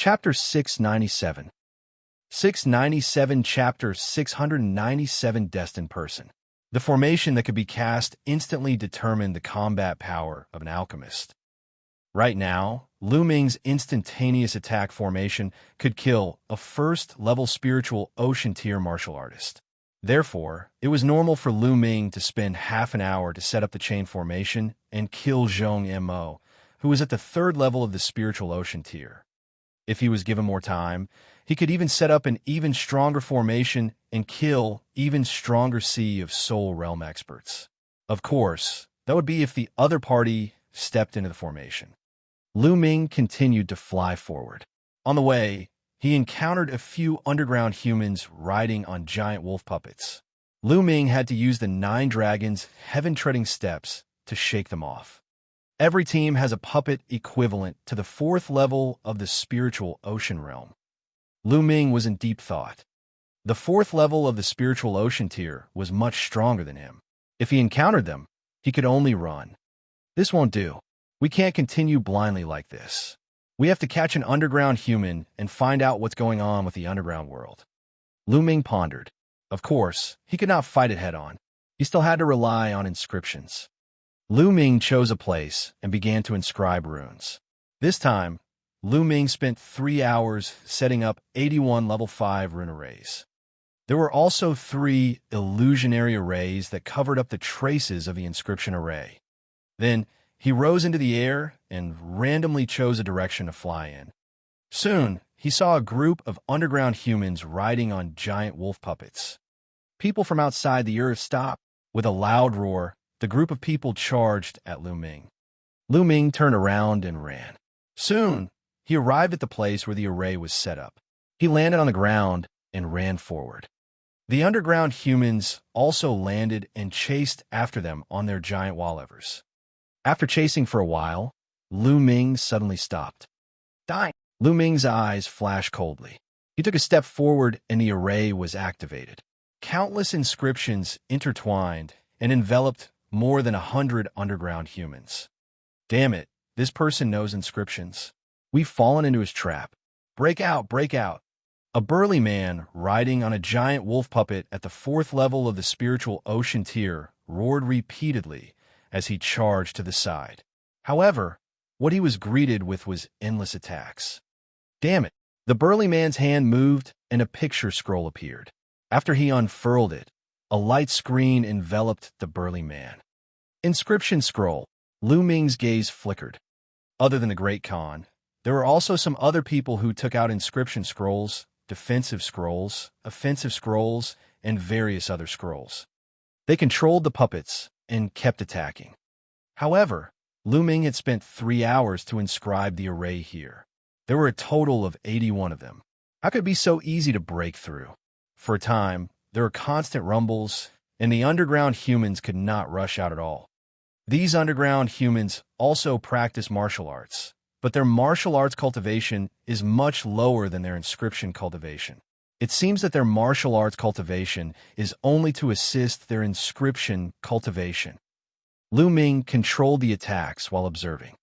Chapter 697. 697 Chapter 697 Destined Person. The formation that could be cast instantly determined the combat power of an alchemist. Right now, Lu Ming's instantaneous attack formation could kill a first-level spiritual ocean tier martial artist. Therefore, it was normal for Lu Ming to spend half an hour to set up the chain formation and kill Zhong Mo, who was at the third level of the spiritual ocean tier. If he was given more time, he could even set up an even stronger formation and kill even stronger Sea of Soul Realm experts. Of course, that would be if the other party stepped into the formation. Lu Ming continued to fly forward. On the way, he encountered a few underground humans riding on giant wolf puppets. Lu Ming had to use the 9 dragons' heaven-treading steps to shake them off. Every team has a puppet equivalent to the 4th level of the spiritual ocean realm. Lu Ming was in deep thought. The 4th level of the spiritual ocean tier was much stronger than him. If he encountered them, he could only run. This won't do. We can't continue blindly like this. We have to catch an underground human and find out what's going on with the underground world. Lu Ming pondered. Of course, he could not fight it head-on. He still had to rely on inscriptions. Lu Ming chose a place and began to inscribe runes. This time, Lu Ming spent 3 hours setting up 81 level 5 rune arrays. There were also 3 illusionary arrays that covered up the traces of the inscription array. Then, he rose into the air and randomly chose a direction to fly in. Soon, he saw a group of underground humans riding on giant wolf puppets. People from outside the earth stopped. With a loud roar, the group of people charged at Lu Ming. Lu Ming turned around and ran. Soon, he arrived at the place where the array was set up. He landed on the ground and ran forward. The underground humans also landed and chased after them on their giant wall levers. After chasing for a while, Lu Ming suddenly stopped. Dying! Lu Ming's eyes flashed coldly. He took a step forward and the array was activated. Countless inscriptions intertwined and enveloped more than 100 underground humans. Damn it, this person knows inscriptions. We've fallen into his trap. Break out, break out. A burly man riding on a giant wolf puppet at the 4th level of the spiritual ocean tier roared repeatedly as he charged to the side. However, what he was greeted with was endless attacks. Damn it. The burly man's hand moved and a picture scroll appeared. After he unfurled it, a light screen enveloped the burly man. Inscription scroll. Lu Ming's gaze flickered. Other than the Great Khan, there were also some other people who took out inscription scrolls, defensive scrolls, offensive scrolls, and various other scrolls. They controlled the puppets and kept attacking. However, Lu Ming had spent 3 hours to inscribe the array here. There were a total of 81 of them. How could it be so easy to break through? For a time, there were constant rumbles, and the underground humans could not rush out at all. These underground humans also practice martial arts, but their martial arts cultivation is much lower than their inscription cultivation. It seems that their martial arts cultivation is only to assist their inscription cultivation. Lu Ming controlled the attacks while observing.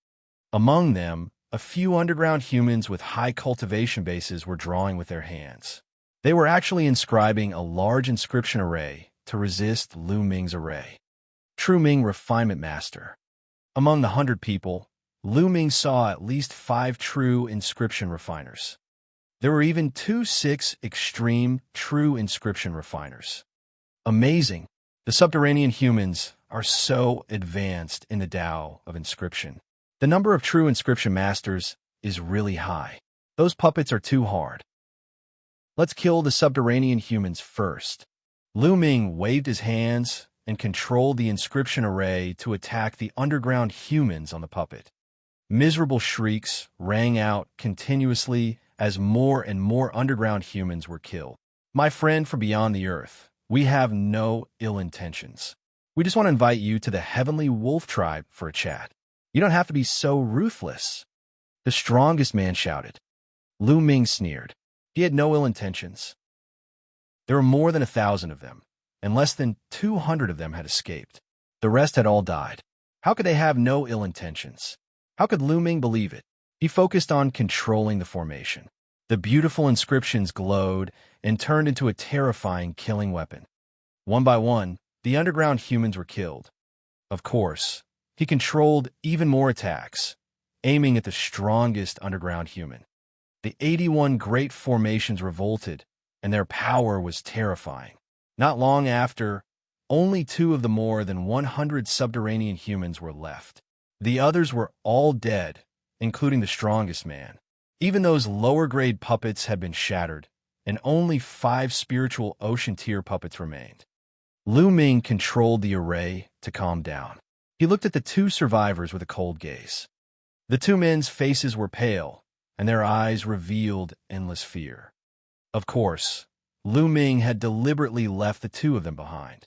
Among them, a few underground humans with high cultivation bases were drawing with their hands. They were actually inscribing a large inscription array to resist Lu Ming's array. True Ming Refinement Master. Among the 100 people, Lu Ming saw at least 5 true inscription refiners. There were even 2 6 extreme true inscription refiners. Amazing! The subterranean humans are so advanced in the Tao of inscription. The number of true inscription masters is really high. Those puppets are too hard. Let's kill the subterranean humans first. Lu Ming waved his hands and controlled the inscription array to attack the underground humans on the puppet. Miserable shrieks rang out continuously as more and more underground humans were killed. My friend from beyond the earth, we have no ill intentions. We just want to invite you to the Heavenly Wolf Tribe for a chat. You don't have to be so ruthless. The strongest man shouted. Lu Ming sneered. He had no ill intentions. There were more than 1,000 of them, and less than 200 of them had escaped. The rest had all died. How could they have no ill intentions? How could Lu Ming believe it? He focused on controlling the formation. The beautiful inscriptions glowed and turned into a terrifying killing weapon. One by one, the underground humans were killed. Of course, he controlled even more attacks, aiming at the strongest underground human. The 81 great formations revolted, and their power was terrifying. Not long after, only 2 of the more than 100 subterranean humans were left. The others were all dead, including the strongest man. Even those lower-grade puppets had been shattered, and only 5 spiritual ocean tier puppets remained. Lu Ming controlled the array to calm down. He looked at the 2 survivors with a cold gaze. The 2 men's faces were pale, and their eyes revealed endless fear. Of course, Lu Ming had deliberately left the 2 of them behind.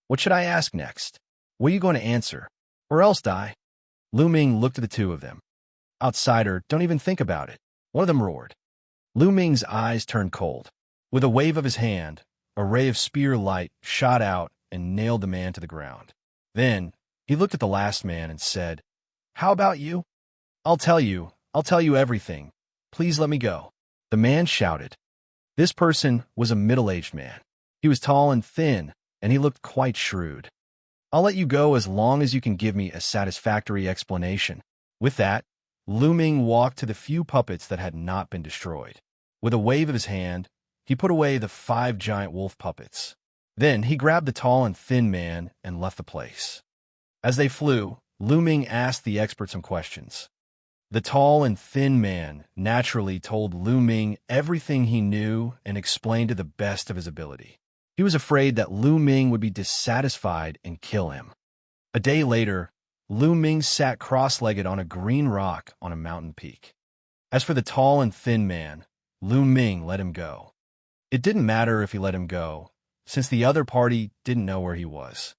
What should I ask next? What are you going to answer? Or else die? Lu Ming looked at the 2 of them. Outsider, don't even think about it. One of them roared. Lu Ming's eyes turned cold. With a wave of his hand, a ray of spear light shot out and nailed the man to the ground. Then, he looked at the last man and said, "How about you? I'll tell you everything. Please let me go." The man shouted. This person was a middle-aged man. He was tall and thin, and he looked quite shrewd. "I'll let you go as long as you can give me a satisfactory explanation." With that, Lu Ming walked to the few puppets that had not been destroyed. With a wave of his hand, he put away the 5 giant wolf puppets. Then he grabbed the tall and thin man and left the place. As they flew, Lu Ming asked the expert some questions. The tall and thin man naturally told Lu Ming everything he knew and explained to the best of his ability. He was afraid that Lu Ming would be dissatisfied and kill him. A day later, Lu Ming sat cross-legged on a green rock on a mountain peak. As for the tall and thin man, Lu Ming let him go. It didn't matter if he let him go, since the other party didn't know where he was.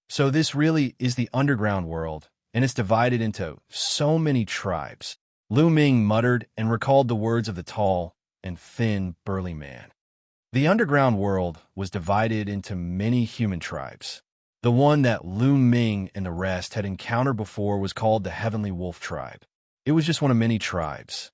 So this really is the underground world, and it's divided into so many tribes. Lu Ming muttered and recalled the words of the tall and thin, burly man. The underground world was divided into many human tribes. The one that Lu Ming and the rest had encountered before was called the Heavenly Wolf Tribe. It was just one of many tribes.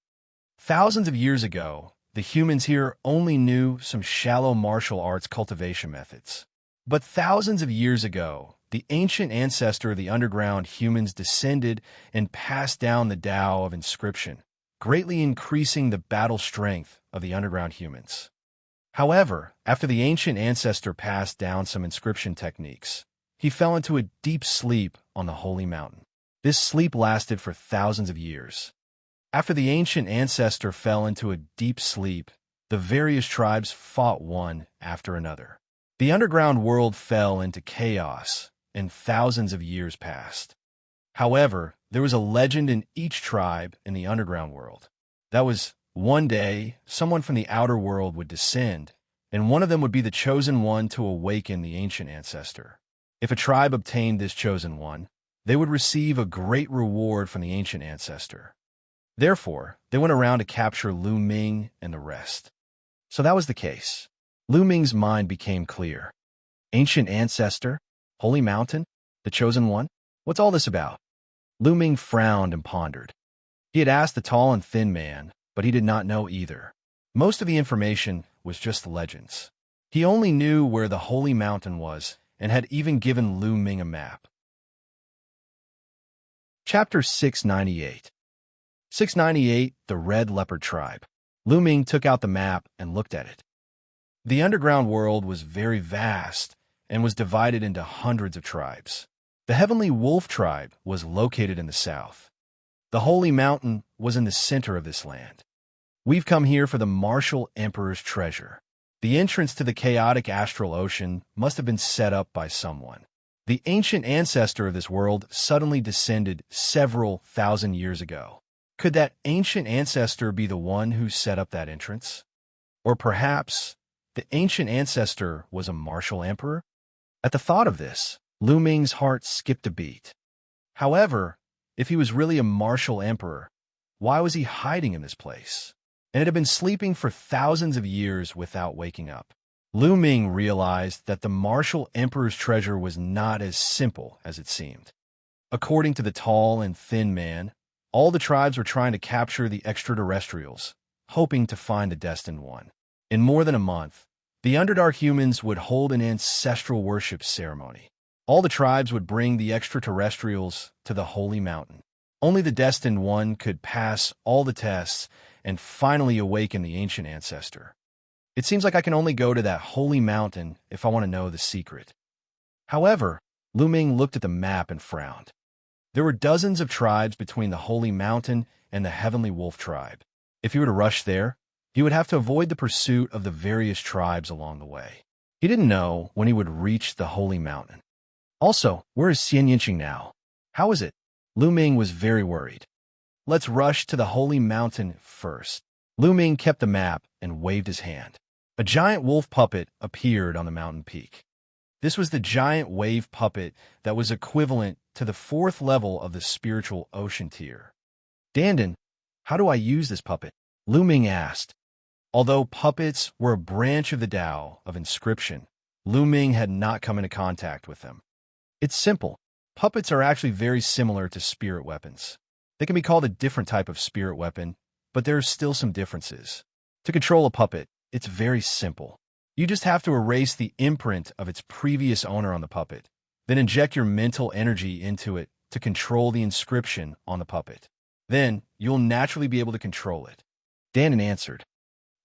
Thousands of years ago, the humans here only knew some shallow martial arts cultivation methods. But thousands of years ago, the ancient ancestor of the underground humans descended and passed down the Tao of inscription, greatly increasing the battle strength of the underground humans. However, after the ancient ancestor passed down some inscription techniques, he fell into a deep sleep on the holy mountain. This sleep lasted for thousands of years. After the ancient ancestor fell into a deep sleep, the various tribes fought one after another. The underground world fell into chaos, and thousands of years passed. However, there was a legend in each tribe in the underground world. That was, one day, someone from the outer world would descend, and one of them would be the chosen one to awaken the ancient ancestor. If a tribe obtained this chosen one, they would receive a great reward from the ancient ancestor. Therefore, they went around to capture Lu Ming and the rest. So that was the case. Lu Ming's mind became clear. Ancient ancestor? Holy mountain? The chosen one? What's all this about? Lu Ming frowned and pondered. He had asked the tall and thin man, but he did not know either. Most of the information was just legends. He only knew where the holy mountain was and had even given Lu Ming a map. Chapter 698. 698, the Red Leopard Tribe. Lu Ming took out the map and looked at it. The underground world was very vast and was divided into hundreds of tribes. The Heavenly Wolf Tribe was located in the south. The Holy Mountain was in the center of this land. We've come here for the Martial Emperor's treasure. The entrance to the chaotic astral ocean must have been set up by someone. The ancient ancestor of this world suddenly descended several thousand years ago. Could that ancient ancestor be the one who set up that entrance? Or perhaps the ancient ancestor was a martial emperor? At the thought of this, Lu Ming's heart skipped a beat. However, if he was really a martial emperor, why was he hiding in this place? And it had been sleeping for thousands of years without waking up. Lu Ming realized that the martial emperor's treasure was not as simple as it seemed. According to the tall and thin man, All the tribes were trying to capture the extraterrestrials, hoping to find the destined one. In more than a month, the Underdark humans would hold an ancestral worship ceremony. All the tribes would bring the extraterrestrials to the Holy Mountain. Only the destined one could pass all the tests and finally awaken the ancient ancestor. It seems like I can only go to that Holy Mountain if I want to know the secret. However, Lu Ming looked at the map and frowned. There were dozens of tribes between the Holy Mountain and the Heavenly Wolf tribe. If he were to rush there, he would have to avoid the pursuit of the various tribes along the way. He didn't know when he would reach the Holy Mountain. Also, where is Xianxia now? How is it? Lu Ming was very worried. Let's rush to the Holy Mountain first. Lu Ming kept the map and waved his hand. A giant wolf puppet appeared on the mountain peak. This was the giant wave puppet that was equivalent to the 4th level of the spiritual ocean tier. Dandan, how do I use this puppet? Lu Ming asked. Although puppets were a branch of the Tao of inscription, Lu Ming had not come into contact with them. It's simple. Puppets are actually very similar to spirit weapons. They can be called a different type of spirit weapon, but there are still some differences. To control a puppet, it's very simple. You just have to erase the imprint of its previous owner on the puppet, then inject your mental energy into it to control the inscription on the puppet. Then, you'll naturally be able to control it. Dandan answered.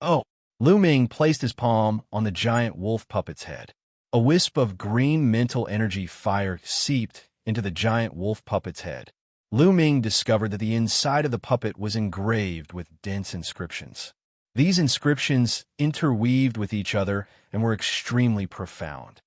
Oh. Lu Ming placed his palm on the giant wolf puppet's head. A wisp of green mental energy fire seeped into the giant wolf puppet's head. Lu Ming discovered that the inside of the puppet was engraved with dense inscriptions. These inscriptions interweaved with each other and were extremely profound.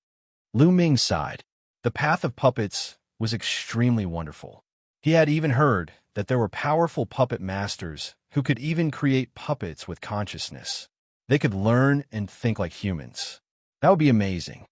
Lu Ming sighed. The path of puppets was extremely wonderful. He had even heard that there were powerful puppet masters who could even create puppets with consciousness. They could learn and think like humans. That would be amazing.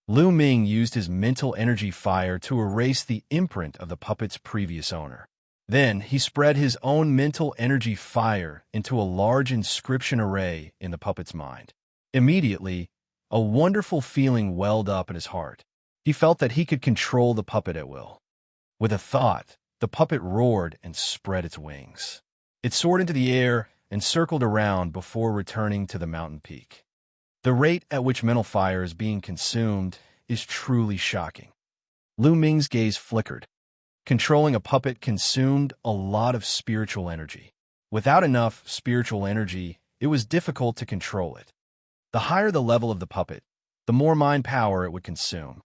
Lu Ming used his mental energy fire to erase the imprint of the puppet's previous owner. Then he spread his own mental energy fire into a large inscription array in the puppet's mind. Immediately, a wonderful feeling welled up in his heart. He felt that he could control the puppet at will. With a thought, the puppet roared and spread its wings. It soared into the air and circled around before returning to the mountain peak. The rate at which mental fire is being consumed is truly shocking. Lu Ming's gaze flickered. Controlling a puppet consumed a lot of spiritual energy. Without enough spiritual energy, it was difficult to control it. The higher the level of the puppet, the more mind power it would consume.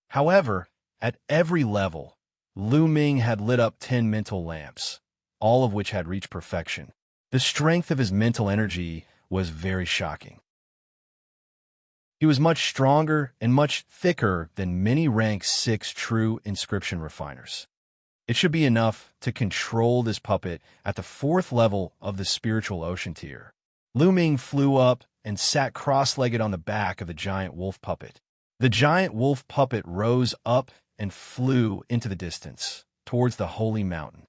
However, at every level, Lu Ming had lit up 10 mental lamps, all of which had reached perfection. The strength of his mental energy was very shocking. He was much stronger and much thicker than many rank 6 true inscription refiners. It should be enough to control this puppet at the 4th level of the spiritual ocean tier. Lu Ming flew up and sat cross-legged on the back of the giant wolf puppet. The giant wolf puppet rose up and flew into the distance, towards the holy mountain.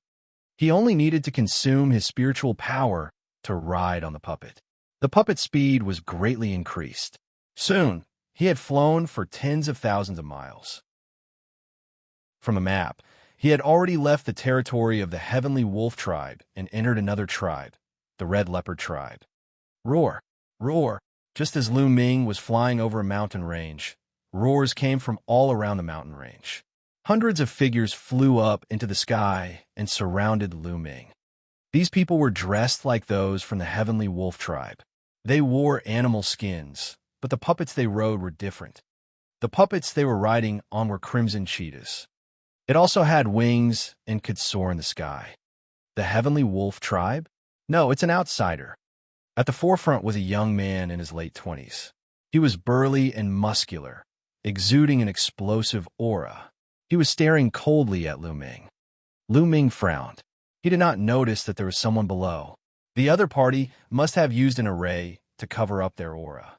He only needed to consume his spiritual power to ride on the puppet. The puppet's speed was greatly increased. Soon, he had flown for tens of thousands of miles. From a map, he had already left the territory of the Heavenly Wolf tribe and entered another tribe, the Red Leopard tribe. Roar! Roar! Just as Lu Ming was flying over a mountain range, roars came from all around the mountain range. Hundreds of figures flew up into the sky and surrounded Lu Ming. These people were dressed like those from the Heavenly Wolf tribe. They wore animal skins, but the puppets they rode were different. The puppets they were riding on were crimson cheetahs. It also had wings and could soar in the sky. The Heavenly Wolf tribe? No, it's an outsider. At the forefront was a young man in his late 20s. He was burly and muscular, exuding an explosive aura. He was staring coldly at Lu Ming. Lu Ming frowned. He did not notice that there was someone below. The other party must have used an array to cover up their aura.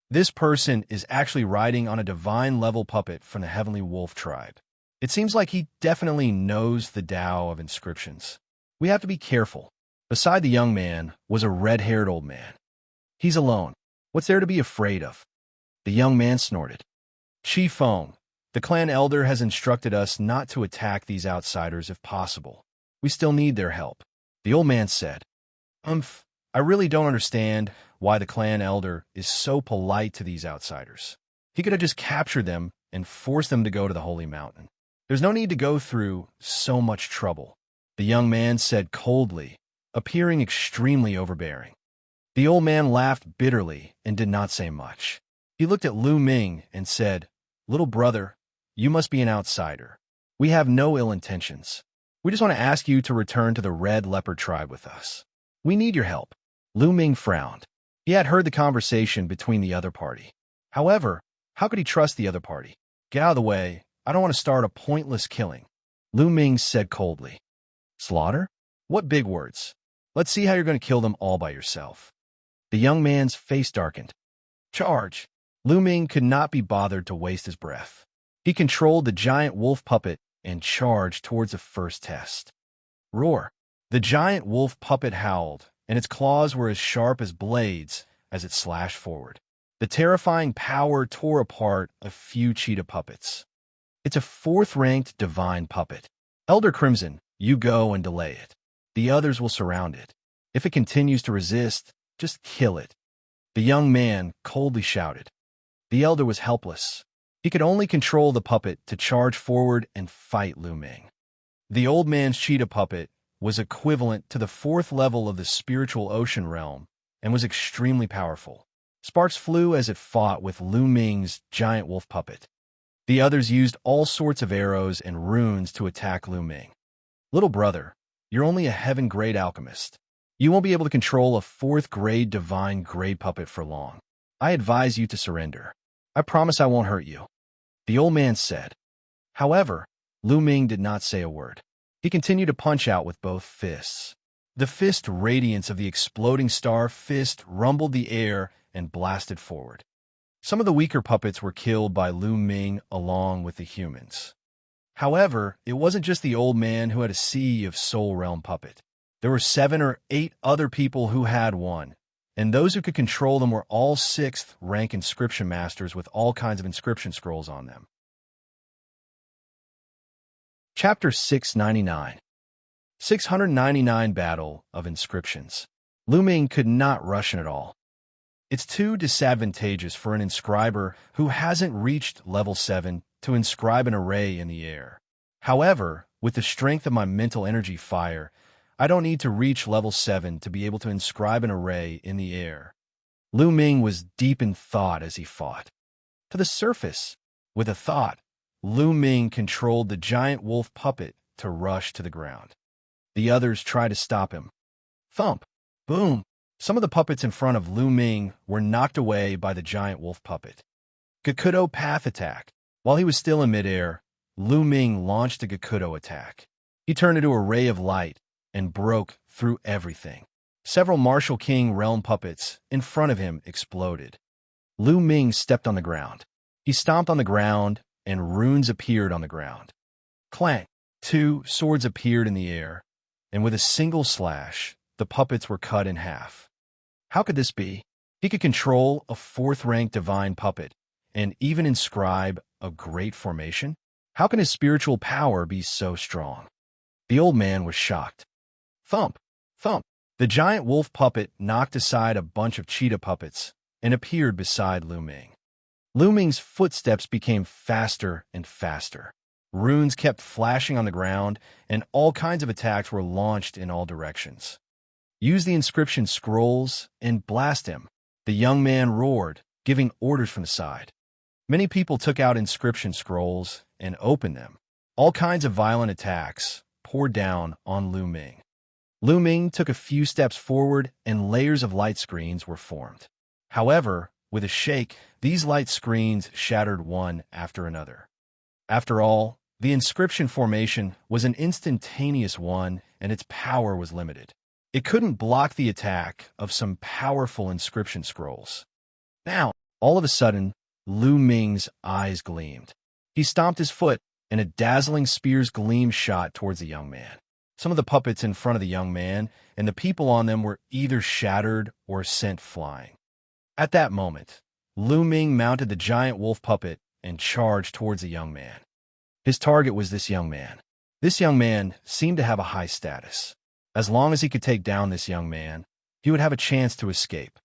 This person is actually riding on a divine-level puppet from the Heavenly Wolf tribe. It seems like he definitely knows the Tao of inscriptions. We have to be careful. Beside the young man was a red-haired old man. He's alone. What's there to be afraid of? The young man snorted. Chi Feng, the clan elder, has instructed us not to attack these outsiders if possible. We still need their help. The old man said, I really don't understand why the clan elder is so polite to these outsiders. He could have just captured them and forced them to go to the holy mountain. There's no need to go through so much trouble, the young man said coldly, appearing extremely overbearing. The old man laughed bitterly and did not say much. He looked at Lu Ming and said, "Little brother, you must be an outsider. We have no ill intentions. We just want to ask you to return to the Red Leopard tribe with us. We need your help." Lu Ming frowned. He had heard the conversation between the other party. However, how could he trust the other party? "Get out of the way. I don't want to start a pointless killing," Lu Ming said coldly. "Slaughter? What big words. Let's see how you're going to kill them all by yourself." The young man's face darkened. "Charge." Lu Ming could not be bothered to waste his breath. He controlled the giant wolf puppet and charged towards the first test. Roar. The giant wolf puppet howled, and its claws were as sharp as blades as it slashed forward. The terrifying power tore apart a few cheetah puppets. It's a fourth-ranked divine puppet. Elder Crimson, you go and delay it. The others will surround it. If it continues to resist, just kill it. The young man coldly shouted. The elder was helpless. He could only control the puppet to charge forward and fight Lu Ming. The old man's cheetah puppet was equivalent to the fourth level of the spiritual ocean realm and was extremely powerful. Sparks flew as it fought with Lu Ming's giant wolf puppet. The others used all sorts of arrows and runes to attack Lu Ming. "Little brother, you're only a heaven-grade alchemist. You won't be able to control a fourth-grade divine grade puppet for long. I advise you to surrender. I promise I won't hurt you," the old man said. However, Lu Ming did not say a word. He continued to punch out with both fists. The fist radiance of the exploding star fist rumbled the air and blasted forward. Some of the weaker puppets were killed by Lu Ming along with the humans. However, it wasn't just the old man who had a sea of Soul Realm puppet. There were 7 or 8 other people who had one, and those who could control them were all 6th rank inscription masters with all kinds of inscription scrolls on them. Chapter 699. 699 Battle of Inscriptions. Lu Ming could not rush in at all. It's too disadvantageous for an inscriber who hasn't reached level 7 to inscribe an array in the air. However, with the strength of my mental energy fire, I don't need to reach level 7 to be able to inscribe an array in the air. Lu Ming was deep in thought as he fought. To the surface, with a thought, Lu Ming controlled the giant wolf puppet to rush to the ground. The others tried to stop him. Thump! Boom! Some of the puppets in front of Lu Ming were knocked away by the giant wolf puppet. Gakudo Path Attack. While he was still in midair, Lu Ming launched a Gakudo attack. He turned into a ray of light and broke through everything. Several Martial King realm puppets in front of him exploded. Lu Ming stepped on the ground. He stomped on the ground, and runes appeared on the ground. Clank! 2 swords appeared in the air, and with a single slash, the puppets were cut in half. How could this be? He could control a 4th-ranked divine puppet and even inscribe a great formation? How can his spiritual power be so strong? The old man was shocked. Thump! Thump! The giant wolf puppet knocked aside a bunch of cheetah puppets and appeared beside Lu Ming. Lu Ming's footsteps became faster and faster. Runes kept flashing on the ground, and all kinds of attacks were launched in all directions. Use the inscription scrolls and blast him, the young man roared, giving orders from the side. Many people took out inscription scrolls and opened them. All kinds of violent attacks poured down on Lu Ming. Lu Ming took a few steps forward and layers of light screens were formed. However, with a shake, these light screens shattered one after another. After all, the inscription formation was an instantaneous one and its power was limited. It couldn't block the attack of some powerful inscription scrolls. Now, all of a sudden, Lu Ming's eyes gleamed. He stomped his foot, and a dazzling spear's gleam shot towards the young man. Some of the puppets in front of the young man and the people on them were either shattered or sent flying. At that moment, Lu Ming mounted the giant wolf puppet and charged towards the young man. His target was this young man. This young man seemed to have a high status. As long as he could take down this young man, he would have a chance to escape.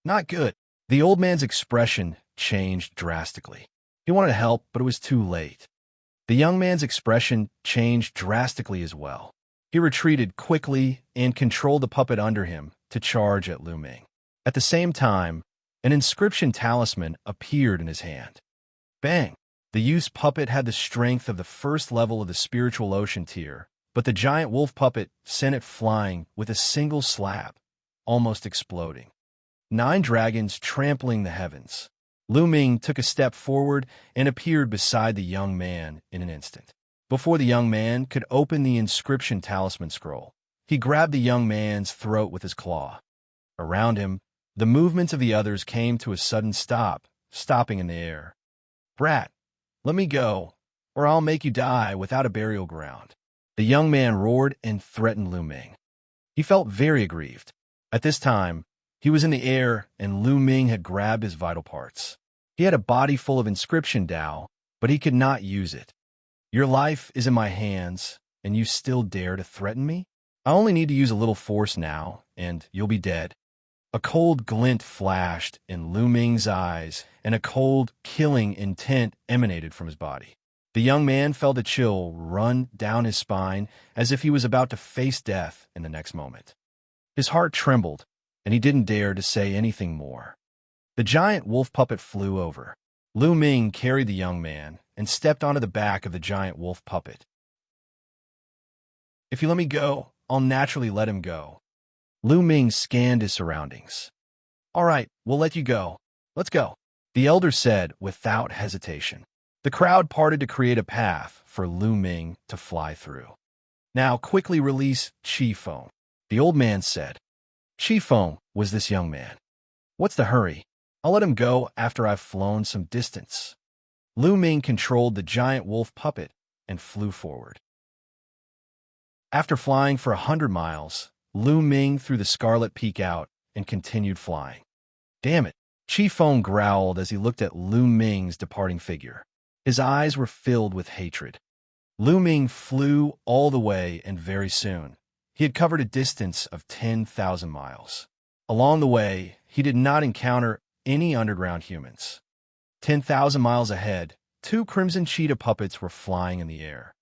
Not good. The old man's expression changed drastically. He wanted to help, but it was too late. The young man's expression changed drastically as well. He retreated quickly and controlled the puppet under him to charge at Lu Ming. At the same time, an inscription talisman appeared in his hand. Bang! The youth's puppet had the strength of the first level of the spiritual ocean tier, but the giant wolf puppet sent it flying with a single slap, almost exploding. 9 dragons trampling the heavens. Lu Ming took a step forward and appeared beside the young man in an instant. Before the young man could open the inscription talisman scroll, he grabbed the young man's throat with his claw. Around him, the movements of the others came to a sudden stop, stopping in the air. "Brat, let me go, or I'll make you die without a burial ground." The young man roared and threatened Lu Ming. He felt very aggrieved. At this time, he was in the air and Lu Ming had grabbed his vital parts. He had a body full of inscription Dao, but he could not use it. "Your life is in my hands, and you still dare to threaten me? I only need to use a little force now, and you'll be dead." A cold glint flashed in Lu Ming's eyes, and a cold, killing intent emanated from his body. The young man felt a chill run down his spine as if he was about to face death in the next moment. His heart trembled, and he didn't dare to say anything more. The giant wolf puppet flew over. Lu Ming carried the young man and stepped onto the back of the giant wolf puppet. "If you let me go, I'll naturally let him go." Lu Ming scanned his surroundings. "All right, we'll let you go. Let's go," the elder said without hesitation. The crowd parted to create a path for Lu Ming to fly through. "Now quickly release Qi Feng," the old man said. Qi Feng was this young man. "What's the hurry? I'll let him go after I've flown some distance." Lu Ming controlled the giant wolf puppet and flew forward. After flying for 100 miles, Lu Ming threw the scarlet peak out and continued flying. "Damn it!" Qi Feng growled as he looked at Lu Ming's departing figure. His eyes were filled with hatred. Lu Ming flew all the way, and very soon, he had covered a distance of 10,000 miles. Along the way, he did not encounter any underground humans. 10,000 miles ahead, 2 crimson cheetah puppets were flying in the air.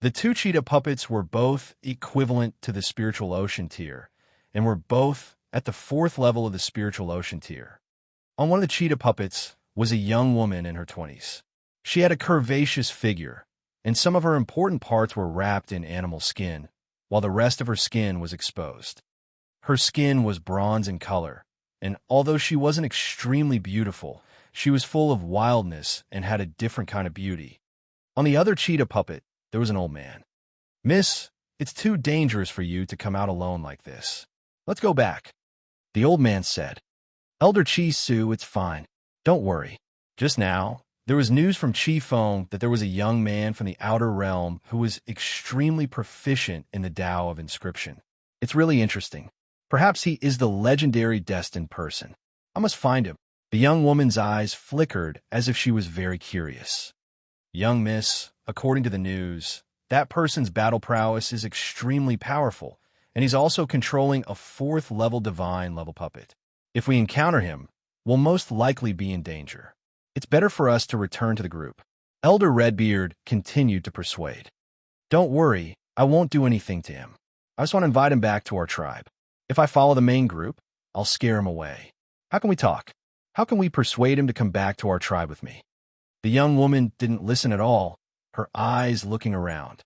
The 2 cheetah puppets were both equivalent to the spiritual ocean tier, and were both at the 4th level of the spiritual ocean tier. On one of the cheetah puppets was a young woman in her 20s. She had a curvaceous figure, and some of her important parts were wrapped in animal skin, while the rest of her skin was exposed. Her skin was bronze in color, and although she wasn't extremely beautiful, she was full of wildness and had a different kind of beauty. On the other cheetah puppet, there was an old man. "Miss, it's too dangerous for you to come out alone like this. Let's go back," the old man said. "Elder Qi Su, it's fine. Don't worry. Just now, there was news from Qi Feng that there was a young man from the outer realm who was extremely proficient in the Tao of inscription. It's really interesting. Perhaps he is the legendary destined person. I must find him." The young woman's eyes flickered as if she was very curious. "Young miss, according to the news, that person's battle prowess is extremely powerful, and he's also controlling a 4th level divine level puppet. If we encounter him, we'll most likely be in danger. It's better for us to return to the group." Elder Redbeard continued to persuade. "Don't worry, I won't do anything to him. I just want to invite him back to our tribe. If I follow the main group, I'll scare him away. How can we talk? How can we persuade him to come back to our tribe with me?" The young woman didn't listen at all, her eyes looking around.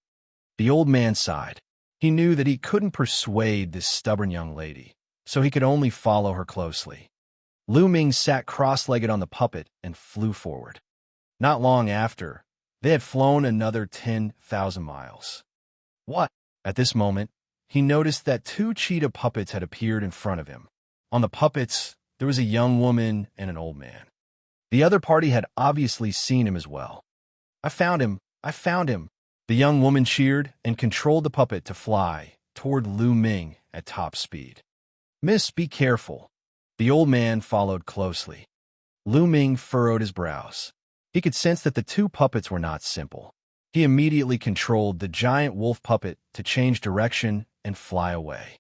The old man sighed. He knew that he couldn't persuade this stubborn young lady, so he could only follow her closely. Lu Ming sat cross-legged on the puppet and flew forward. Not long after, they had flown another 10,000 miles. What? At this moment, he noticed that 2 cheetah puppets had appeared in front of him. On the puppets, there was a young woman and an old man. The other party had obviously seen him as well. "I found him! I found him!" The young woman cheered and controlled the puppet to fly toward Lu Ming at top speed. "Miss, be careful." The old man followed closely. Lu Ming furrowed his brows. He could sense that the 2 puppets were not simple. He immediately controlled the giant wolf puppet to change direction and fly away.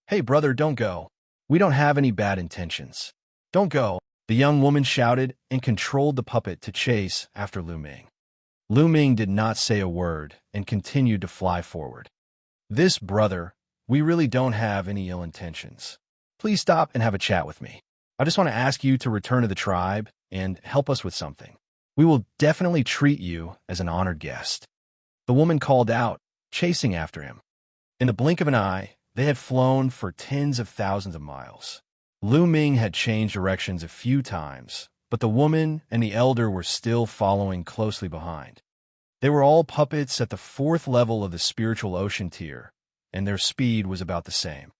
"Hey, brother, don't go. We don't have any bad intentions. Don't go," the young woman shouted and controlled the puppet to chase after Lu Ming. Lu Ming did not say a word and continued to fly forward. "This, brother, we really don't have any ill intentions. Please stop and have a chat with me. I just want to ask you to return to the tribe and help us with something. We will definitely treat you as an honored guest," the woman called out, chasing after him. In the blink of an eye, they had flown for tens of thousands of miles. Lu Ming had changed directions a few times, but the woman and the elder were still following closely behind. They were all puppets at the 4th level of the spiritual ocean tier, and their speed was about the same.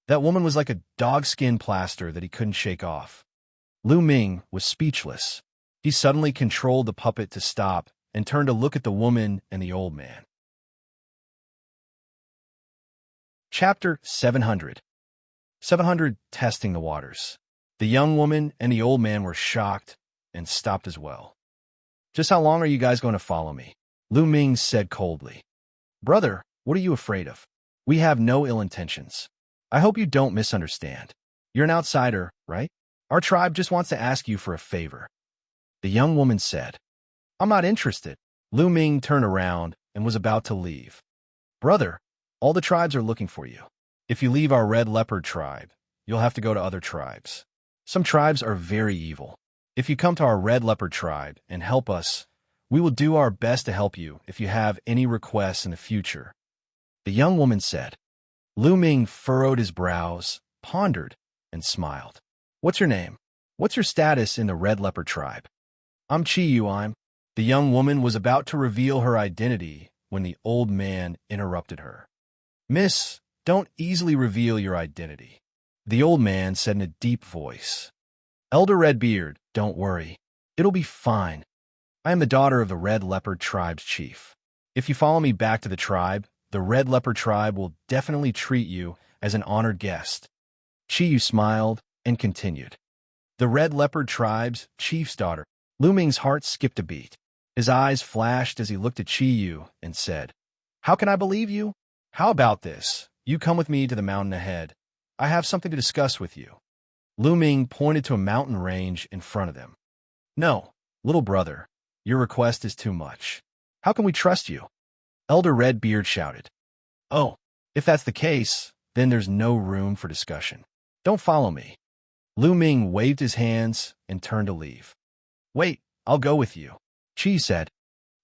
That woman was like a dogskin plaster that he couldn't shake off. Lu Ming was speechless. He suddenly controlled the puppet to stop and turned to look at the woman and the old man. Chapter 700. 700 Testing the Waters. The young woman and the old man were shocked and stopped as well. "Just how long are you guys going to follow me?" Lu Ming said coldly. "Brother, what are you afraid of? We have no ill intentions. I hope you don't misunderstand. You're an outsider, right? Our tribe just wants to ask you for a favor," the young woman said. "I'm not interested." Lu Ming turned around and was about to leave. "Brother, all the tribes are looking for you. If you leave our red leopard tribe, you'll have to go to other tribes. Some tribes are very evil. If you come to our red leopard tribe and help us, we will do our best to help you if you have any requests in the future," the young woman said. Lu Ming furrowed his brows, pondered, and smiled. "What's your name? What's your status in the red leopard tribe?" "I'm Qiyu. The young woman was about to reveal her identity when the old man interrupted her. "Miss, don't easily reveal your identity," the old man said in a deep voice. "Elder Redbeard, don't worry. It'll be fine. I am the daughter of the Red Leopard tribe's chief. If you follow me back to the tribe, the Red Leopard tribe will definitely treat you as an honored guest." Qiyu smiled and continued. "The Red Leopard tribe's chief's daughter." Lu Ming's heart skipped a beat. His eyes flashed as he looked at Qiyu and said, "How can I believe you? How about this? You come with me to the mountain ahead. I have something to discuss with you." Lu Ming pointed to a mountain range in front of them. "No, little brother, your request is too much. How can we trust you?" Elder Redbeard shouted. "Oh, if that's the case, then there's no room for discussion. Don't follow me." Lu Ming waved his hands and turned to leave. "Wait, I'll go with you," Qi said.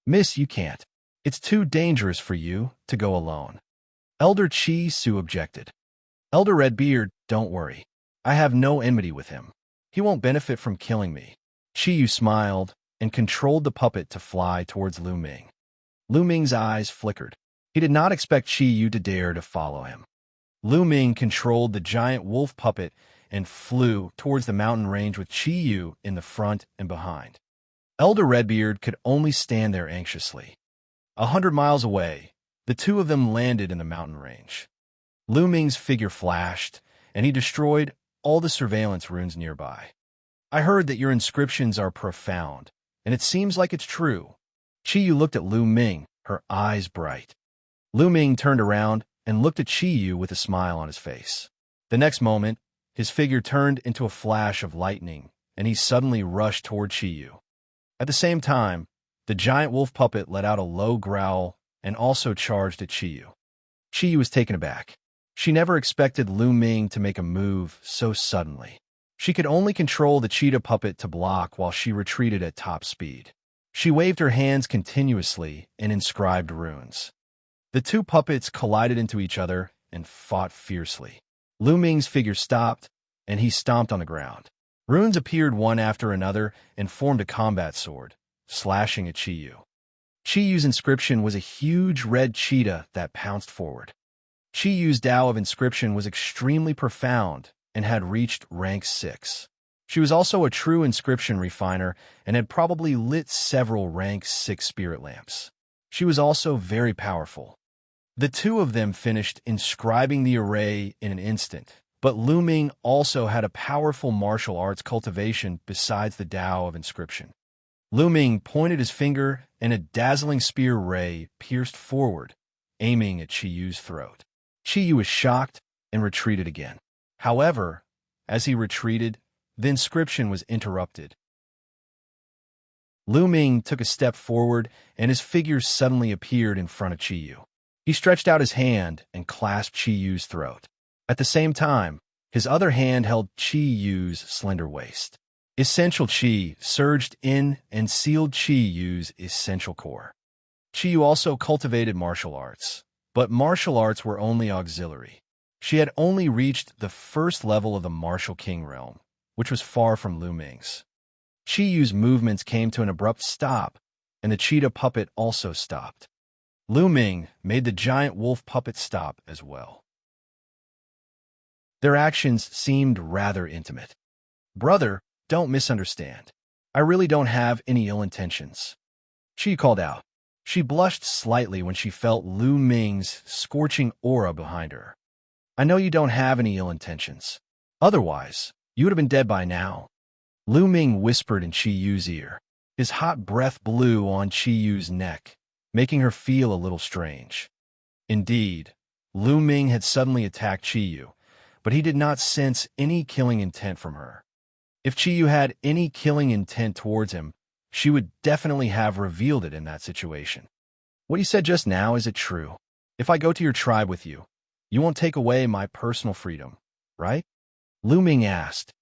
"Miss, you can't. It's too dangerous for you to go alone." Elder Qi Su objected. "Elder Redbeard, don't worry. I have no enmity with him. He won't benefit from killing me." Qiyu smiled and controlled the puppet to fly towards Lu Ming. Lu Ming's eyes flickered. He did not expect Qiyu to dare to follow him. Lu Ming controlled the giant wolf puppet and flew towards the mountain range with Qiyu in the front and behind. Elder Redbeard could only stand there anxiously. 100 miles away, the two of them landed in the mountain range. Lu Ming's figure flashed, and he destroyed all the surveillance runes nearby. "I heard that your inscriptions are profound, and it seems like it's true." Qiyu looked at Lu Ming, her eyes bright. Lu Ming turned around and looked at Qiyu with a smile on his face. The next moment, his figure turned into a flash of lightning, and he suddenly rushed toward Qiyu. At the same time, the giant wolf puppet let out a low growl and also charged at Qiyu. Qiyu was taken aback. She never expected Lu Ming to make a move so suddenly. She could only control the cheetah puppet to block while she retreated at top speed. She waved her hands continuously and inscribed runes. The two puppets collided into each other and fought fiercely. Lu Ming's figure stopped, and he stomped on the ground. Runes appeared one after another and formed a combat sword, slashing at Qiyu. Qiyu's inscription was a huge red cheetah that pounced forward. Qiyu's Tao of inscription was extremely profound and had reached rank 6. She was also a true inscription refiner and had probably lit several rank 6 spirit lamps. She was also very powerful. The two of them finished inscribing the array in an instant, but Lu Ming also had a powerful martial arts cultivation besides the Tao of inscription. Lu Ming pointed his finger, and a dazzling spear ray pierced forward, aiming at Qi Yu's throat. Qi Yu was shocked and retreated again. However, as he retreated, the inscription was interrupted. Lu Ming took a step forward, and his figure suddenly appeared in front of Qi Yu. He stretched out his hand and clasped Qi Yu's throat. At the same time, his other hand held Qi Yu's slender waist. Essential Qi surged in and sealed Qi Yu's essential core. Qi Yu also cultivated martial arts, but martial arts were only auxiliary. She had only reached the first level of the martial king realm, which was far from Lu Ming's. Qi Yu's movements came to an abrupt stop, and the cheetah puppet also stopped. Lu Ming made the giant wolf puppet stop as well. Their actions seemed rather intimate. "Brother, don't misunderstand. I really don't have any ill intentions," Qi called out. She blushed slightly when she felt Lu Ming's scorching aura behind her. "I know you don't have any ill intentions. Otherwise, you would have been dead by now," Lu Ming whispered in Qi Yu's ear. His hot breath blew on Qi Yu's neck, making her feel a little strange. Indeed, Lu Ming had suddenly attacked Qi Yu, but he did not sense any killing intent from her. If Qi Yu had any killing intent towards him, she would definitely have revealed it in that situation. "What you said just now, is it true? If I go to your tribe with you, you won't take away my personal freedom, right?" Lu Ming asked.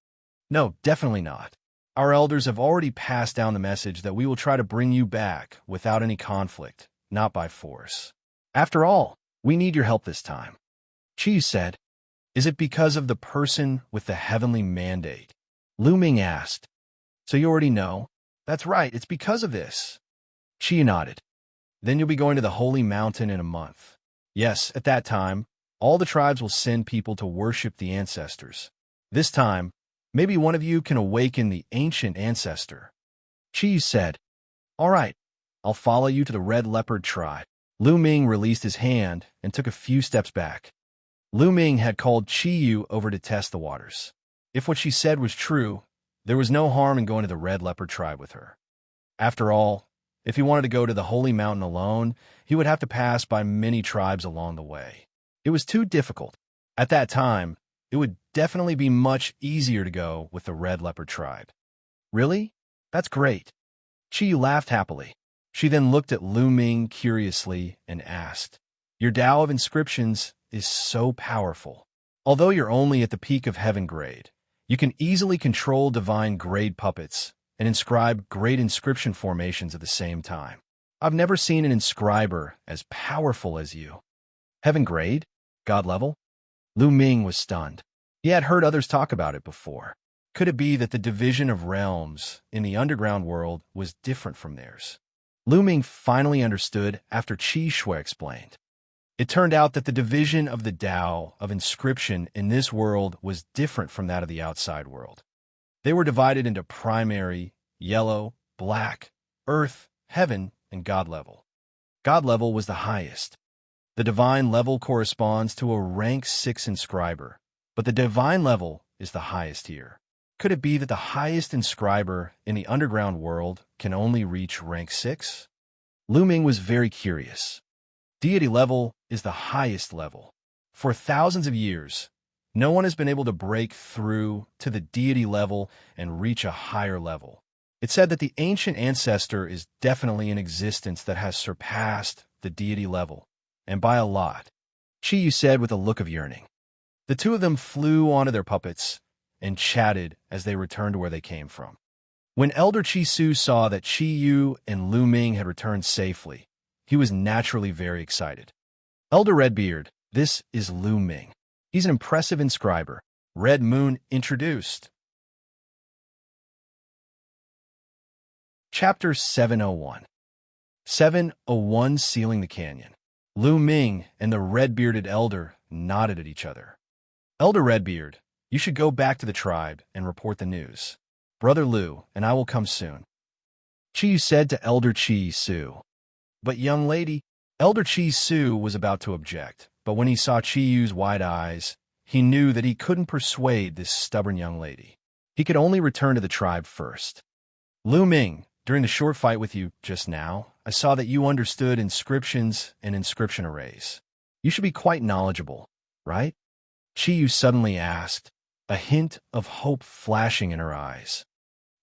"No, definitely not. Our elders have already passed down the message that we will try to bring you back without any conflict, not by force. After all, we need your help this time," Qi said. "Is it because of the person with the heavenly mandate?" Lu Ming asked. "So you already know?" "That's right, it's because of this." Qi nodded. "Then you'll be going to the Holy Mountain in a month. Yes, at that time, all the tribes will send people to worship the ancestors. This time, maybe one of you can awaken the ancient ancestor." Qi said. "All right, I'll follow you to the Red Leopard tribe." Lu Ming released his hand and took a few steps back. Lu Ming had called Qi Yu over to test the waters. If what she said was true, there was no harm in going to the Red Leopard tribe with her. After all, if he wanted to go to the Holy Mountain alone, he would have to pass by many tribes along the way. It was too difficult. At that time, it would definitely be much easier to go with the Red Leopard tribe. "Really? That's great." Qi laughed happily. She then looked at Lu Ming curiously and asked, "Your Tao of inscriptions is so powerful. Although you're only at the peak of heaven grade, you can easily control divine grade puppets and inscribe great inscription formations at the same time. I've never seen an inscriber as powerful as you." "Heaven grade? God level?" Lu Ming was stunned. He had heard others talk about it before. Could it be that the division of realms in the underground world was different from theirs? Lu Ming finally understood after Qi Shui explained. It turned out that the division of the Tao of inscription in this world was different from that of the outside world. They were divided into primary, yellow, black, earth, heaven, and God level. God level was the highest. The divine level corresponds to a rank 6 inscriber, but the divine level is the highest here. Could it be that the highest inscriber in the underground world can only reach rank 6? Lu Ming was very curious. Deity level is the highest level. For thousands of years, no one has been able to break through to the deity level and reach a higher level. It's said that the ancient ancestor is definitely an existence that has surpassed the deity level, and by a lot, Qi Yu said with a look of yearning. The two of them flew onto their puppets and chatted as they returned to where they came from. When Elder Qi Su saw that Qi Yu and Lu Ming had returned safely, he was naturally very excited. "Elder Redbeard, this is Lu Ming. He's an impressive inscriber." Red Moon introduced. Chapter 701. 701 Sealing the Canyon. Lu Ming and the red-bearded elder nodded at each other. "Elder Redbeard, you should go back to the tribe and report the news. Brother Lu and I will come soon," Qi said to Elder Qi Su. "But young lady," Elder Qi Su was about to object, but when he saw Qi Yu's wide eyes, he knew that he couldn't persuade this stubborn young lady. He could only return to the tribe first. "Lu Ming, During the short fight with you just now, I saw that you understood inscriptions and inscription arrays. You should be quite knowledgeable, right? Qiyu suddenly asked, a hint of hope flashing in her eyes.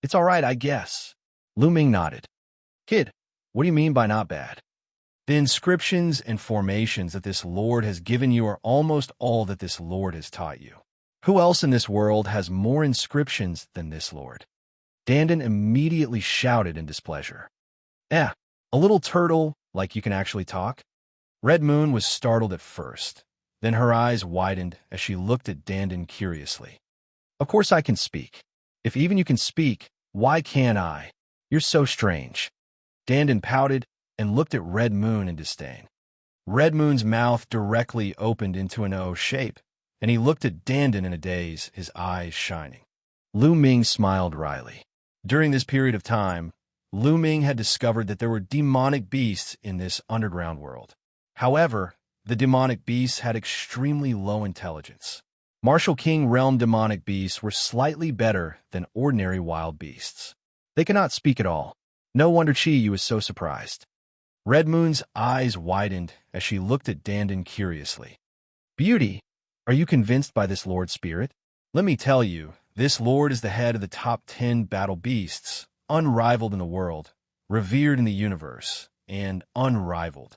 It's all right, I guess. Lu Ming nodded. Kid, what do you mean by not bad? The inscriptions and formations that this lord has given you are almost all that this lord has taught you. Who else in this world has more inscriptions than this lord? Dandan immediately shouted in displeasure. A little turtle, like you can actually talk? Red Moon was startled at first. Then her eyes widened as she looked at Dandan curiously. Of course I can speak. If even you can speak, why can't I? You're so strange. Dandan pouted and looked at Red Moon in disdain. Red Moon's mouth directly opened into an O shape, and he looked at Dandan in a daze, his eyes shining. Lu Ming smiled wryly. During this period of time, Lu Ming had discovered that there were demonic beasts in this underground world. However, the demonic beasts had extremely low intelligence. Martial King realm demonic beasts were slightly better than ordinary wild beasts. They cannot speak at all. No wonder Qiyu was so surprised. Red Moon's eyes widened as she looked at Dandan curiously. Beauty, are you convinced by this Lord Spirit? Let me tell you, this Lord is the head of the top 10 battle beasts, unrivaled in the world, revered in the universe, and unrivaled.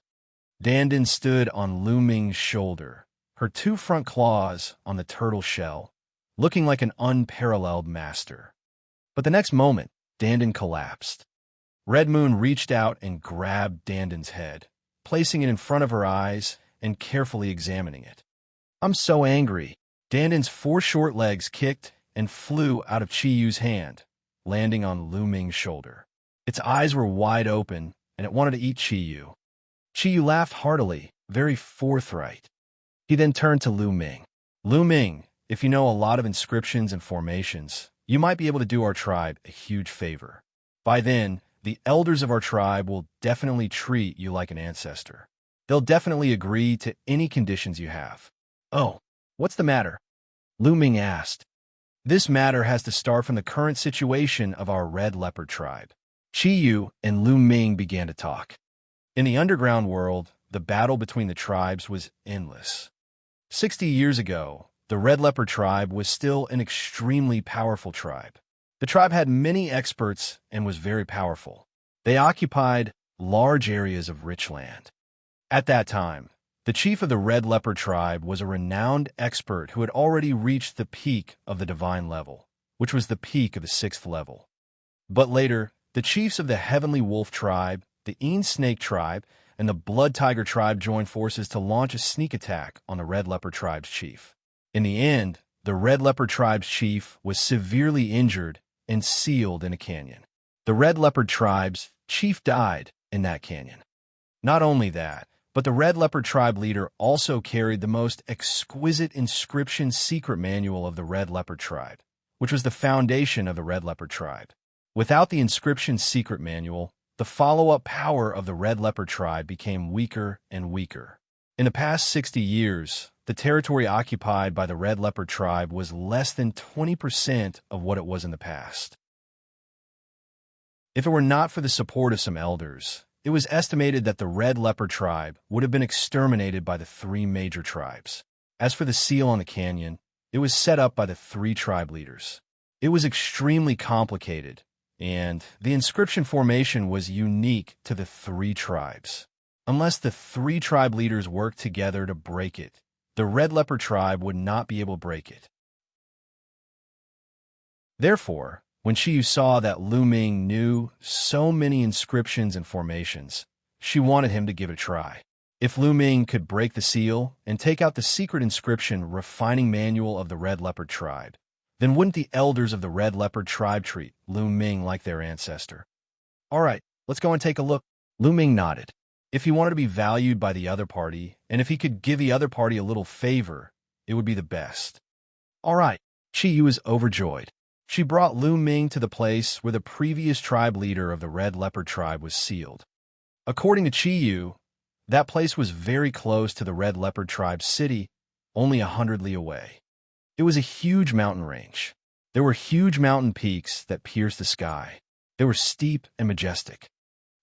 Dandan stood on Lu Ming's shoulder, her two front claws on the turtle shell, looking like an unparalleled master. But the next moment, Dandan collapsed. Red Moon reached out and grabbed Dandan's head, placing it in front of her eyes and carefully examining it. I'm so angry. Dandan's 4 short legs kicked and flew out of Qiyu's hand, landing on Lu Ming's shoulder. Its eyes were wide open, and it wanted to eat Qiyu. Qiyu laughed heartily, very forthright. He then turned to Lu Ming. Lu Ming, if you know a lot of inscriptions and formations, you might be able to do our tribe a huge favor. By then, the elders of our tribe will definitely treat you like an ancestor. They'll definitely agree to any conditions you have. Oh, what's the matter? Lu Ming asked. This matter has to start from the current situation of our red leopard tribe. Qiyu and Lu Ming began to talk. In the underground world, the battle between the tribes was endless. 60 years ago, the red leopard tribe was still an extremely powerful tribe. The tribe had many experts and was very powerful. They occupied large areas of rich land. At that time, the chief of the red leopard tribe was a renowned expert who had already reached the peak of the divine level, which was the peak of the 6th level. But later, the chiefs of the heavenly wolf tribe, the Een snake tribe, and the blood tiger tribe joined forces to launch a sneak attack on the red leopard tribe's chief. In the end, the red leopard tribe's chief was severely injured and sealed in a canyon. The red leopard tribe's chief died in that canyon. Not only that, but the red leopard tribe leader also carried the most exquisite inscription secret manual of the red leopard tribe, which was the foundation of the red leopard tribe. Without the inscription secret manual, the follow-up power of the red leopard tribe became weaker and weaker. In the past 60 years, the territory occupied by the red leopard tribe was less than 20% of what it was in the past. If it were not for the support of some elders, it was estimated that the red leopard tribe would have been exterminated by the 3 major tribes. As for the seal on the canyon, it was set up by the 3 tribe leaders. It was extremely complicated, and the inscription formation was unique to the 3 tribes. Unless the 3 tribe leaders worked together to break it, the red leopard tribe would not be able to break it. Therefore, when Qiyu saw that Lu Ming knew so many inscriptions and formations, she wanted him to give it a try. If Lu Ming could break the seal and take out the secret inscription refining manual of the red leopard tribe, then wouldn't the elders of the red leopard tribe treat Lu Ming like their ancestor? All right, let's go and take a look. Lu Ming nodded. If he wanted to be valued by the other party, and if he could give the other party a little favor, it would be the best. All right, Qiyu was overjoyed. She brought Lu Ming to the place where the previous tribe leader of the red leopard tribe was sealed. According to Qiyu, that place was very close to the red leopard tribe's city, only 100 li away. It was a huge mountain range. There were huge mountain peaks that pierced the sky. They were steep and majestic.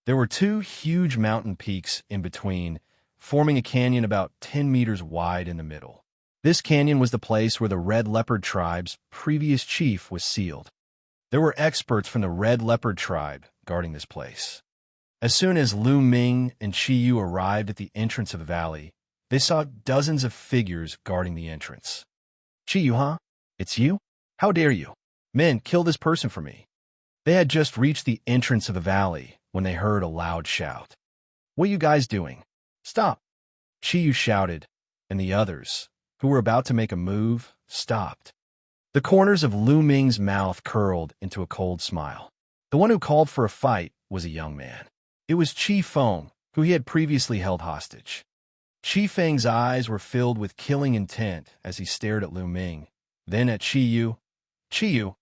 There were two huge mountain peaks in between, forming a canyon about 10 meters wide in the middle. This canyon was the place where the Red Leopard tribe's previous chief was sealed. There were experts from the Red Leopard tribe guarding this place. As soon as Lu Ming and Qi Yu arrived at the entrance of the valley, they saw dozens of figures guarding the entrance. Qi Yu, huh? It's you? How dare you? Men, kill this person for me. They had just reached the entrance of the valley when they heard a loud shout. What are you guys doing? Stop! Qi Yu shouted, and the others, who were about to make a move, stopped. The corners of Lu Ming's mouth curled into a cold smile. The one who called for a fight was a young man. It was Qi Feng, who he had previously held hostage. Qi Feng's eyes were filled with killing intent as he stared at Lu Ming, then at Qi Yu. Qi Yu,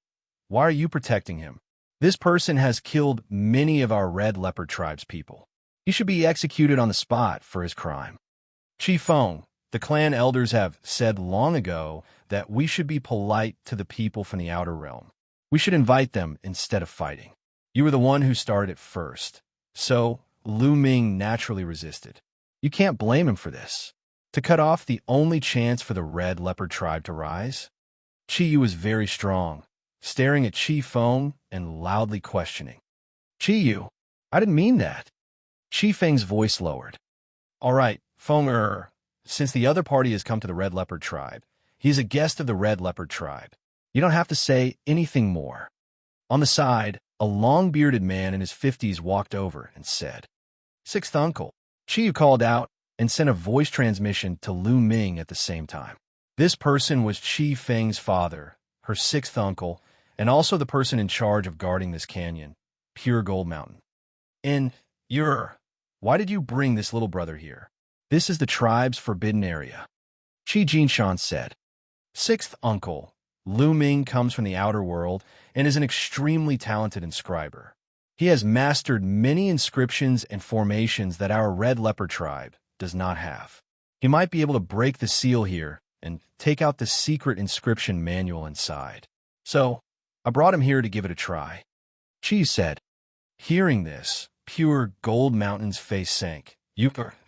why are you protecting him? This person has killed many of our Red Leopard tribe's people. He should be executed on the spot for his crime. Qi Feng, the clan elders have said long ago that we should be polite to the people from the outer realm. We should invite them instead of fighting. You were the one who started it first. So, Lu Ming naturally resisted. You can't blame him for this. To cut off the only chance for the Red Leopard tribe to rise? Qi Yu was very strong, staring at Qi Feng and loudly questioning. Qi Yu, I didn't mean that. Qi Feng's voice lowered. All right, Feng, since the other party has come to the Red Leopard tribe, he is a guest of the Red Leopard tribe. You don't have to say anything more. On the side, a long-bearded man in his 50s walked over and said, Sixth uncle. Qi Yu called out and sent a voice transmission to Lu Ming at the same time. This person was Qi Feng's father, her sixth uncle, and also the person in charge of guarding this canyon, Pure Gold Mountain. Why did you bring this little brother here? This is the tribe's forbidden area. Qi Jinshan said. Sixth uncle, Lu Ming comes from the outer world and is an extremely talented inscriber. He has mastered many inscriptions and formations that our Red Leopard tribe does not have. He might be able to break the seal here and take out the secret inscription manual inside. So, I brought him here to give it a try. Qi said. Hearing this, Pure Gold Mountain's face sank.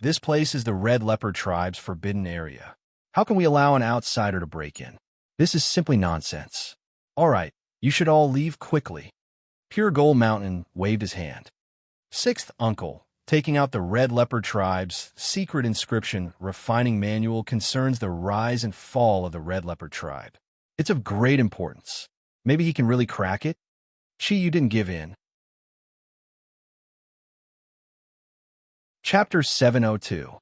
This place is the Red Leopard tribe's forbidden area. How can we allow an outsider to break in? This is simply nonsense. All right, you should all leave quickly. Pure Gold Mountain waved his hand. Sixth uncle, taking out the Red Leopard tribe's secret inscription refining manual concerns the rise and fall of the Red Leopard tribe. It's of great importance. Maybe he can really crack it? Qi Yu didn't give in. Chapter 702.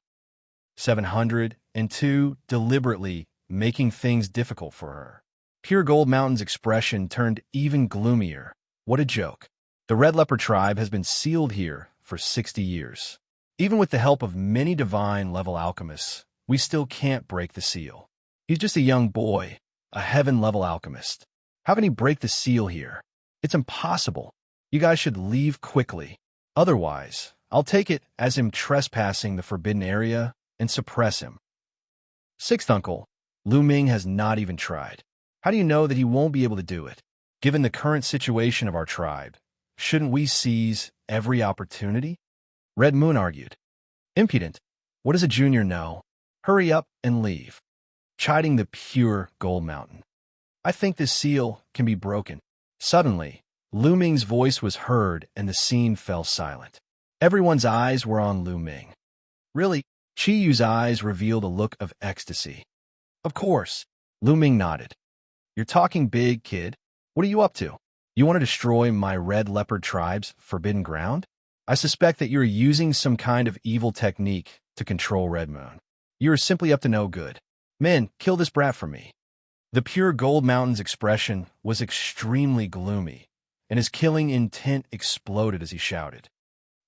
702, deliberately making things difficult for her. Pure Gold Mountain's expression turned even gloomier. What a joke. The Red Leopard tribe has been sealed here for 60 years. Even with the help of many divine-level alchemists, we still can't break the seal. He's just a young boy, a heaven-level alchemist. How can he break the seal here? It's impossible. You guys should leave quickly. Otherwise, I'll take it as him trespassing the forbidden area and suppress him. Sixth uncle, Lu Ming has not even tried. How do you know that he won't be able to do it? Given the current situation of our tribe, shouldn't we seize every opportunity? Red Moon argued. Impudent. What does a junior know? Hurry up and leave. Chiding the Pure Gold Mountain. I think this seal can be broken. Suddenly, Lu Ming's voice was heard and the scene fell silent. Everyone's eyes were on Lu Ming. Really? Qi Yu's eyes revealed a look of ecstasy. Of course. Lu Ming nodded. You're talking big, kid. What are you up to? You want to destroy my Red Leopard tribe's forbidden ground? I suspect that you're using some kind of evil technique to control Red Moon. You are simply up to no good. Men, kill this brat for me. The Pure Gold Mountain's expression was extremely gloomy, and his killing intent exploded as he shouted.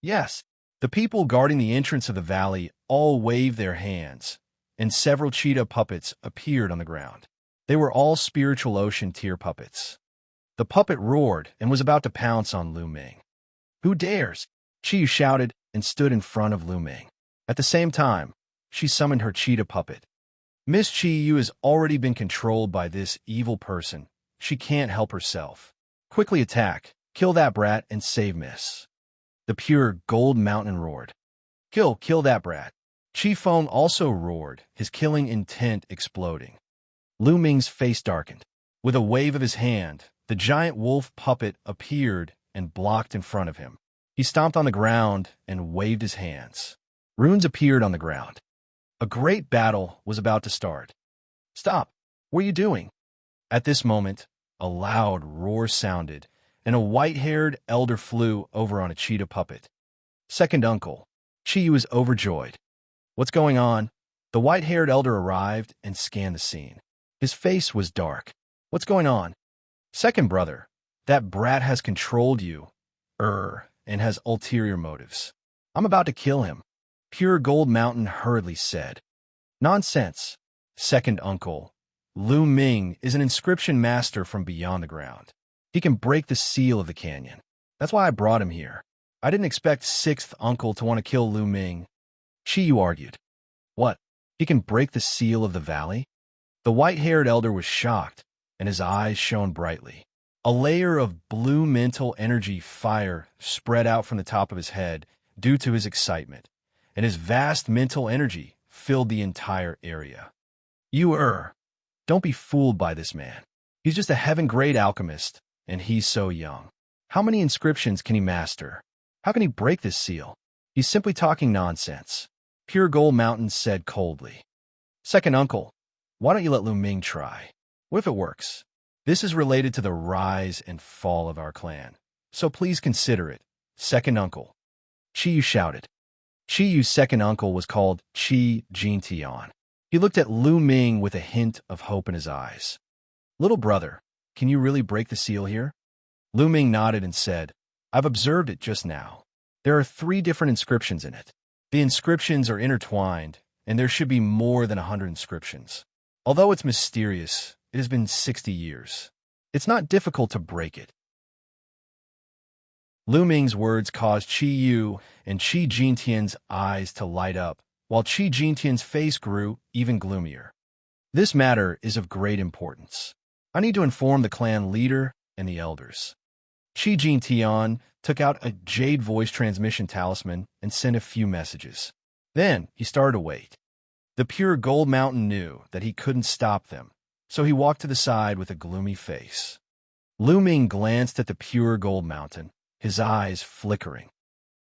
Yes, the people guarding the entrance of the valley all waved their hands, and several cheetah puppets appeared on the ground. They were all spiritual ocean tier puppets. The puppet roared and was about to pounce on Lu Ming. Who dares? Qi Yu shouted and stood in front of Lu Ming. At the same time, she summoned her cheetah puppet. Miss Qi Yu has already been controlled by this evil person. She can't help herself. Quickly attack, Kill that brat and save Miss. The pure gold mountain roared. Kill that brat. Chi Feng also roared, his killing intent exploding. Lu Ming's face darkened. With a wave of his hand, the giant wolf puppet appeared and blocked in front of him. He stomped on the ground and waved his hands. Runes appeared on the ground. A great battle was about to start. Stop! What are you doing? At this moment, a loud roar sounded, and a white-haired elder flew over on a cheetah puppet. Second uncle. Chi was overjoyed. What's going on? The white-haired elder arrived and scanned the scene. His face was dark. What's going on? Second brother. That brat has controlled you, and has ulterior motives. I'm about to kill him. Pure Gold Mountain hurriedly said. Nonsense. Second uncle. Lu Ming is an inscription master from beyond the ground. He can break the seal of the canyon. That's why I brought him here. I didn't expect sixth uncle to want to kill Lu Ming. Chi argued. What? He can break the seal of the valley? The white-haired elder was shocked, and his eyes shone brightly. A layer of blue mental energy fire spread out from the top of his head due to his excitement, and his vast mental energy filled the entire area. Don't be fooled by this man. He's just a heaven-grade alchemist, and he's so young. How many inscriptions can he master? How can he break this seal? He's simply talking nonsense. Pure Gold Mountain said coldly. Second uncle, why don't you let Lu Ming try? What if it works? This is related to the rise and fall of our clan, so please consider it. Second uncle. Chi Yu shouted. Chi Yu's second uncle was called Chi Jintian. He looked at Lu Ming with a hint of hope in his eyes. Little brother, can you really break the seal here? Lu Ming nodded and said, I've observed it just now. There are 3 different inscriptions in it. The inscriptions are intertwined, and there should be more than 100 inscriptions. Although it's mysterious, it has been 60 years. It's not difficult to break it. Lu Ming's words caused Chi Yu and Chi Jintian's eyes to light up, while Chi Jintian's face grew even gloomier. This matter is of great importance. I need to inform the clan leader and the elders. Chi Jintian took out a jade voice transmission talisman and sent a few messages. Then he started to wait. The pure Gold Mountain knew that he couldn't stop them, so he walked to the side with a gloomy face. Lu Ming glanced at the pure Gold Mountain, his eyes flickering.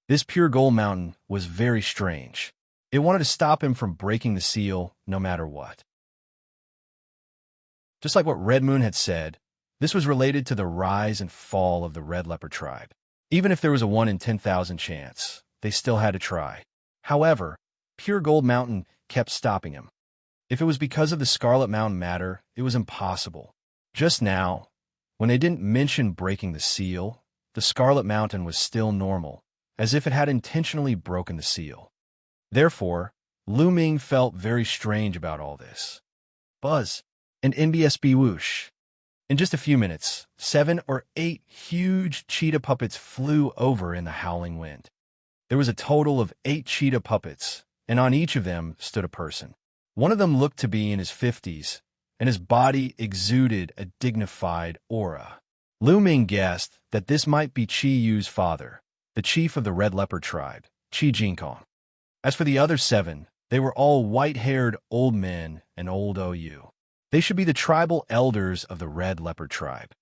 This pure Gold Mountain was very strange. It wanted to stop him from breaking the seal no matter what. Just like what Red Moon had said, this was related to the rise and fall of the Red Leopard tribe. Even if there was a 1 in 10,000 chance, they still had to try. However, pure Gold Mountain kept stopping him. If it was because of the Scarlet Mountain matter, it was impossible. Just now, when they didn't mention breaking the seal, the Scarlet Mountain was still normal, as if it had intentionally broken the seal. Therefore, Lu Ming felt very strange about all this. Buzz and NBSB whoosh. In just a few minutes, 7 or 8 huge cheetah puppets flew over in the howling wind. There was a total of 8 cheetah puppets, and on each of them stood a person. One of them looked to be in his 50s, and his body exuded a dignified aura. Lu Ming guessed that this might be Chi Yu's father, the chief of the Red Leopard tribe, Chi Jinkong. As for the other 7, they were all white-haired old men and old OU. They should be the tribal elders of the Red Leopard tribe.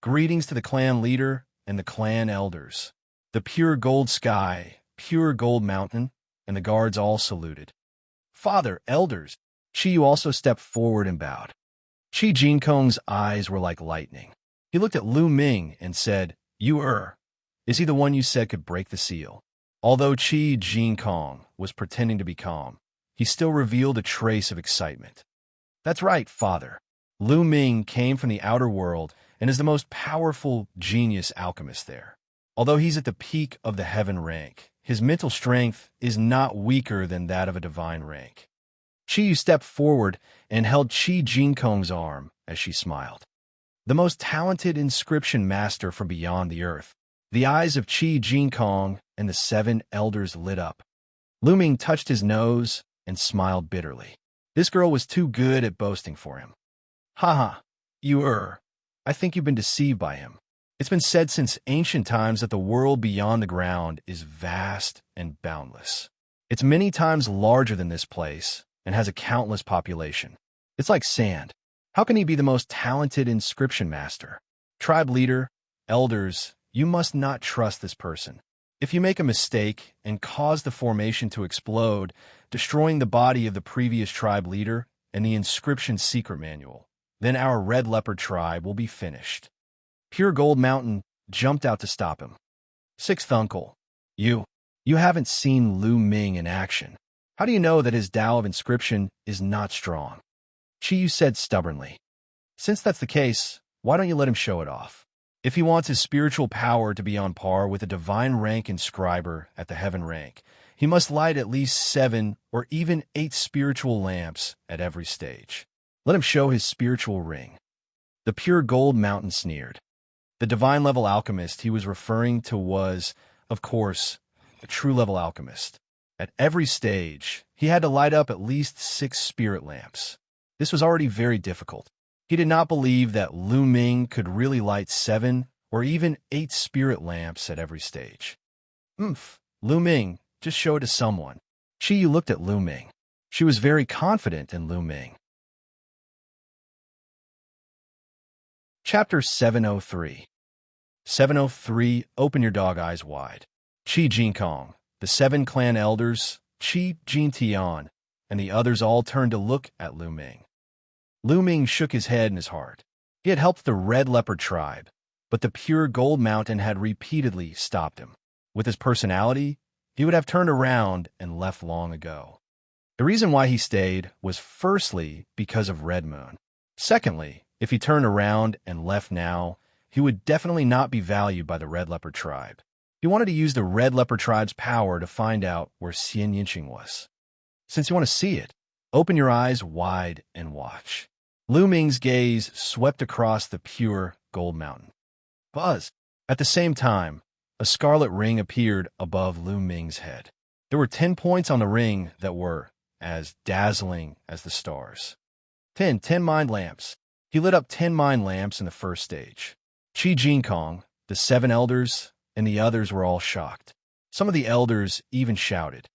Greetings to the clan leader and the clan elders. The pure gold sky, pure Gold Mountain, and the guards all saluted. Father, elders. Chi Yu also stepped forward and bowed. Chi Jinkong's eyes were like lightning. He looked at Lu Ming and said, is he the one you said could break the seal? Although Chi Jinkong was pretending to be calm, he still revealed a trace of excitement. That's right, father. Lu Ming came from the outer world and is the most powerful genius alchemist there. Although he's at the peak of the heaven rank, his mental strength is not weaker than that of a divine rank. Chi Yu stepped forward and held Chi Jinkong's arm as she smiled. The most talented inscription master from beyond the earth. The eyes of Chi Jinkong and the 7 elders lit up. Lu Ming touched his nose and smiled bitterly. This girl was too good at boasting for him. Haha, I think you've been deceived by him. It's been said since ancient times that the world beyond the ground is vast and boundless. It's many times larger than this place and has a countless population. It's like sand. How can he be the most talented inscription master? Tribe leader, elders, you must not trust this person. If you make a mistake and cause the formation to explode, destroying the body of the previous tribe leader and the inscription secret manual, then our red leopard tribe will be finished. Pure Gold Mountain jumped out to stop him. Sixth uncle, you haven't seen Lu Ming in action. How do you know that his Tao of inscription is not strong? Qiyu said stubbornly. Since that's the case, why don't you let him show it off? If he wants his spiritual power to be on par with a divine rank inscriber at the heaven rank, he must light at least 7 or even 8 spiritual lamps at every stage. Let him show his spiritual ring. The Pure Gold Mountain sneered. The divine level alchemist he was referring to was, of course, a true level alchemist. At every stage, he had to light up at least 6 spirit lamps. This was already very difficult. He did not believe that Lu Ming could really light 7 or even 8 spirit lamps at every stage. Lu Ming, just show it to someone. Qiyu looked at Lu Ming. She was very confident in Lu Ming. Chapter 703. 703, open your dog eyes wide. Qi Jinkong, the 7 clan elders, Qi Jintian, and the others all turned to look at Lu Ming. Lu Ming shook his head in his heart. He had helped the Red Leopard tribe, but the Pure Gold Mountain had repeatedly stopped him. With his personality, he would have turned around and left long ago. The reason why he stayed was firstly because of Red Moon. Secondly, if he turned around and left now, he would definitely not be valued by the Red Leopard tribe. He wanted to use the Red Leopard tribe's power to find out where Xianxia was. Since you want to see it, open your eyes wide and watch. Lu Ming's gaze swept across the Pure Gold Mountain. Buzz! At the same time, a scarlet ring appeared above Lu Ming's head. There were 10 points on the ring that were as dazzling as the stars. 10 mind lamps. He lit up 10 mind lamps in the first stage. Qi Jinkong, the 7 elders, and the others were all shocked. Some of the elders even shouted.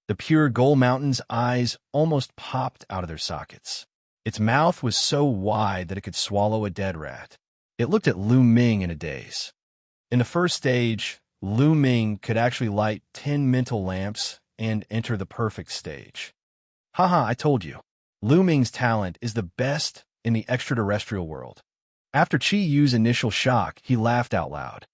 The Pure Gold Mountain's eyes almost popped out of their sockets. Its mouth was so wide that it could swallow a dead rat. It looked at Lu Ming in a daze. In the first stage, Lu Ming could actually light 10 mental lamps and enter the perfect stage. Haha, I told you. Lu Ming's talent is the best in the extraterrestrial world. After Qi Yu's initial shock, he laughed out loud.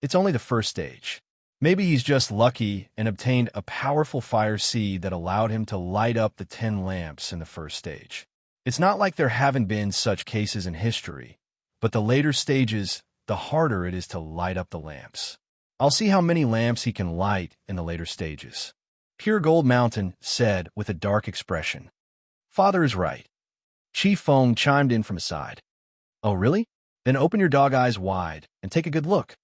It's only the first stage. Maybe he's just lucky and obtained a powerful fire seed that allowed him to light up the 10 lamps in the first stage. It's not like there haven't been such cases in history, but the later stages, the harder it is to light up the lamps. I'll see how many lamps he can light in the later stages. Pure Gold Mountain said with a dark expression. Father is right. Qi Feng chimed in from his side. Oh, really? Then open your dog eyes wide and take a good look.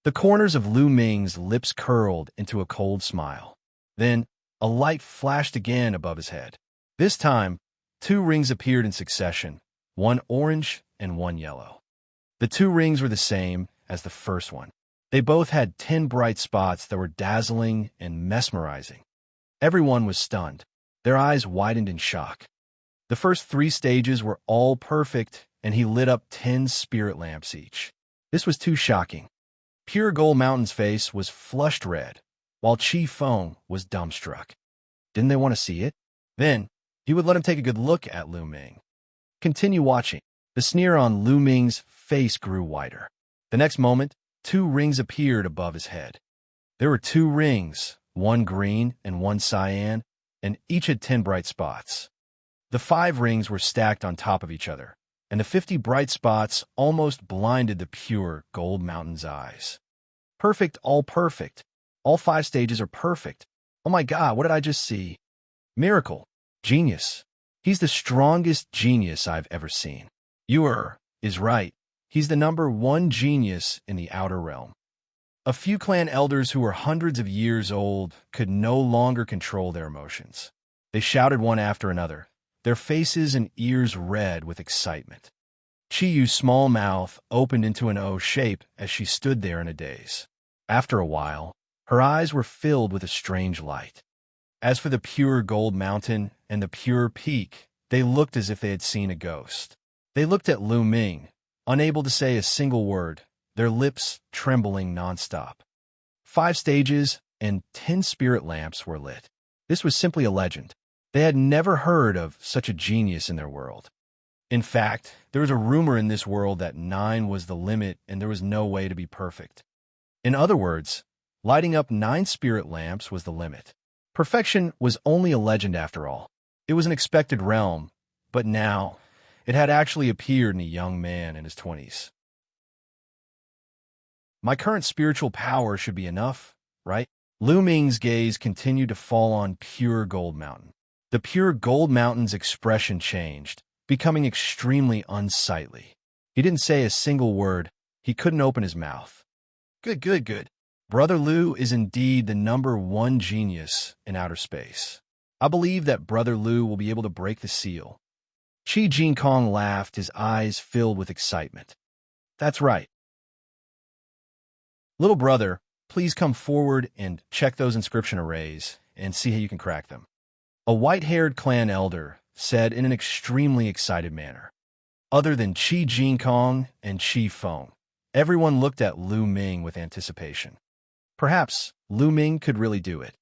The corners of Lu Ming's lips curled into a cold smile. Then, a light flashed again above his head. This time, 2 rings appeared in succession, one orange and one yellow. The 2 rings were the same as the first one. They both had 10 bright spots that were dazzling and mesmerizing. Everyone was stunned. Their eyes widened in shock. The first 3 stages were all perfect, and he lit up 10 spirit lamps each. This was too shocking. Pure Gold Mountain's face was flushed red, while Qi Feng was dumbstruck. Didn't they want to see it? Then, he would let him take a good look at Lu Ming. Continue watching. The sneer on Lu Ming's face grew wider. The next moment, 2 rings appeared above his head. There were 2 rings, one green and one cyan, and each had 10 bright spots. The 5 rings were stacked on top of each other, and the 50 bright spots almost blinded the Pure Gold Mountain's eyes. Perfect, all perfect. All 5 stages are perfect. Oh my God, what did I just see? Miracle. Genius. He's the strongest genius I've ever seen. Is right. He's the #1 genius in the outer realm. A few clan elders who were hundreds of years old could no longer control their emotions. They shouted one after another, their faces and ears red with excitement. Yu's small mouth opened into an O shape as she stood there in a daze. After a while, her eyes were filled with a strange light. As for the pure gold mountain and the pure peak, they looked as if they had seen a ghost. They looked at Lu Ming, unable to say a single word, their lips trembling nonstop. 5 stages and 10 spirit lamps were lit. This was simply a legend. They had never heard of such a genius in their world. In fact, there was a rumor in this world that 9 was the limit and there was no way to be perfect. In other words, lighting up 9 spirit lamps was the limit. Perfection was only a legend after all. It was an expected realm, but now it had actually appeared in a young man in his 20s. My current spiritual power should be enough, right? Lu Ming's gaze continued to fall on pure gold mountain. The pure gold mountain's expression changed, becoming extremely unsightly. He didn't say a single word. He couldn't open his mouth. Good. Brother Lu is indeed the #1 genius in outer space. I believe that Brother Lu will be able to break the seal. Qi Jinkong laughed, his eyes filled with excitement. That's right. Little brother, please come forward and check those inscription arrays and see how you can crack them. A white-haired clan elder said in an extremely excited manner. Other than Qi Jinkong and Qi Feng, everyone looked at Lu Ming with anticipation. Perhaps Lu Ming could really do it.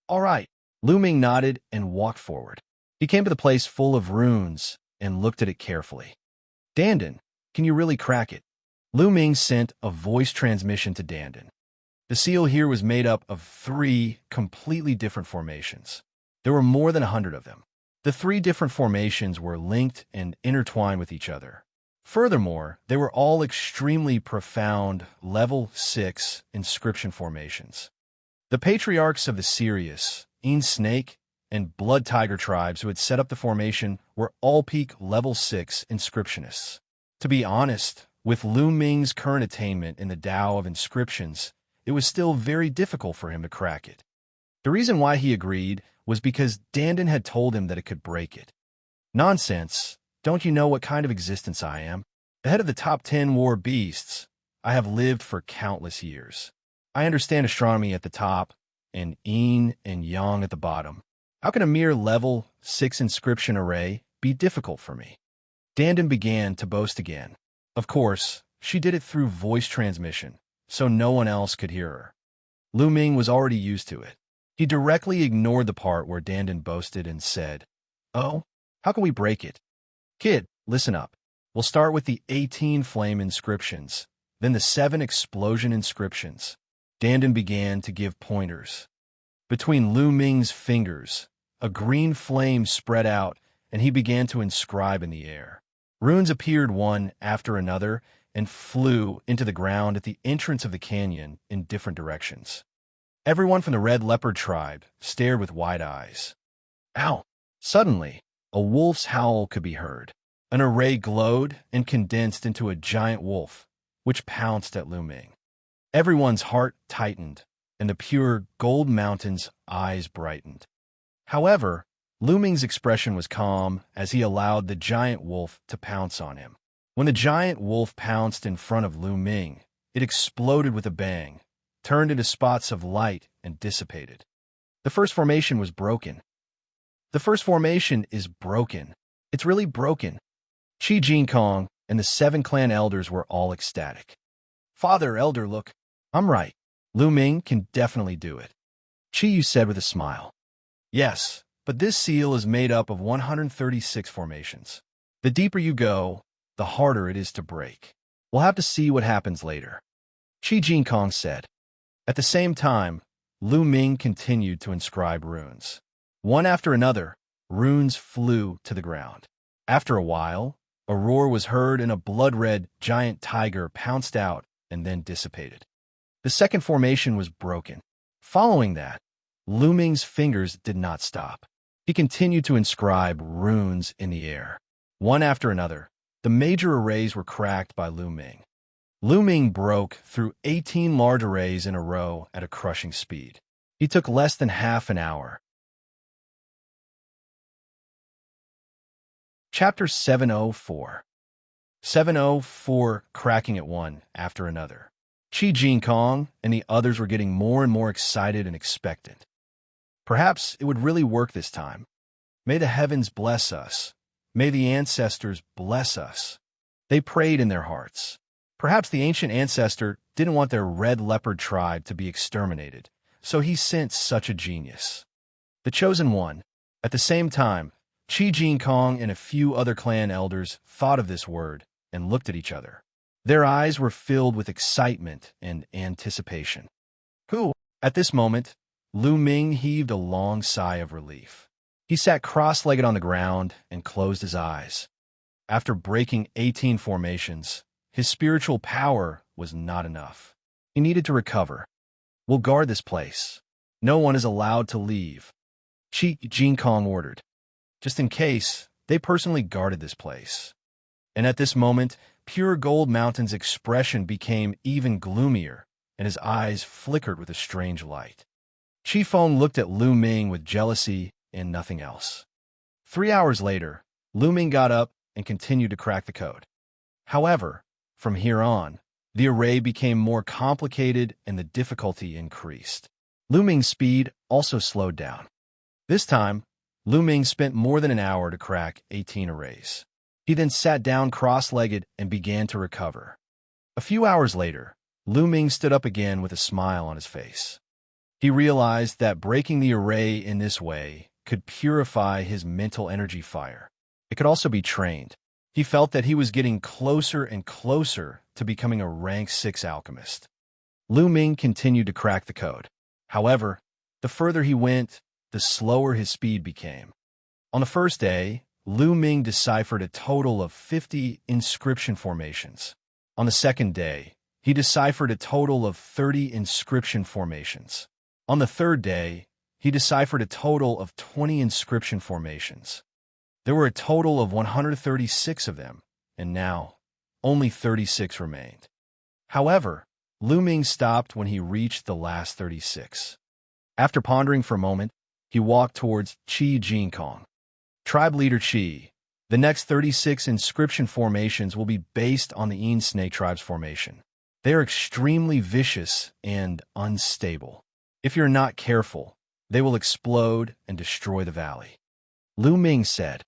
All right. Lu Ming nodded and walked forward. He came to the place full of runes and looked at it carefully. Dandan, can you really crack it? Lu Ming sent a voice transmission to Dandan. The seal here was made up of 3 completely different formations. There were more than 100 of them. The 3 different formations were linked and intertwined with each other. Furthermore, they were all extremely profound level 6 inscription formations. The patriarchs of the Sirius, Snake, and Blood Tiger tribes who had set up the formation were all peak level 6 inscriptionists. To be honest, with Lu Ming's current attainment in the Tao of inscriptions, it was still very difficult for him to crack it. The reason why he agreed was because Dandan had told him that it could break it. Nonsense. Don't you know what kind of existence I am? The head of the top 10 war beasts. I have lived for countless years. I understand astronomy at the top, and yin and yang at the bottom. How can a mere level 6 inscription array be difficult for me? Dandan began to boast again. Of course, she did it through voice transmission, so no one else could hear her. Lu Ming was already used to it. He directly ignored the part where Dandan boasted and said, "Oh, how can we break it? Kid, listen up. We'll start with the 18 flame inscriptions, then the 7 explosion inscriptions." Dandan began to give pointers. Between Lu Ming's fingers, a green flame spread out, and he began to inscribe in the air. Runes appeared one after another and flew into the ground at the entrance of the canyon in different directions. Everyone from the Red Leopard tribe stared with wide eyes. Ow! Suddenly, a wolf's howl could be heard. An array glowed and condensed into a giant wolf, which pounced at Lu Ming. Everyone's heart tightened, and the pure gold mountain's eyes brightened. However, Lu Ming's expression was calm as he allowed the giant wolf to pounce on him. When the giant wolf pounced in front of Lu Ming, it exploded with a bang, turned into spots of light, and dissipated. The first formation was broken. The first formation is broken. It's really broken. Qi Jinkong and the 7 clan elders were all ecstatic. Father, elder, look. I'm right. Lu Ming can definitely do it. Qi Yu said with a smile. Yes, but this seal is made up of 136 formations. The deeper you go, the harder it is to break. We'll have to see what happens later. Qi Jinkong said. At the same time, Lu Ming continued to inscribe runes. One after another, runes flew to the ground. After a while, a roar was heard and a blood-red giant tiger pounced out and then dissipated. The second formation was broken. Following that, Lu Ming's fingers did not stop. He continued to inscribe runes in the air. One after another, the major arrays were cracked by Lu Ming. Lu Ming broke through 18 large arrays in a row at a crushing speed. He took less than half an hour. Chapter 704. 704 cracking at one after another. Qi Jinkong and the others were getting more and more excited and expectant. Perhaps it would really work this time. May the heavens bless us. May the ancestors bless us. They prayed in their hearts. Perhaps the ancient ancestor didn't want their red leopard tribe to be exterminated, so he sent such a genius. The chosen one. At the same time, Qi Jinkong and a few other clan elders thought of this word and looked at each other. Their eyes were filled with excitement and anticipation. Who? At this moment, Lu Ming heaved a long sigh of relief. He sat cross-legged on the ground and closed his eyes. After breaking 18 formations, his spiritual power was not enough. He needed to recover. We'll guard this place. No one is allowed to leave, Qi Jinkong ordered. Just in case, they personally guarded this place. And at this moment, Pure Gold Mountain's expression became even gloomier, and his eyes flickered with a strange light. Qi Feng looked at Lu Ming with jealousy and nothing else. 3 hours later, Lu Ming got up and continued to crack the code. However, from here on, the array became more complicated and the difficulty increased. Lu Ming's speed also slowed down. This time, Lu Ming spent more than an hour to crack 18 arrays. He then sat down cross-legged and began to recover. A few hours later, Lu Ming stood up again with a smile on his face. He realized that breaking the array in this way could purify his mental energy fire. It could also be trained. He felt that he was getting closer and closer to becoming a rank 6 alchemist. Lu Ming continued to crack the code. However, the further he went, the slower his speed became. On the first day, Lu Ming deciphered a total of 50 inscription formations. On the second day, he deciphered a total of 30 inscription formations. On the third day, he deciphered a total of 20 inscription formations. There were a total of 136 of them, and now only 36 remained. However, Lu Ming stopped when he reached the last 36. After pondering for a moment, he walked towards Qi Jinkong. Tribe leader Qi, the next 36 inscription formations will be based on the Yin Snake Tribe's formation. They are extremely vicious and unstable. If you're not careful, they will explode and destroy the valley. Lu Ming said.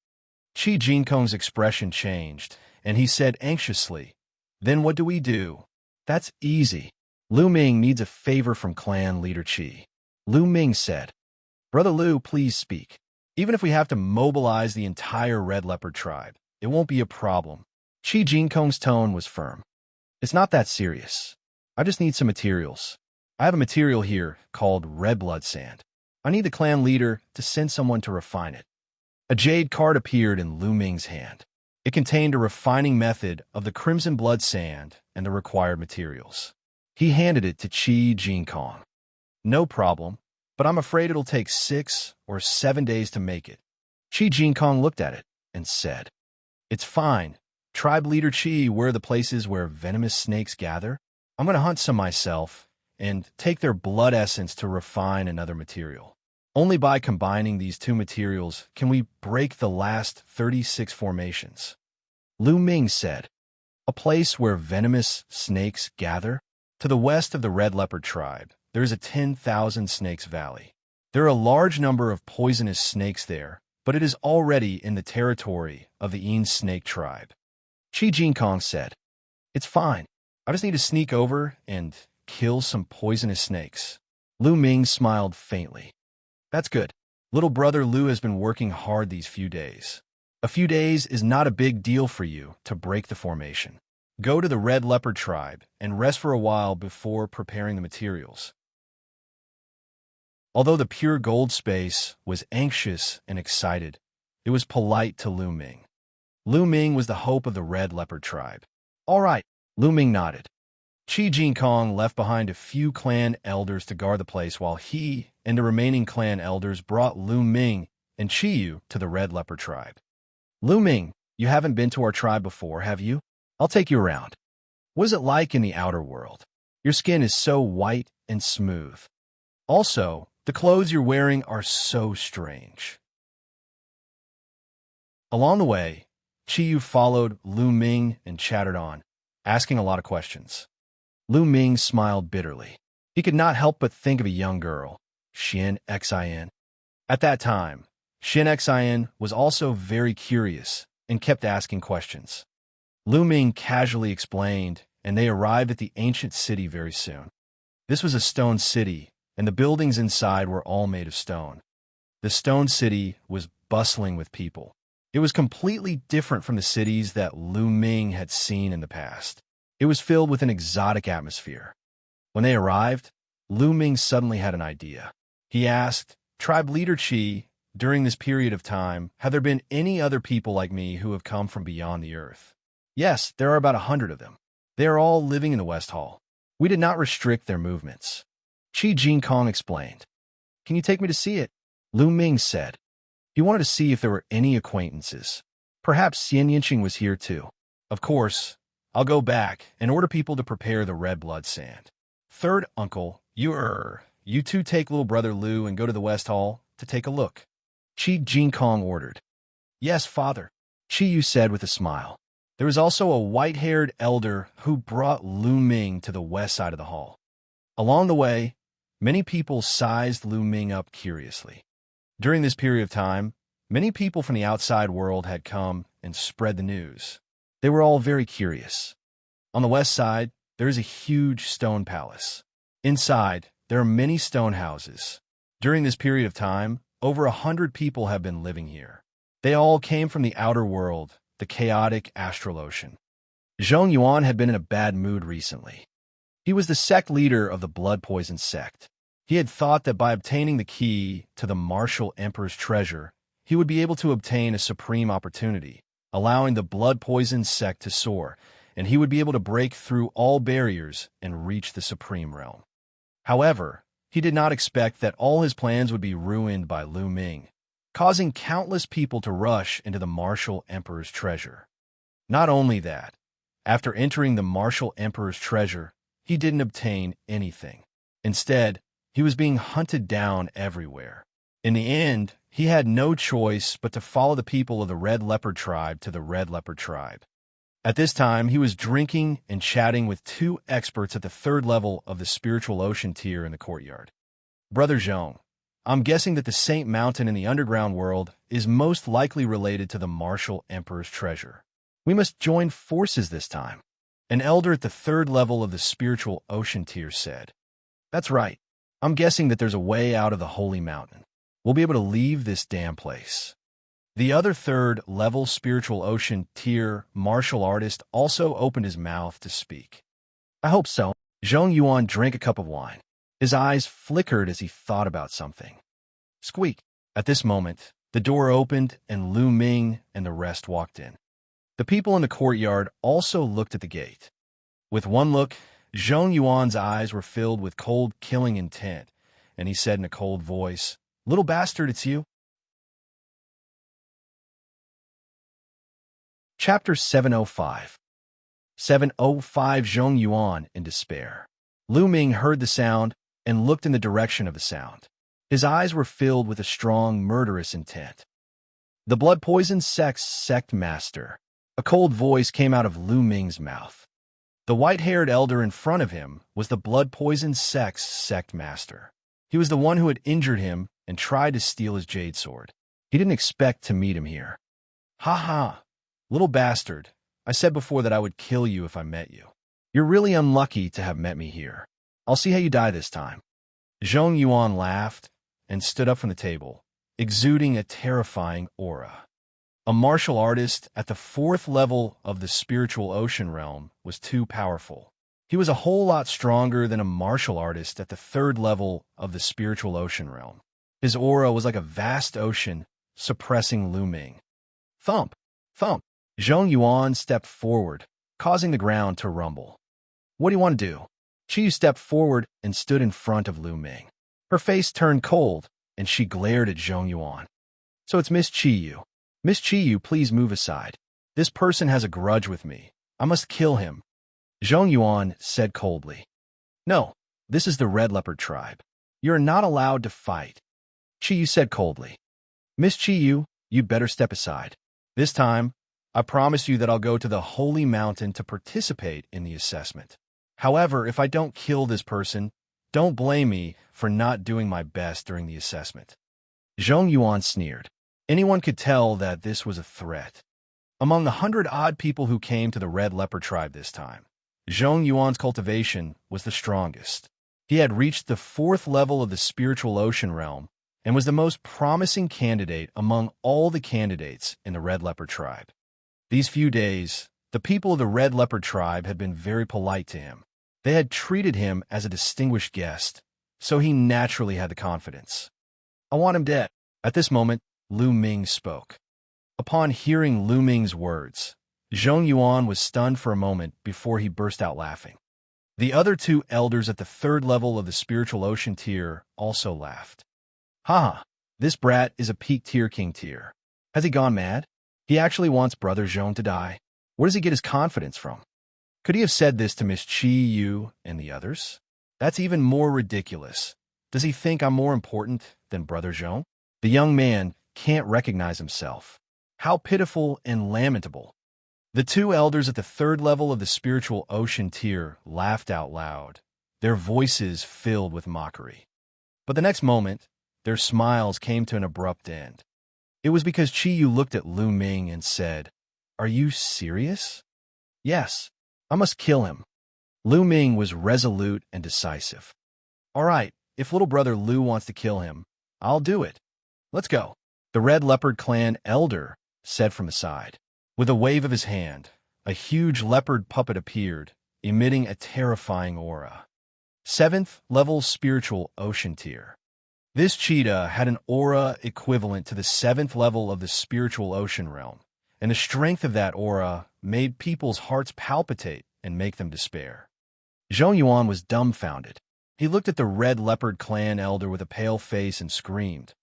Qi Jinkong's expression changed, and he said anxiously, "Then what do we do?" "That's easy. Lu Ming needs a favor from clan leader Qi." Lu Ming said, "Brother Lu, please speak. Even if we have to mobilize the entire Red Leopard tribe, it won't be a problem." Qi Jinkong's tone was firm. "It's not that serious. I just need some materials. I have a material here called red blood sand. I need the clan leader to send someone to refine it." A jade card appeared in Lu Ming's hand. It contained a refining method of the crimson blood sand and the required materials. He handed it to Qi Jinkong. "No problem, but I'm afraid it'll take 6 or 7 days to make it." Qi Jinkong looked at it and said, "It's fine. Tribe leader Qi, where are the places where venomous snakes gather? I'm going to hunt some myself and take their blood essence to refine another material. Only by combining these two materials can we break the last 36 formations." Lu Ming said, "A place where venomous snakes gather? To the west of the Red Leopard tribe, there is a 10,000 snakes valley. There are a large number of poisonous snakes there, but it is already in the territory of the Yin Snake tribe." Qi Jinkong said, "It's fine. I just need to sneak over and kill some poisonous snakes." Lu Ming smiled faintly. "That's good. Little brother Lu has been working hard these few days. A few days is not a big deal for you to break the formation. Go to the Red Leopard tribe and rest for a while before preparing the materials." Although the pure gold space was anxious and excited, it was polite to Lu Ming. Lu Ming was the hope of the Red Leopard tribe. "All right," Lu Ming nodded. Qi Jinkong left behind a few clan elders to guard the place while he and the remaining clan elders brought Lu Ming and Qiyu to the Red Leopard tribe. "Lu Ming, you haven't been to our tribe before, have you? I'll take you around. What is it like in the outer world? Your skin is so white and smooth. Also, the clothes you're wearing are so strange." Along the way, Yu followed Lu Ming and chattered on, asking a lot of questions. Lu Ming smiled bitterly. He could not help but think of a young girl, Xianxia. At that time, Xianxia was also very curious and kept asking questions. Lu Ming casually explained, and they arrived at the ancient city very soon. This was a stone city, and the buildings inside were all made of stone. The stone city was bustling with people. It was completely different from the cities that Lu Ming had seen in the past. It was filled with an exotic atmosphere. When they arrived, Lu Ming suddenly had an idea. He asked, "Tribe leader Qi, during this period of time, have there been any other people like me who have come from beyond the earth?" "Yes, there are about 100 of them. They are all living in the West Hall. We did not restrict their movements." Qi Jinkong explained. "Can you take me to see it?" Lu Ming said. He wanted to see if there were any acquaintances. Perhaps Xianxia was here too. "Of course, I'll go back and order people to prepare the red blood sand. Third uncle, you two take little brother Lu and go to the West Hall to take a look." Qi Jinkong ordered. "Yes, father," Qi Yu said with a smile. There was also a white-haired elder who brought Lu Ming to the west side of the hall. Along the way, many people sized Lu Ming up curiously. During this period of time, many people from the outside world had come and spread the news. They were all very curious. On the west side, there is a huge stone palace. Inside, there are many stone houses. During this period of time, over 100 people have been living here. They all came from the outer world, the chaotic astral ocean. Zhong Yuan had been in a bad mood recently. He was the sect leader of the blood poison sect. He had thought that by obtaining the key to the martial emperor's treasure, he would be able to obtain a supreme opportunity, allowing the blood poison sect to soar, and he would be able to break through all barriers and reach the supreme realm. However, he did not expect that all his plans would be ruined by Lu Ming, causing countless people to rush into the martial emperor's treasure. Not only that, after entering the martial emperor's treasure, he didn't obtain anything. Instead, he was being hunted down everywhere. In the end, he had no choice but to follow the people of the Red Leopard tribe to the Red Leopard tribe. At this time, he was drinking and chatting with two experts at the third level of the spiritual ocean tier in the courtyard. "Brother Zhong, I'm guessing that the Saint Mountain in the underground world is most likely related to the martial emperor's treasure. We must join forces this time," an elder at the third level of the spiritual ocean tier said. "That's right. I'm guessing that there's a way out of the holy mountain. We'll be able to leave this damn place." The other third-level spiritual ocean tier martial artist also opened his mouth to speak. "I hope so." Zhong Yuan drank a cup of wine. His eyes flickered as he thought about something. Squeak! At this moment, the door opened and Lu Ming and the rest walked in. The people in the courtyard also looked at the gate. With one look, Zhong Yuan's eyes were filled with cold, killing intent, and he said in a cold voice, "Little bastard, it's you." Chapter 705. 705 Zhong Yuan in despair. Lu Ming heard the sound and looked in the direction of the sound. His eyes were filled with a strong, murderous intent. "The blood poison sect master." A cold voice came out of Lu Ming's mouth. The white-haired elder in front of him was the blood poison sect master. He was the one who had injured him and tried to steal his jade sword. He didn't expect to meet him here. "Ha ha! Little bastard, I said before that I would kill you if I met you. You're really unlucky to have met me here. I'll see how you die this time." Zhong Yuan laughed and stood up from the table, exuding a terrifying aura. A martial artist at the fourth level of the spiritual ocean realm was too powerful. He was a whole lot stronger than a martial artist at the third level of the spiritual ocean realm. His aura was like a vast ocean, suppressing Lu Ming. Thump! Thump! Zhong Yuan stepped forward, causing the ground to rumble. "What do you want to do?" Qi Yu stepped forward and stood in front of Lu Ming. Her face turned cold, and she glared at Zhong Yuan. "So it's Miss Qi Yu. Miss Qi Yu, please move aside. This person has a grudge with me. I must kill him." Zhong Yuan said coldly. "No, this is the Red Leopard tribe. You are not allowed to fight." Qi Yu said coldly. "Miss Qi Yu, you'd better step aside. This time, I promise you that I'll go to the Holy Mountain to participate in the assessment. However, if I don't kill this person, don't blame me for not doing my best during the assessment." Zhong Yuan sneered. Anyone could tell that this was a threat. Among the 100-odd people who came to the Red Leopard tribe this time, Zhong Yuan's cultivation was the strongest. He had reached the 4th level of the spiritual ocean realm and was the most promising candidate among all the candidates in the Red Leopard tribe. These few days, the people of the Red Leopard tribe had been very polite to him. They had treated him as a distinguished guest, so he naturally had the confidence. "I want him dead." At this moment, Lu Ming spoke. Upon hearing Lu Ming's words, Zhong Yuan was stunned for a moment before he burst out laughing. The other 2 elders at the 3rd level of the spiritual ocean tier also laughed. "Ha! This brat is a peak tier king tier. Has he gone mad? He actually wants Brother Zhong to die. Where does he get his confidence from? Could he have said this to Miss Chi Yu and the others? That's even more ridiculous. Does he think I'm more important than Brother Zhong?" The young man can't recognize himself. How pitiful and lamentable. The 2 elders at the 3rd level of the spiritual ocean tier laughed out loud, their voices filled with mockery. But the next moment, their smiles came to an abrupt end. It was because Chi Yu looked at Lu Ming and said, "Are you serious?" "Yes, I must kill him." Lu Ming was resolute and decisive. "All right, if little brother Lu wants to kill him, I'll do it. Let's go." The Red Leopard clan elder said from the side. With a wave of his hand, a huge leopard puppet appeared, emitting a terrifying aura. 7th level spiritual ocean tier. This cheetah had an aura equivalent to the 7th level of the spiritual ocean realm, and the strength of that aura made people's hearts palpitate and make them despair. Zhong Yuan was dumbfounded. He looked at the Red Leopard clan elder with a pale face and screamed,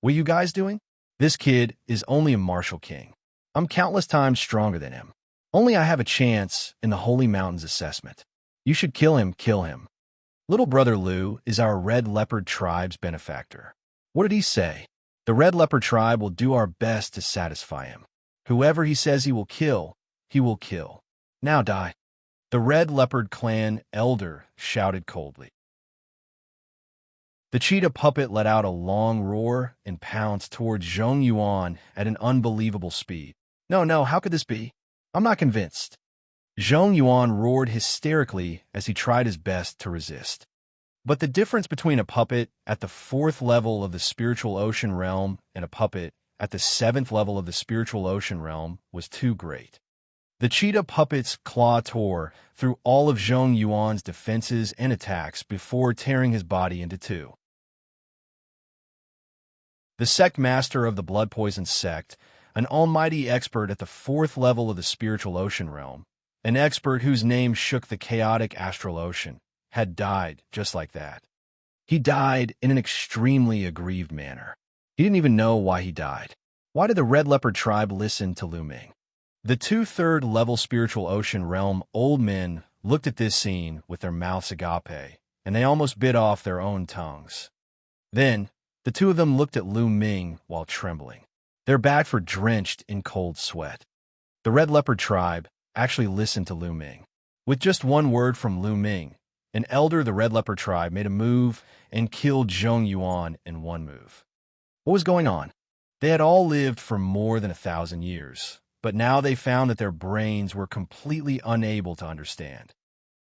"What are you guys doing? This kid is only a martial king. I'm countless times stronger than him. Only I have a chance in the Holy Mountains assessment. You should kill him, kill him. Little brother Lu is our Red Leopard tribe's benefactor. What did he say? The Red Leopard tribe will do our best to satisfy him. Whoever he says he will kill, he will kill. Now die." The Red Leopard clan elder shouted coldly. The cheetah puppet let out a long roar and pounced towards Zhong Yuan at an unbelievable speed. No, how could this be? I'm not convinced." Zhong Yuan roared hysterically as he tried his best to resist. But the difference between a puppet at the 4th level of the spiritual ocean realm and a puppet at the 7th level of the spiritual ocean realm was too great. The cheetah puppet's claw tore through all of Zhong Yuan's defenses and attacks before tearing his body into 2. The sect master of the blood poison sect, an almighty expert at the 4th level of the spiritual ocean realm, an expert whose name shook the chaotic astral ocean, had died just like that. He died in an extremely aggrieved manner. He didn't even know why he died. Why did the Red Leopard tribe listen to Lu Ming? The 2 3rd-level spiritual ocean realm old men looked at this scene with their mouths agape, and they almost bit off their own tongues. Then, the 2 of them looked at Lu Ming while trembling. Their backs were drenched in cold sweat. The Red Leopard tribe actually listened to Lu Ming. With just one word from Lu Ming, an elder of the Red Leopard tribe made a move and killed Zhong Yuan in one move. What was going on? They had all lived for more than 1,000 years, but now they found that their brains were completely unable to understand.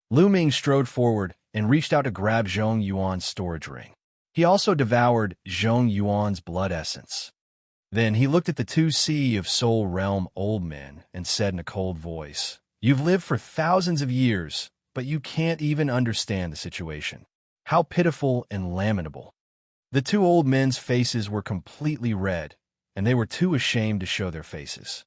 Lu Ming strode forward and reached out to grab Zhong Yuan's storage ring. He also devoured Zhong Yuan's blood essence. Then he looked at the 2 Sea of Soul realm old men and said in a cold voice, "You've lived for thousands of years, but you can't even understand the situation. How pitiful and lamentable." The 2 old men's faces were completely red, and they were too ashamed to show their faces.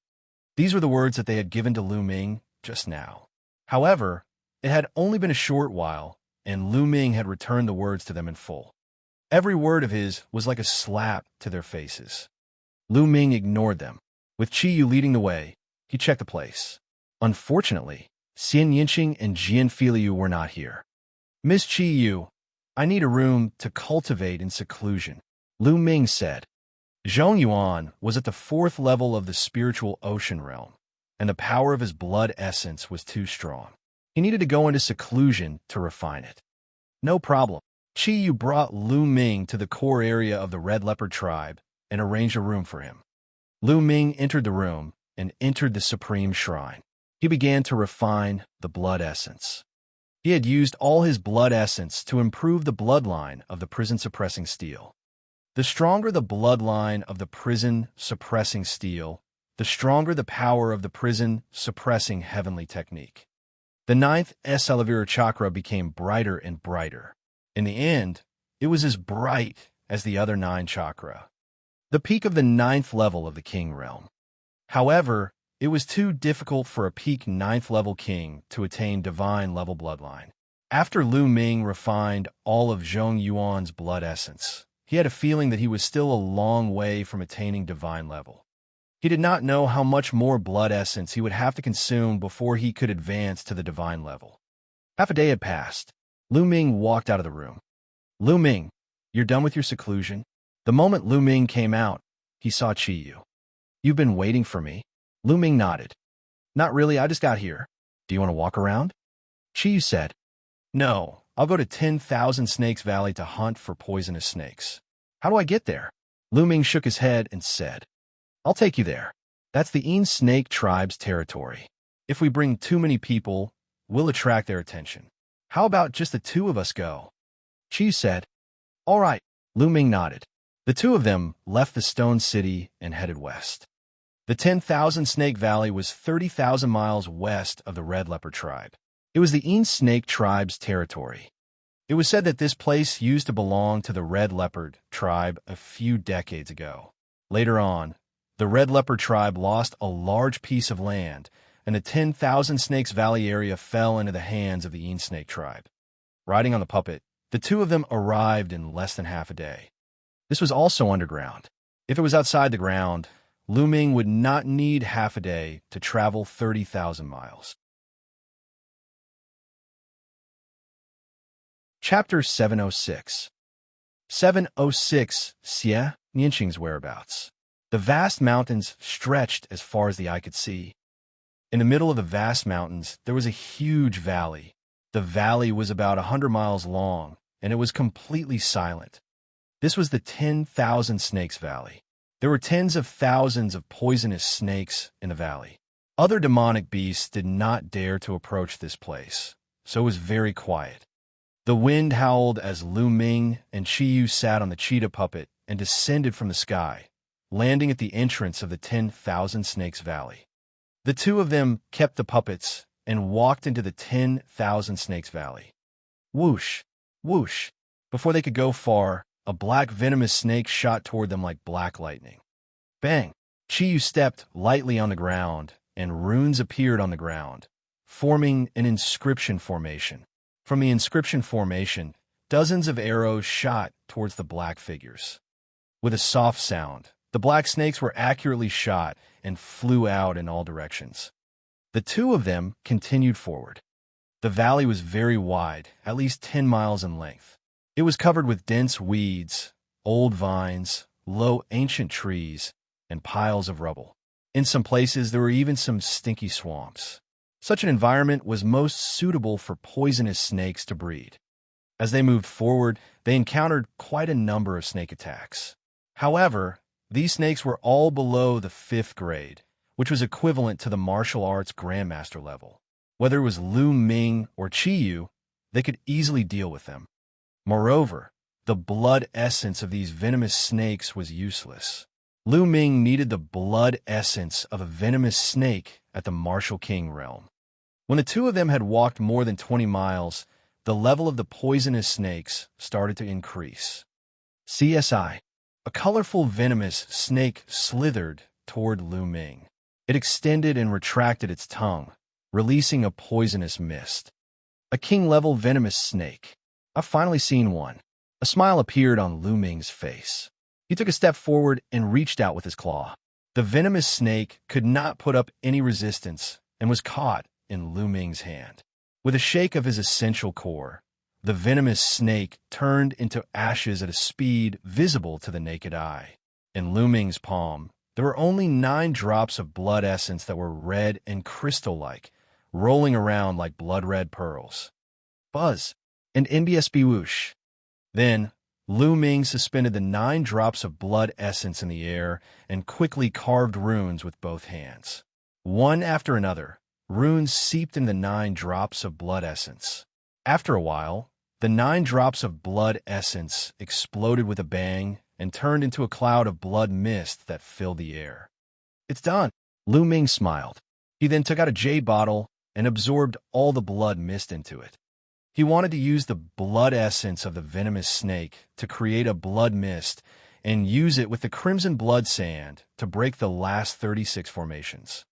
These were the words that they had given to Lu Ming just now. However, it had only been a short while, and Lu Ming had returned the words to them in full. Every word of his was like a slap to their faces. Lu Ming ignored them. With Chi Yu leading the way, he checked the place. Unfortunately, Xianxia and Jianfiliu were not here. "Miss Chi Yu, I need a room to cultivate in seclusion," Lu Ming said. Zhong Yuan was at the 4th level of the spiritual ocean realm. and the power of his blood essence was too strong. He needed to go into seclusion to refine it. No problem. Qiyu brought Lu Ming to the core area of the Red Leopard tribe and arranged a room for him. Lu Ming entered the room and entered the supreme shrine. He began to refine the blood essence. He had used all his blood essence to improve the bloodline of the prison-suppressing steel. The stronger the bloodline of the prison-suppressing steel, the stronger the power of the prison-suppressing heavenly technique. The ninth Salavira chakra became brighter and brighter. In the end, it was as bright as the other 9 chakra. The peak of the 9th level of the king realm. However, it was too difficult for a peak 9th level king to attain divine level bloodline. After Lu Ming refined all of Zhong Yuan's blood essence, he had a feeling that he was still a long way from attaining divine level. He did not know how much more blood essence he would have to consume before he could advance to the divine level. Half a day had passed. Lu Ming walked out of the room. Lu Ming, you're done with your seclusion? The moment Lu Ming came out, he saw Qiyu. You've been waiting for me? Lu Ming nodded. Not really, I just got here. Do you want to walk around? Qiyu said. No, I'll go to 10,000 Snakes Valley to hunt for poisonous snakes. How do I get there? Lu Ming shook his head and said. I'll take you there. That's the Yin Snake tribe's territory. If we bring too many people, we'll attract their attention. How about just the 2 of us go? Qiyu said. All right. Lu Ming nodded. The 2 of them left the Stone City and headed west. The 10,000 Snake Valley was 30,000 miles west of the Red Leopard tribe. It was the Yin Snake tribe's territory. It was said that this place used to belong to the Red Leopard tribe a few decades ago. Later on, the Red Leopard tribe lost a large piece of land, and the 10,000 Snakes Valley area fell into the hands of the Yin Snake tribe. Riding on the puppet, the 2 of them arrived in less than half a day. This was also underground. If it was outside the ground, Lu Ming would not need half a day to travel 30,000 miles. Chapter 706. 706 Xie Nianqing's whereabouts. The vast mountains stretched as far as the eye could see. In the middle of the vast mountains, there was a huge valley. The valley was about 100 miles long, and it was completely silent. This was the 10,000 Snakes Valley. There were tens of thousands of poisonous snakes in the valley. Other demonic beasts did not dare to approach this place, so it was very quiet. The wind howled as Lu Ming and Qiyu sat on the cheetah puppet and descended from the sky, landing at the entrance of the 10,000 Snakes Valley. The 2 of them kept the puppets and walked into the 10,000 Snakes Valley. Whoosh, whoosh. Before they could go far, a black venomous snake shot toward them like black lightning. Bang! Qiyu stepped lightly on the ground, and runes appeared on the ground, forming an inscription formation. From the inscription formation, dozens of arrows shot towards the black figures. With a soft sound, the black snakes were accurately shot and flew out in all directions. The 2 of them continued forward. The valley was very wide, at least 10 miles in length. It was covered with dense weeds, old vines, low ancient trees, and piles of rubble. In some places, there were even some stinky swamps. Such an environment was most suitable for poisonous snakes to breed. As they moved forward, they encountered quite a number of snake attacks. However, these snakes were all below the 5th grade, which was equivalent to the martial arts grandmaster level. Whether it was Lu Ming or Qiyu, they could easily deal with them. Moreover, the blood essence of these venomous snakes was useless. Lu Ming needed the blood essence of a venomous snake at the Martial King realm. When the 2 of them had walked more than 20 miles, the level of the poisonous snakes started to increase. CSI. A colorful venomous snake slithered toward Lu Ming. It extended and retracted its tongue, releasing a poisonous mist. A king-level venomous snake. I've finally seen one. A smile appeared on Lu Ming's face. He took a step forward and reached out with his claw. The venomous snake could not put up any resistance and was caught in Lu Ming's hand. With a shake of his essential core, the venomous snake turned into ashes at a speed visible to the naked eye. In Lu Ming's palm, There were only 9 drops of blood essence that were red and crystal-like, rolling around like blood-red pearls. Buzz, and NBSB whoosh. Then, Lu Ming suspended the 9 drops of blood essence in the air and quickly carved runes with both hands. One after another, runes seeped in the 9 drops of blood essence. After a while, the 9 drops of blood essence exploded with a bang and turned into a cloud of blood mist that filled the air. It's done. Lu Ming smiled. He then took out a jade bottle and absorbed all the blood mist into it. He wanted to use the blood essence of the venomous snake to create a blood mist and use it with the crimson blood sand to break the last 36 formations.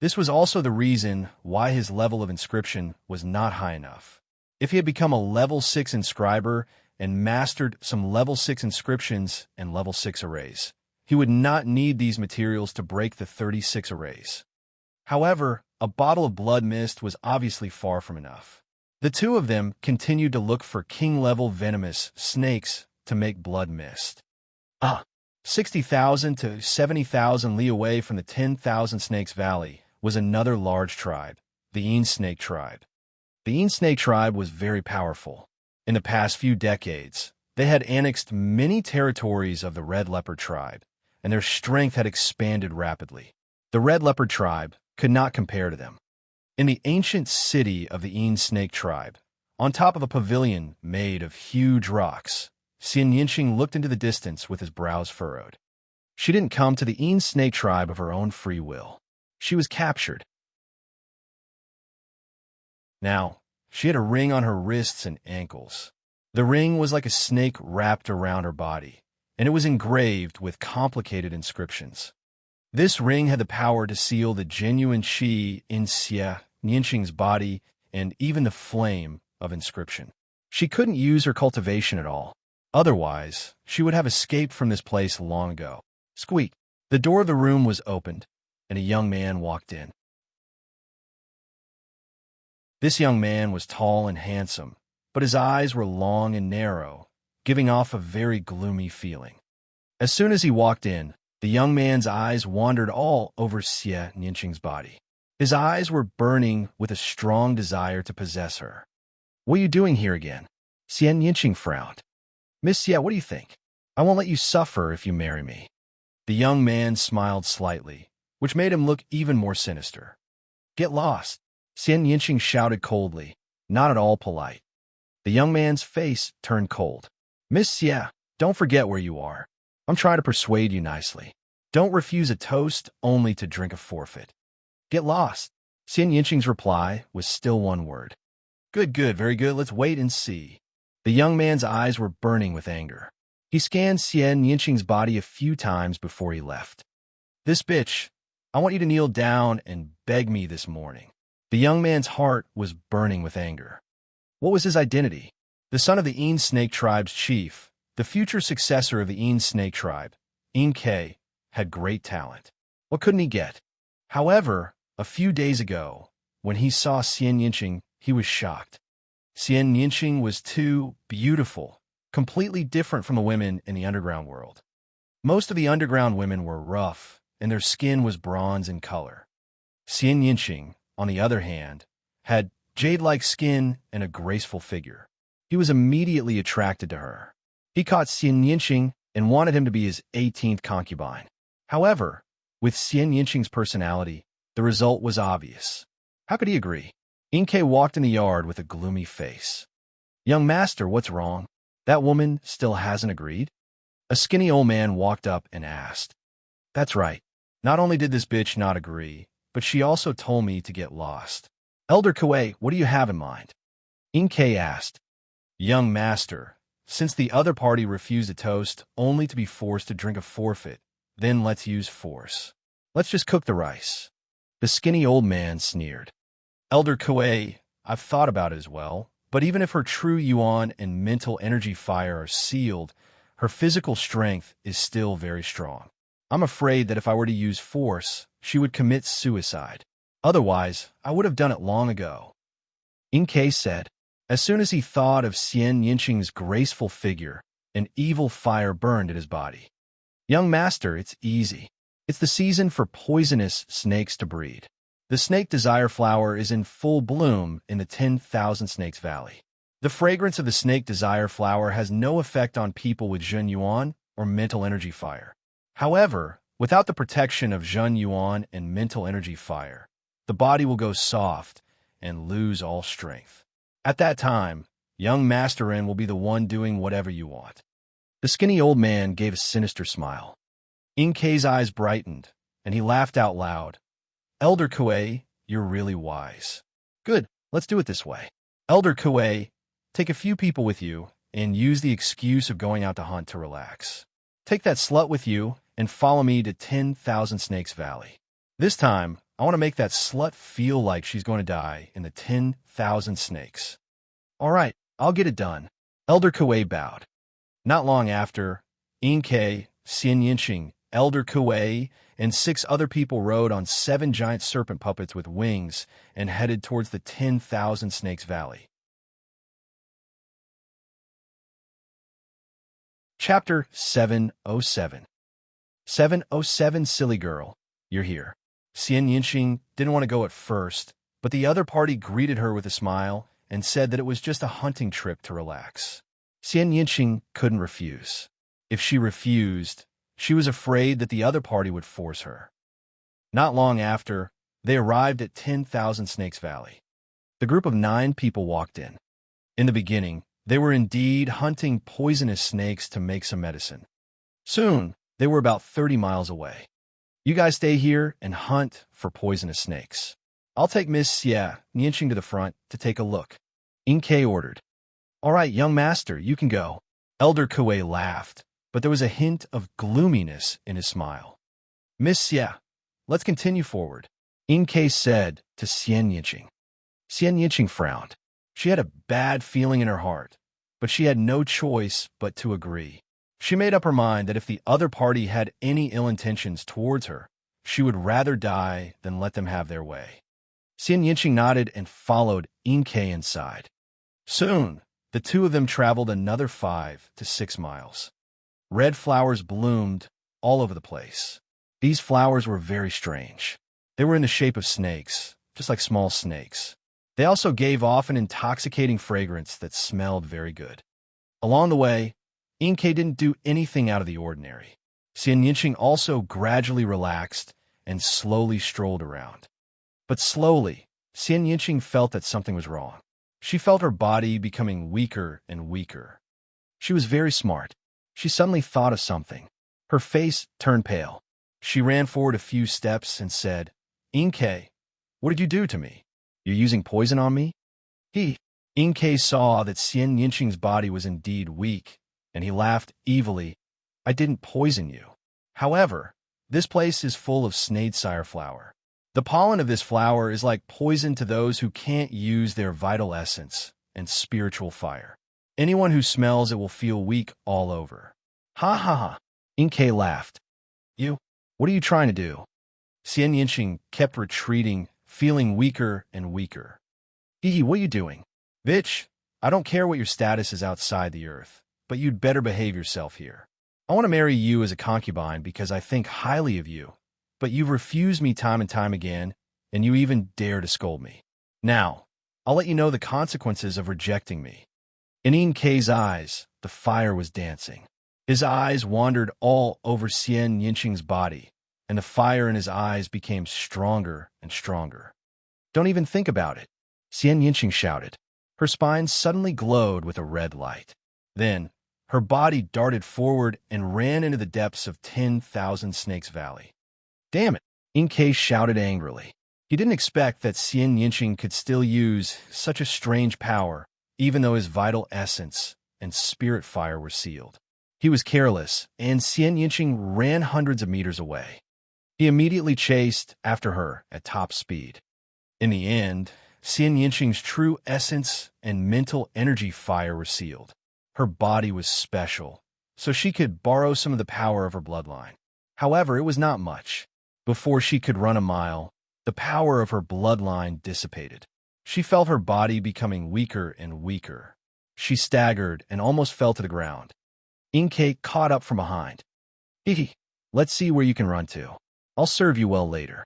This was also the reason why his level of inscription was not high enough. If he had become a level 6 inscriber and mastered some level 6 inscriptions and level 6 arrays, he would not need these materials to break the 36 arrays. However, a bottle of blood mist was obviously far from enough. The two of them continued to look for king-level venomous snakes to make blood mist. 60,000 to 70,000 li away from the 10,000 Snakes Valley was another large tribe, the Yin Snake Tribe. The Yin Snake Tribe was very powerful. In the past few decades, they had annexed many territories of the Red Leopard Tribe, and their strength had expanded rapidly. The Red Leopard Tribe could not compare to them. In the ancient city of the Yin Snake Tribe, on top of a pavilion made of huge rocks, Xianxia looked into the distance with his brows furrowed. She didn't come to the Yin Snake Tribe of her own free will. She was captured. Now, she had a ring on her wrists and ankles. The ring was like a snake wrapped around her body, and it was engraved with complicated inscriptions. This ring had the power to seal the genuine qi in Xianxia's body and even the flame of inscription. She couldn't use her cultivation at all. Otherwise, she would have escaped from this place long ago. Squeak! The door of the room was opened, and a young man walked in. This young man was tall and handsome, but his eyes were long and narrow, giving off a very gloomy feeling. As soon as he walked in, the young man's eyes wandered all over Xianxia's body. His eyes were burning with a strong desire to possess her. "What are you doing here again?" Xianxia frowned. "Miss Xia, what do you think? I won't let you suffer if you marry me." The young man smiled slightly, which made him look even more sinister. "Get lost," Xianxia shouted coldly, not at all polite. The young man's face turned cold. "Miss Xia, don't forget where you are. I'm trying to persuade you nicely. Don't refuse a toast only to drink a forfeit." "Get lost." Xianxia's reply was still one word. Good, very good, let's wait and see." The young man's eyes were burning with anger. He scanned Xianxia's body a few times before he left. "This bitch, I want you to kneel down and beg me this morning." The young man's heart was burning with anger. What was his identity? The son of the Yin Snake Tribe's chief, the future successor of the Yin Snake Tribe, Yin K, had great talent. What couldn't he get? However, a few days ago, when he saw Xianxia, he was shocked. Xianxia was too beautiful, completely different from the women in the underground world. Most of the underground women were rough, and their skin was bronze in color. Xianxia, on the other hand, had jade-like skin and a graceful figure. He was immediately attracted to her. He caught Xianxia and wanted him to be his 18th concubine. However, with Xianxia's personality, the result was obvious. How could he agree? Inke walked in the yard with a gloomy face. "Young master, what's wrong? That woman still hasn't agreed?" A skinny old man walked up and asked. "That's right. Not only did this bitch not agree, but she also told me to get lost." "Elder Kuei, what do you have in mind?" Inke asked. "Young master, since the other party refused a toast only to be forced to drink a forfeit, then let's use force. Let's just cook the rice." The skinny old man sneered. "Elder Kuei, I've thought about it as well, but even if her true yuan and mental energy fire are sealed, her physical strength is still very strong. I'm afraid that if I were to use force, she would commit suicide. Otherwise, I would have done it long ago." Inke said. As soon as he thought of Xianxing's graceful figure, an evil fire burned in his body. "Young master, it's easy. It's the season for poisonous snakes to breed. The snake desire flower is in full bloom in the 10,000 Snakes Valley. The fragrance of the snake desire flower has no effect on people with Zhen Yuan or mental energy fire. However, without the protection of Zhen Yuan and mental energy fire, the body will go soft and lose all strength. At that time, young Master Ren will be the one doing whatever you want. The skinny old man gave a sinister smile. Inkei's eyes brightened, and he laughed out loud. Elder Kuei, you're really wise. Good, let's do it this way. Elder Kuei, take a few people with you and use the excuse of going out to hunt to relax. Take that slut with you and follow me to 10,000 Snakes Valley. This time, I want to make that slut feel like she's going to die in the 10,000 snakes. All right, I'll get it done. Elder Kuei bowed. Not long after, Inkei, Xianxia, Elder Kuei, and 6 other people rode on 7 giant serpent puppets with wings and headed towards the 10,000 Snakes Valley. Chapter 707. 707 Silly Girl, you're here. Xianxia didn't want to go at first, but the other party greeted her with a smile and said that it was just a hunting trip to relax. Xianxia couldn't refuse. If she refused, she was afraid that the other party would force her. Not long after, they arrived at 10,000 Snakes Valley. The group of 9 people walked in. In the beginning, they were indeed hunting poisonous snakes to make some medicine. Soon, they were about 30 miles away. You guys stay here and hunt for poisonous snakes. I'll take Miss Xianxia to the front to take a look. Inkei ordered. All right, young master, you can go. Elder Kuei laughed, but there was a hint of gloominess in his smile. Miss Xia, let's continue forward, Inkei said to Xianxia. Xianxia frowned. She had a bad feeling in her heart, but she had no choice but to agree. She made up her mind that if the other party had any ill intentions towards her, she would rather die than let them have their way. Xianxia nodded and followed Inkei inside. Soon, the two of them traveled another 5 to 6 miles. Red flowers bloomed all over the place. These flowers were very strange. They were in the shape of snakes, just like small snakes. They also gave off an intoxicating fragrance that smelled very good. Along the way, Inkei didn't do anything out of the ordinary. Xianxia also gradually relaxed and slowly strolled around. But slowly, Xianxia felt that something was wrong. She felt her body becoming weaker and weaker. She was very smart. She suddenly thought of something. Her face turned pale. She ran forward a few steps and said, Inkei, what did you do to me? You're using poison on me? Inkei saw that Xianxia's body was indeed weak, and he laughed evilly. I didn't poison you. However, this place is full of snadesire flower. The pollen of this flower is like poison to those who can't use their vital essence and spiritual fire. Anyone who smells it will feel weak all over. Ha ha ha. Inkei laughed. You? What are you trying to do? Xianxia kept retreating, feeling weaker and weaker. What are you doing? Bitch, I don't care what your status is outside the earth, but you'd better behave yourself here. I want to marry you as a concubine because I think highly of you, but you've refused me time and time again, and you even dare to scold me. Now, I'll let you know the consequences of rejecting me. In Inkei's eyes, the fire was dancing. His eyes wandered all over Xianxia's body, and the fire in his eyes became stronger and stronger. Don't even think about it, Xianxia shouted. Her spine suddenly glowed with a red light. Then, her body darted forward and ran into the depths of 10,000 Snakes Valley. Damn it, Inkei shouted angrily. He didn't expect that Xianxia could still use such a strange power, even though his vital essence and spirit fire were sealed. He was careless, and Xianxia ran hundreds of meters away. He immediately chased after her at top speed. In the end, Xianxia's true essence and mental energy fire were sealed. Her body was special, so she could borrow some of the power of her bloodline. However, it was not much. Before she could run a mile, the power of her bloodline dissipated. She felt her body becoming weaker and weaker. She staggered and almost fell to the ground. Inkei caught up from behind. Let's see where you can run to. I'll serve you well later.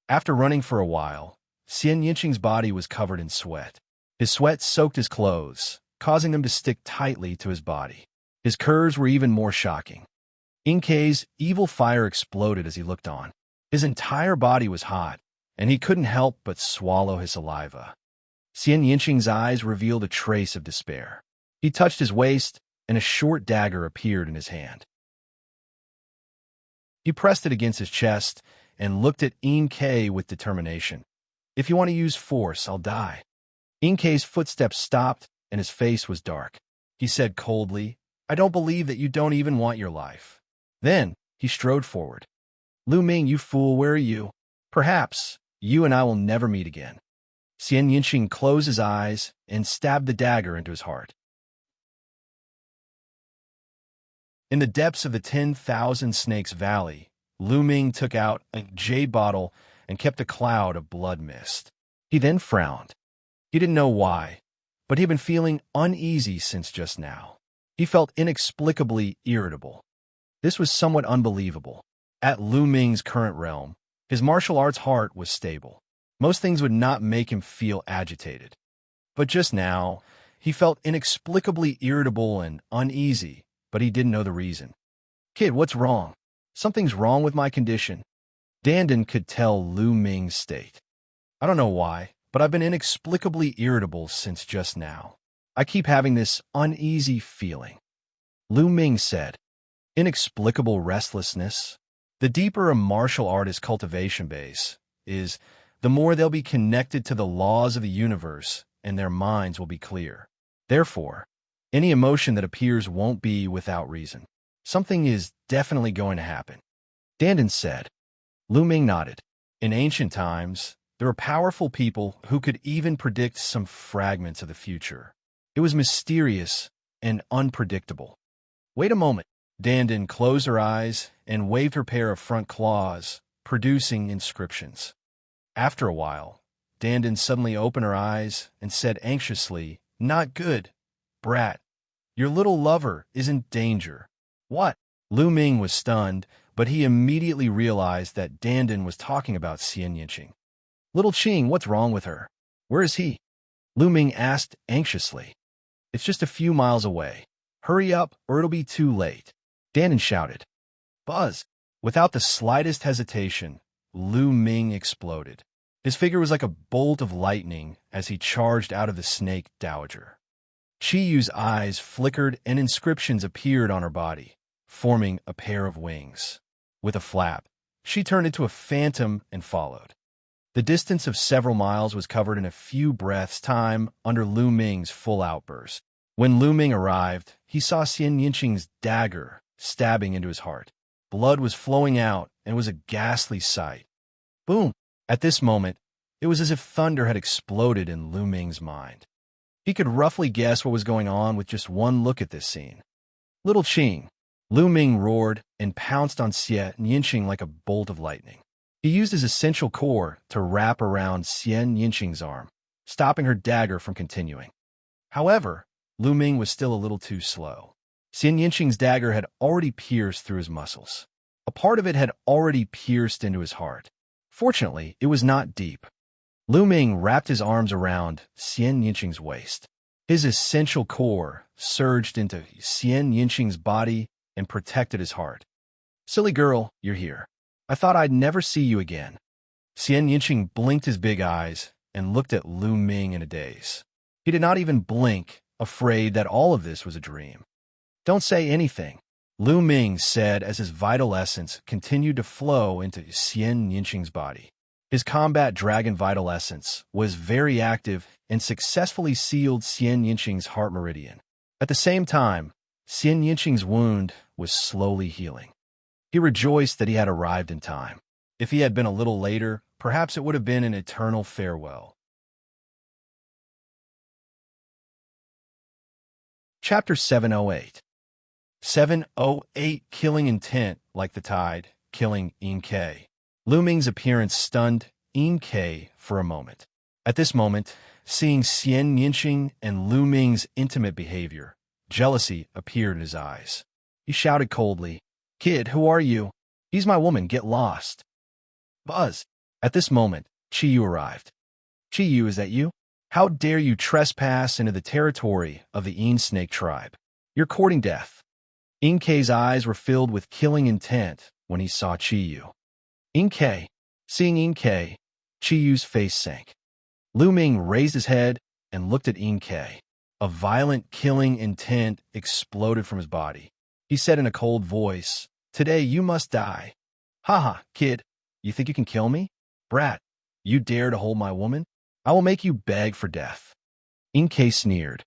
After running for a while, Xianxia's body was covered in sweat. His sweat soaked his clothes, causing them to stick tightly to his body. His curves were even more shocking. Inkei's evil fire exploded as he looked on. His entire body was hot, and he couldn't help but swallow his saliva. Xianxia's eyes revealed a trace of despair. He touched his waist, and a short dagger appeared in his hand. He pressed it against his chest and looked at Inkei with determination. If you want to use force, I'll die. Inkei's footsteps stopped, and his face was dark. He said coldly, I don't believe that you don't even want your life. Then he strode forward. Lu Ming, you fool, where are you? Perhaps you and I will never meet again. Xianxia closed his eyes and stabbed the dagger into his heart. In the depths of the 10,000 Snakes Valley, Lu Ming took out a jade bottle and kept a cloud of blood mist. He then frowned. He didn't know why, but he had been feeling uneasy since just now. He felt inexplicably irritable. This was somewhat unbelievable. At Lu Ming's current realm, his martial arts heart was stable. Most things would not make him feel agitated. But just now, he felt inexplicably irritable and uneasy, but he didn't know the reason. Kid, what's wrong? Something's wrong with my condition. Dandan could tell Lu Ming's state. I don't know why, but I've been inexplicably irritable since just now. I keep having this uneasy feeling. Lu Ming said, inexplicable restlessness. The deeper a martial artist's cultivation base is, the more they'll be connected to the laws of the universe and their minds will be clear. Therefore, any emotion that appears won't be without reason. Something is definitely going to happen. Dandan said. Lu Ming nodded. In ancient times, there were powerful people who could even predict some fragments of the future. It was mysterious and unpredictable. Wait a moment. Dandan closed her eyes and waved her pair of front claws, producing inscriptions. After a while, Dandan suddenly opened her eyes and said anxiously, Not good, brat. Your little lover is in danger. What? Lu Ming was stunned, but he immediately realized that Dandan was talking about Xianxia. Little Qing, what's wrong with her? Where is he? Lu Ming asked anxiously. It's just a few miles away. Hurry up, or it'll be too late. Dandan shouted. Buzz! Without the slightest hesitation, Lu Ming exploded. His figure was like a bolt of lightning as he charged out of the snake dowager. Chiyu's eyes flickered and inscriptions appeared on her body, forming a pair of wings. With a flap, she turned into a phantom and followed. The distance of several miles was covered in a few breaths' time under Lu Ming's full outburst. When Lu Ming arrived, he saw Xianxia's dagger stabbing into his heart. Blood was flowing out and it was a ghastly sight. Boom! At this moment, it was as if thunder had exploded in Lu Ming's mind. He could roughly guess what was going on with just one look at this scene. Little Qing! Lu Ming roared and pounced on Xianxia like a bolt of lightning. He used his essential core to wrap around Xianxia's arm, stopping her dagger from continuing. However, Lu Ming was still a little too slow. Xianxia's dagger had already pierced through his muscles. A part of it had already pierced into his heart. Fortunately, it was not deep. Lu Ming wrapped his arms around Xianxia's waist. His essential core surged into Xianxia's body and protected his heart. Silly girl, you're here. I thought I'd never see you again. Xianxia blinked his big eyes and looked at Lu Ming in a daze. He did not even blink, afraid that all of this was a dream. Don't say anything, Lu Ming said as his vital essence continued to flow into Xianxia's body. His combat dragon vital essence was very active and successfully sealed Xianxia's heart meridian. At the same time, Xianxia's wound was slowly healing. He rejoiced that he had arrived in time. If he had been a little later, perhaps it would have been an eternal farewell. Chapter 708. 708 Killing Intent Like the Tide, Killing Inkei. Lu Ming's appearance stunned Inkei for a moment. At this moment, seeing Xianxia and Lu Ming's intimate behavior, jealousy appeared in his eyes. He shouted coldly, Kid, who are you? He's my woman, get lost. Buzz. At this moment, Qiyu arrived. Qiyu, is that you? How dare you trespass into the territory of the Yin Snake tribe? You're courting death. Inkei's eyes were filled with killing intent when he saw Qiyu. Inkei. Seeing Inkei, Qiyu's face sank. Lu Ming raised his head and looked at Inkei. A violent killing intent exploded from his body. He said in a cold voice, "Today you must die." "Haha, kid, you think you can kill me? Brat, you dare to hold my woman? I will make you beg for death." Inkei sneered.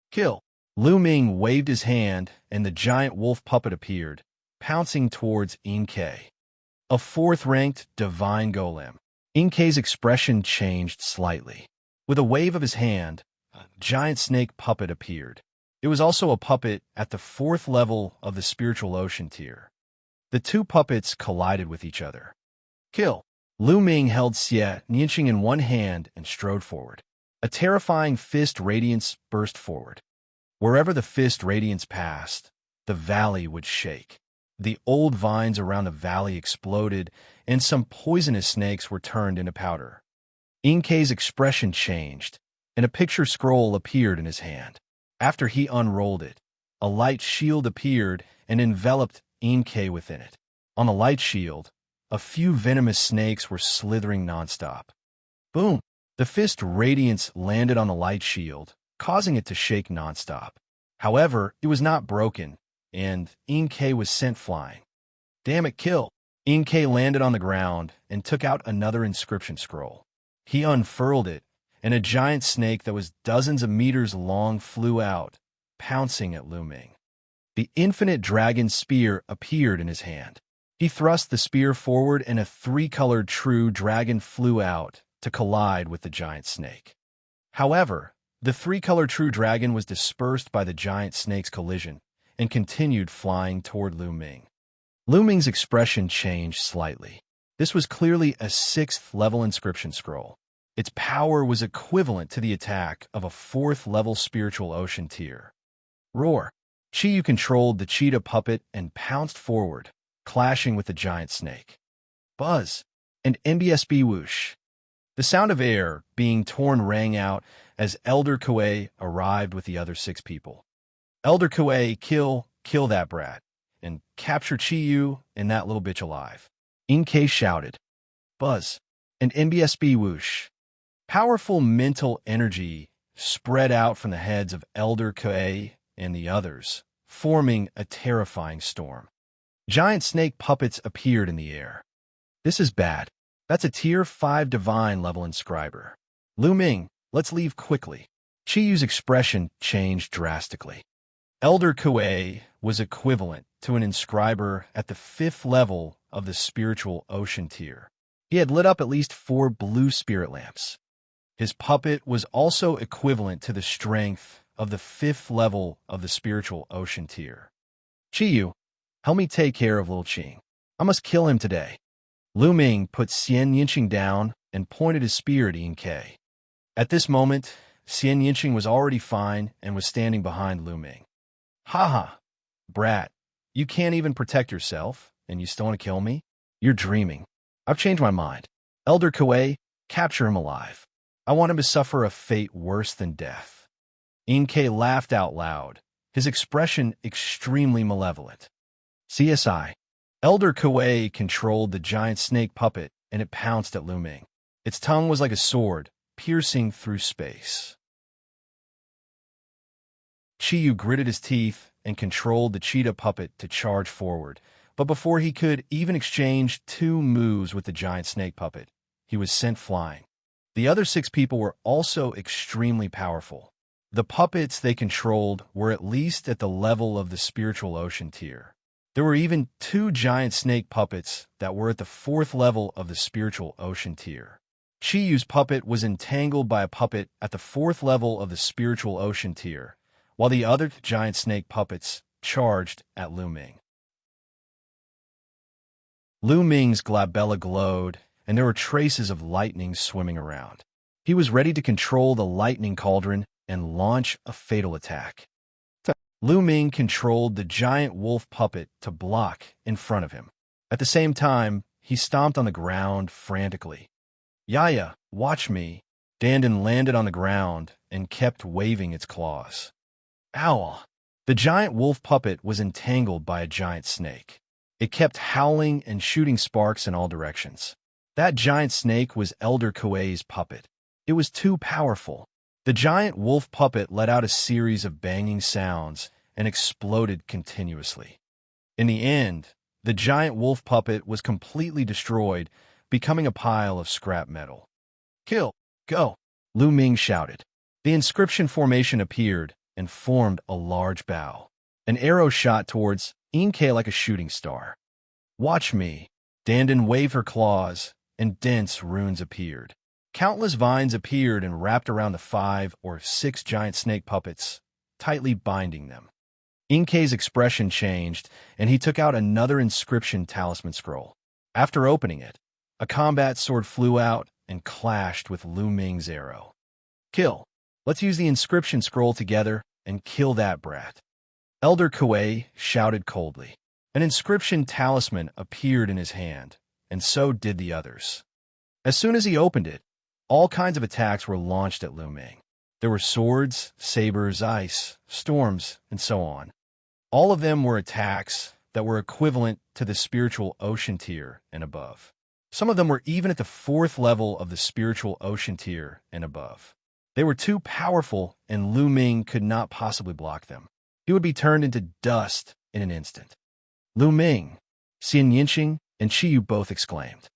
"Kill." Lu Ming waved his hand and the giant wolf puppet appeared, pouncing towards Inkei. A fourth-ranked divine golem. Inkei's expression changed slightly. With a wave of his hand, a giant snake puppet appeared. It was also a puppet at the 4th level of the spiritual ocean tier. The two puppets collided with each other. "Kill." Lu Ming held Xianxia in one hand and strode forward. A terrifying fist radiance burst forward. Wherever the fist radiance passed, the valley would shake. The old vines around the valley exploded, and some poisonous snakes were turned into powder. Inkei's expression changed, and a picture scroll appeared in his hand. After he unrolled it, a light shield appeared and enveloped Inkei within it. On the light shield, a few venomous snakes were slithering nonstop. Boom! The fist radiance landed on the light shield, causing it to shake nonstop. However, it was not broken, and Inkei was sent flying. "Damn it, kill!" Inkei landed on the ground and took out another inscription scroll. He unfurled it, and a giant snake that was dozens of meters long flew out, pouncing at Lu Ming. The infinite dragon spear appeared in his hand. He thrust the spear forward, and a 3-colored true dragon flew out to collide with the giant snake. However, the 3-colored true dragon was dispersed by the giant snake's collision and continued flying toward Lu Ming. Lu Ming's expression changed slightly. This was clearly a 6th-level inscription scroll. Its power was equivalent to the attack of a 4th-level spiritual ocean tier. Roar! Qiyu controlled the cheetah puppet and pounced forward, clashing with the giant snake. Buzz! And NBSB whoosh! The sound of air being torn rang out as Elder Kuei arrived with the other 6 people. "Elder Kuei, kill that brat, and capture Qiyu and that little bitch alive." Inkei shouted. Buzz! And NBSB whoosh! Powerful mental energy spread out from the heads of Elder Kuei and the others, forming a terrifying storm. Giant snake puppets appeared in the air. "This is bad. That's a tier 5 divine level inscriber. Lu Ming, let's leave quickly." Qiyu's expression changed drastically. Elder Kuei was equivalent to an inscriber at the 5th level of the spiritual ocean tier. He had lit up at least 4 blue spirit lamps. His puppet was also equivalent to the strength of the 5th level of the spiritual ocean tier. "Qiyu, help me take care of Lil Qing. I must kill him today." Lu Ming put Xianxia down and pointed his spear at Inkei. At this moment, Xianxia was already fine and was standing behind Lu Ming. "Haha, brat, you can't even protect yourself, and you still want to kill me? You're dreaming. I've changed my mind. Elder Kuei, capture him alive. I want him to suffer a fate worse than death." Inkei laughed out loud, his expression extremely malevolent. CSI. Elder Kuei controlled the giant snake puppet, and it pounced at Lu Ming. Its tongue was like a sword, piercing through space. Qiyu gritted his teeth and controlled the cheetah puppet to charge forward, but before he could even exchange 2 moves with the giant snake puppet, he was sent flying. The other 6 people were also extremely powerful. The puppets they controlled were at least at the level of the spiritual ocean tier. There were even 2 giant snake puppets that were at the 4th level of the spiritual ocean tier. Qiyu's puppet was entangled by a puppet at the 4th level of the spiritual ocean tier, while the other giant snake puppets charged at Lu Ming. Lu Ming's glabella glowed, and there were traces of lightning swimming around. He was ready to control the lightning cauldron and launch a fatal attack. Lu Ming controlled the giant wolf puppet to block in front of him. At the same time, he stomped on the ground frantically. "Yaya, watch me." Dandan landed on the ground and kept waving its claws. Ow! The giant wolf puppet was entangled by a giant snake. It kept howling and shooting sparks in all directions. That giant snake was Elder Kuei's puppet. It was too powerful. The giant wolf puppet let out a series of banging sounds and exploded continuously. In the end, the giant wolf puppet was completely destroyed, becoming a pile of scrap metal. "Kill! Go!" Lu Ming shouted. The inscription formation appeared and formed a large bow. An arrow shot towards Inkei like a shooting star. "Watch me." Dandan waved her claws, and dense runes appeared. Countless vines appeared and wrapped around the 5 or 6 giant snake puppets, tightly binding them. Inkei's expression changed, and he took out another inscription talisman scroll. After opening it, a combat sword flew out and clashed with Lu Ming's arrow. "Kill. Let's use the inscription scroll together and kill that brat." Elder Kuei shouted coldly. An inscription talisman appeared in his hand, and so did the others. As soon as he opened it, all kinds of attacks were launched at Lu Ming. There were swords, sabers, ice, storms, and so on. All of them were attacks that were equivalent to the spiritual ocean tier and above. Some of them were even at the 4th level of the spiritual ocean tier and above. They were too powerful, and Lu Ming could not possibly block them. He would be turned into dust in an instant. "Lu Ming!" Xianxia and Qiyu both exclaimed.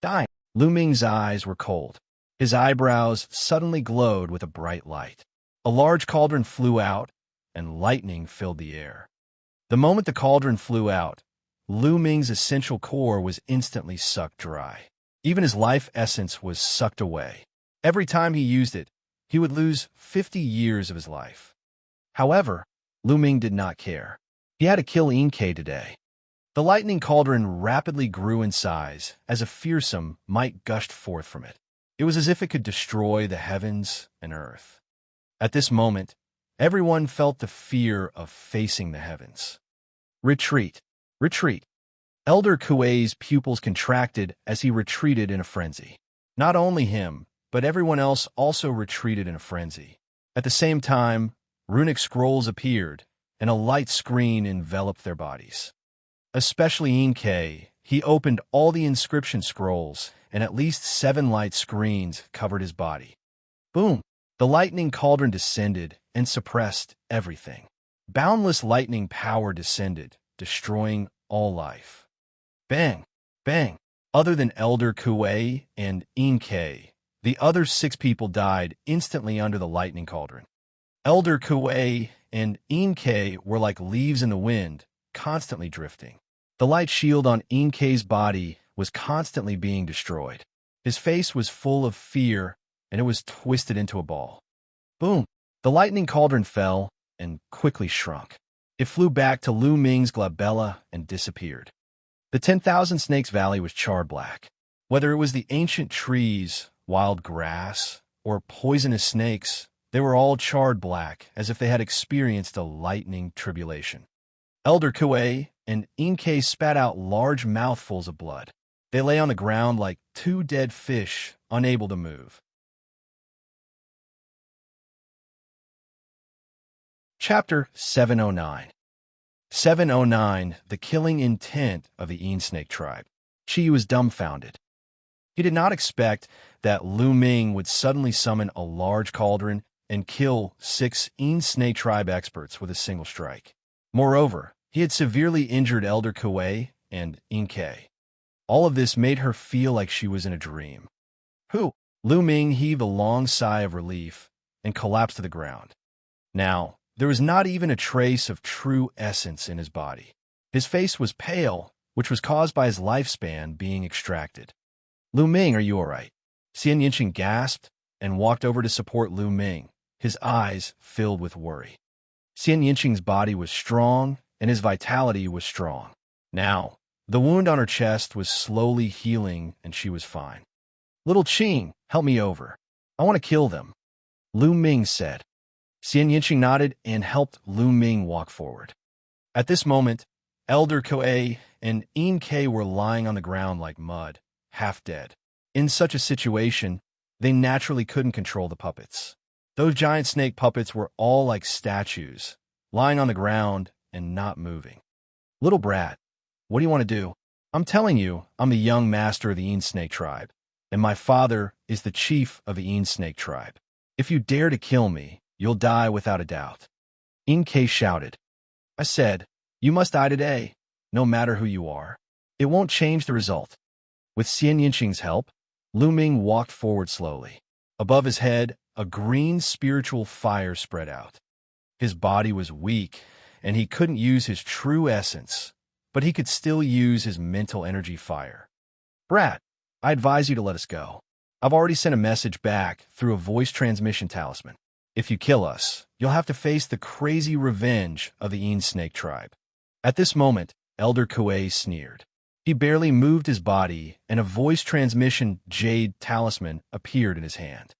"Dying!" Lu Ming's eyes were cold. His eyebrows suddenly glowed with a bright light. A large cauldron flew out, and lightning filled the air. The moment the cauldron flew out, Lu Ming's essential core was instantly sucked dry. Even his life essence was sucked away. Every time he used it, he would lose 50 years of his life. However, Lu Ming did not care. He had to kill Inkei today. The lightning cauldron rapidly grew in size as a fearsome might gushed forth from it. It was as if it could destroy the heavens and earth. At this moment, everyone felt the fear of facing the heavens. "Retreat! Retreat!" Elder Kuei's pupils contracted as he retreated in a frenzy. Not only him, but everyone else also retreated in a frenzy. At the same time, runic scrolls appeared, and a light screen enveloped their bodies. Especially Inkei, he opened all the inscription scrolls, and at least 7 light screens covered his body. Boom! The lightning cauldron descended and suppressed everything. Boundless lightning power descended, destroying all life. Bang! Bang! Other than Elder Kuei and Inkei, the other 6 people died instantly under the lightning cauldron. Elder Kuei and Inkei were like leaves in the wind, constantly drifting. The light shield on Inkei's body was constantly being destroyed. His face was full of fear, and it was twisted into a ball. Boom! The lightning cauldron fell and quickly shrunk. It flew back to Lu Ming's glabella and disappeared. The 10,000 Snakes Valley was charred black. Whether it was the ancient trees, wild grass, or poisonous snakes, they were all charred black, as if they had experienced a lightning tribulation. Elder Kuei and Inkei spat out large mouthfuls of blood. They lay on the ground like 2 dead fish, unable to move. Chapter 709. 709, The Killing Intent of the Yin Snake Tribe. Qiyu was dumbfounded. He did not expect that Lu Ming would suddenly summon a large cauldron and kill 6 Yin Snake Tribe experts with a single strike. Moreover, he had severely injured Elder Kuei and Inkei. All of this made her feel like she was in a dream. "Who?" Lu Ming heaved a long sigh of relief and collapsed to the ground. Now, there was not even a trace of true essence in his body. His face was pale, which was caused by his lifespan being extracted. "Lu Ming, are you all right?" Xianxia gasped and walked over to support Lu Ming, his eyes filled with worry. Xianxia's body was strong, and his vitality was strong. Now, the wound on her chest was slowly healing, and she was fine. "Little Qing, help me over. I want to kill them," Lu Ming said. Xianxia nodded and helped Lu Ming walk forward. At this moment, Elder Kuei and Inkay were lying on the ground like mud, half dead. In such a situation, they naturally couldn't control the puppets. Those giant snake puppets were all like statues, lying on the ground and not moving. Little brat, what do you want to do? I'm telling you, I'm the young master of the snake tribe, and my father is the chief of the snake tribe. If you dare to kill me, you'll die without a doubt. Inkay shouted. I said, you must die today, no matter who you are. It won't change the result. With Xianxia's help, Lu Ming walked forward slowly. Above his head, a green spiritual fire spread out. His body was weak, and he couldn't use his true essence, but he could still use his mental energy fire. Brat, I advise you to let us go. I've already sent a message back through a voice transmission talisman. If you kill us, you'll have to face the crazy revenge of the snake tribe. At this moment, Elder Kuei sneered. He barely moved his body, and a voice transmission jade talisman appeared in his hand.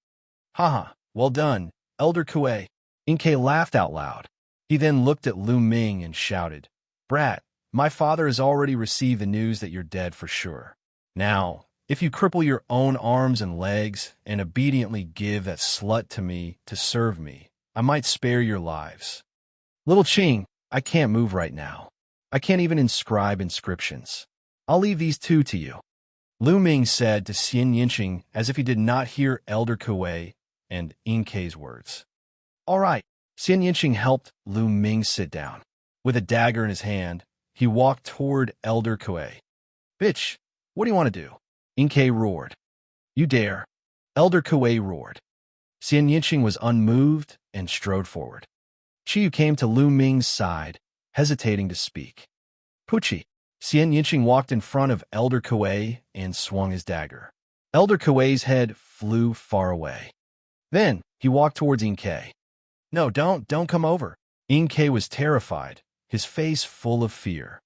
Haha, well done, Elder Kuei. Inkay laughed out loud. He then looked at Lu Ming and shouted, Brat, my father has already received the news that you're dead for sure. Now, if you cripple your own arms and legs and obediently give that slut to me to serve me, I might spare your lives. Little Ching, I can't move right now. I can't even inscribe inscriptions. I'll leave these two to you. Lu Ming said to Xianxia as if he did not hear Elder Kuei and Inkay's words. All right, Xianxia helped Lu Ming sit down. With a dagger in his hand, he walked toward Elder Kuei. Bitch, what do you want to do? Inkay roared. You dare. Elder Kuei roared. Xianxia was unmoved and strode forward. Chiyu came to Lu Ming's side, hesitating to speak. Puchi. Xianxia walked in front of Elder Kuei and swung his dagger. Elder Kuei's head flew far away. Then he walked towards Inkay. No, don't come over. Inkay was terrified, his face full of fear.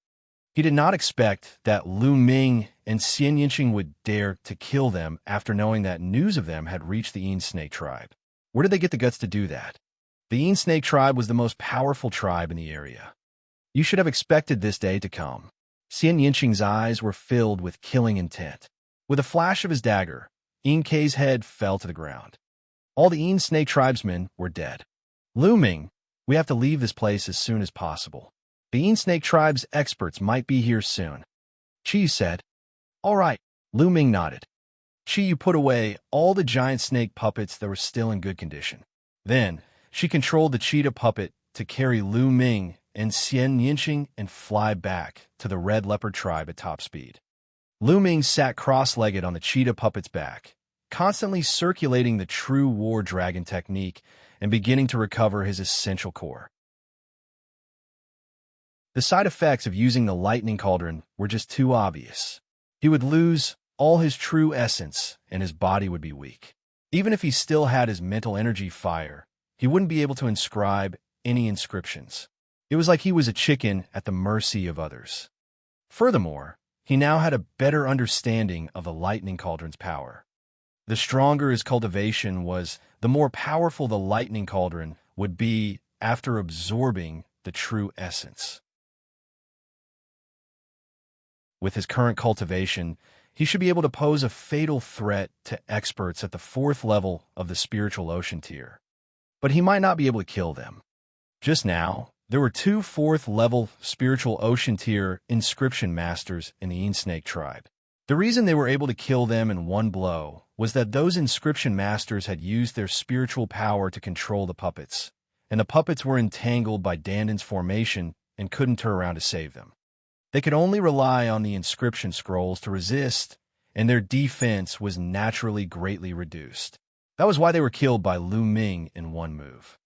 He did not expect that Lu Ming and Xianxia would dare to kill them after knowing that news of them had reached the snake tribe. Where did they get the guts to do that? The snake tribe was the most powerful tribe in the area. You should have expected this day to come. Xianxia's eyes were filled with killing intent. With a flash of his dagger, Inkay's head fell to the ground. All the snake tribesmen were dead. Lu Ming, we have to leave this place as soon as possible. The snake tribe's experts might be here soon. Chi said. All right, Lu Ming nodded. Chi put away all the giant snake puppets that were still in good condition. Then, she controlled the cheetah puppet to carry Lu Ming and Xianxia and fly back to the red leopard tribe at top speed. Lu Ming sat cross-legged on the cheetah puppet's back, constantly circulating the true war dragon technique and beginning to recover his essential core. The side effects of using the lightning cauldron were just too obvious. He would lose all his true essence and his body would be weak. Even if he still had his mental energy fire, he wouldn't be able to inscribe any inscriptions. It was like he was a chicken at the mercy of others. Furthermore, he now had a better understanding of the lightning cauldron's power. The stronger his cultivation was, the more powerful the lightning cauldron would be after absorbing the true essence. With his current cultivation, he should be able to pose a fatal threat to experts at the 4th level of the spiritual ocean tier. But he might not be able to kill them. Just now, there were 2 4th-level spiritual ocean tier inscription masters in the snake tribe. The reason they were able to kill them in one blow was that those inscription masters had used their spiritual power to control the puppets, and the puppets were entangled by Dandan's formation and couldn't turn around to save them. They could only rely on the inscription scrolls to resist, and their defense was naturally greatly reduced. That was why they were killed by Lu Ming in one move.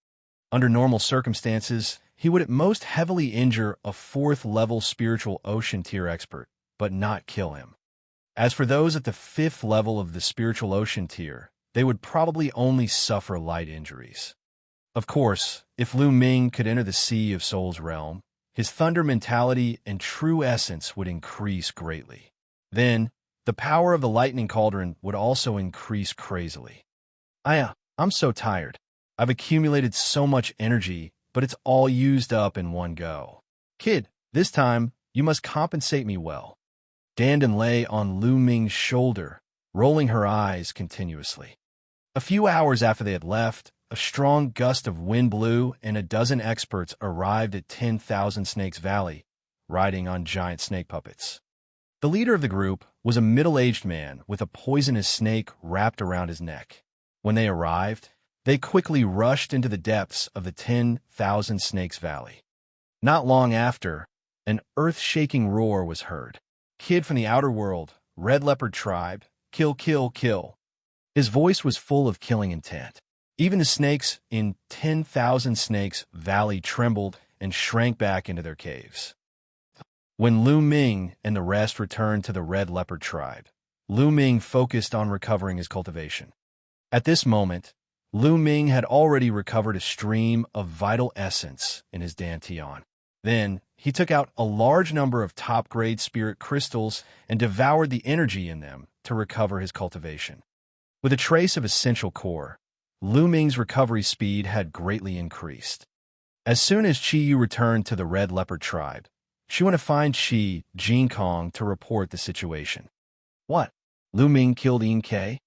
Under normal circumstances, he would at most heavily injure a 4th-level spiritual ocean tier expert, but not kill him. As for those at the 5th level of the spiritual ocean tier, they would probably only suffer light injuries. Of course, if Lu Ming could enter the Sea of Soul's realm, his thunder mentality and true essence would increase greatly. Then, the power of the lightning cauldron would also increase crazily. I'm so tired. I've accumulated so much energy, but it's all used up in one go. Kid, this time, You must compensate me well." Dandan lay on Lu Ming's shoulder, rolling her eyes continuously. A few hours after they had left, a strong gust of wind blew and a dozen experts arrived at 10,000 Snakes Valley, riding on giant snake puppets. The leader of the group was a middle-aged man with a poisonous snake wrapped around his neck. When they arrived, they quickly rushed into the depths of the 10,000 Snakes Valley. Not long after, an earth-shaking roar was heard. "Kid from the outer world, Red Leopard Tribe, kill, kill, kill." His voice was full of killing intent. Even the snakes in 10,000 Snakes Valley trembled and shrank back into their caves. When Lu Ming and the rest returned to the Red Leopard Tribe, Lu Ming focused on recovering his cultivation. At this moment, Lu Ming had already recovered a stream of vital essence in his dantian. Then, he took out a large number of top-grade spirit crystals and devoured the energy in them to recover his cultivation. With a trace of essential core, Lu Ming's recovery speed had greatly increased. As soon as Qi Yu returned to the Red Leopard Tribe, she went to find Qi Jinkong to report the situation. "What? Lu Ming killed Qi?"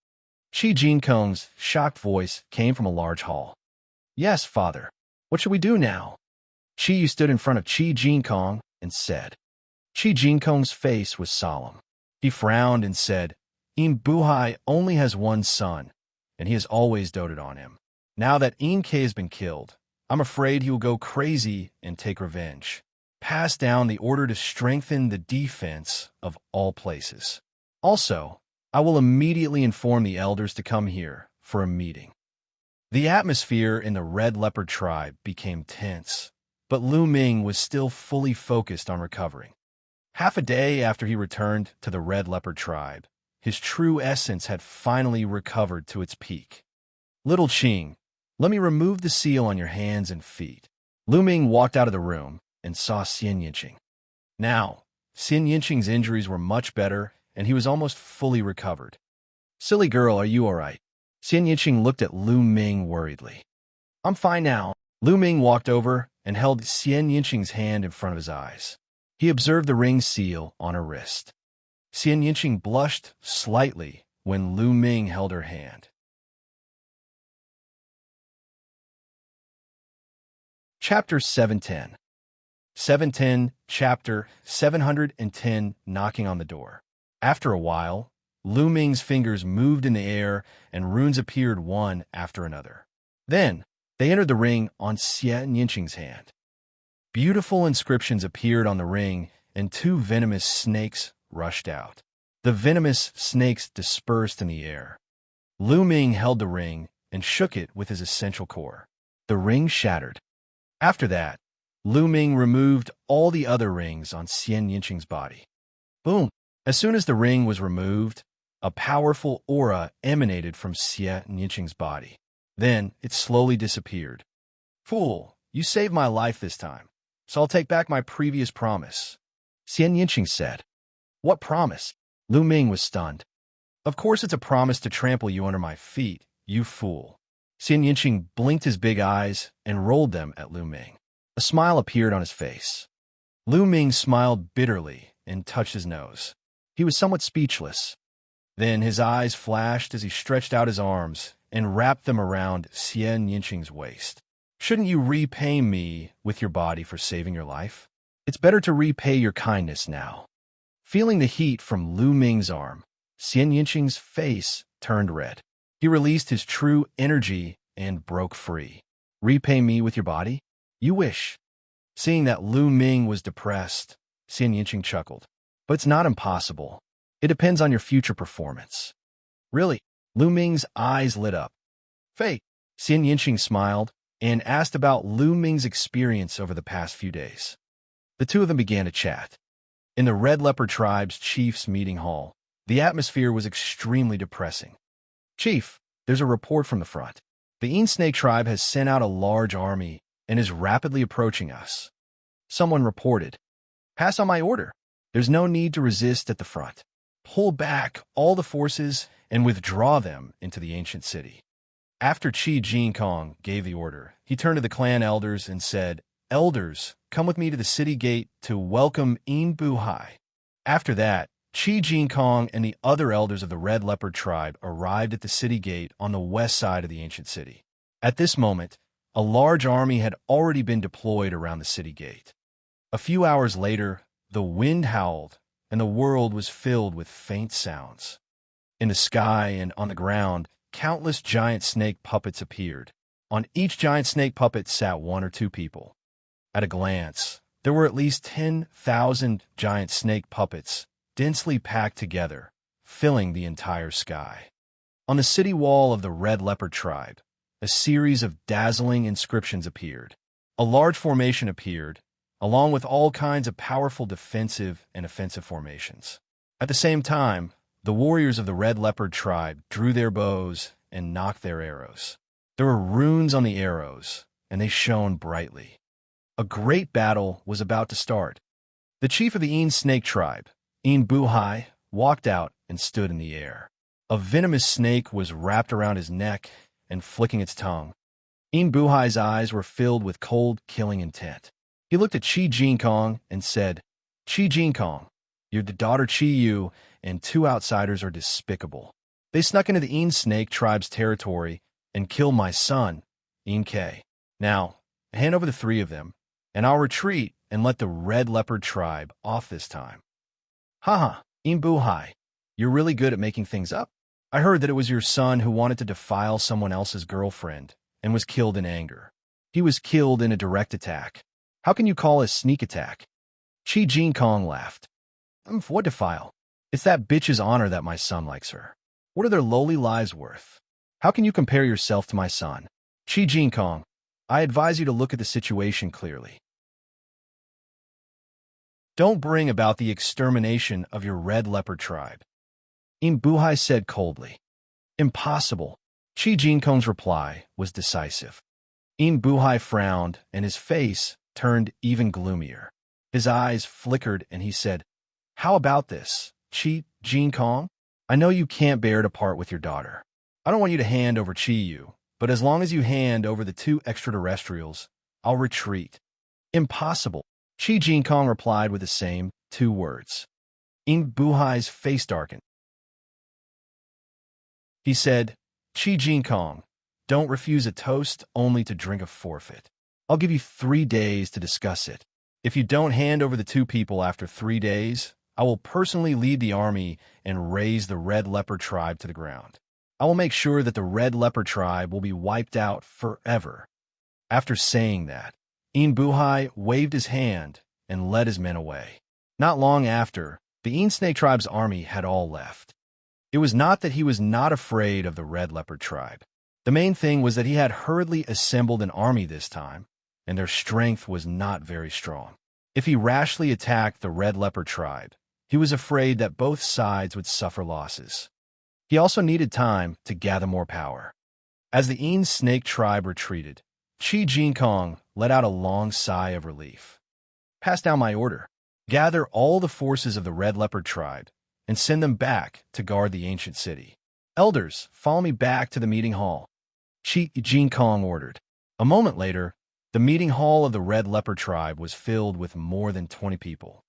Qi Jinkong's shocked voice came from a large hall. "Yes, father. What should we do now?" Qi Yu stood in front of Qi Jinkong and said. Qi Jinkong's face was solemn. He frowned and said, "Buhai only has one son, and he has always doted on him. Now that Qi has been killed, I'm afraid he will go crazy and take revenge. Pass down the order to strengthen the defense of all places. Also, I will immediately inform the elders to come here for a meeting." The atmosphere in the Red Leopard Tribe became tense, but Lu Ming was still fully focused on recovering. Half a day after he returned to the Red Leopard Tribe, his true essence had finally recovered to its peak. "Little Qing, let me remove the seal on your hands and feet." Lu Ming walked out of the room and saw Xianxia. Now, Xianxia's injuries were much better, and he was almost fully recovered. "Silly girl, are you all right?" Xianxia looked at Lu Ming worriedly. "I'm fine now." Lu Ming walked over and held Xianxia's hand in front of his eyes. He observed the ring seal on her wrist. Xianxia blushed slightly when Lu Ming held her hand. Chapter 710. 710, Chapter 710, Knocking on the Door. After a while, Lu Ming's fingers moved in the air and runes appeared one after another. Then, they entered the ring on Xianxia's hand. Beautiful inscriptions appeared on the ring, and two venomous snakes rushed out. The venomous snakes dispersed in the air. Lu Ming held the ring and shook it with his essential core. The ring shattered. After that, Lu Ming removed all the other rings on Xianxia's body. Boom! As soon as the ring was removed, a powerful aura emanated from Xianxia's body. Then it slowly disappeared. "Fool, you saved my life this time, so I'll take back my previous promise," Xianxia said. "What promise?" Lu Ming was stunned. "Of course it's a promise to trample you under my feet, you fool." Xianxia blinked his big eyes and rolled them at Lu Ming. A smile appeared on his face. Lu Ming smiled bitterly and touched his nose. He was somewhat speechless. Then his eyes flashed as he stretched out his arms and wrapped them around Xianxia's waist. "Shouldn't you repay me with your body for saving your life? It's better to repay your kindness now." Feeling the heat from Lu Ming's arm, Xianxia's face turned red. He released his true energy and broke free. "Repay me with your body? You wish." Seeing that Lu Ming was depressed, Xianxia chuckled. "But it's not impossible. It depends on your future performance." "Really?" Lu Ming's eyes lit up. "Fate." Xianxia smiled and asked about Lu Ming's experience over the past few days. The two of them began to chat. In the Red Leopard Tribe's chief's meeting hall, the atmosphere was extremely depressing. "Chief, there's a report from the front. The Snake Tribe has sent out a large army and is rapidly approaching us." Someone reported. "Pass on my order. There's no need to resist at the front. Pull back all the forces and withdraw them into the ancient city." After Qi Jinkong gave the order, he turned to the clan elders and said, "Elders, come with me to the city gate to welcome In Buhai." After that, Qi Jinkong and the other elders of the Red Leopard tribe arrived at the city gate on the west side of the ancient city. At this moment, a large army had already been deployed around the city gate. A few hours later, the wind howled, and the world was filled with faint sounds. In the sky and on the ground, countless giant snake puppets appeared. On each giant snake puppet sat 1 or 2 people. At a glance, there were at least 10,000 giant snake puppets, densely packed together, filling the entire sky. On the city wall of the Red Leopard tribe, a series of dazzling inscriptions appeared. A large formation appeared, along with all kinds of powerful defensive and offensive formations. At the same time, the warriors of the Red Leopard tribe drew their bows and nocked their arrows. There were runes on the arrows, and they shone brightly. A great battle was about to start. The chief of the In Snake tribe, In Buhai, walked out and stood in the air. A venomous snake was wrapped around his neck and flicking its tongue. In Buhai's eyes were filled with cold, killing intent. He looked at Qi Jinkong and said, "Qi Jinkong, you're the daughter Qi Yu, and 2 outsiders are despicable. They snuck into the In Snake tribe's territory and killed my son, In K. Now, hand over the 3 of them, and I'll retreat and let the Red Leopard tribe off this time." "Haha, In Buhai, you're really good at making things up. I heard that it was your son who wanted to defile someone else's girlfriend and was killed in anger. He was killed in a direct attack. How can you call a sneak attack?" Qi Jinkong laughed. "What defile? It's that bitch's honor that my son likes her. What are their lowly lives worth? How can you compare yourself to my son?" "Qi Jinkong, I advise you to look at the situation clearly. Don't bring about the extermination of your Red Leopard tribe." In Buhai said coldly. "Impossible." Qi Jinkong's reply was decisive. In Buhai frowned, and his face turned even gloomier. His eyes flickered, and he said, "How about this, Qi Jinkong? I know you can't bear to part with your daughter. I don't want you to hand over Qi Yu, but as long as you hand over the 2 extraterrestrials, I'll retreat." "Impossible," Qi Jinkong replied with the same 2 words. In Buhai's face darkened. He said, "Qi Jinkong, don't refuse a toast only to drink a forfeit. I'll give you 3 days to discuss it. If you don't hand over the 2 people after 3 days, I will personally lead the army and raze the Red Leopard tribe to the ground. I will make sure that the Red Leopard tribe will be wiped out forever." After saying that, In Buhai waved his hand and led his men away. Not long after, the In Snake tribe's army had all left. It was not that he was not afraid of the Red Leopard tribe. The main thing was that he had hurriedly assembled an army this time, and their strength was not very strong. If he rashly attacked the Red Leopard tribe, he was afraid that both sides would suffer losses. He also needed time to gather more power. As the In Snake tribe retreated, Qi Jinkong let out a long sigh of relief. "Pass down my order. Gather all the forces of the Red Leopard tribe and send them back to guard the ancient city. Elders, follow me back to the meeting hall," Qi Jinkong ordered. A moment later, the meeting hall of the Red Leopard tribe was filled with more than 20 people.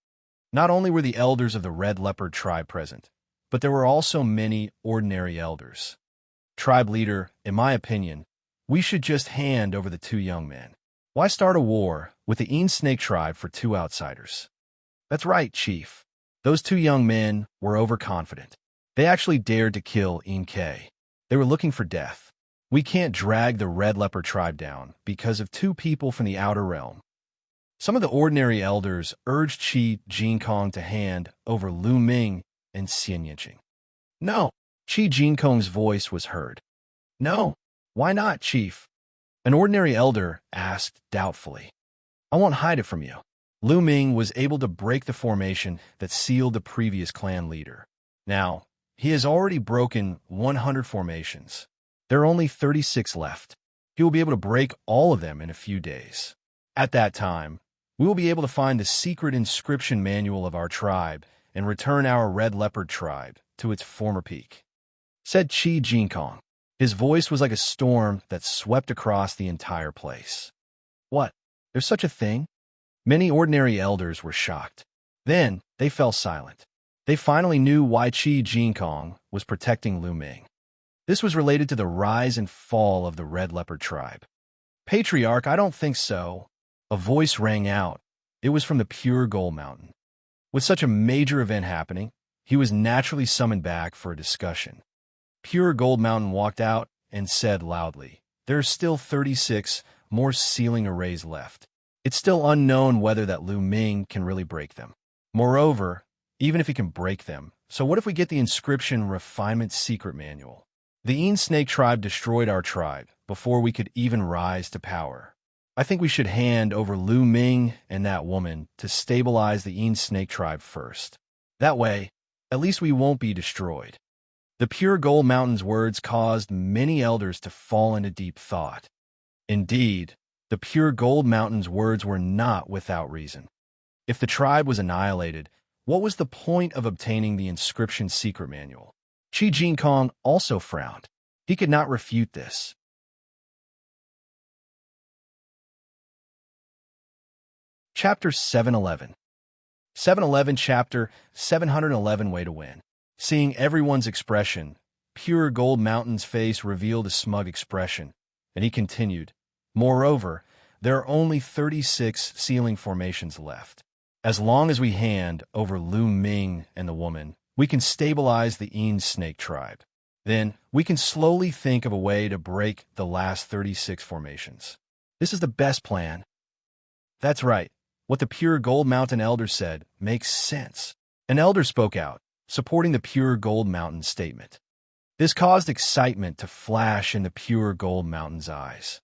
Not only were the elders of the Red Leopard tribe present, but there were also many ordinary elders. "Tribe leader, in my opinion, we should just hand over the 2 young men. Why start a war with the In Snake tribe for 2 outsiders?" "That's right, Chief. Those 2 young men were overconfident. They actually dared to kill In K. They were looking for death. We can't drag the Red Leopard tribe down because of 2 people from the outer realm." Some of the ordinary elders urged Qi Jinkong to hand over Lu Ming and Xianxia. "No." Qi Jinkong's voice was heard. "No. Why not, Chief?" An ordinary elder asked doubtfully. "I won't hide it from you." Lu Ming was able to break the formation that sealed the previous clan leader. Now, he has already broken 100 formations. There are only 36 left. He will be able to break all of them in a few days. At that time, we will be able to find the secret inscription manual of our tribe and return our Red Leopard tribe to its former peak," said Qi Jinkong. His voice was like a storm that swept across the entire place. "What? There's such a thing? Many ordinary elders were shocked. Then, they fell silent. They finally knew why Qi Jinkong was protecting Lu Ming. This was related to the rise and fall of the Red Leopard tribe. Patriarch, I don't think so. A voice rang out. It was from the Pure Gold Mountain. With such a major event happening, he was naturally summoned back for a discussion. Pure Gold Mountain walked out and said loudly, "There are still 36 more sealing arrays left. It's still unknown whether that Lu Ming can really break them. Moreover, even if he can break them, so what if we get the inscription refinement secret manual? The Yin Snake tribe destroyed our tribe before we could even rise to power. I think we should hand over Lu Ming and that woman to stabilize the Yin Snake tribe first. That way, at least we won't be destroyed." The Pure Gold Mountain's words caused many elders to fall into deep thought. Indeed, the Pure Gold Mountain's words were not without reason. If the tribe was annihilated, what was the point of obtaining the inscription secret manual? Qi Jinkong also frowned. He could not refute this. Chapter 711. 711 Chapter 711 Way to Win. Seeing everyone's expression, Pure Gold Mountain's face revealed a smug expression, and he continued, "Moreover, there are only 36 sealing formations left. As long as we hand over Lu Ming and the woman, we can stabilize the Yin Snake tribe. Then, we can slowly think of a way to break the last 36 formations. This is the best plan." That's right. What the Pure Gold Mountain elder said makes sense. An elder spoke out, supporting the Pure Gold Mountain statement. This caused excitement to flash in the Pure Gold Mountain's eyes.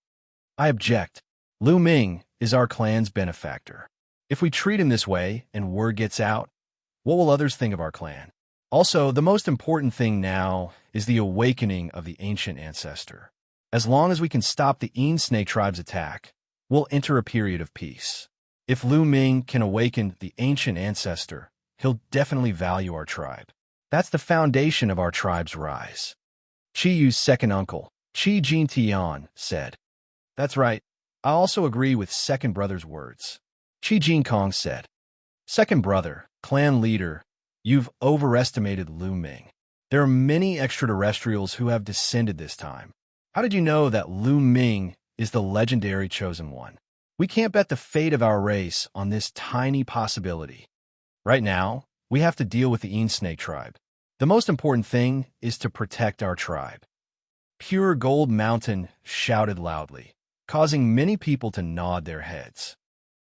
"I object. Lu Ming is our clan's benefactor. If we treat him this way and word gets out, what will others think of our clan? Also, the most important thing now is the awakening of the ancient ancestor. As long as we can stop the Yin Snake tribe's attack, we'll enter a period of peace. If Lu Ming can awaken the ancient ancestor, he'll definitely value our tribe. That's the foundation of our tribe's rise." Qi Yu's second uncle, Qi Jintian, said. "That's right. I also agree with second brother's words." Qi Jinkong said, "Second brother, clan leader, you've overestimated Lu Ming. There are many extraterrestrials who have descended this time. How did you know that Lu Ming is the legendary chosen one? We can't bet the fate of our race on this tiny possibility. Right now, we have to deal with the Yin Snake tribe. The most important thing is to protect our tribe." Pure Gold Mountain shouted loudly, causing many people to nod their heads.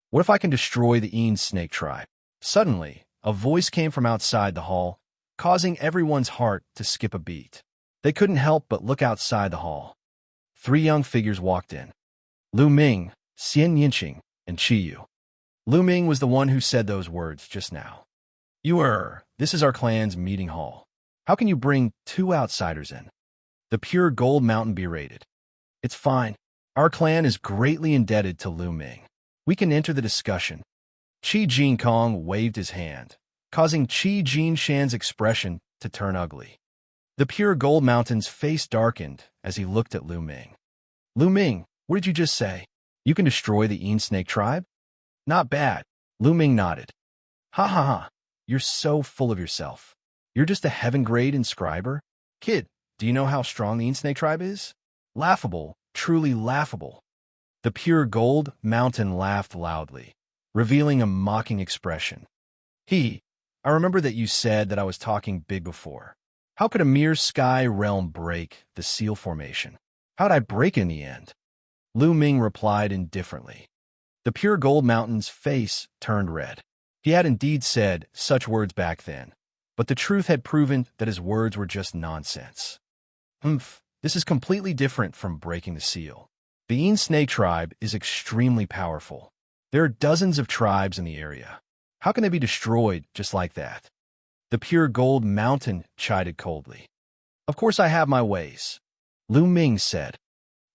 "What if I can destroy the Yin Snake tribe?" Suddenly, a voice came from outside the hall, causing everyone's heart to skip a beat. They couldn't help but look outside the hall. 3 young figures walked in. Lu Ming, Xianxia, and Qi Yu. Lu Ming was the one who said those words just now. This is our clan's meeting hall. How can you bring 2 outsiders in?" The Pure Gold Mountain berated. "It's fine. Our clan is greatly indebted to Lu Ming. We can enter the discussion." Qi Jinkong waved his hand, causing Qi Jinshan's expression to turn ugly. The Pure Gold Mountain's face darkened as he looked at Lu Ming. "Lu Ming, what did you just say? You can destroy the Yin Snake tribe?" "Not bad." Lu Ming nodded. "Ha ha ha. You're so full of yourself. You're just a heaven-grade inscriber? Kid, do you know how strong the Yin Snake tribe is? Laughable, truly laughable." The Pure Gold Mountain laughed loudly, revealing a mocking expression. I remember that you said that I was talking big before. How could a mere sky realm break the seal formation? How'd I break in the end?" Lu Ming replied indifferently. The Pure Gold Mountain's face turned red. He had indeed said such words back then, but the truth had proven that his words were just nonsense. This is completely different from breaking the seal. The Yin Snake tribe is extremely powerful. There are dozens of tribes in the area. How can they be destroyed just like that?" The Pure Gold Mountain chided coldly. "Of course I have my ways," Lu Ming said.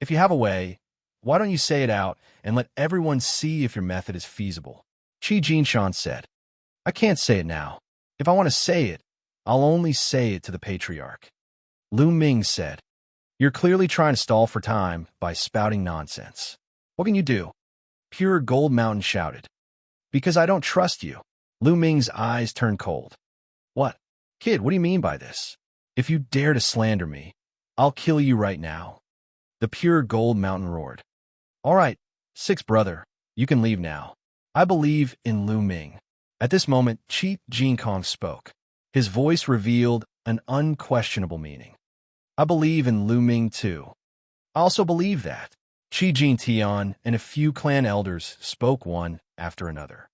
"If you have a way, why don't you say it out and let everyone see if your method is feasible?" Qi Jinshan said. "I can't say it now. If I want to say it, I'll only say it to the Patriarch." Lu Ming said, "You're clearly trying to stall for time by spouting nonsense. What can you do?" Pure Gold Mountain shouted. Because I don't trust you. Lu Ming's eyes turned cold. What? Kid, what do you mean by this? If you dare to slander me, I'll kill you right now. The pure gold mountain roared. All right, Six brother, you can leave now. I believe in Lu Ming. At this moment, Chief Jinkong spoke. His voice revealed an unquestionable meaning. I believe in Lu Ming too. I also believe that. Qi Jintian and a few clan elders spoke one after another.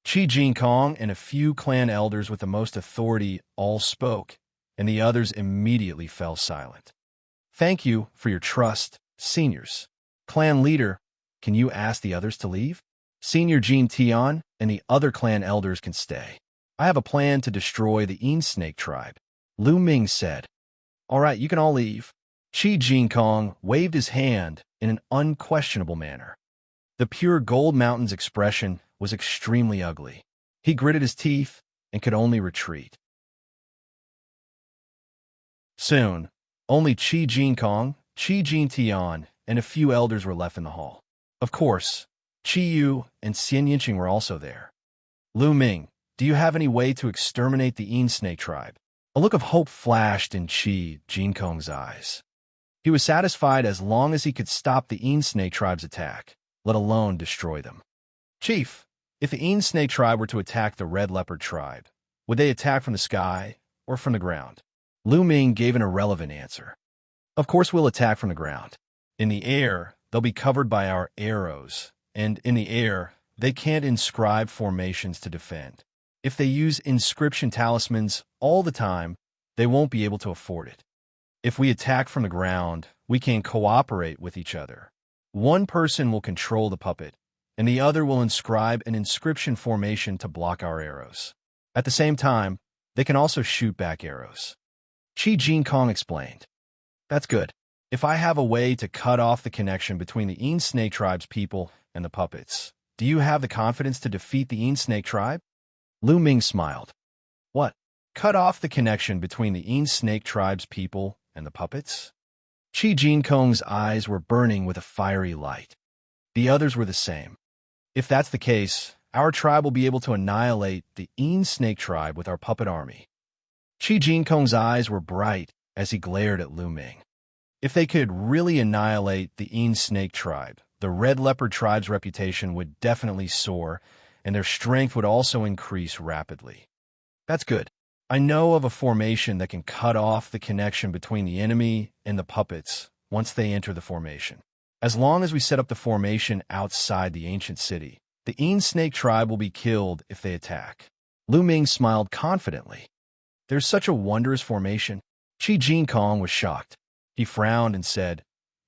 Qi Jinkong and a few clan elders with the most authority all spoke, and the others immediately fell silent. Thank you for your trust, seniors. Clan leader, can you ask the others to leave? Senior Jin Tian and the other clan elders can stay. I have a plan to destroy the Yin Snake tribe. Lu Ming said. All right, you can all leave. Qi Jinkong waved his hand in an unquestionable manner. The pure gold mountain's expression was extremely ugly. He gritted his teeth and could only retreat. Soon, only Qi Jinkong, Qi Jintian, and a few elders were left in the hall. Of course, Qi Yu and Xianxia were also there. Lu Ming, do you have any way to exterminate the Yin Snake tribe? A look of hope flashed in Qi Jinkong's eyes. He was satisfied as long as he could stop the Yin Snake tribe's attack, let alone destroy them. Chief, if the Yin Snake tribe were to attack the Red Leopard tribe, would they attack from the sky or from the ground? Lu Ming gave an irrelevant answer. Of course we'll attack from the ground. In the air, they'll be covered by our arrows, and in the air, they can't inscribe formations to defend. If they use inscription talismans all the time, they won't be able to afford it. If we attack from the ground, we can cooperate with each other. One person will control the puppet, and the other will inscribe an inscription formation to block our arrows. At the same time, they can also shoot back arrows. Qi Jinkong explained. That's good. If I have a way to cut off the connection between the Yin Snake tribe's people and the puppets, do you have the confidence to defeat the Yin Snake tribe? Lu Ming smiled. What? Cut off the connection between the Yin Snake tribe's people and the puppets? Qi Jinkong's eyes were burning with a fiery light. The others were the same. If that's the case, our tribe will be able to annihilate the Yin Snake tribe with our puppet army. Qi Jinkong's eyes were bright as he glared at Lu Ming. If they could really annihilate the Yin Snake tribe, the Red Leopard tribe's reputation would definitely soar, and their strength would also increase rapidly. That's good. I know of a formation that can cut off the connection between the enemy and the puppets once they enter the formation. As long as we set up the formation outside the ancient city, the Yin Snake tribe will be killed if they attack. Lu Ming smiled confidently. There's such a wondrous formation. Qi Jinkong was shocked. He frowned and said,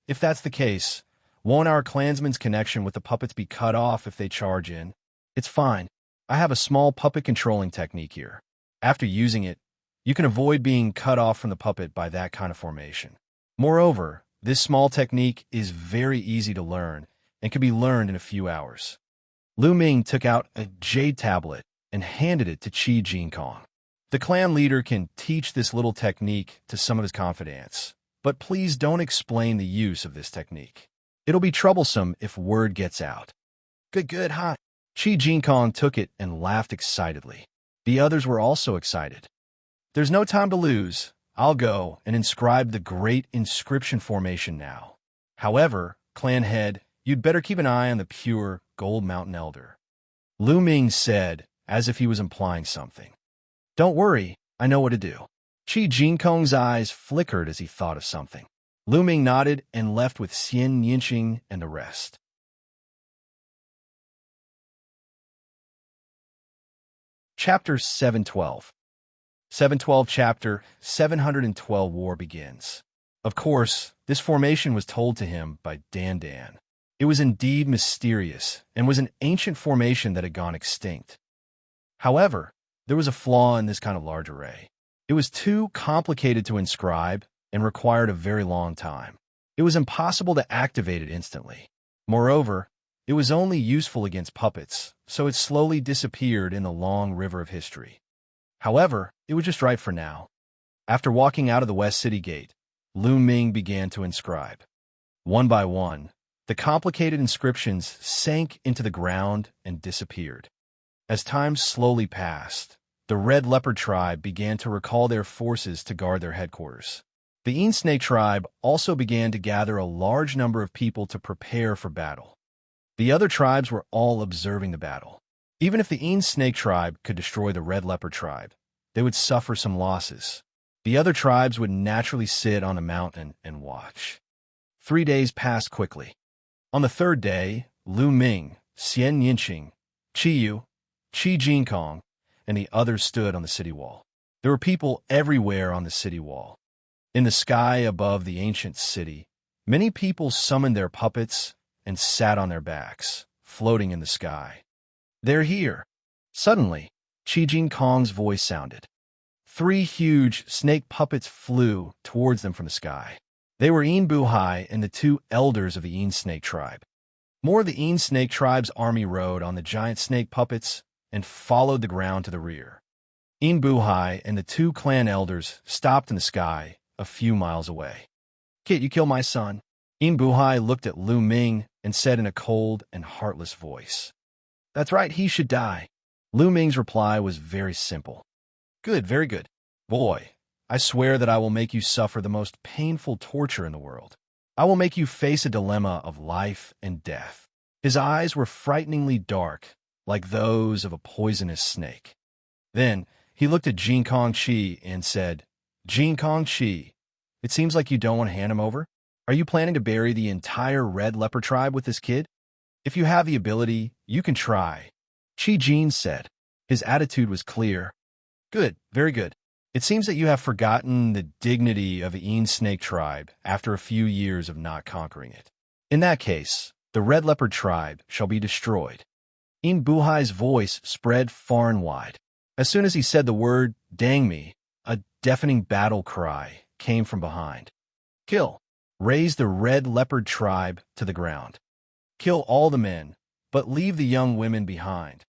if that's the case, won't our clansmen's connection with the puppets be cut off if they charge in? It's fine. I have a small puppet controlling technique here. After using it, you can avoid being cut off from the puppet by that kind of formation. Moreover, this small technique is very easy to learn and can be learned in a few hours. Lu Ming took out a jade tablet and handed it to Qi Jinkong. The clan leader can teach this little technique to some of his confidants, but please don't explain the use of this technique. It'll be troublesome if word gets out. Good, huh? Qi Jinkong took it and laughed excitedly. The others were also excited. There's no time to lose. I'll go and inscribe the great inscription formation now. However, clan head, you'd better keep an eye on the pure Gold Mountain Elder. Lu Ming said, as if he was implying something. Don't worry, I know what to do. Qi Jinkong's eyes flickered as he thought of something. Lu Ming nodded and left with Xianxia and the rest. Chapter 712. 712 Chapter 712 War begins. Of course, this formation was told to him by Dan Dan. It was indeed mysterious and was an ancient formation that had gone extinct. However, there was a flaw in this kind of large array. It was too complicated to inscribe and required a very long time. It was impossible to activate it instantly. Moreover, it was only useful against puppets, so it slowly disappeared in the long river of history. However, it was just right for now. After walking out of the West City Gate, Lu Ming began to inscribe. One by one, The complicated inscriptions sank into the ground and disappeared. As time slowly passed, the Red Leopard tribe began to recall their forces to guard their headquarters. The Yin Snake tribe also began to gather a large number of people to prepare for battle. The other tribes were all observing the battle. Even if the Yin Snake tribe could destroy the Red Leopard tribe, they would suffer some losses. The other tribes would naturally sit on a mountain and watch. 3 days passed quickly. On the third day, Lu Ming, Xianxia, Qiyu, Qi Jinkong, and the others stood on the city wall. There were people everywhere on the city wall. In the sky above the ancient city, many people summoned their puppets and sat on their backs, floating in the sky. "They're here." Suddenly, Qi Jinkong's voice sounded. 3 huge snake puppets flew towards them from the sky. They were Yin Buhai and the 2 elders of the Yin Snake tribe. More of the Yin Snake tribe's army rode on the giant snake puppets and followed the ground to the rear. Yin Buhai and the 2 clan elders stopped in the sky a few miles away. "Kit, you kill my son?" Yin Buhai looked at Lu Ming and said in a cold and heartless voice. "That's right, he should die." Lu Ming's reply was very simple. "Good, very good. Boy, I swear that I will make you suffer the most painful torture in the world. I will make you face a dilemma of life and death." His eyes were frighteningly dark, like those of a poisonous snake. Then he looked at Jinkong Qi and said, "Jinkong Qi, it seems like you don't want to hand him over. Are you planning to bury the entire Red Leopard tribe with this kid? If you have the ability, you can try." Qi Jin said. His attitude was clear. "Good, very good. It seems that you have forgotten the dignity of the Yin Snake tribe after a few years of not conquering it. In that case, the Red Leopard tribe shall be destroyed." Yin Buhai's voice spread far and wide. As soon as he said the word, "Dang me," a deafening battle cry came from behind. "Kill! Raise the Red Leopard tribe to the ground. Kill all the men, but leave the young women behind."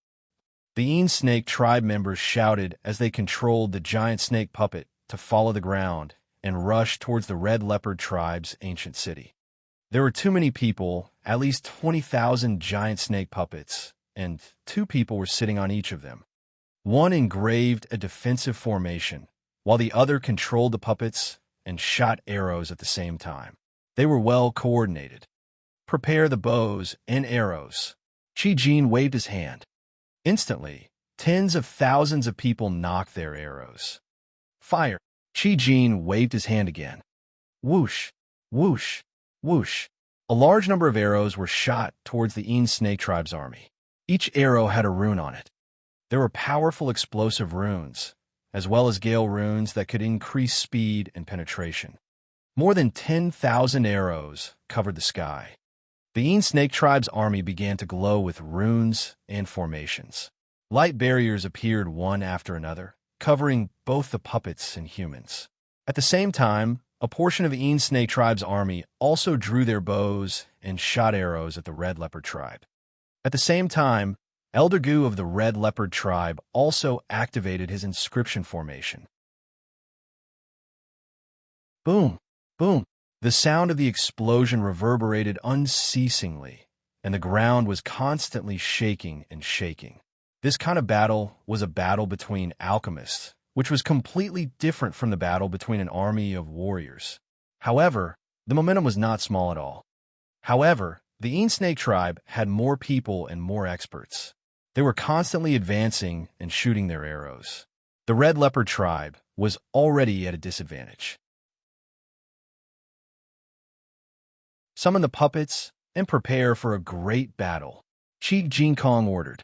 The Yin Snake tribe members shouted as they controlled the giant snake puppet to follow the ground and rush towards the Red Leopard tribe's ancient city. There were too many people, at least 20,000 giant snake puppets, and 2 people were sitting on each of them. One engraved a defensive formation, while the other controlled the puppets and shot arrows at the same time. They were well coordinated. "Prepare the bows and arrows." Qi Jin waved his hand. Instantly, tens of thousands of people knocked their arrows. "Fire!" Qi Jin waved his hand again. Whoosh, whoosh, whoosh. A large number of arrows were shot towards the Yin Snake tribe's army. Each arrow had a rune on it. There were powerful explosive runes, as well as gale runes that could increase speed and penetration. More than 10,000 arrows covered the sky. The Yin Snake tribe's army began to glow with runes and formations. Light barriers appeared one after another, covering both the puppets and humans. At the same time, a portion of the Yin Snake tribe's army also drew their bows and shot arrows at the Red Leopard tribe. At the same time, Elder Gu of the Red Leopard tribe also activated his inscription formation. Boom, boom. The sound of the explosion reverberated unceasingly, and the ground was constantly shaking and shaking. This kind of battle was a battle between alchemists, which was completely different from the battle between an army of warriors. However, the momentum was not small at all. However, the Yin Snake tribe had more people and more experts. They were constantly advancing and shooting their arrows. The Red Leopard tribe was already at a disadvantage. "Summon the puppets and prepare for a great battle," Qi Jinkong ordered.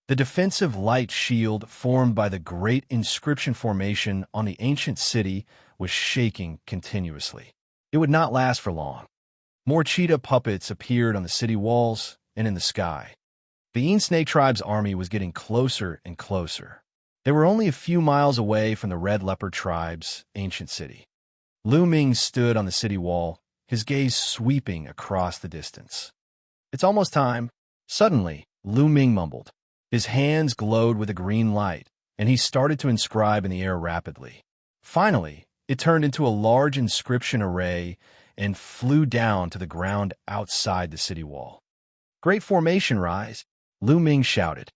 The defensive light shield formed by the great inscription formation on the ancient city was shaking continuously. It would not last for long. More cheetah puppets appeared on the city walls and in the sky. The Yin Snake tribe's army was getting closer and closer. They were only a few miles away from the Red Leopard tribe's ancient city. Lu Ming stood on the city wall, his gaze sweeping across the distance. "It's almost time." Suddenly, Lu Ming mumbled. His hands glowed with a green light, and he started to inscribe in the air rapidly. Finally, it turned into a large inscription array, and flew down to the ground outside the city wall. "Great formation, Rise!" Lu Ming shouted.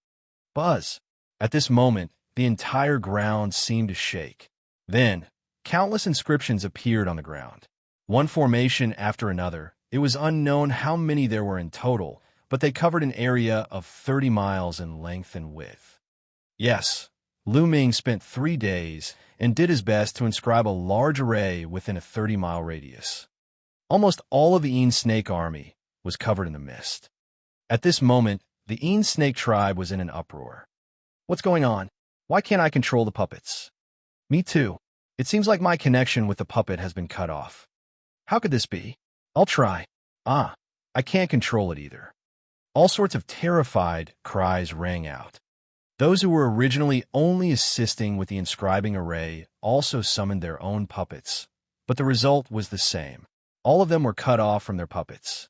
Buzz! At this moment, the entire ground seemed to shake. Then, countless inscriptions appeared on the ground. One formation after another. It was unknown how many there were in total, but they covered an area of 30 miles in length and width. Yes, Lu Ming spent 3 days and did his best to inscribe a large array within a 30-mile radius. Almost all of the Yin Snake army was covered in the mist. At this moment, the Yin Snake tribe was in an uproar. "What's going on? Why can't I control the puppets?" "Me too. It seems like my connection with the puppet has been cut off. How could this be? I'll try. I can't control it either." All sorts of terrified cries rang out. Those who were originally only assisting with the inscribing array also summoned their own puppets, but the result was the same. All of them were cut off from their puppets.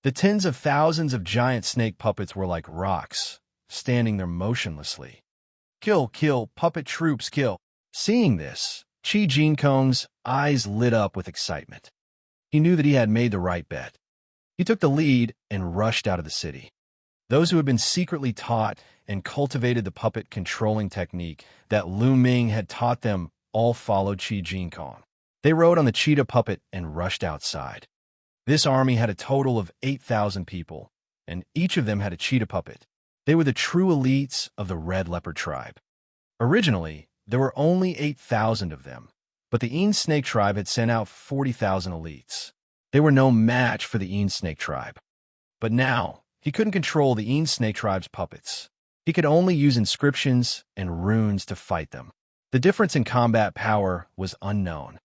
The tens of thousands of giant snake puppets were like rocks, standing there motionlessly. "Kill, kill, puppet troops, kill!" Seeing this, Qi Jinkong's eyes lit up with excitement. He knew that he had made the right bet. He took the lead and rushed out of the city. Those who had been secretly taught and cultivated the puppet controlling technique that Lu Ming had taught them all followed Qi Jinkong. They rode on the cheetah puppet and rushed outside. This army had a total of 8,000 people, and each of them had a cheetah puppet. They were the true elites of the Red Leopard tribe. Originally, there were only 8,000 of them, but the Yin Snake tribe had sent out 40,000 elites. They were no match for the Yin Snake tribe. But now, he couldn't control the Yin Snake tribe's puppets. He could only use inscriptions and runes to fight them. The difference in combat power was unknown.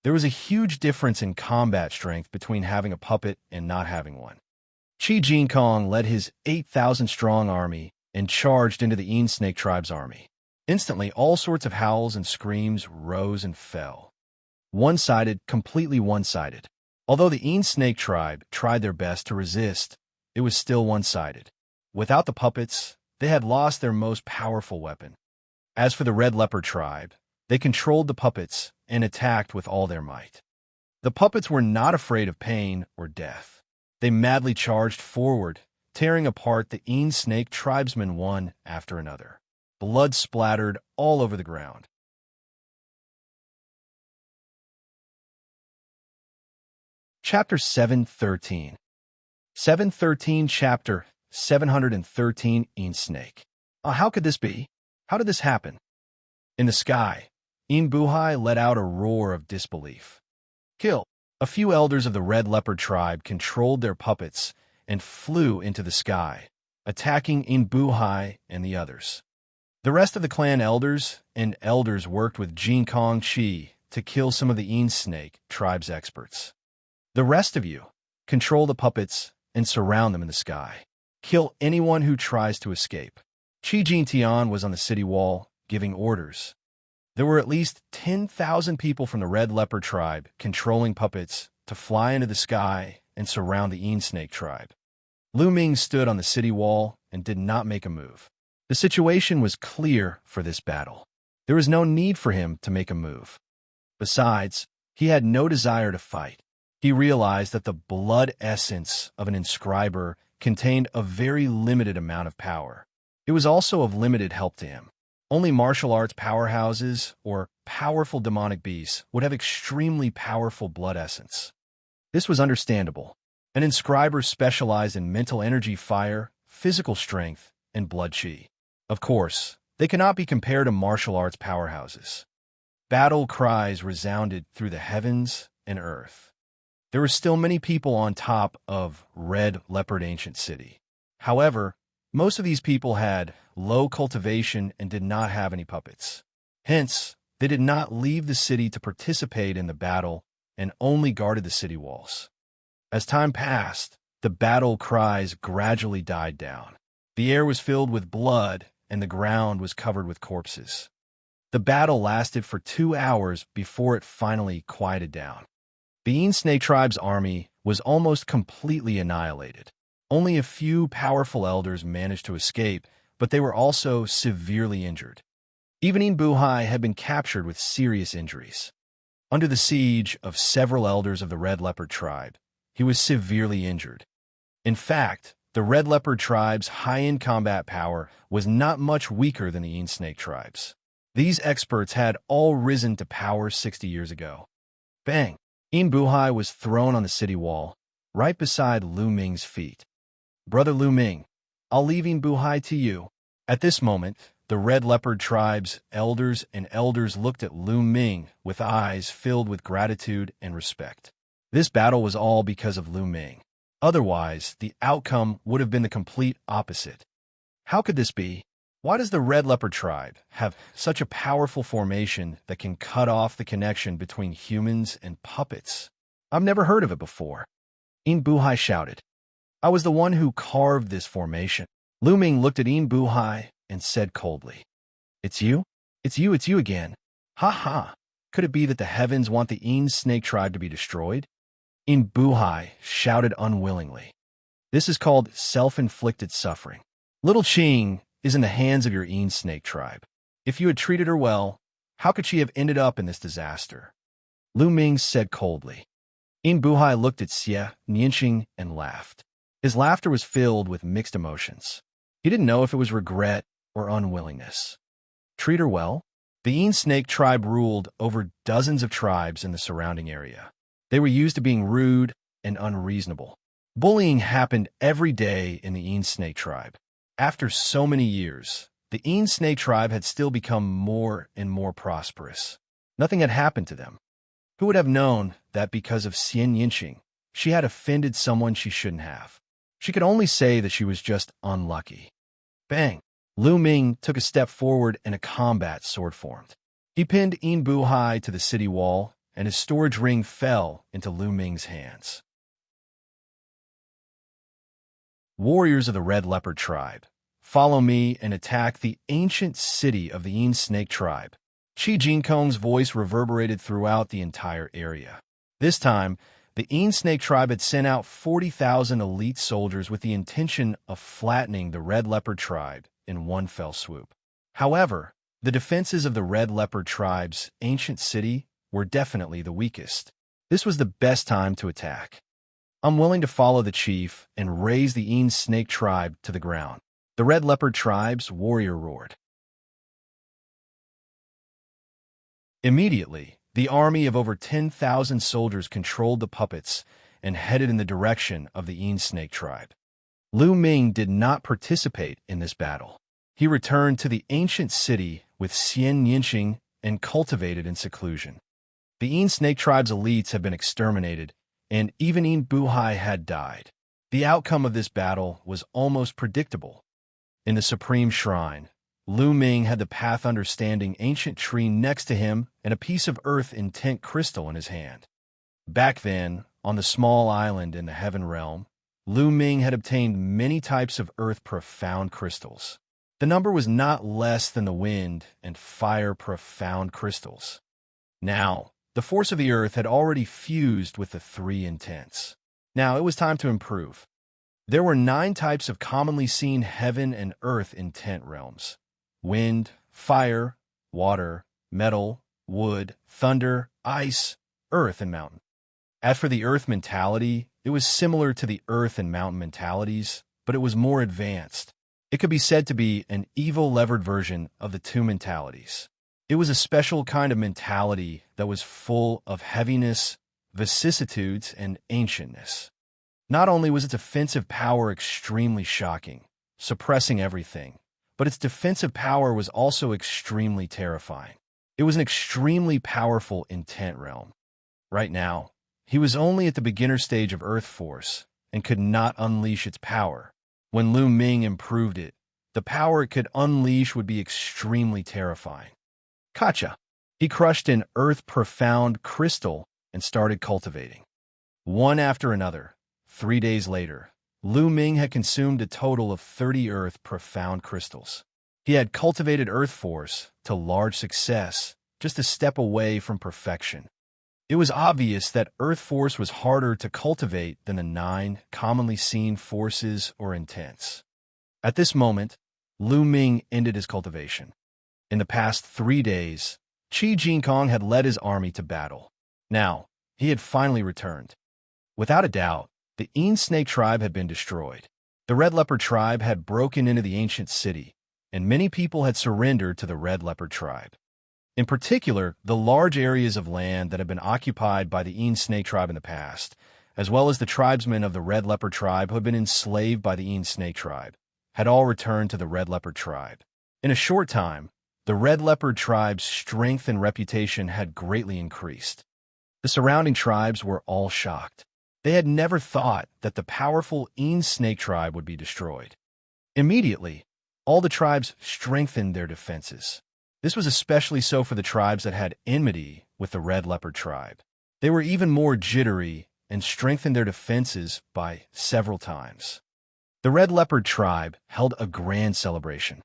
There was a huge difference in combat strength between having a puppet and not having one. Qi Jinkong led his 8,000-strong army and charged into the Yin Snake tribe's army. Instantly, all sorts of howls and screams rose and fell. One-sided, completely one-sided. Although the Yin Snake tribe tried their best to resist, it was still one-sided. Without the puppets, they had lost their most powerful weapon. As for the Red Leopard tribe, they controlled the puppets and attacked with all their might. The puppets were not afraid of pain or death. They madly charged forward, tearing apart the Yin Snake tribesmen one after another. Blood splattered all over the ground. Chapter 713. 713 Chapter 713 Yin Snake. How could this be? How did this happen? In the sky, Yin Buhai let out a roar of disbelief. "Kill!" A few elders of the Red Leopard tribe controlled their puppets and flew into the sky, attacking Yin Buhai and the others. The rest of the clan elders and elders worked with Jinkong Qi to kill some of the Yin Snake tribe's experts. "The rest of you, control the puppets and surround them in the sky. Kill anyone who tries to escape." Qi Jintian was on the city wall, giving orders. There were at least 10,000 people from the Red Leopard tribe controlling puppets to fly into the sky and surround the Yin Snake tribe. Lu Ming stood on the city wall and did not make a move. The situation was clear for this battle. There was no need for him to make a move. Besides, he had no desire to fight. He realized that the blood essence of an inscriber contained a very limited amount of power. It was also of limited help to him. Only martial arts powerhouses or powerful demonic beasts would have extremely powerful blood essence. This was understandable. An inscriber specialized in mental energy fire, physical strength, and blood chi. Of course, they cannot be compared to martial arts powerhouses. Battle cries resounded through the heavens and earth. There were still many people on top of Red Leopard Ancient City. However, most of these people had low cultivation and did not have any puppets. Hence, they did not leave the city to participate in the battle and only guarded the city walls. As time passed, the battle cries gradually died down. The air was filled with blood and the ground was covered with corpses. The battle lasted for 2 hours before it finally quieted down. The Yin Snake tribe's army was almost completely annihilated. Only a few powerful elders managed to escape, but they were also severely injured. Even Yin Buhai had been captured with serious injuries. Under the siege of several elders of the Red Leopard tribe, he was severely injured. In fact, the Red Leopard tribe's high-end combat power was not much weaker than the Yin Snake tribes. These experts had all risen to power 60 years ago. Bang! Yin Buhai was thrown on the city wall, right beside Lu Ming's feet. "Brother Lu Ming, I'll leave Yin Buhai to you." At this moment, the Red Leopard tribe's elders looked at Lu Ming with eyes filled with gratitude and respect. This battle was all because of Lu Ming. Otherwise, the outcome would have been the complete opposite. How could this be? Why does the Red Leopard tribe have such a powerful formation that can cut off the connection between humans and puppets? I've never heard of it before. Yin Buhai shouted. "I was the one who carved this formation." Lu Ming looked at Yin Buhai and said coldly, "It's you? It's you again. Ha ha! Could it be that the heavens want the Yin Snake tribe to be destroyed?" Yin Buhai shouted unwillingly. "This is called self-inflicted suffering. Little Qing is in the hands of your Yin Snake tribe. If you had treated her well, how could she have ended up in this disaster?" Lu Ming said coldly. Yin Buhai looked at Xianxia and laughed. His laughter was filled with mixed emotions. He didn't know if it was regret or unwillingness. Treat her well? The Yin Snake tribe ruled over dozens of tribes in the surrounding area. They were used to being rude and unreasonable. Bullying happened every day in the Yin Snake tribe. After so many years, the Yin Snake tribe had still become more and more prosperous. Nothing had happened to them. Who would have known that because of Xianxia, she had offended someone she shouldn't have? She could only say that she was just unlucky. Bang! Lu Ming took a step forward and a combat sword formed. He pinned Yin Buhai to the city wall, and his storage ring fell into Lu Ming's hands. Warriors of the Red Leopard tribe, follow me and attack the ancient city of the Yin Snake tribe. Qi Jinkong's voice reverberated throughout the entire area. This time, the Yin Snake tribe had sent out 40,000 elite soldiers with the intention of flattening the Red Leopard tribe in one fell swoop. However, the defenses of the Red Leopard tribe's ancient city were definitely the weakest. This was the best time to attack. "I'm willing to follow the chief and raise the Yin Snake tribe to the ground." The Red Leopard tribe's warrior roared. Immediately, the army of over 10,000 soldiers controlled the puppets and headed in the direction of the Yin Snake tribe. Lu Ming did not participate in this battle. He returned to the ancient city with Xianxia and cultivated in seclusion. The Yin Snake tribe's elites had been exterminated, and even Yin Buhai had died. The outcome of this battle was almost predictable. In the Supreme Shrine, Lu Ming had the path understanding ancient tree next to him and a piece of earth intent crystal in his hand. Back then, on the small island in the Heaven Realm, Lu Ming had obtained many types of earth profound crystals. The number was not less than the wind and fire profound crystals. Now, the force of the earth had already fused with the three intents. Now it was time to improve. There were 9 types of commonly seen heaven and earth intent realms: wind, fire, water, metal, wood, thunder, ice, earth, and mountain. As for the earth mentality, it was similar to the earth and mountain mentalities, but it was more advanced. It could be said to be an evil levered version of the two mentalities. It was a special kind of mentality that was full of heaviness, vicissitudes, and ancientness. Not only was its offensive power extremely shocking, suppressing everything, but its defensive power was also extremely terrifying. It was an extremely powerful intent realm. Right now, he was only at the beginner stage of Earth Force and could not unleash its power. When Lu Ming improved it, the power it could unleash would be extremely terrifying. Gotcha! He crushed an Earth Profound crystal and started cultivating. One after another, 3 days later, Lu Ming had consumed a total of 30 Earth Profound crystals. He had cultivated Earth Force to large success, just a step away from perfection. It was obvious that Earth Force was harder to cultivate than the 9 commonly seen forces or intents. At this moment, Lu Ming ended his cultivation. In the past 3 days, Qi Jinkong had led his army to battle. Now, he had finally returned. Without a doubt, the snake tribe had been destroyed. The red leopard tribe had broken into the ancient city, and many people had surrendered to the red leopard tribe. In particular, the large areas of land that had been occupied by the snake tribe in the past, as well as the tribesmen of the red leopard tribe who had been enslaved by the snake tribe, had all returned to the red leopard tribe. In a short time, the red leopard tribe's strength and reputation had greatly increased. The surrounding tribes were all shocked. They had never thought that the powerful snake tribe would be destroyed. Immediately, all the tribes strengthened their defenses. This was especially so for the tribes that had enmity with the red leopard tribe. They were even more jittery and strengthened their defenses by several times. The red leopard tribe held a grand celebration.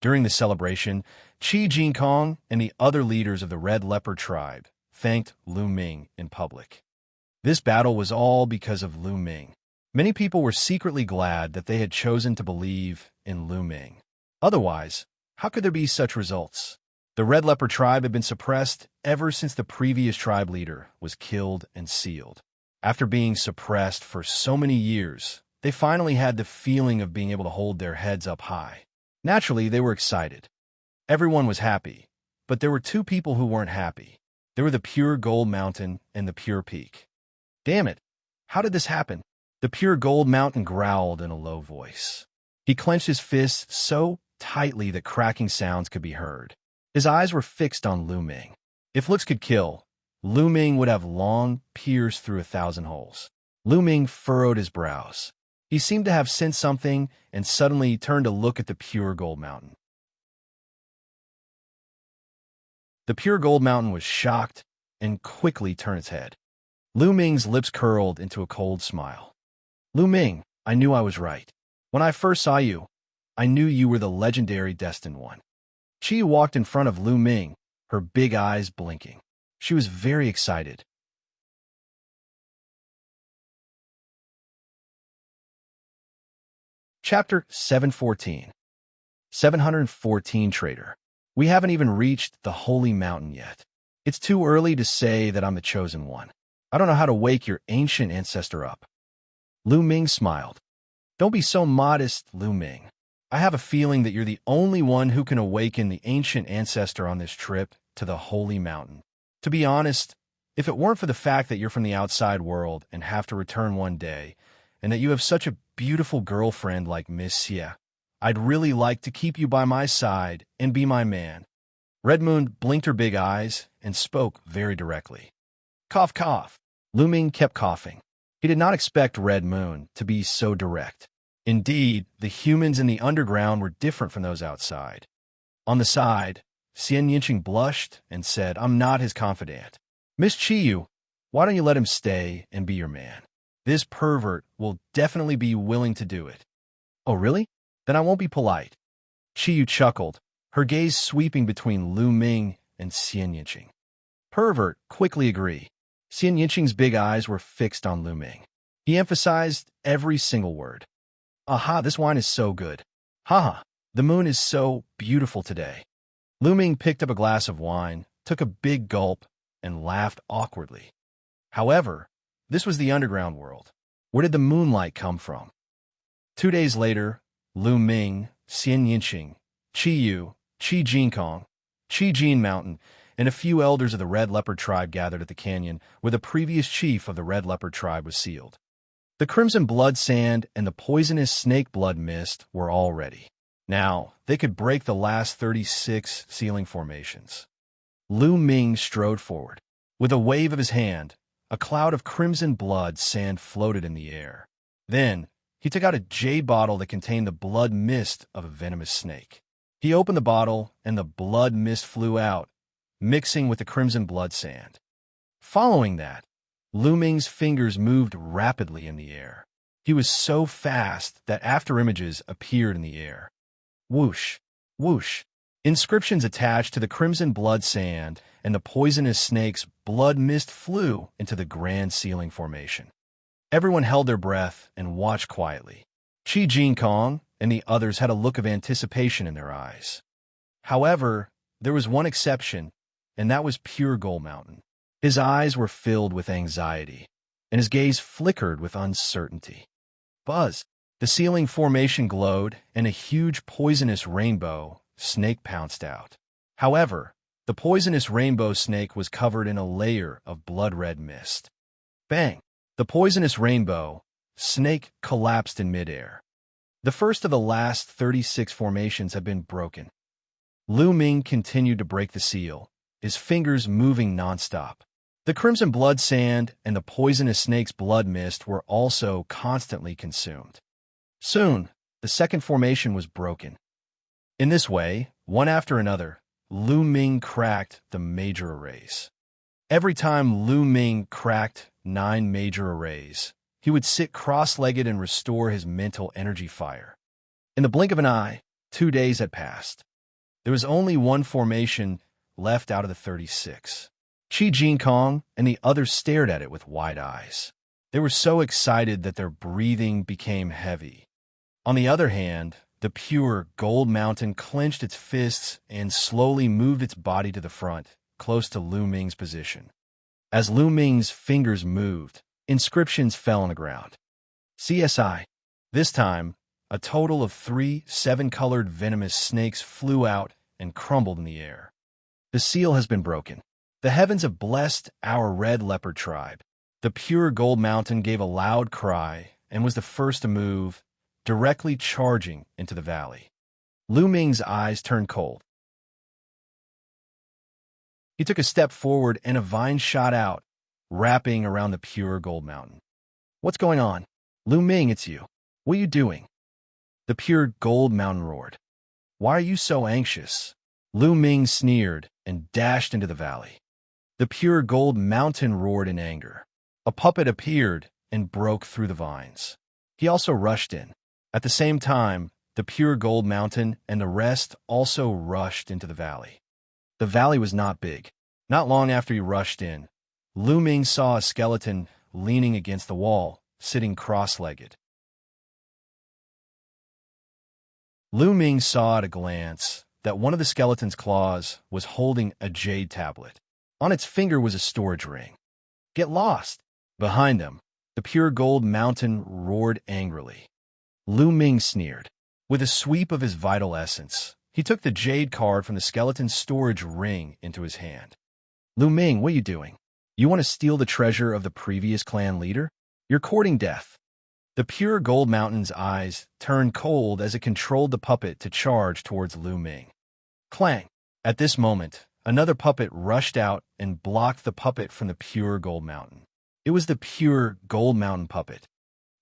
During the celebration, Qi Jinkong and the other leaders of the red leopard tribe thanked Lu Ming in public. This battle was all because of Lu Ming. Many people were secretly glad that they had chosen to believe in Lu Ming. Otherwise, how could there be such results? The red leopard tribe had been suppressed ever since the previous tribe leader was killed and sealed. After being suppressed for so many years, they finally had the feeling of being able to hold their heads up high. Naturally, they were excited. Everyone was happy, but there were two people who weren't happy. There were the Pure Gold Mountain and the Pure Peak. Damn it! How did this happen? The Pure Gold Mountain growled in a low voice. He clenched his fists so tightly that cracking sounds could be heard. His eyes were fixed on Lu Ming. If looks could kill, Lu Ming would have long pierced through 1,000 holes. Lu Ming furrowed his brows. He seemed to have sensed something and suddenly turned to look at the Pure Gold Mountain. The Pure Gold Mountain was shocked and quickly turned its head. Lu Ming's lips curled into a cold smile. Lu Ming, I knew I was right. When I first saw you, I knew you were the legendary Destined One. Qi walked in front of Lu Ming, her big eyes blinking. She was very excited. Chapter 714. 714 Trader. We haven't even reached the Holy Mountain yet. It's too early to say that I'm the chosen one. I don't know how to wake your ancient ancestor up. Lu Ming smiled. Don't be so modest, Lu Ming. I have a feeling that you're the only one who can awaken the ancient ancestor on this trip to the Holy Mountain. To be honest, if it weren't for the fact that you're from the outside world and have to return one day, and that you have such a beautiful girlfriend like Miss Xia, I'd really like to keep you by my side and be my man. Red Moon blinked her big eyes and spoke very directly. Cough, cough. Lu Ming kept coughing. He did not expect Red Moon to be so direct. Indeed, the humans in the underground were different from those outside. On the side, Xianxia blushed and said, I'm not his confidant. Miss Chiyu, why don't you let him stay and be your man? This pervert will definitely be willing to do it. Oh, really? Then I won't be polite. Chiyu chuckled, her gaze sweeping between Lu Ming and Xianxia. Pervert, quickly agree. Xianxia's big eyes were fixed on Lu Ming. He emphasized every single word. Aha, this wine is so good. Haha, the moon is so beautiful today. Lu Ming picked up a glass of wine, took a big gulp, and laughed awkwardly. However, this was the underground world. Where did the moonlight come from? 2 days later, Lu Ming, Xianxia, Qiyu, Qi Jinkong, Qi Jin Mountain, and a few elders of the Red Leopard tribe gathered at the canyon where the previous chief of the Red Leopard tribe was sealed. The crimson blood sand and the poisonous snake blood mist were all ready. Now, they could break the last 36 sealing formations. Lu Ming strode forward. With a wave of his hand, a cloud of crimson blood sand floated in the air. Then, he took out a jade bottle that contained the blood mist of a venomous snake. He opened the bottle, and the blood mist flew out, mixing with the crimson blood sand. Following that, Lu Ming's fingers moved rapidly in the air. He was so fast that afterimages appeared in the air. Whoosh, whoosh. Inscriptions attached to the crimson blood sand and the poisonous snake's blood mist flew into the grand sealing formation. Everyone held their breath and watched quietly. Qi Jinkong and the others had a look of anticipation in their eyes. However, there was one exception, and that was Pure Gold Mountain. His eyes were filled with anxiety, and his gaze flickered with uncertainty. Buzz! The ceiling formation glowed, and a huge poisonous rainbow snake pounced out. However, the poisonous rainbow snake was covered in a layer of blood-red mist. Bang! The poisonous rainbow snake collapsed in midair. The first of the last 36 formations had been broken. Lu Ming continued to break the seal, his fingers moving nonstop. The crimson blood sand and the poisonous snake's blood mist were also constantly consumed. Soon, the second formation was broken. In this way, one after another, Lu Ming cracked the major arrays. Every time Lu Ming cracked 9 major arrays, he would sit cross-legged and restore his mental energy fire. In the blink of an eye, 2 days had passed. There was only one formation left out of the 36. Qi Jinkong and the others stared at it with wide eyes. They were so excited that their breathing became heavy. On the other hand, the pure gold mountain clenched its fists and slowly moved its body to the front, close to Lu Ming's position. As Lu Ming's fingers moved, inscriptions fell on the ground. CSI. This time, a total of 3 7-colored venomous snakes flew out and crumbled in the air. The seal has been broken. The heavens have blessed our red leopard tribe. The pure gold mountain gave a loud cry and was the first to move, directly charging into the valley. Lu Ming's eyes turned cold. He took a step forward and a vine shot out, wrapping around the pure gold mountain. What's going on? Lu Ming, it's you. What are you doing? The pure gold mountain roared. Why are you so anxious? Lu Ming sneered and dashed into the valley. The pure gold mountain roared in anger. A puppet appeared and broke through the vines. He also rushed in. At the same time, the pure gold mountain and the rest also rushed into the valley. The valley was not big. Not long after he rushed in, Lu Ming saw a skeleton leaning against the wall, sitting cross-legged. Lu Ming saw at a glance that one of the skeleton's claws was holding a jade tablet. On its finger was a storage ring. Get lost! Behind them, the pure gold mountain roared angrily. Lu Ming sneered. With a sweep of his vital essence, he took the jade card from the skeleton's storage ring into his hand. Lu Ming, what are you doing? You want to steal the treasure of the previous clan leader? You're courting death. The pure gold mountain's eyes turned cold as it controlled the puppet to charge towards Lu Ming. Clang! At this moment, another puppet rushed out and blocked the puppet from the pure gold mountain. It was the pure gold mountain puppet.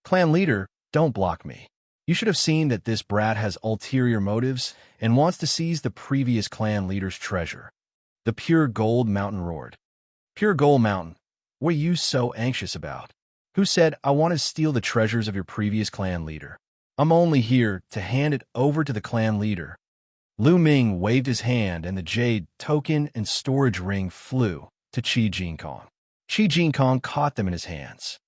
Clan leader, don't block me. You should have seen that this brat has ulterior motives and wants to seize the previous clan leader's treasure. The pure gold mountain roared. Pure gold mountain, what are you so anxious about? Who said I want to steal the treasures of your previous clan leader? I'm only here to hand it over to the clan leader. Lu Ming waved his hand and the jade token and storage ring flew to Qi Jinkong. Qi Jinkong caught them in his hands.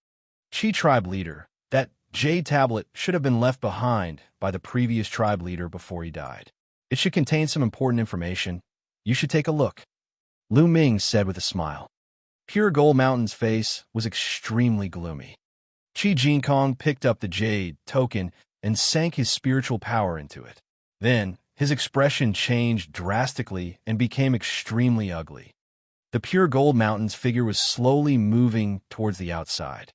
Qi tribe leader, that jade tablet should have been left behind by the previous tribe leader before he died. It should contain some important information. You should take a look. Lu Ming said with a smile. Pure Gold Mountain's face was extremely gloomy. Qi Jinkong picked up the jade token and sank his spiritual power into it. Then, his expression changed drastically and became extremely ugly. The Pure Gold Mountain's figure was slowly moving towards the outside.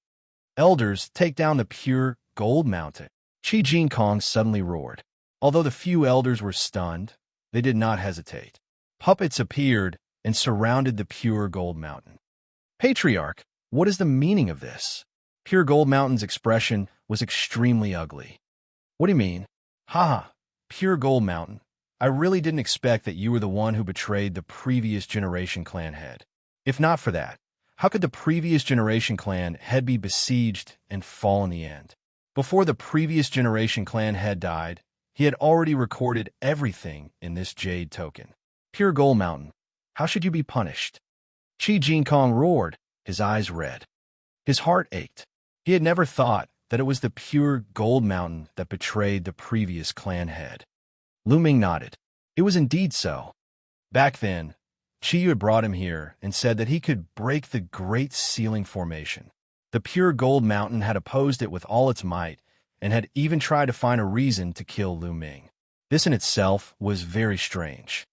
Elders, take down the Pure Gold Mountain. Qi Jinkong suddenly roared. Although the few elders were stunned, they did not hesitate. Puppets appeared and surrounded the Pure Gold Mountain. Patriarch, what is the meaning of this? Pure Gold Mountain's expression was extremely ugly. What do you mean? Haha, Pure Gold Mountain. I really didn't expect that you were the one who betrayed the previous generation clan head. If not for that, how could the previous generation clan head be besieged and fall in the end? Before the previous generation clan head died, he had already recorded everything in this jade token. Pure Gold Mountain, how should you be punished? Qi Jinkong roared, his eyes red. His heart ached. He had never thought that it was the Pure Gold Mountain that betrayed the previous clan head. Lu Ming nodded. It was indeed so. Back then, Qiyu had brought him here and said that he could break the Great Sealing Formation. The pure gold mountain had opposed it with all its might and had even tried to find a reason to kill Lu Ming. This in itself was very strange.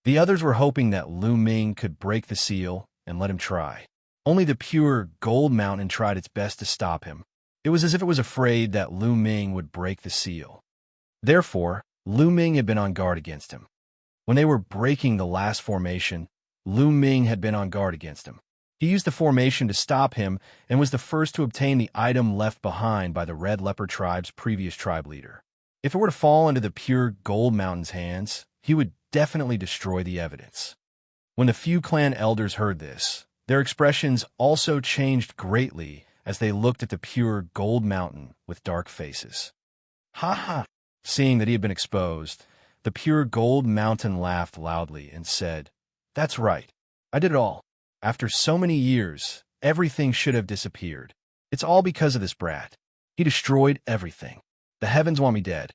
The others were hoping that Lu Ming could break the seal and let him try. Only the pure gold mountain tried its best to stop him. It was as if it was afraid that Lu Ming would break the seal. Therefore, Lu Ming had been on guard against him. When they were breaking the last formation, Lu Ming had been on guard against him. He used the formation to stop him and was the first to obtain the item left behind by the Red Leopard tribe's previous tribe leader. If it were to fall into the pure gold mountain's hands, he would definitely destroy the evidence. When the few clan elders heard this, their expressions also changed greatly as they looked at the pure gold mountain with dark faces. Ha ha! Seeing that he had been exposed, the pure gold mountain laughed loudly and said, "That's right. I did it all. After so many years, everything should have disappeared. It's all because of this brat. He destroyed everything. The heavens want me dead."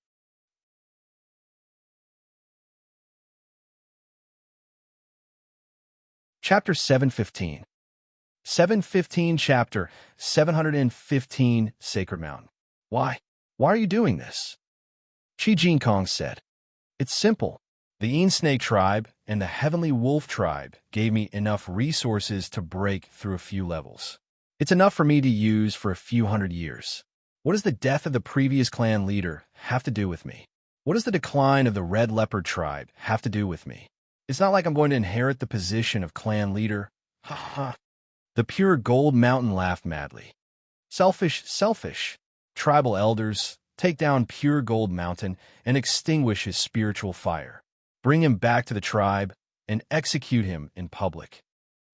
Chapter 715. 715 Chapter 715 Sacred Mountain. Why? Why are you doing this? Qi Jinkong said, "It's simple. The Yin Snake tribe and the Heavenly Wolf tribe gave me enough resources to break through a few levels. It's enough for me to use for a few hundred years. What does the death of the previous clan leader have to do with me? What does the decline of the Red Leopard tribe have to do with me? It's not like I'm going to inherit the position of clan leader. Ha ha." The pure gold mountain laughed madly. "Selfish, selfish. Tribal elders, take down pure gold mountain and extinguish his spiritual fire. Bring him back to the tribe and execute him in public."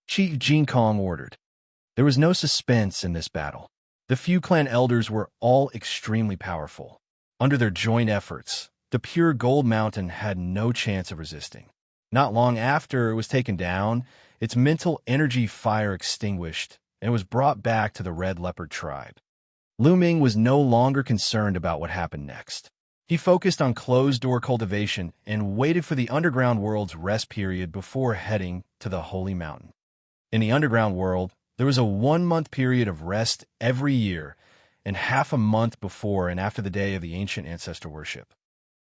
Qi Jinkong ordered. There was no suspense in this battle. The few clan elders were all extremely powerful. Under their joint efforts, the pure gold mountain had no chance of resisting. Not long after it was taken down, its mental energy fire extinguished and was brought back to the Red Leopard tribe. Lu Ming was no longer concerned about what happened next. He focused on closed-door cultivation and waited for the underground world's rest period before heading to the Holy Mountain. In the underground world, there was a 1-month period of rest every year and half a month before and after the day of the ancient ancestor worship.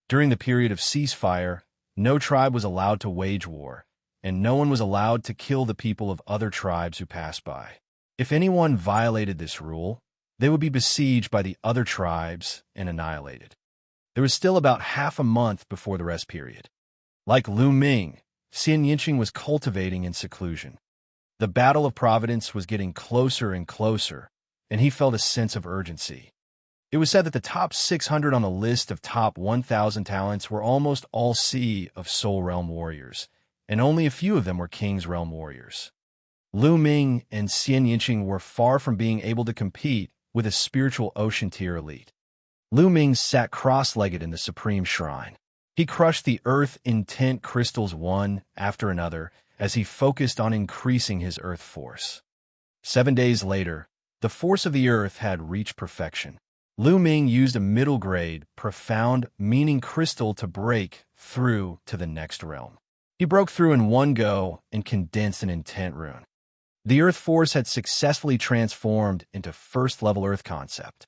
During the period of ceasefire, no tribe was allowed to wage war, and no one was allowed to kill the people of other tribes who passed by. If anyone violated this rule, they would be besieged by the other tribes and annihilated. There was still about half a month before the rest period. Like Lu Ming, Xianxia was cultivating in seclusion. The battle of Providence was getting closer and closer, and he felt a sense of urgency. It was said that the top 600 on the list of top 1,000 talents were almost all Sea of Soul Realm warriors, and only a few of them were King's Realm warriors. Lu Ming and Xianxia were far from being able to compete with a spiritual ocean tier elite. Lu Ming sat cross-legged in the Supreme Shrine. He crushed the earth intent crystals one after another as he focused on increasing his earth force. 7 days later, the force of the earth had reached perfection. Lu Ming used a middle-grade, profound, meaning crystal to break through to the next realm. He broke through in one go and condensed an intent rune. The earth force had successfully transformed into first-level earth concept.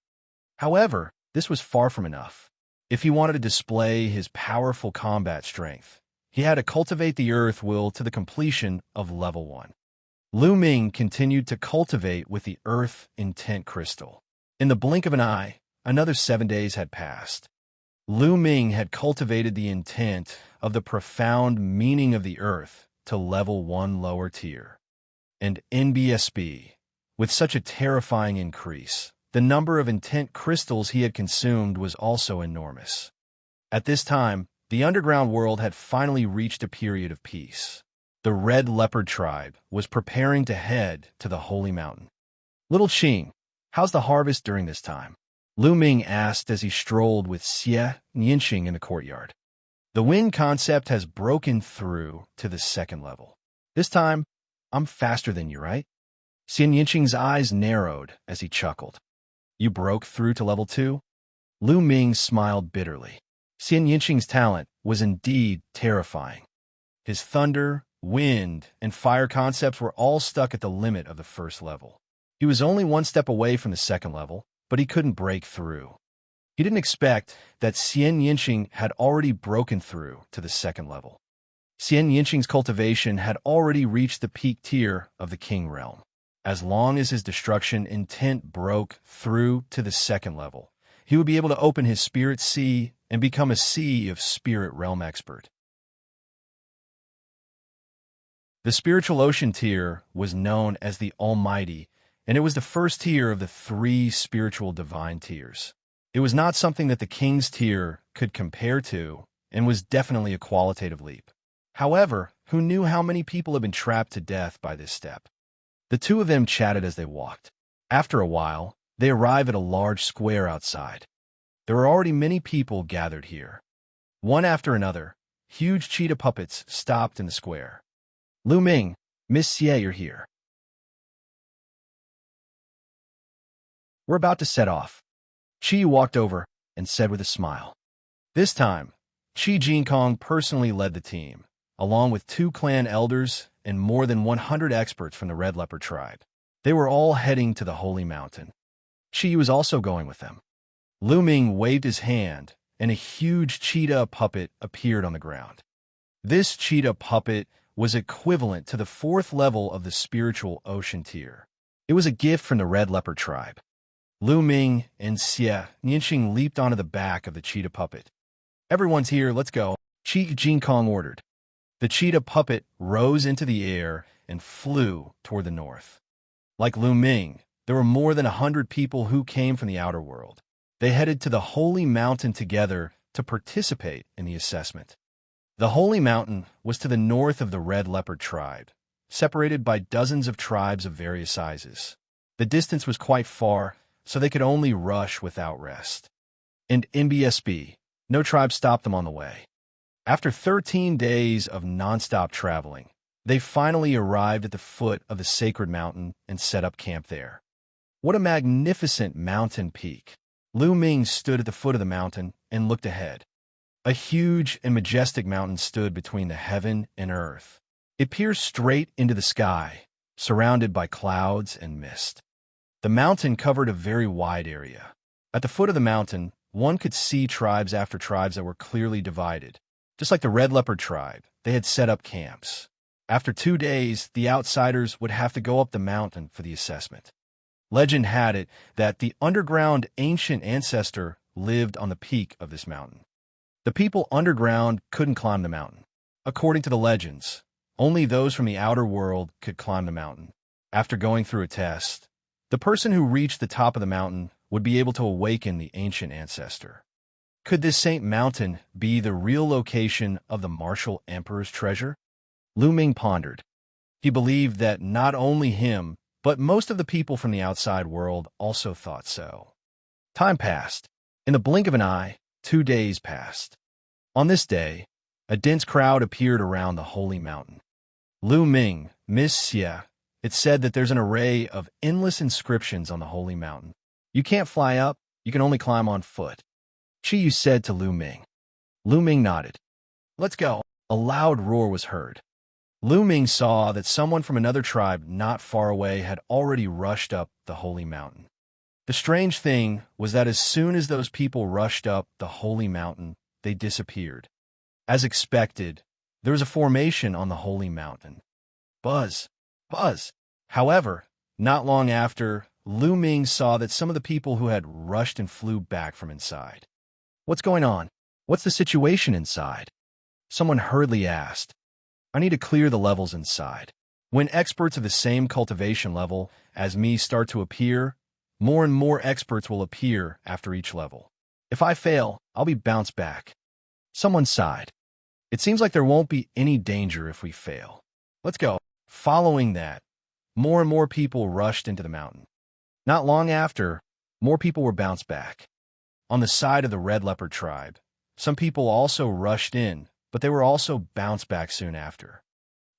However, this was far from enough. If he wanted to display his powerful combat strength, he had to cultivate the earth will to the completion of level 1. Lu Ming continued to cultivate with the earth intent crystal. In the blink of an eye, another 7 days had passed. Lu Ming had cultivated the intent of the profound meaning of the earth to level 1 lower tier. And NBSB, with such a terrifying increase, the number of intent crystals he had consumed was also enormous. At this time, the underground world had finally reached a period of peace. The Red Leopard tribe was preparing to head to the Holy Mountain. "Little Qing, how's the harvest during this time?" Lu Ming asked as he strolled with Xianxia in the courtyard. "The wind concept has broken through to the 2nd level. This time, I'm faster than you, right?" Xianxia's eyes narrowed as he chuckled. "You broke through to level 2? Lu Ming smiled bitterly. Xianxia's talent was indeed terrifying. His thunder, wind, and fire concepts were all stuck at the limit of the first level. He was only one step away from the second level, but he couldn't break through. He didn't expect that Xianxia had already broken through to the second level. Xianxia's cultivation had already reached the peak tier of the king realm. As long as his destruction intent broke through to the second level, he would be able to open his spirit sea and become a sea of spirit realm expert. The spiritual ocean tier was known as the Almighty, and it was the first tier of the 3 spiritual divine tiers. It was not something that the king's tier could compare to, and was definitely a qualitative leap. However, who knew how many people had been trapped to death by this step? The two of them chatted as they walked. After a while, they arrived at a large square outside. There were already many people gathered here. One after another, huge cheetah puppets stopped in the square. Lu Ming, Miss Xie, you're here. We're about to set off. Qi walked over and said with a smile. This time, Qi Jinkong personally led the team, along with 2 clan elders and more than 100 experts from the Red Leopard tribe. They were all heading to the Holy Mountain. Qi was also going with them. Lu Ming waved his hand, and a huge cheetah puppet appeared on the ground. This cheetah puppet was equivalent to the 4th level of the spiritual ocean tier. It was a gift from the Red Leopard tribe. Lu Ming and Xianxia leaped onto the back of the cheetah puppet. Everyone's here, let's go, Qi Jinkong ordered. The cheetah puppet rose into the air and flew toward the north. Like Lu Ming, there were more than 100 people who came from the outer world. They headed to the Holy Mountain together to participate in the assessment. The Holy Mountain was to the north of the Red Leopard tribe, separated by dozens of tribes of various sizes. The distance was quite far, so they could only rush without rest. And in BSB, no tribe stopped them on the way. After 13 days of non-stop traveling, they finally arrived at the foot of the sacred mountain and set up camp there. What a magnificent mountain peak! Lu Ming stood at the foot of the mountain and looked ahead. A huge and majestic mountain stood between the heaven and earth. It pierced straight into the sky, surrounded by clouds and mist. The mountain covered a very wide area. At the foot of the mountain, one could see tribes after tribes that were clearly divided. Just like the Red Leopard tribe, they had set up camps. After 2 days, the outsiders would have to go up the mountain for the assessment. Legend had it that the underground ancient ancestor lived on the peak of this mountain. The people underground couldn't climb the mountain. According to the legends, only those from the outer world could climb the mountain. After going through a test, the person who reached the top of the mountain would be able to awaken the ancient ancestor. Could this Saint Mountain be the real location of the martial emperor's treasure? Lu Ming pondered. He believed that not only him, but most of the people from the outside world also thought so. Time passed. In the blink of an eye, 2 days passed. On this day, a dense crowd appeared around the holy mountain. Lu Ming, Miss Xie, it said that there's an array of endless inscriptions on the holy mountain. You can't fly up, you can only climb on foot. Qiyu said to Lu Ming. Lu Ming nodded. Let's go. A loud roar was heard. Lu Ming saw that someone from another tribe not far away had already rushed up the holy mountain. The strange thing was that as soon as those people rushed up the holy mountain, they disappeared. As expected, there was a formation on the holy mountain. Buzz, buzz. However, not long after, Lu Ming saw that some of the people who had rushed and flew back from inside. What's going on? What's the situation inside? Someone hurriedly asked. I need to clear the levels inside. When experts of the same cultivation level as me start to appear, more and more experts will appear after each level. If I fail, I'll be bounced back. Someone sighed. It seems like there won't be any danger if we fail. Let's go. Following that, more and more people rushed into the mountain. Not long after, more people were bounced back. On the side of the Red Leopard tribe, some people also rushed in, but they were also bounced back soon after.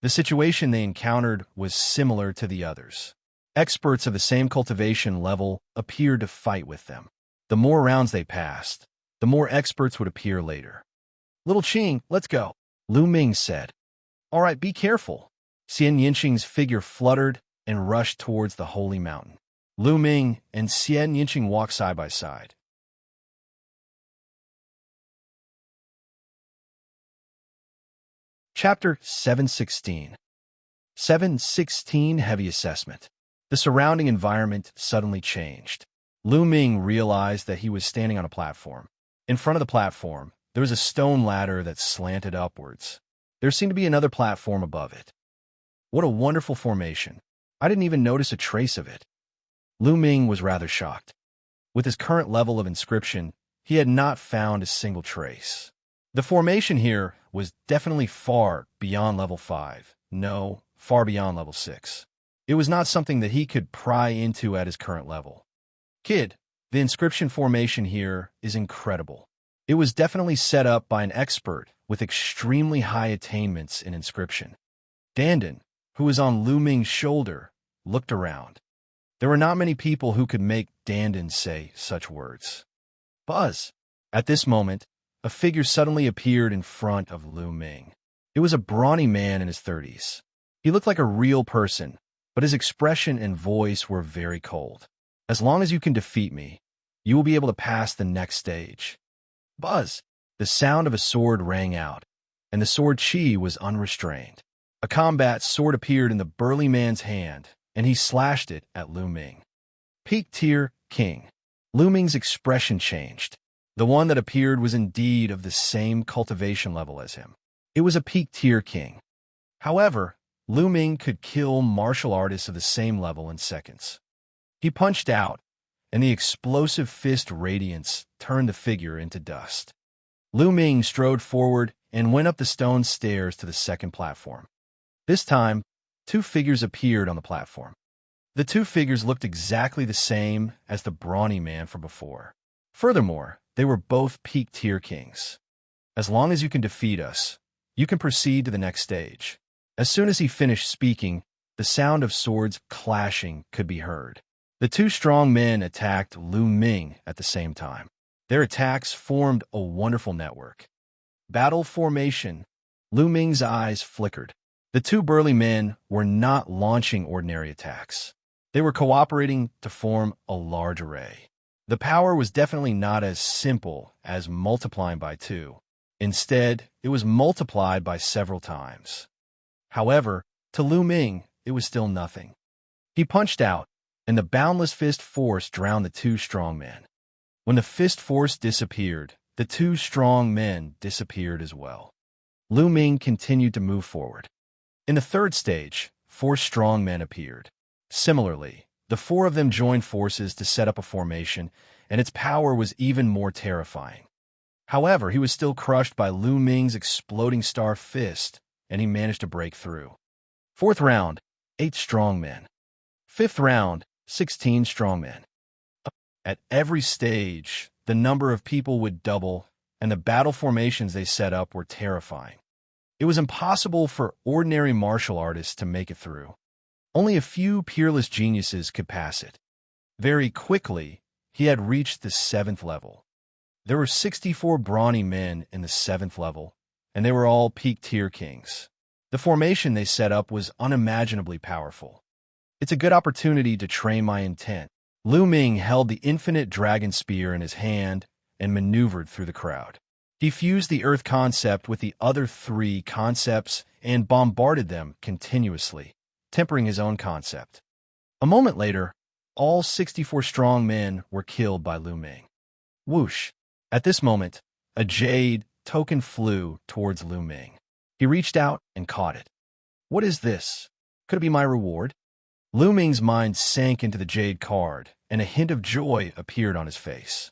The situation they encountered was similar to the others. Experts of the same cultivation level appeared to fight with them. The more rounds they passed, the more experts would appear later. Little Qing, let's go, Lu Ming said. All right, be careful. Xianxia's figure fluttered and rushed towards the holy mountain. Lu Ming and Xianxia walked side by side. Chapter 716. 716 Heavy Assessment. The surrounding environment suddenly changed. Lu Ming realized that he was standing on a platform. In front of the platform, there was a stone ladder that slanted upwards. There seemed to be another platform above it. What a wonderful formation. I didn't even notice a trace of it. Lu Ming was rather shocked. With his current level of inscription, he had not found a single trace. The formation here was definitely far beyond level 5. No, far beyond level 6. It was not something that he could pry into at his current level. Kid, the inscription formation here is incredible. It was definitely set up by an expert with extremely high attainments in inscription. Dandan, who was on Lu Ming's shoulder, looked around. There were not many people who could make Dandan say such words. Buzz! At this moment, a figure suddenly appeared in front of Lu Ming. It was a brawny man in his 30s. He looked like a real person, but his expression and voice were very cold. As long as you can defeat me, you will be able to pass the next stage. Buzz! The sound of a sword rang out, and the sword chi was unrestrained. A combat sword appeared in the burly man's hand, and he slashed it at Lu Ming. Peak Tier King. Lu Ming's expression changed. The one that appeared was indeed of the same cultivation level as him. It was a Peak Tier King. However, Lu Ming could kill martial artists of the same level in seconds. He punched out, and the explosive fist radiance turned the figure into dust. Lu Ming strode forward and went up the stone stairs to the second platform. This time, two figures appeared on the platform. The two figures looked exactly the same as the brawny man from before. Furthermore, they were both Peak Tier Kings. As long as you can defeat us, you can proceed to the next stage. As soon as he finished speaking, the sound of swords clashing could be heard. The two strong men attacked Lu Ming at the same time. Their attacks formed a wonderful network. Battle formation. Lu Ming's eyes flickered. The two burly men were not launching ordinary attacks. They were cooperating to form a large array. The power was definitely not as simple as multiplying by 2. Instead, it was multiplied by several times. However, to Lu Ming, it was still nothing. He punched out, and the boundless fist force drowned the two strong men. When the fist force disappeared, the two strong men disappeared as well. Lu Ming continued to move forward. In the third stage, 4 strong men appeared. Similarly, the 4 of them joined forces to set up a formation, and its power was even more terrifying. However, he was still crushed by Lu Ming's exploding star fist, and he managed to break through. 4th round, 8 strong men. 5th round, 16 strong men. At every stage, the number of people would double, and the battle formations they set up were terrifying. It was impossible for ordinary martial artists to make it through. Only a few peerless geniuses could pass it. Very quickly, he had reached the 7th level. There were 64 brawny men in the 7th level, and they were all Peak Tier Kings. The formation they set up was unimaginably powerful. It's a good opportunity to train my intent. Lu Ming held the infinite dragon spear in his hand and maneuvered through the crowd. He fused the earth concept with the other 3 concepts and bombarded them continuously, tempering his own concept. A moment later, all 64 strong men were killed by Lu Ming. Whoosh! At this moment, a jade token flew towards Lu Ming. He reached out and caught it. What is this? Could it be my reward? Lu Ming's mind sank into the jade card, and a hint of joy appeared on his face.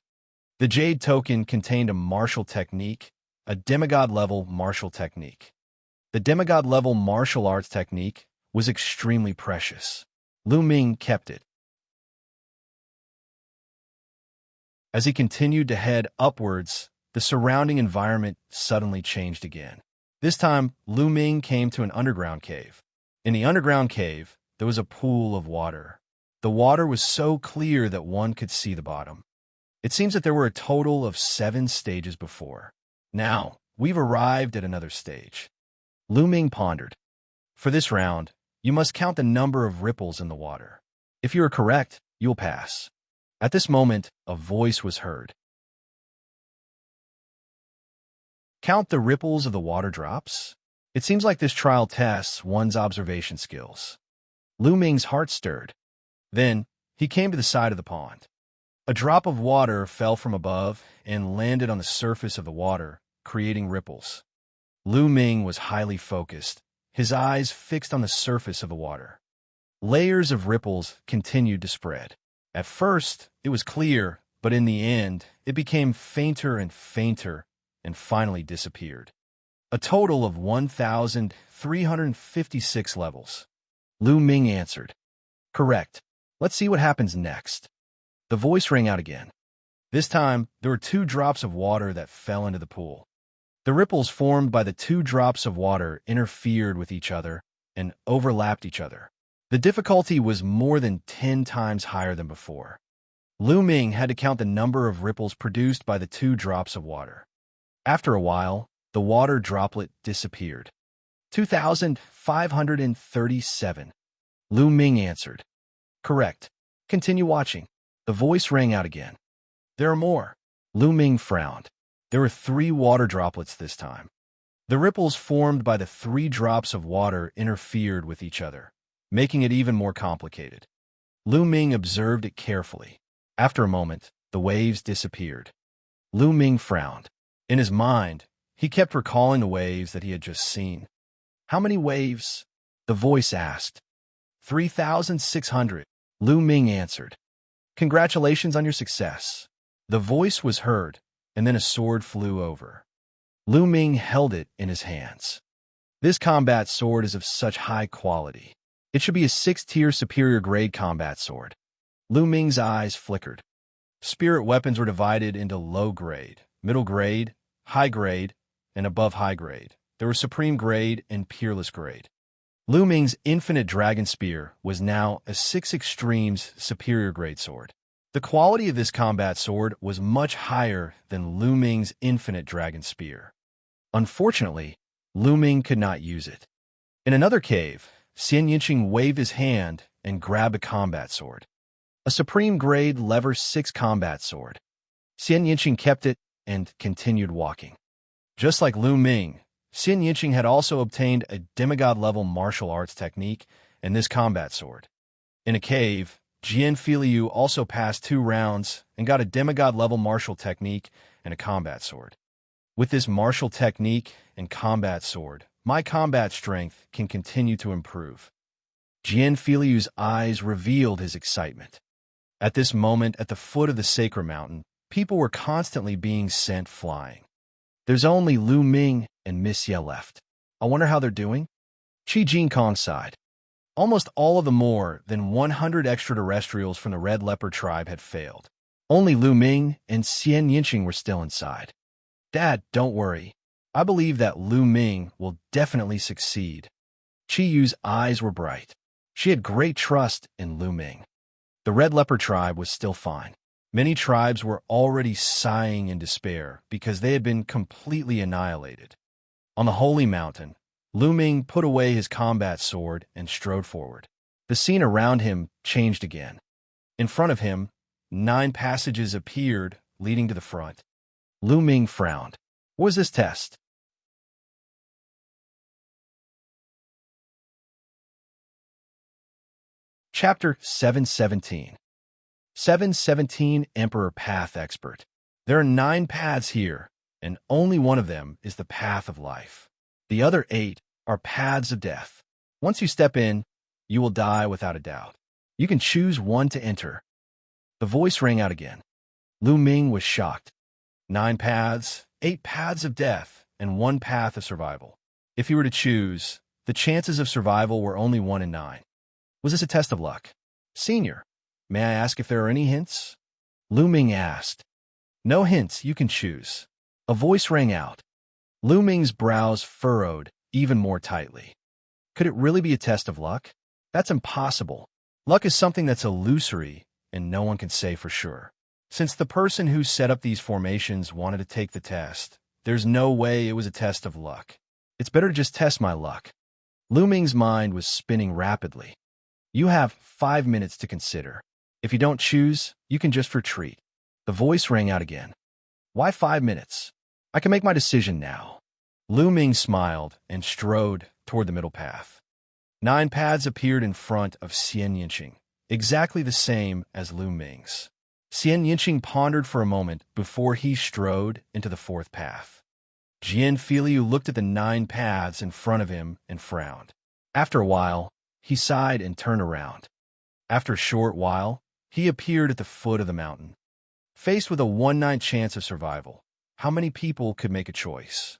The jade token contained a martial technique, a demigod-level martial technique. The demigod-level martial arts technique was extremely precious. Lu Ming kept it. As he continued to head upwards, the surrounding environment suddenly changed again. This time, Lu Ming came to an underground cave. In the underground cave, there was a pool of water. The water was so clear that one could see the bottom. It seems that there were a total of 7 stages before. Now, we've arrived at another stage. Lu Ming pondered. For this round, you must count the number of ripples in the water. If you are correct, you'll pass. At this moment, a voice was heard. Count the ripples of the water drops? It seems like this trial tests one's observation skills. Lu Ming's heart stirred. Then, he came to the side of the pond. A drop of water fell from above and landed on the surface of the water, creating ripples. Lu Ming was highly focused, his eyes fixed on the surface of the water. Layers of ripples continued to spread. At first, it was clear, but in the end, it became fainter and fainter and finally disappeared. A total of 1,356 levels. Lu Ming answered. Correct. Let's see what happens next. The voice rang out again. This time, there were 2 drops of water that fell into the pool. The ripples formed by the 2 drops of water interfered with each other and overlapped each other. The difficulty was more than 10 times higher than before. Lu Ming had to count the number of ripples produced by the 2 drops of water. After a while, the water droplet disappeared. 2,537. Lu Ming answered. Correct. Continue watching. The voice rang out again. There are more. Lu Ming frowned. There were 3 water droplets this time. The ripples formed by the 3 drops of water interfered with each other, making it even more complicated. Lu Ming observed it carefully. After a moment, the waves disappeared. Lu Ming frowned. In his mind, he kept recalling the waves that he had just seen. How many waves? The voice asked. 3,600. Lu Ming answered. Congratulations on your success. The voice was heard, and then a sword flew over. Lu Ming held it in his hands. This combat sword is of such high quality. It should be a 6-tier superior grade combat sword. Lu Ming's eyes flickered. Spirit weapons were divided into low grade, middle grade, high grade, and above high grade. There were supreme grade and peerless grade. Lu Ming's infinite dragon spear was now a 6 extremes superior grade sword. The quality of this combat sword was much higher than Lu Ming's infinite dragon spear. Unfortunately, Lu Ming could not use it. In another cave, Xianxia waved his hand and grabbed a combat sword. A supreme grade lever 6 combat sword. Xianxia kept it and continued walking. Just like Lu Ming, Xianxia had also obtained a demigod-level martial arts technique and this combat sword. In a cave, Xianxia also passed 2 rounds and got a demigod-level martial technique and a combat sword. With this martial technique and combat sword, my combat strength can continue to improve. Xianxia's eyes revealed his excitement. At this moment, at the foot of the sacred mountain, people were constantly being sent flying. There's only Lu Ming and Miss Ye left. I wonder how they're doing? Qi Jinkong sighed. Almost all of the more than 100 extraterrestrials from the Red Leopard tribe had failed. Only Lu Ming and Xianxia were still inside. Dad, don't worry. I believe that Lu Ming will definitely succeed. Qi Yu's eyes were bright. She had great trust in Lu Ming. The Red Leopard tribe was still fine. Many tribes were already sighing in despair because they had been completely annihilated. On the holy mountain, Lu Ming put away his combat sword and strode forward. The scene around him changed again. In front of him, 9 passages appeared, leading to the front. Lu Ming frowned. What was this test? Chapter 717. 717 Emperor Path Expert. There are 9 paths here, and only one of them is the path of life. The other 8 are paths of death. Once you step in, you will die without a doubt. You can choose one to enter. The voice rang out again. Lu Ming was shocked. 9 paths, 8 paths of death, and 1 path of survival. If he were to choose, the chances of survival were only 1 in 9. Was this a test of luck? Senior, may I ask if there are any hints? Lu Ming asked. No hints, you can choose. A voice rang out. Lu Ming's brows furrowed even more tightly. Could it really be a test of luck? That's impossible. Luck is something that's illusory, and no one can say for sure. Since the person who set up these formations wanted to take the test, there's no way it was a test of luck. It's better to just test my luck. Lu Ming's mind was spinning rapidly. You have 5 minutes to consider. If you don't choose, you can just retreat. The voice rang out again. Why 5 minutes? I can make my decision now. Lu Ming smiled and strode toward the middle path. 9 paths appeared in front of Xianxia, exactly the same as Lu Ming's. Xianxia pondered for a moment before he strode into the 4th path. Jian Filiu looked at the 9 paths in front of him and frowned. After a while, he sighed and turned around. After a short while, he appeared at the foot of the mountain. Faced with a 1/9 chance of survival, how many people could make a choice?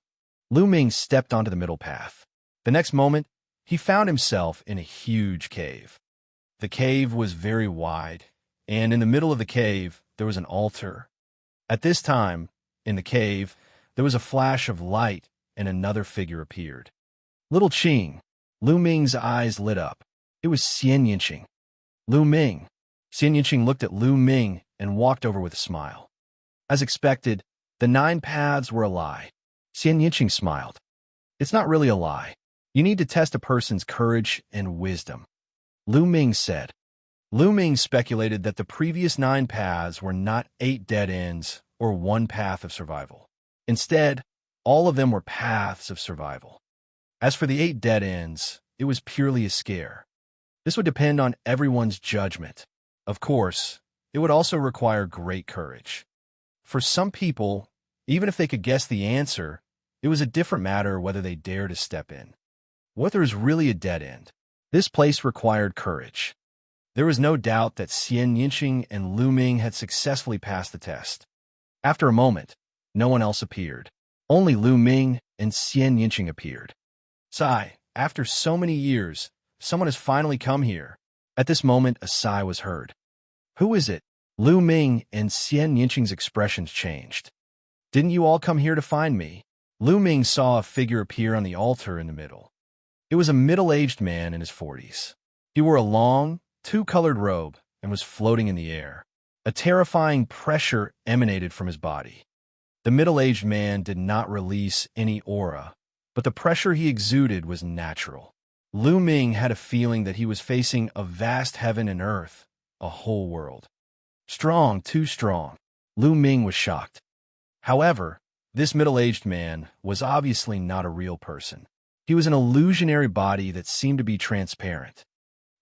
Lu Ming stepped onto the middle path. The next moment, he found himself in a huge cave. The cave was very wide, and in the middle of the cave, there was an altar. At this time, in the cave, there was a flash of light, and another figure appeared. Little Qing. Lu Ming's eyes lit up. It was Xianxia. Lu Ming. Xianxia looked at Lu Ming and walked over with a smile. As expected, the 9 paths were a lie. Xianxia smiled. It's not really a lie. You need to test a person's courage and wisdom. Lu Ming said. Lu Ming speculated that the previous 9 paths were not 8 dead ends or 1 path of survival. Instead, all of them were paths of survival. As for the 8 dead ends, it was purely a scare. This would depend on everyone's judgment. Of course, it would also require great courage. For some people, even if they could guess the answer, it was a different matter whether they dared to step in. Whether is really a dead end. This place required courage. There was no doubt that Xianxia and Lu Ming had successfully passed the test. After a moment, no one else appeared. Only Lu Ming and Xianxia appeared. Sigh, after so many years, someone has finally come here. At this moment, a sigh was heard. Who is it? Lu Ming and Xianxia's expressions changed. Didn't you all come here to find me? Lu Ming saw a figure appear on the altar in the middle. It was a middle-aged man in his 40s. He wore a long, 2-colored robe and was floating in the air. A terrifying pressure emanated from his body. The middle-aged man did not release any aura, but the pressure he exuded was natural. Lu Ming had a feeling that he was facing a vast heaven and earth, a whole world. Strong, too strong. Lu Ming was shocked. However, this middle-aged man was obviously not a real person. He was an illusionary body that seemed to be transparent.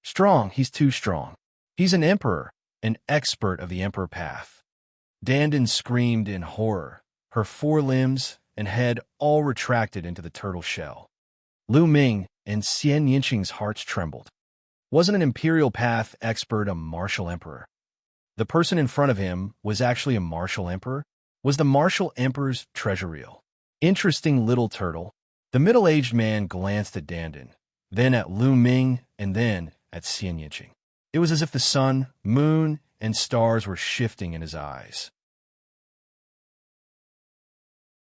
Strong, he's too strong. He's an emperor, an expert of the emperor path. Dandan screamed in horror, her 4 limbs and head all retracted into the turtle shell. Lu Ming and Xianxia's hearts trembled. Wasn't an imperial path expert a martial emperor? The person in front of him was actually a martial emperor? Was the martial emperor's treasure real? Interesting little turtle. The middle-aged man glanced at Dandan, then at Lu Ming, and then at Xianxia. It was as if the sun, moon, and stars were shifting in his eyes.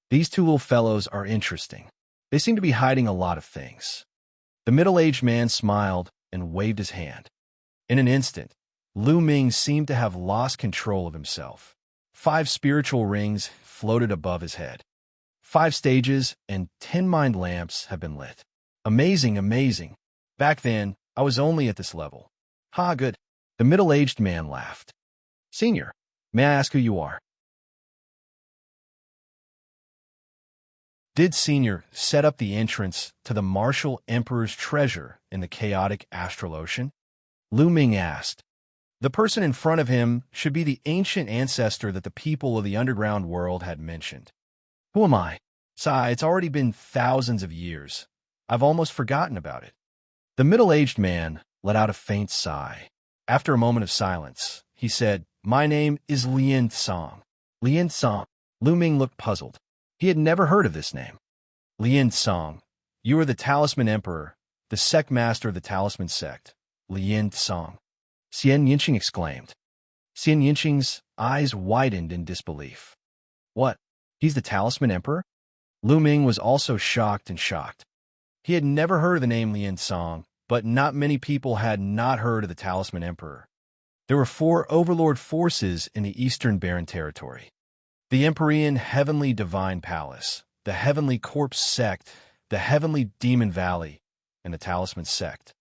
These 2 little fellows are interesting. They seem to be hiding a lot of things. The middle-aged man smiled and waved his hand. In an instant, Lu Ming seemed to have lost control of himself. 5 spiritual rings floated above his head. 5 stages and 10 mind lamps have been lit. Amazing, amazing. Back then, I was only at this level. Ha, good. The middle-aged man laughed. Senior, may I ask who you are? Did Senior set up the entrance to the martial emperor's treasure in the chaotic astral ocean? Lu Ming asked. The person in front of him should be the ancient ancestor that the people of the underground world had mentioned. Who am I? Sigh, it's already been thousands of years. I've almost forgotten about it. The middle-aged man let out a faint sigh. After a moment of silence, he said, My name is Lian Song. Lian Song. Lu Ming looked puzzled. He had never heard of this name. Lian Song, you are the Talisman Emperor, the sect master of the Talisman sect. Lian Song. Xianxia exclaimed. Xianxia's eyes widened in disbelief. What? He's the Talisman Emperor? Lu Ming was also shocked and shocked. He had never heard of the name Lian Song, but not many people had not heard of the Talisman Emperor. There were 4 overlord forces in the Eastern Barren Territory. The Empyrean Heavenly Divine Palace, the Heavenly Corpse Sect, the Heavenly Demon Valley, and the Talisman Sect.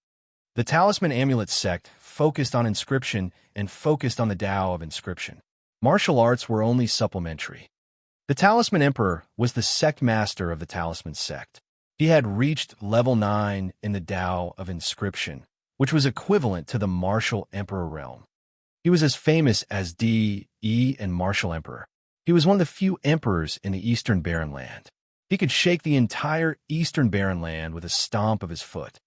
The Talisman Amulet Sect focused on inscription and focused on the Tao of inscription. Martial arts were only supplementary. The Talisman Emperor was the sect master of the Talisman Sect. He had reached level 9 in the Tao of inscription, which was equivalent to the Martial Emperor realm. He was as famous as D.E. and Martial Emperor. He was one of the few emperors in the Eastern Barren Land. He could shake the entire Eastern Barren Land with a stomp of his foot.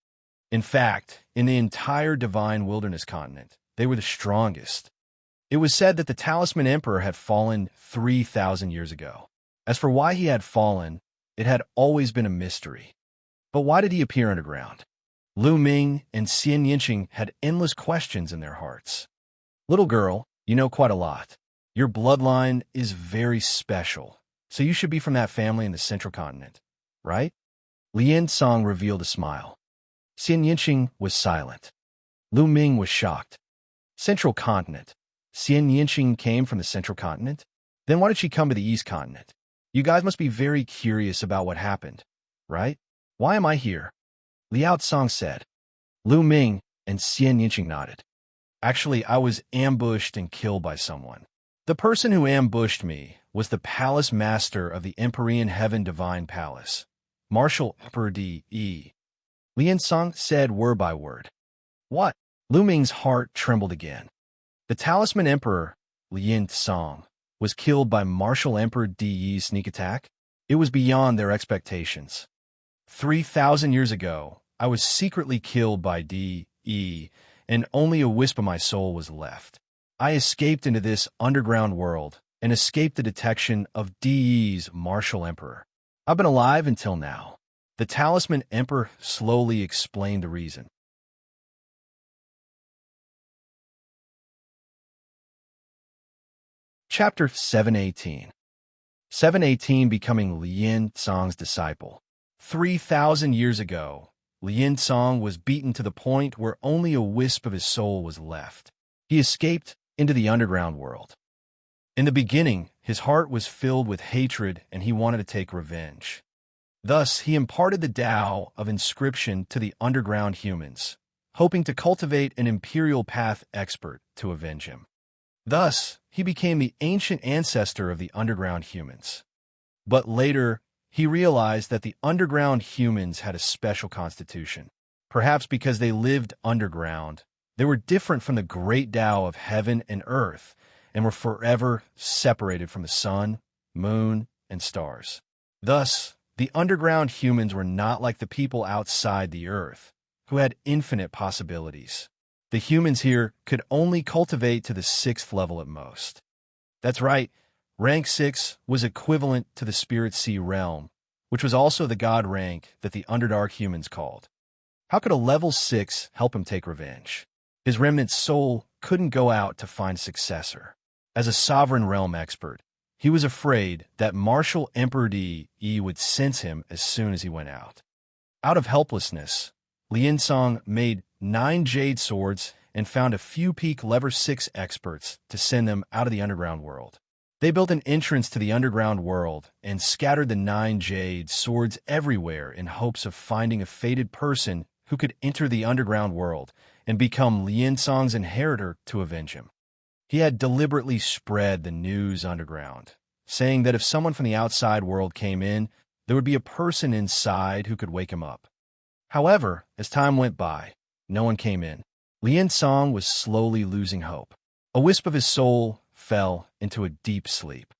In fact, in the entire Divine Wilderness continent, they were the strongest. It was said that the Talisman Emperor had fallen 3,000 years ago. As for why he had fallen, it had always been a mystery. But why did he appear underground? Lu Ming and Xianxia had endless questions in their hearts. Little girl, you know quite a lot. Your bloodline is very special, so you should be from that family in the Central Continent, right? Lian Song revealed a smile. Xianxia was silent. Lu Ming was shocked. Central Continent. Xianxia came from the Central Continent? Then why did she come to the East Continent? You guys must be very curious about what happened, right? Why am I here? Liao Song said. Lu Ming and Xianxia nodded. Actually, I was ambushed and killed by someone. The person who ambushed me was the palace master of the Empyrean Heaven Divine Palace, Martial Emperor D.E. Lian Song said word by word. What? Lu Ming's heart trembled again. The Talisman Emperor, Lian Song, was killed by Martial Emperor D.E.'s sneak attack? It was beyond their expectations. 3,000 years ago, I was secretly killed by D.E., and only a wisp of my soul was left. I escaped into this underground world and escaped the detection of D.E.'s Martial Emperor. I've been alive until now. The Talisman Emperor slowly explained the reason. Chapter 718. 718 becoming Lian Song's disciple. 3,000 years ago, Lian Song was beaten to the point where only a wisp of his soul was left. He escaped into the underground world. In the beginning, his heart was filled with hatred and he wanted to take revenge. Thus, he imparted the Tao of inscription to the underground humans, hoping to cultivate an imperial path expert to avenge him. Thus, he became the ancient ancestor of the underground humans. But later, he realized that the underground humans had a special constitution. Perhaps because they lived underground, they were different from the great Tao of heaven and earth, and were forever separated from the sun, moon, and stars. Thus, the underground humans were not like the people outside the earth, who had infinite possibilities. The humans here could only cultivate to the 6th level at most. That's right, rank 6 was equivalent to the Spirit Sea realm, which was also the god rank that the Underdark humans called. How could a level 6 help him take revenge? His remnant soul couldn't go out to find a successor. As a sovereign realm expert, he was afraid that Martial Emperor D.E. would sense him as soon as he went out. Out of helplessness, Lian Song made 9 jade swords and found a few peak level 6 experts to send them out of the underground world. They built an entrance to the underground world and scattered the 9 jade swords everywhere in hopes of finding a fated person who could enter the underground world and become Lian Song's inheritor to avenge him. He had deliberately spread the news underground, saying that if someone from the outside world came in, there would be a person inside who could wake him up. However, as time went by, no one came in. Lian Song was slowly losing hope. A wisp of his soul fell into a deep sleep.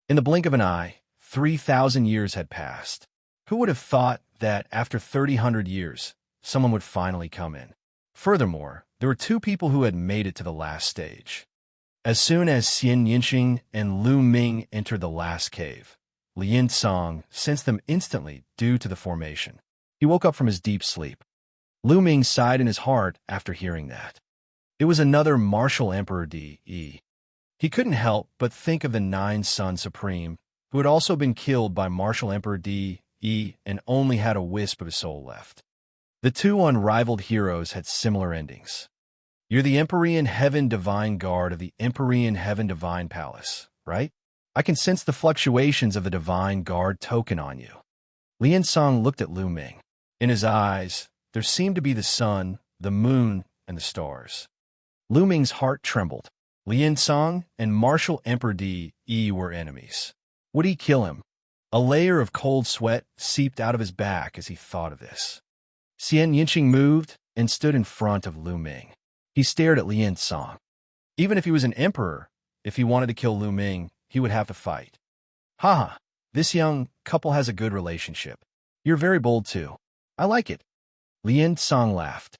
In the blink of an eye, 3,000 years had passed. Who would have thought that after 3,000 years, someone would finally come in? Furthermore, there were 2 people who had made it to the last stage. As soon as Xianxia and Lu Ming entered the last cave, Lian Song sensed them instantly due to the formation. He woke up from his deep sleep. Lu Ming sighed in his heart after hearing that. It was another Martial Emperor D.E. He couldn't help but think of the 9 Sun Supreme, who had also been killed by Martial Emperor D.E. and only had a wisp of his soul left. The 2 unrivaled heroes had similar endings. You're the Empyrean Heaven Divine Guard of the Empyrean Heaven Divine Palace, right? I can sense the fluctuations of the Divine Guard token on you. Lian looked at Lu Ming. In his eyes, there seemed to be the sun, the moon, and the stars. Lu Ming's heart trembled. Lian and Martial Emperor Di were enemies. Would he kill him? A layer of cold sweat seeped out of his back as he thought of this. Xianxia moved and stood in front of Lu Ming. He stared at Lian. Even if he was an emperor, if he wanted to kill Lu Ming, he would have to fight. Haha, this young couple has a good relationship. You're very bold too. I like it. Lian laughed.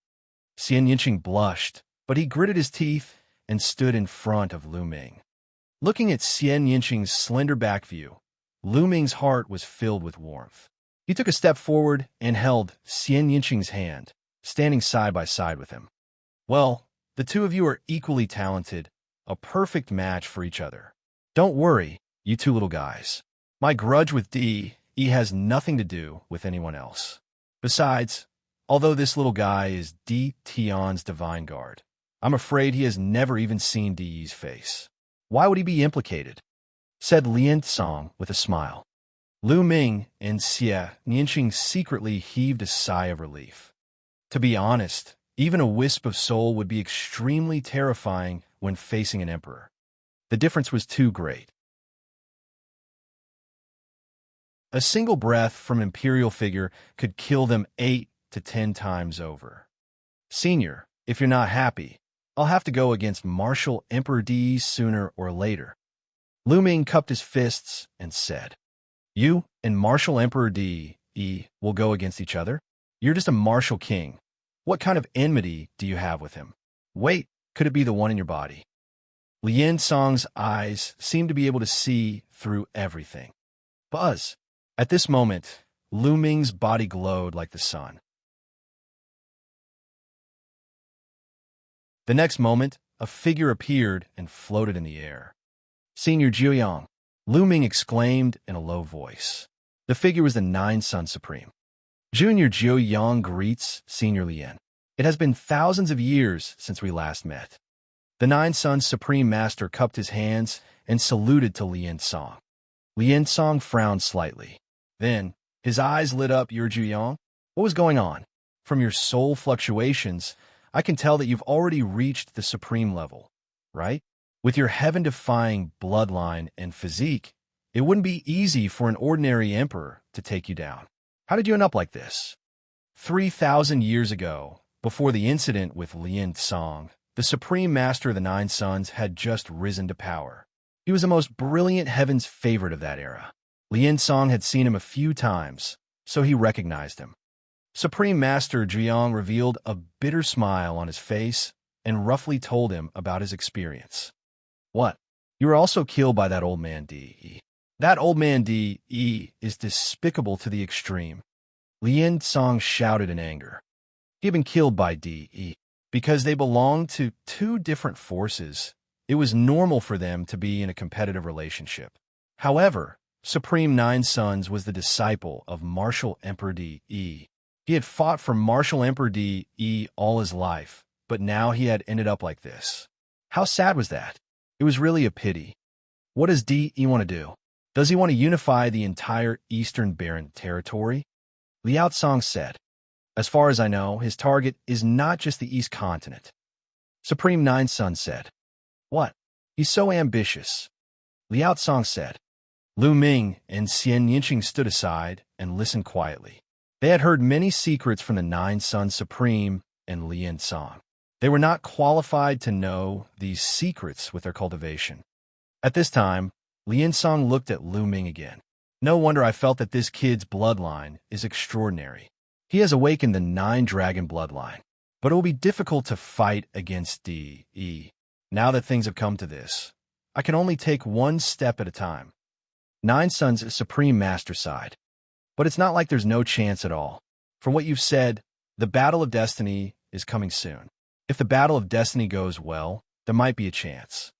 Xianxia blushed, but he gritted his teeth and stood in front of Lu Ming. Looking at Xianxia's slender back view, Lu Ming's heart was filled with warmth. He took a step forward and held Xianxia's hand, standing side by side with him. Well, the two of you are equally talented, a perfect match for each other. Don't worry, you two little guys. My grudge with Di has nothing to do with anyone else. Besides, although this little guy is Di Tian's divine guard, I'm afraid he has never even seen Di's face. Why would he be implicated? Said Lian with a smile. Lu Ming and Xianxia secretly heaved a sigh of relief. To be honest, even a wisp of soul would be extremely terrifying when facing an emperor. The difference was too great. A single breath from an imperial figure could kill them 8 to 10 times over. Senior, if you're not happy, I'll have to go against Martial Emperor Di sooner or later. Lu Ming cupped his fists and said, You and Martial Emperor Di will go against each other? You're just a martial king. What kind of enmity do you have with him? Wait, could it be the one in your body? Lian's eyes seemed to be able to see through everything. Buzz. At this moment, Lu Ming's body glowed like the sun. The next moment, a figure appeared and floated in the air. Senior Jiuyang, Lu Ming exclaimed in a low voice. The figure was the Nine Sun Supreme. Junior Jiuyang greets Senior Lian. It has been thousands of years since we last met. The Nine Sun Supreme Master cupped his hands and saluted to Lian. Lian frowned slightly. Then, his eyes lit up. Your Jiuyang? What was going on? From your soul fluctuations, I can tell that you've already reached the supreme level, right? With your heaven-defying bloodline and physique, it wouldn't be easy for an ordinary emperor to take you down. How did you end up like this? 3,000 years ago, before the incident with Lian, the Supreme Master of the Nine Suns had just risen to power. He was the most brilliant heaven's favorite of that era. Lian had seen him a few times, so he recognized him. Supreme Master Jiuyang revealed a bitter smile on his face and roughly told him about his experience. What? You were also killed by that old man Di. That old man Di is despicable to the extreme. Lian shouted in anger. He had been killed by Di. Because they belonged to two different forces, it was normal for them to be in a competitive relationship. However, Supreme Nine Suns was the disciple of Martial Emperor Di. He had fought for Martial Emperor Di all his life, but now he had ended up like this. How sad was that? It was really a pity. What does Di want to do? Does he want to unify the entire Eastern Barren territory? Liao said. As far as I know, his target is not just the East Continent. Supreme Nine Suns said. What? He's so ambitious. Liao said. Lu Ming and Xianxia stood aside and listened quietly. They had heard many secrets from the Nine Suns Supreme and Lian. They were not qualified to know these secrets with their cultivation. At this time, Lian looked at Lu Ming again. No wonder I felt that this kid's bloodline is extraordinary. He has awakened the Nine-Dragon bloodline, but it will be difficult to fight against Di. Now that things have come to this, I can only take one step at a time. Nine Suns' Supreme Master sighed. But it's not like there's no chance at all. From what you've said, the Battle of Destiny is coming soon. If the Battle of Destiny goes well, there might be a chance.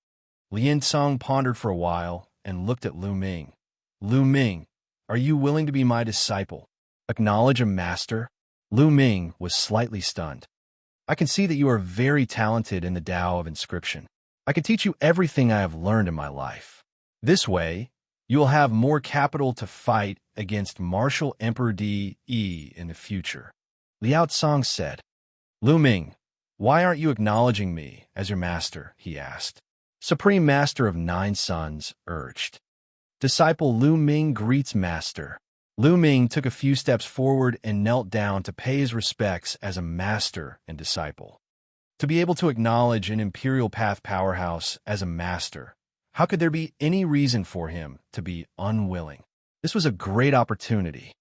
Lian pondered for a while and looked at Lu Ming. Lu Ming, are you willing to be my disciple? Acknowledge a master? Lu Ming was slightly stunned. I can see that you are very talented in the Tao of Inscription. I can teach you everything I have learned in my life. This way, you will have more capital to fight against martial Emperor Di in the future. Liao Cong said, Lu Ming, why aren't you acknowledging me as your master? He asked. Supreme Master of 9 Sons urged. Disciple Lu Ming greets Master. Lu Ming took a few steps forward and knelt down to pay his respects as a master and disciple. To be able to acknowledge an Imperial Path powerhouse as a master, how could there be any reason for him to be unwilling? This was a great opportunity.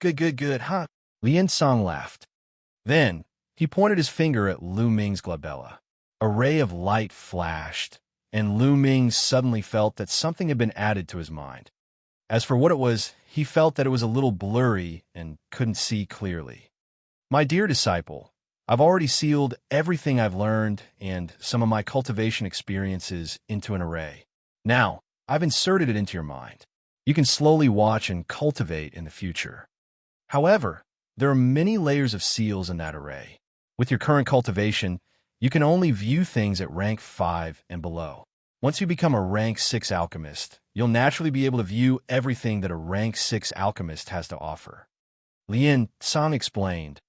Good, huh? Lian Song laughed. Then, he pointed his finger at Lu Ming's glabella. A ray of light flashed, and Lu Ming suddenly felt that something had been added to his mind. As for what it was, he felt that it was a little blurry and couldn't see clearly. My dear disciple, I've already sealed everything I've learned and some of my cultivation experiences into an array. Now, I've inserted it into your mind. You can slowly watch and cultivate in the future. However, there are many layers of seals in that array. With your current cultivation, you can only view things at rank 5 and below. Once you become a rank 6 alchemist, you'll naturally be able to view everything that a rank 6 alchemist has to offer. Lian Song explained.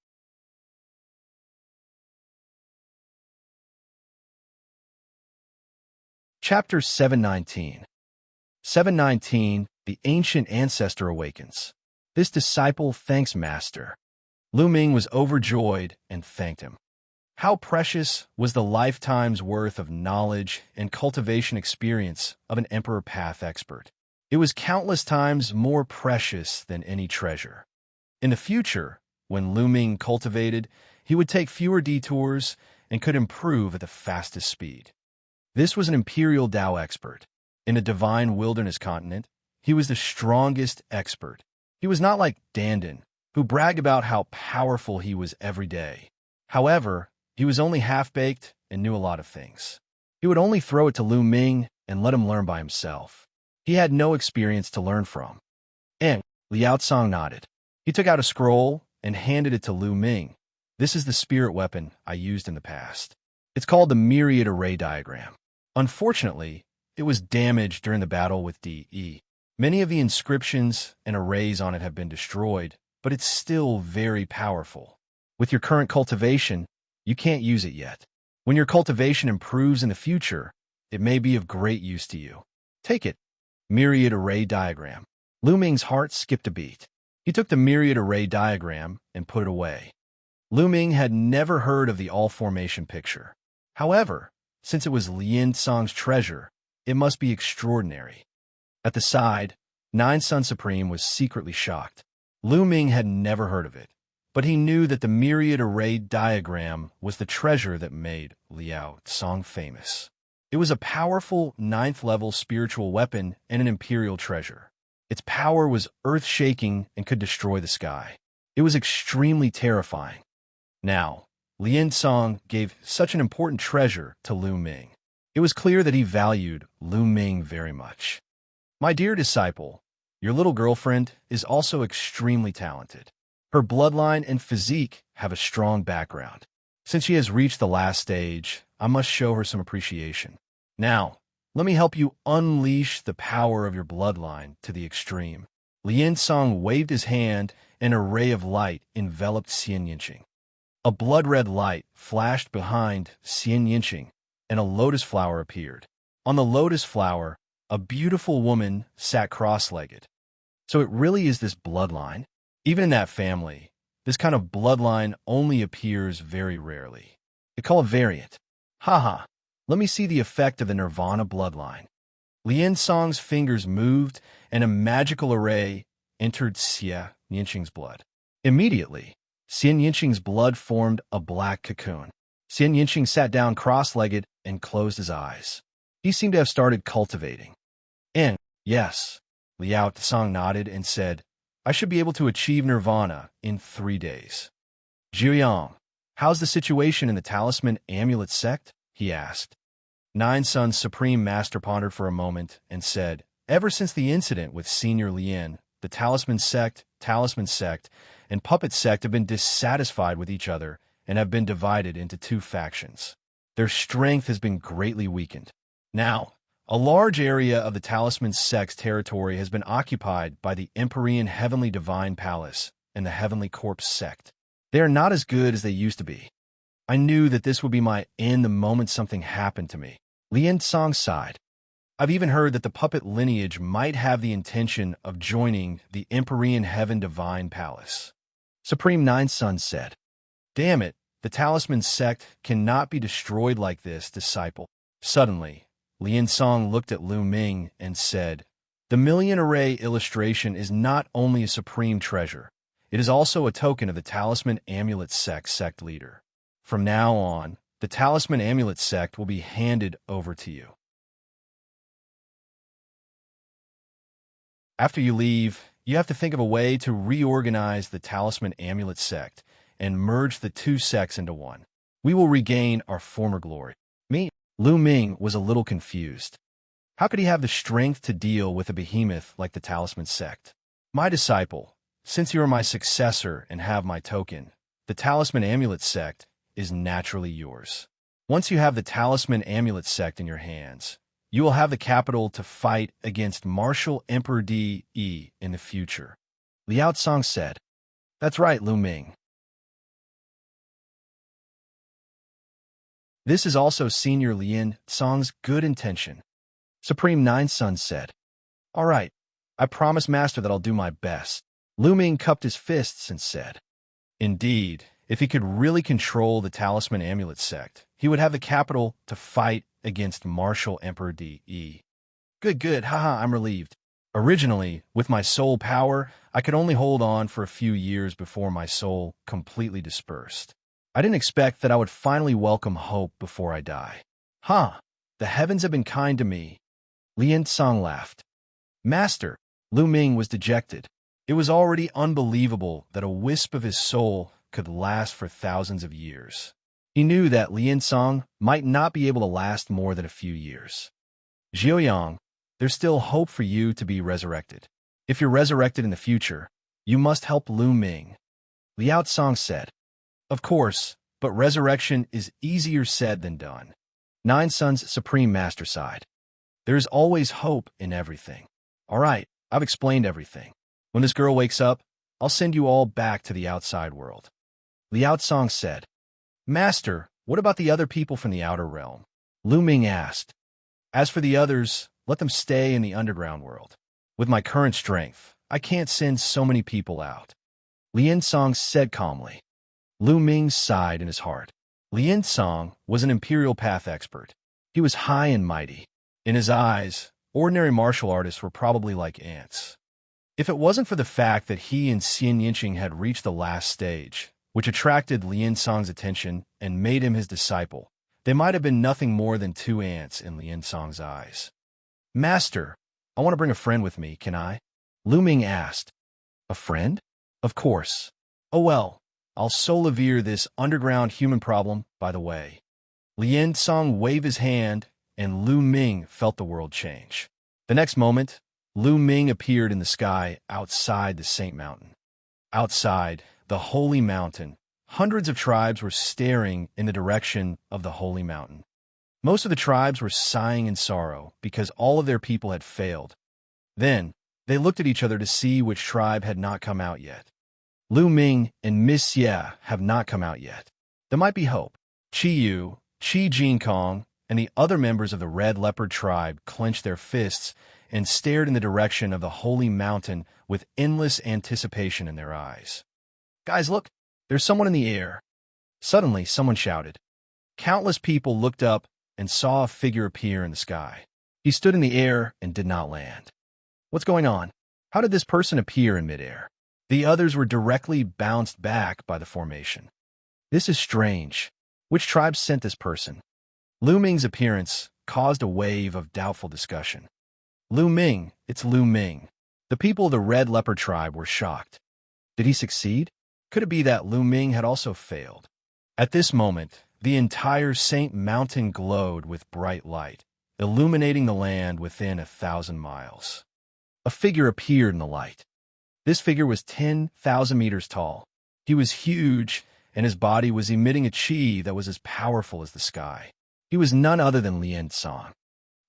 Chapter 719. 719, The Ancient Ancestor Awakens. This disciple thanks Master. Lu Ming was overjoyed and thanked him. How precious was the lifetime's worth of knowledge and cultivation experience of an Emperor Path expert. It was countless times more precious than any treasure. In the future, when Lu Ming cultivated, he would take fewer detours and could improve at the fastest speed. This was an Imperial Tao expert. In a divine wilderness continent, he was the strongest expert. He was not like Dandin, who bragged about how powerful he was every day. However, he was only half-baked and knew a lot of things. He would only throw it to Lu Ming and let him learn by himself. He had no experience to learn from. And Liao Cong nodded. He took out a scroll and handed it to Lu Ming. This is the spirit weapon I used in the past. It's called the Myriad Array Diagram. Unfortunately, it was damaged during the battle with Di. Many of the inscriptions and arrays on it have been destroyed, but it's still very powerful. With your current cultivation, you can't use it yet. When your cultivation improves in the future, it may be of great use to you. Take it. Myriad Array Diagram. Lu Ming's heart skipped a beat. He took the Myriad Array Diagram and put it away. Lu Ming had never heard of the all-formation picture. However, since it was Lian Song's treasure, it must be extraordinary. At the side, 9 Sun Supreme was secretly shocked. Lu Ming had never heard of it, but he knew that the Myriad Array Diagram was the treasure that made Liao Cong famous. It was a powerful 9th-level spiritual weapon and an imperial treasure. Its power was earth-shaking and could destroy the sky. It was extremely terrifying. Now, Lian Song gave such an important treasure to Lu Ming. It was clear that he valued Lu Ming very much. My dear disciple, your little girlfriend is also extremely talented. Her bloodline and physique have a strong background. Since she has reached the last stage, I must show her some appreciation. Now, let me help you unleash the power of your bloodline to the extreme. Lian Song waved his hand, and a ray of light enveloped Xianxia. A blood-red light flashed behind Xianxia, and a lotus flower appeared. On the lotus flower, a beautiful woman sat cross-legged. So it really is this bloodline? Even in that family, this kind of bloodline only appears very rarely. They call it variant. Haha, let me see the effect of the Nirvana bloodline. Lian Song's fingers moved, and a magical array entered Xianxia's blood. Immediately, Xianxia's blood formed a black cocoon. Xianxia sat down cross-legged and closed his eyes. He seemed to have started cultivating. And, yes, Liao Cong nodded and said, I should be able to achieve nirvana in 3 days. Zhuyang, how's the situation in the Talisman Amulet sect? He asked. 9 Sun's Supreme Master pondered for a moment and said, ever since the incident with Senior Lian, the Talisman sect, and Puppet sect have been dissatisfied with each other and have been divided into 2 factions. Their strength has been greatly weakened. Now, A large area of the Talisman sect's territory has been occupied by the Empyrean Heavenly Divine Palace and the Heavenly Corpse sect. They are not as good as they used to be. I knew that this would be my end the moment something happened to me. Lian Song sighed. I've even heard that the puppet lineage might have the intention of joining the Empyrean Heaven Divine Palace. Supreme Nine Sun said, Damn it, the Talisman sect cannot be destroyed like this, disciple. Suddenly, Lian Song looked at Lu Ming and said, The Million Array illustration is not only a supreme treasure, it is also a token of the Talisman Amulet sect leader. From now on, the Talisman Amulet sect will be handed over to you. After you leave, you have to think of a way to reorganize the Talisman Amulet sect and merge the two sects into one. We will regain our former glory. Lu Ming was a little confused. How could he have the strength to deal with a behemoth like the Talisman sect? My disciple, since you are my successor and have my token, the Talisman Amulet sect is naturally yours. Once you have the Talisman Amulet sect in your hands, you will have the capital to fight against Martial Emperor De in the future. Liao Tsong said, That's right, Lu Ming. This is also Senior Lian Tsong's good intention. Supreme Nine Sun said, All right, I promise, Master, that I'll do my best. Lu Ming cupped his fists and said, Indeed, if he could really control the Talisman Amulet sect, he would have the capital to fight against Martial Emperor De. Good, haha, I'm relieved. Originally, with my soul power, I could only hold on for a few years before my soul completely dispersed. I didn't expect that I would finally welcome hope before I die. The heavens have been kind to me. Lian Song laughed. Master, Lu Ming was dejected. It was already unbelievable that a wisp of his soul could last for thousands of years. He knew that Lian Song might not be able to last more than a few years. Zhuoyang, there's still hope for you to be resurrected. If you're resurrected in the future, you must help Lu Ming. Liao Tsong said, Of course, but resurrection is easier said than done. Nine Sun's Supreme Master sighed. There is always hope in everything. All right, I've explained everything. When this girl wakes up, I'll send you all back to the outside world. Liao Tsong said, Master, what about the other people from the outer realm? Lu Ming asked. As for the others, let them stay in the underground world. With my current strength, I can't send so many people out. Lian Song said calmly. Lu Ming sighed in his heart. Lian Song was an Imperial Path expert. He was high and mighty. In his eyes, ordinary martial artists were probably like ants. If it wasn't for the fact that he and Xianxia had reached the last stage, which attracted Lian Song's attention and made him his disciple, they might have been nothing more than two ants in Lian Song's eyes. Master, I want to bring a friend with me, can I? Lu Ming asked. A friend? Of course. Oh well, I'll solve this underground human problem, by the way. Lian Song waved his hand, and Lu Ming felt the world change. The next moment, Lu Ming appeared in the sky outside the Saint Mountain. Outside, the Holy Mountain, hundreds of tribes were staring in the direction of the Holy Mountain. Most of the tribes were sighing in sorrow because all of their people had failed. Then, they looked at each other to see which tribe had not come out yet. Lu Ming and Miss Xie have not come out yet. There might be hope. Qi Yu, Qi Jinkong, and the other members of the Red Leopard tribe clenched their fists and stared in the direction of the Holy Mountain with endless anticipation in their eyes. Guys, look, there's someone in the air. Suddenly, someone shouted. Countless people looked up and saw a figure appear in the sky. He stood in the air and did not land. What's going on? How did this person appear in midair? The others were directly bounced back by the formation. This is strange. Which tribe sent this person? Lu Ming's appearance caused a wave of doubtful discussion. Lu Ming, it's Lu Ming. The people of the Red Leopard tribe were shocked. Did he succeed? Could it be that Lu Ming had also failed? At this moment, the entire Saint Mountain glowed with bright light, illuminating the land within 1,000 miles. A figure appeared in the light. This figure was 10,000 meters tall. He was huge, and his body was emitting a qi that was as powerful as the sky. He was none other than Lian Song.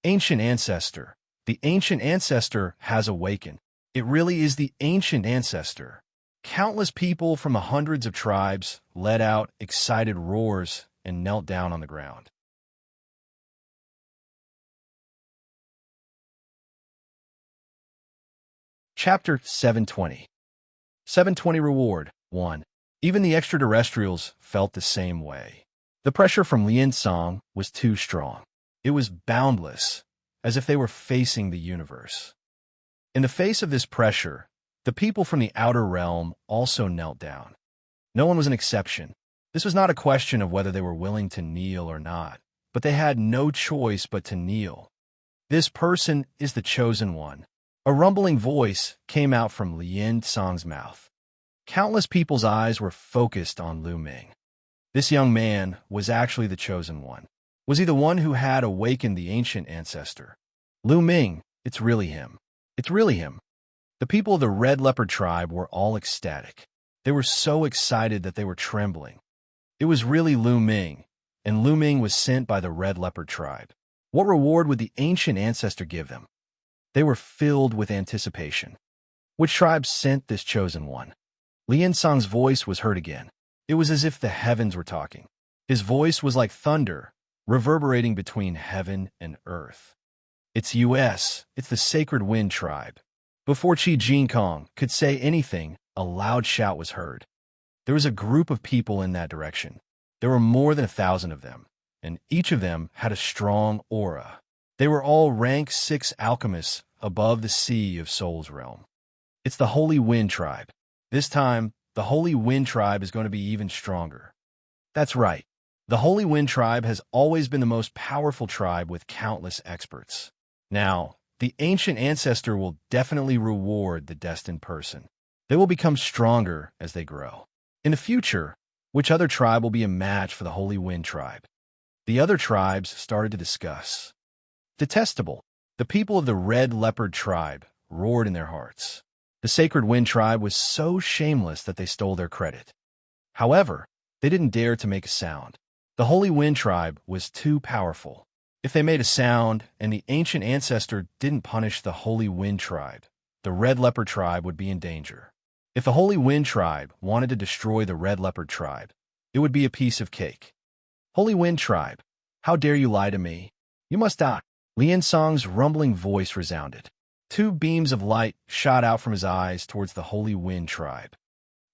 Ancient Ancestor. The Ancient Ancestor has awakened. It really is the Ancient Ancestor. Countless people from hundreds of tribes let out excited roars and knelt down on the ground. Chapter 720. 720 Reward 1. Even the extraterrestrials felt the same way. The pressure from Xianxia was too strong. It was boundless, as if they were facing the universe. In the face of this pressure, the people from the outer realm also knelt down. No one was an exception. This was not a question of whether they were willing to kneel or not, but they had no choice but to kneel. This person is the chosen one. A rumbling voice came out from Xianxia's mouth. Countless people's eyes were focused on Lu Ming. This young man was actually the chosen one. Was he the one who had awakened the Ancient Ancestor? Lu Ming, it's really him. It's really him. The people of the Red Leopard tribe were all ecstatic. They were so excited that they were trembling. It was really Lu Ming, and Lu Ming was sent by the Red Leopard tribe. What reward would the Ancient Ancestor give them? They were filled with anticipation. Which tribe sent this chosen one? Xianxia's voice was heard again. It was as if the heavens were talking. His voice was like thunder, reverberating between heaven and earth. It's US. It's the Sacred Wind tribe. Before Qi Jinkong could say anything, a loud shout was heard. There was a group of people in that direction. There were more than 1,000 of them, and each of them had a strong aura. They were all rank 6 alchemists above the sea of Soul's realm. It's the Holy Wind tribe. This time, the Holy Wind tribe is going to be even stronger. That's right. The Holy Wind tribe has always been the most powerful tribe with countless experts. Now, the Ancient Ancestor will definitely reward the destined person. They will become stronger as they grow. In the future, which other tribe will be a match for the Holy Wind tribe? The other tribes started to discuss. Detestable. The people of the Red Leopard tribe roared in their hearts. The Sacred Wind tribe was so shameless that they stole their credit. However, they didn't dare to make a sound. The Holy Wind tribe was too powerful. If they made a sound and the Ancient Ancestor didn't punish the Holy Wind tribe, the Red Leopard tribe would be in danger. If the Holy Wind tribe wanted to destroy the Red Leopard tribe, it would be a piece of cake. Holy Wind tribe, how dare you lie to me? You must die. Xianxia's rumbling voice resounded. 2 beams of light shot out from his eyes towards the Holy Wind tribe.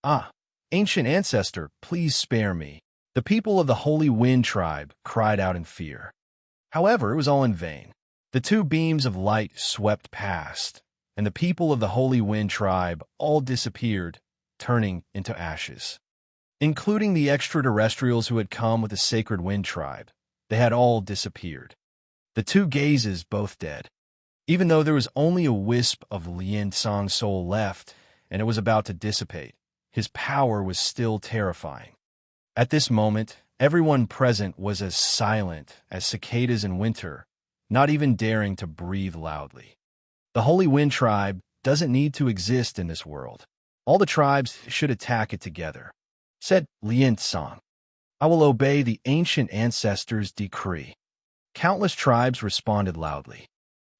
Ah, Ancient Ancestor, please spare me. The people of the Holy Wind tribe cried out in fear. However, it was all in vain. The 2 beams of light swept past, and the people of the Holy Wind tribe all disappeared, turning into ashes. Including the extraterrestrials who had come with the Sacred Wind tribe, they had all disappeared. The 2 gazes both dead. Even though there was only a wisp of Xianxia's soul left, and it was about to dissipate, his power was still terrifying. At this moment, everyone present was as silent as cicadas in winter, not even daring to breathe loudly. The Holy Wind tribe doesn't need to exist in this world. All the tribes should attack it together, said Xianxia. I will obey the Ancient Ancestor's decree. Countless tribes responded loudly.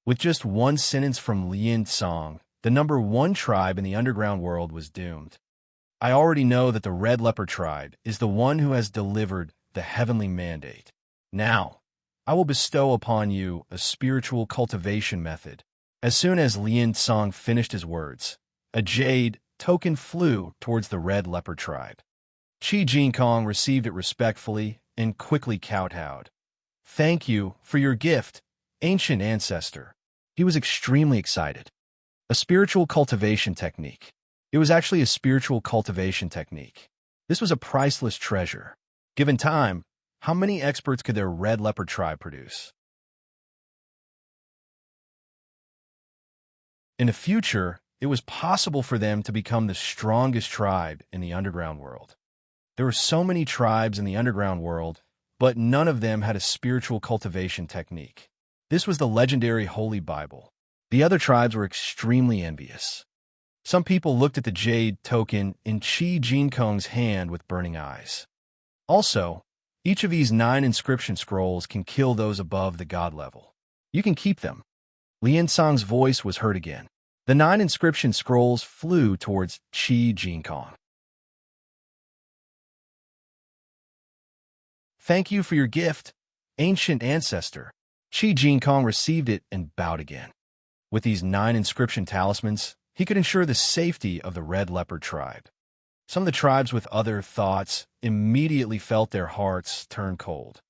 With just one sentence from Xianxia, the number 1 tribe in the underground world was doomed. I already know that the Red Leopard tribe is the one who has delivered the heavenly mandate. Now, I will bestow upon you a spiritual cultivation method. As soon as Xianxia finished his words, a jade token flew towards the Red Leopard tribe. Qi Jinkong received it respectfully and quickly kowtowed. Thank you for your gift, Ancient Ancestor. He was extremely excited. A spiritual cultivation technique. It was actually a spiritual cultivation technique. This was a priceless treasure. Given time, how many experts could their Red Leopard tribe produce? In the future, it was possible for them to become the strongest tribe in the underground world. There were so many tribes in the underground world, but none of them had a spiritual cultivation technique. This was the legendary Holy Bible. The other tribes were extremely envious. Some people looked at the jade token in Qi Jinkong's hand with burning eyes. Also, each of these 9 inscription scrolls can kill those above the god level. You can keep them. Lian Song's voice was heard again. The 9 inscription scrolls flew towards Qi Jinkong. Thank you for your gift, ancient ancestor. Qi Jinkong received it and bowed again. With these 9 inscription talismans, he could ensure the safety of the Red Leopard tribe. Some of the tribes with other thoughts immediately felt their hearts turn cold.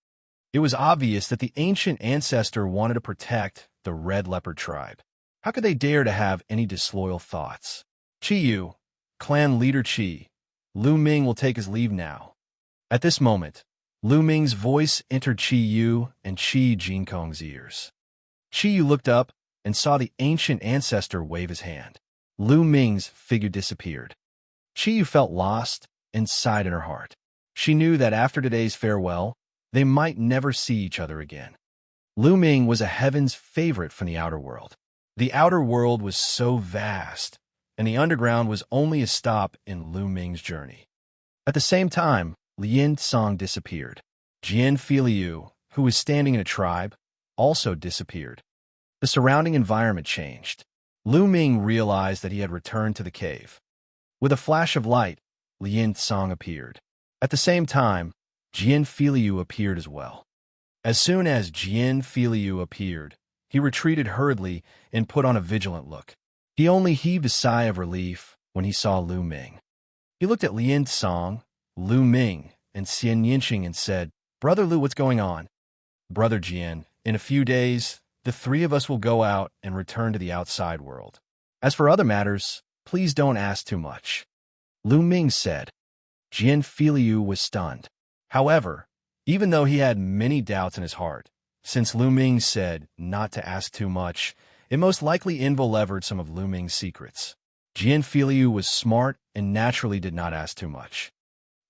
It was obvious that the ancient ancestor wanted to protect the Red Leopard tribe. How could they dare to have any disloyal thoughts? Qi Yu, clan leader Qi, Lu Ming will take his leave now. At this moment, Lu Ming's voice entered Qi Yu and Qi Jinkong's ears. Qi Yu looked up and saw the ancient ancestor wave his hand. Lu Ming's figure disappeared. Qi Yu felt lost and sighed in her heart. She knew that after today's farewell, they might never see each other again. Lu Ming was a heaven's favorite from the outer world. The outer world was so vast, and the underground was only a stop in Lu Ming's journey. At the same time, Lian Song disappeared. Jian Filiu, who was standing in a tribe, also disappeared. The surrounding environment changed. Lu Ming realized that he had returned to the cave. With a flash of light, Lian Song appeared. At the same time, Jian Filiu appeared as well. As soon as Jian Filiu appeared, he retreated hurriedly and put on a vigilant look. He only heaved a sigh of relief when he saw Lu Ming. He looked at Lian Song, Lu Ming, and Xianxia and said, "Brother Lu, what's going on?" "Brother Jian, in a few days, the 3 of us will go out and return to the outside world. As for other matters, please don't ask too much," Lu Ming said. Jian Filiu was stunned. However, even though he had many doubts in his heart, since Lu Ming said not to ask too much, it most likely involved some of Lu Ming's secrets. Jian Filiu was smart and naturally did not ask too much.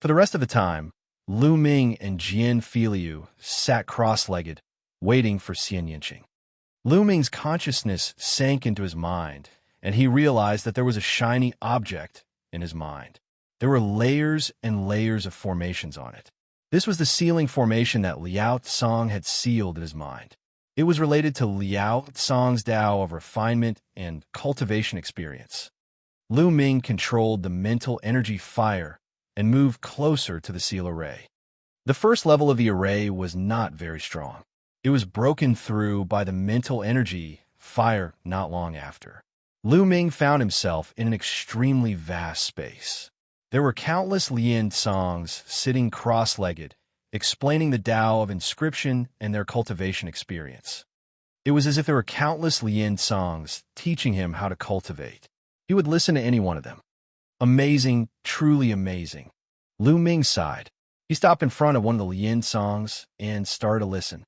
For the rest of the time, Lu Ming and Jian Filiu sat cross-legged, waiting for Xianxia. Lu Ming's consciousness sank into his mind, and he realized that there was a shiny object in his mind. There were layers and layers of formations on it. This was the sealing formation that Liao Tsong had sealed in his mind. It was related to Liao Tsong's Tao of refinement and cultivation experience. Lu Ming controlled the mental energy fire and moved closer to the seal array. The first level of the array was not very strong. It was broken through by the mental energy fire not long after. Lu Ming found himself in an extremely vast space. There were countless Lian Songs sitting cross-legged, explaining the Tao of inscription and their cultivation experience. It was as if there were countless Lian Songs teaching him how to cultivate. He would listen to any one of them. Amazing, truly amazing. Lu Ming sighed. He stopped in front of one of the Lian Songs and started to listen.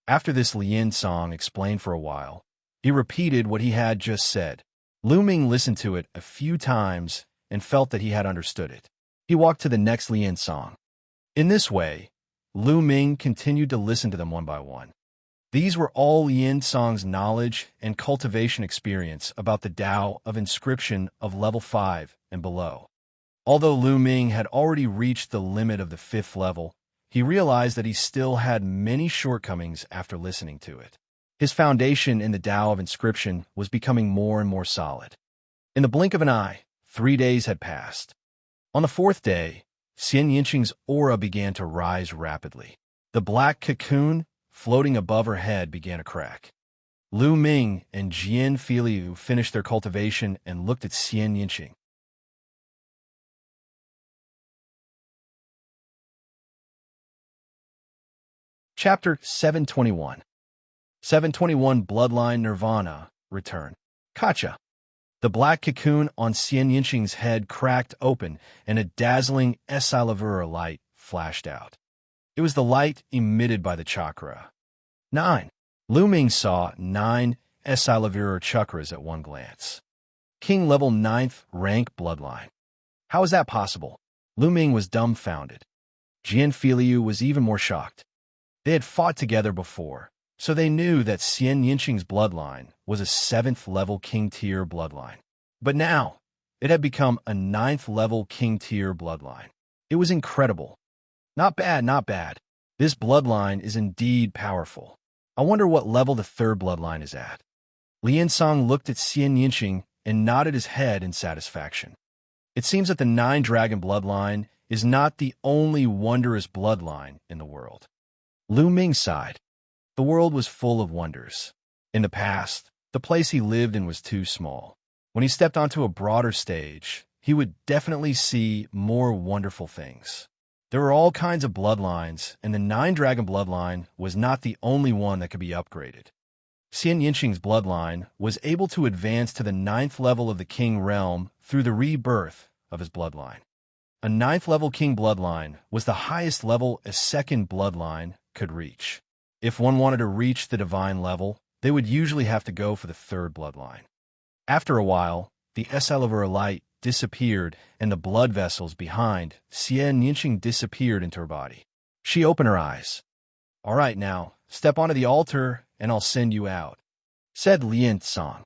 After this Lian Song explained for a while, he repeated what he had just said. Lu Ming listened to it a few times and felt that he had understood it. He walked to the next Lian Song. In this way, Lu Ming continued to listen to them one by one. These were all Lian Song's knowledge and cultivation experience about the Tao of inscription of level 5 and below. Although Lu Ming had already reached the limit of the 5th level, he realized that he still had many shortcomings after listening to it. His foundation in the Tao of inscription was becoming more and more solid. In the blink of an eye, 3 days had passed. On the 4th day, Xianxing's aura began to rise rapidly. The black cocoon floating above her head began to crack. Lu Ming and Jian Filiu finished their cultivation and looked at Xianxia. Chapter 721. 721 Bloodline Nirvana Return. Kacha. The black cocoon on Xianxing's head cracked open, and a dazzling Esilavura light flashed out. It was the light emitted by the chakra. 9. Lu Ming saw 9 Esilavura chakras at one glance. King level 9th rank bloodline. How is that possible? Lu Ming was dumbfounded. Jian Filiu was even more shocked. They had fought together before, so they knew that Xianxing's bloodline was a 7th level king tier bloodline. But now, it had become a 9th level king tier bloodline. It was incredible. Not bad, not bad. This bloodline is indeed powerful. I wonder what level the third bloodline is at. Liansong looked at Xianxia and nodded his head in satisfaction. It seems that the nine-dragon bloodline is not the only wondrous bloodline in the world. Lu Ming sighed. The world was full of wonders. In the past, the place he lived in was too small. When he stepped onto a broader stage, he would definitely see more wonderful things. There were all kinds of bloodlines, and the nine-dragon bloodline was not the only one that could be upgraded. Xianxing's bloodline was able to advance to the 9th level of the king realm through the rebirth of his bloodline. A 9th-level king bloodline was the highest level a second bloodline could reach. If one wanted to reach the divine level, they would usually have to go for the third bloodline. After a while, the Esaliver light disappeared and the blood vessels behind Xianxia disappeared into her body. She opened her eyes. "All right now, step onto the altar and I'll send you out," said Liansong.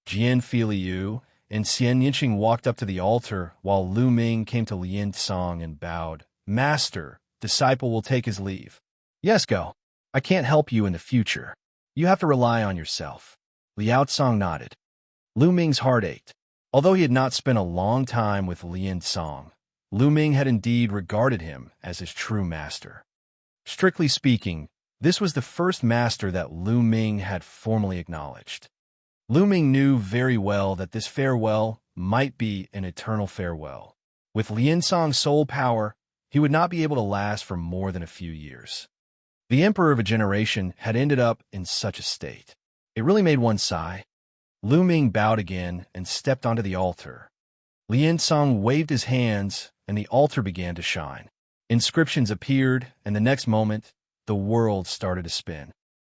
Jian Filiu and Xianxia walked up to the altar while Lu Ming came to Liansong and bowed. "Master, disciple will take his leave." "Yes, go. I can't help you in the future. You have to rely on yourself." Liaosong nodded. Lu Ming's heart ached. Although he had not spent a long time with Liansong, Lu Ming had indeed regarded him as his true master. Strictly speaking, this was the first master that Lu Ming had formally acknowledged. Lu Ming knew very well that this farewell might be an eternal farewell. With Liansong's soul power, he would not be able to last for more than a few years. The emperor of a generation had ended up in such a state. It really made one sigh. Lu Ming bowed again and stepped onto the altar. Liansong waved his hands, and the altar began to shine. Inscriptions appeared, and the next moment, the world started to spin.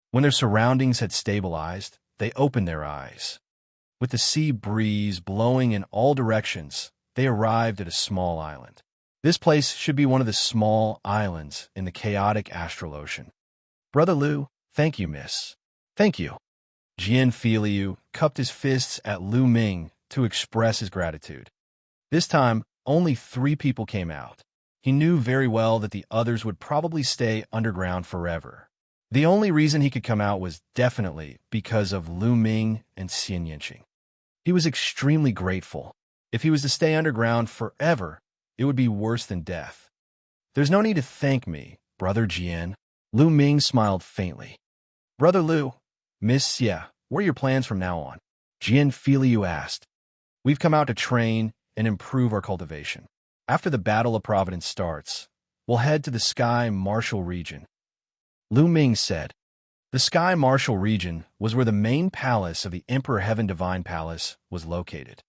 When their surroundings had stabilized, they opened their eyes. With the sea breeze blowing in all directions, they arrived at a small island. This place should be one of the small islands in the chaotic astral ocean. "Brother Lu, thank you, miss." "Thank you." Jian Filiu cupped his fists at Lu Ming to express his gratitude. This time, only 3 people came out. He knew very well that the others would probably stay underground forever. The only reason he could come out was definitely because of Lu Ming and Xianxia. He was extremely grateful. If he was to stay underground forever, it would be worse than death. "There's no need to thank me, Brother Jian." Lu Ming smiled faintly. "Brother Lu, Miss Xia, what are your plans from now on?" Jian Filiu asked. "We've come out to train and improve our cultivation. After the Battle of Providence starts, we'll head to the Sky Martial region." Lu Ming said. The Sky Martial region was where the main palace of the Emperor Heaven Divine Palace was located.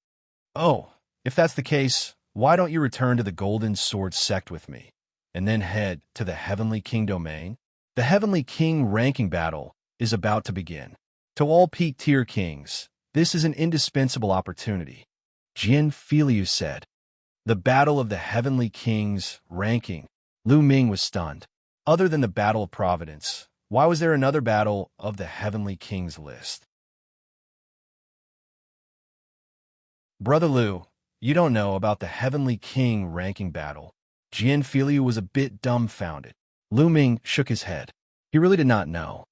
"Oh, if that's the case, why don't you return to the Golden Sword sect with me, and then head to the Heavenly King domain? The Heavenly King ranking battle is about to begin. To all peak-tier kings, this is an indispensable opportunity," Jian Filiu said. The Battle of the Heavenly Kings ranking. Lu Ming was stunned. Other than the Battle of Providence, why was there another Battle of the Heavenly Kings list? "Brother Lu, you don't know about the Heavenly King ranking battle." Jian Filiu was a bit dumbfounded. Lu Ming shook his head. He really did not know.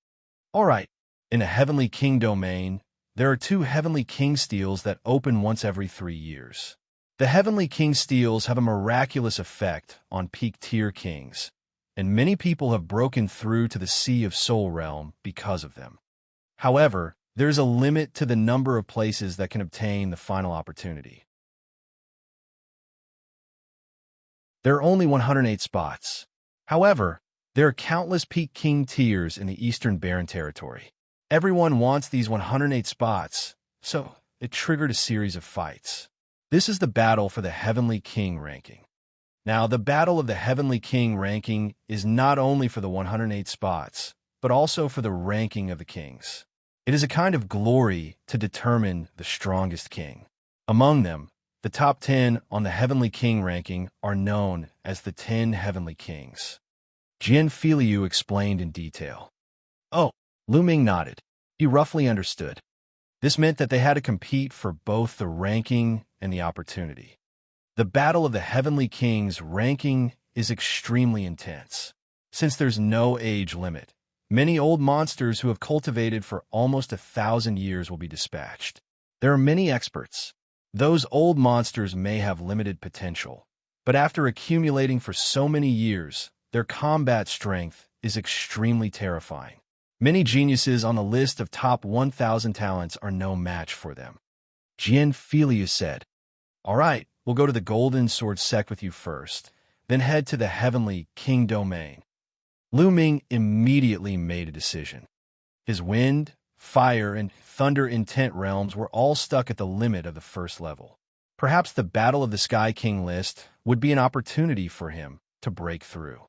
"All right. In the Heavenly King domain, there are 2 Heavenly King steels that open once every 3 years. The Heavenly King steels have a miraculous effect on peak-tier kings, and many people have broken through to the Sea of Soul Realm because of them. However, there's a limit to the number of places that can obtain the final opportunity. There are only 108 spots. However, there are countless Peak King tiers in the Eastern Barren Territory. Everyone wants these 108 spots, so it triggered a series of fights. This is the battle for the Heavenly King ranking. Now, the Battle of the Heavenly King ranking is not only for the 108 spots, but also for the ranking of the kings. It is a kind of glory to determine the strongest king. Among them, the top 10 on the Heavenly King ranking are known as the 10 Heavenly Kings. Jian Filiu explained in detail. "Oh," Lu Ming nodded. He roughly understood. This meant that they had to compete for both the ranking and the opportunity. The Battle of the Heavenly Kings ranking is extremely intense. Since there's no age limit, Many old monsters who have cultivated for almost 1,000 years will be dispatched. There are many experts. Those old monsters may have limited potential, but after accumulating for so many years, their combat strength is extremely terrifying. Many geniuses on the list of top 1,000 talents are no match for them. Xianxia said, "All right, we'll go to the Golden Sword sect with you first, then head to the Heavenly King domain." Lu Ming immediately made a decision. His wind, fire, and thunder intent realms were all stuck at the limit of the first level. Perhaps the Battle of the Sky King list would be an opportunity for him to break through.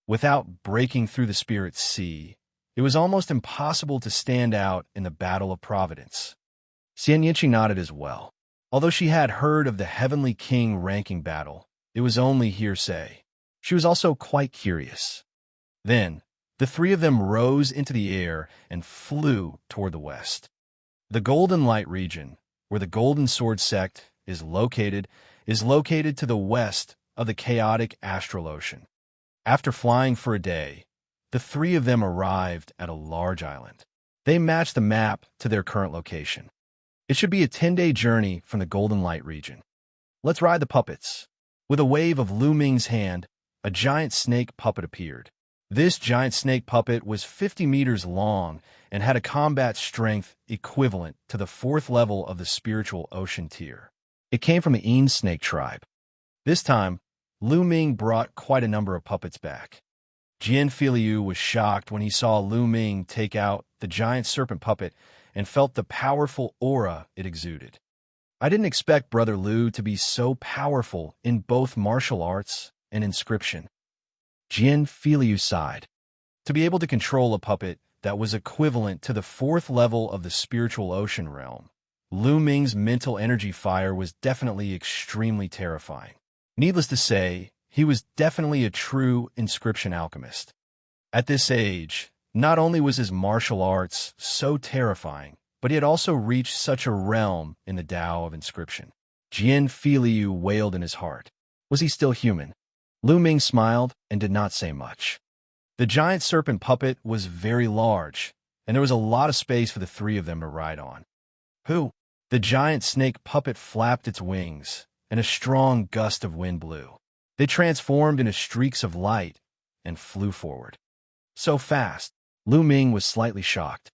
Without breaking through the Spirit Sea, it was almost impossible to stand out in the Battle of Providence. Xianxia nodded as well. Although she had heard of the Heavenly King ranking battle, it was only hearsay. She was also quite curious. Then, the three of them rose into the air and flew toward the west. The Golden Light region, where the Golden Sword sect is located to the west of the chaotic astral ocean. After flying for a day, the three of them arrived at a large island. They matched the map to their current location. It should be a 10-day journey from the Golden Light region. "Let's ride the puppets." With a wave of Lu Ming's hand, a giant snake puppet appeared. This giant snake puppet was 50 meters long and had a combat strength equivalent to the 4th level of the spiritual ocean tier. It came from the Een snake tribe. This time, Lu Ming brought quite a number of puppets back. Xianxia was shocked when he saw Lu Ming take out the giant serpent puppet and felt the powerful aura it exuded. "I didn't expect Brother Lu to be so powerful in both martial arts and inscription." Xianxia sighed. To be able to control a puppet that was equivalent to the 4th level of the spiritual ocean realm, Lu Ming's mental energy fire was definitely extremely terrifying. Needless to say, he was definitely a true inscription alchemist. At this age, not only was his martial arts so terrifying, but he had also reached such a realm in the Tao of inscription. Xianxia wailed in his heart. Was he still human? Lu Ming smiled and did not say much. The giant serpent puppet was very large, and there was a lot of space for the three of them to ride on. "Who?" The giant snake puppet flapped its wings, and a strong gust of wind blew. They transformed into streaks of light and flew forward. So fast, Lu Ming was slightly shocked.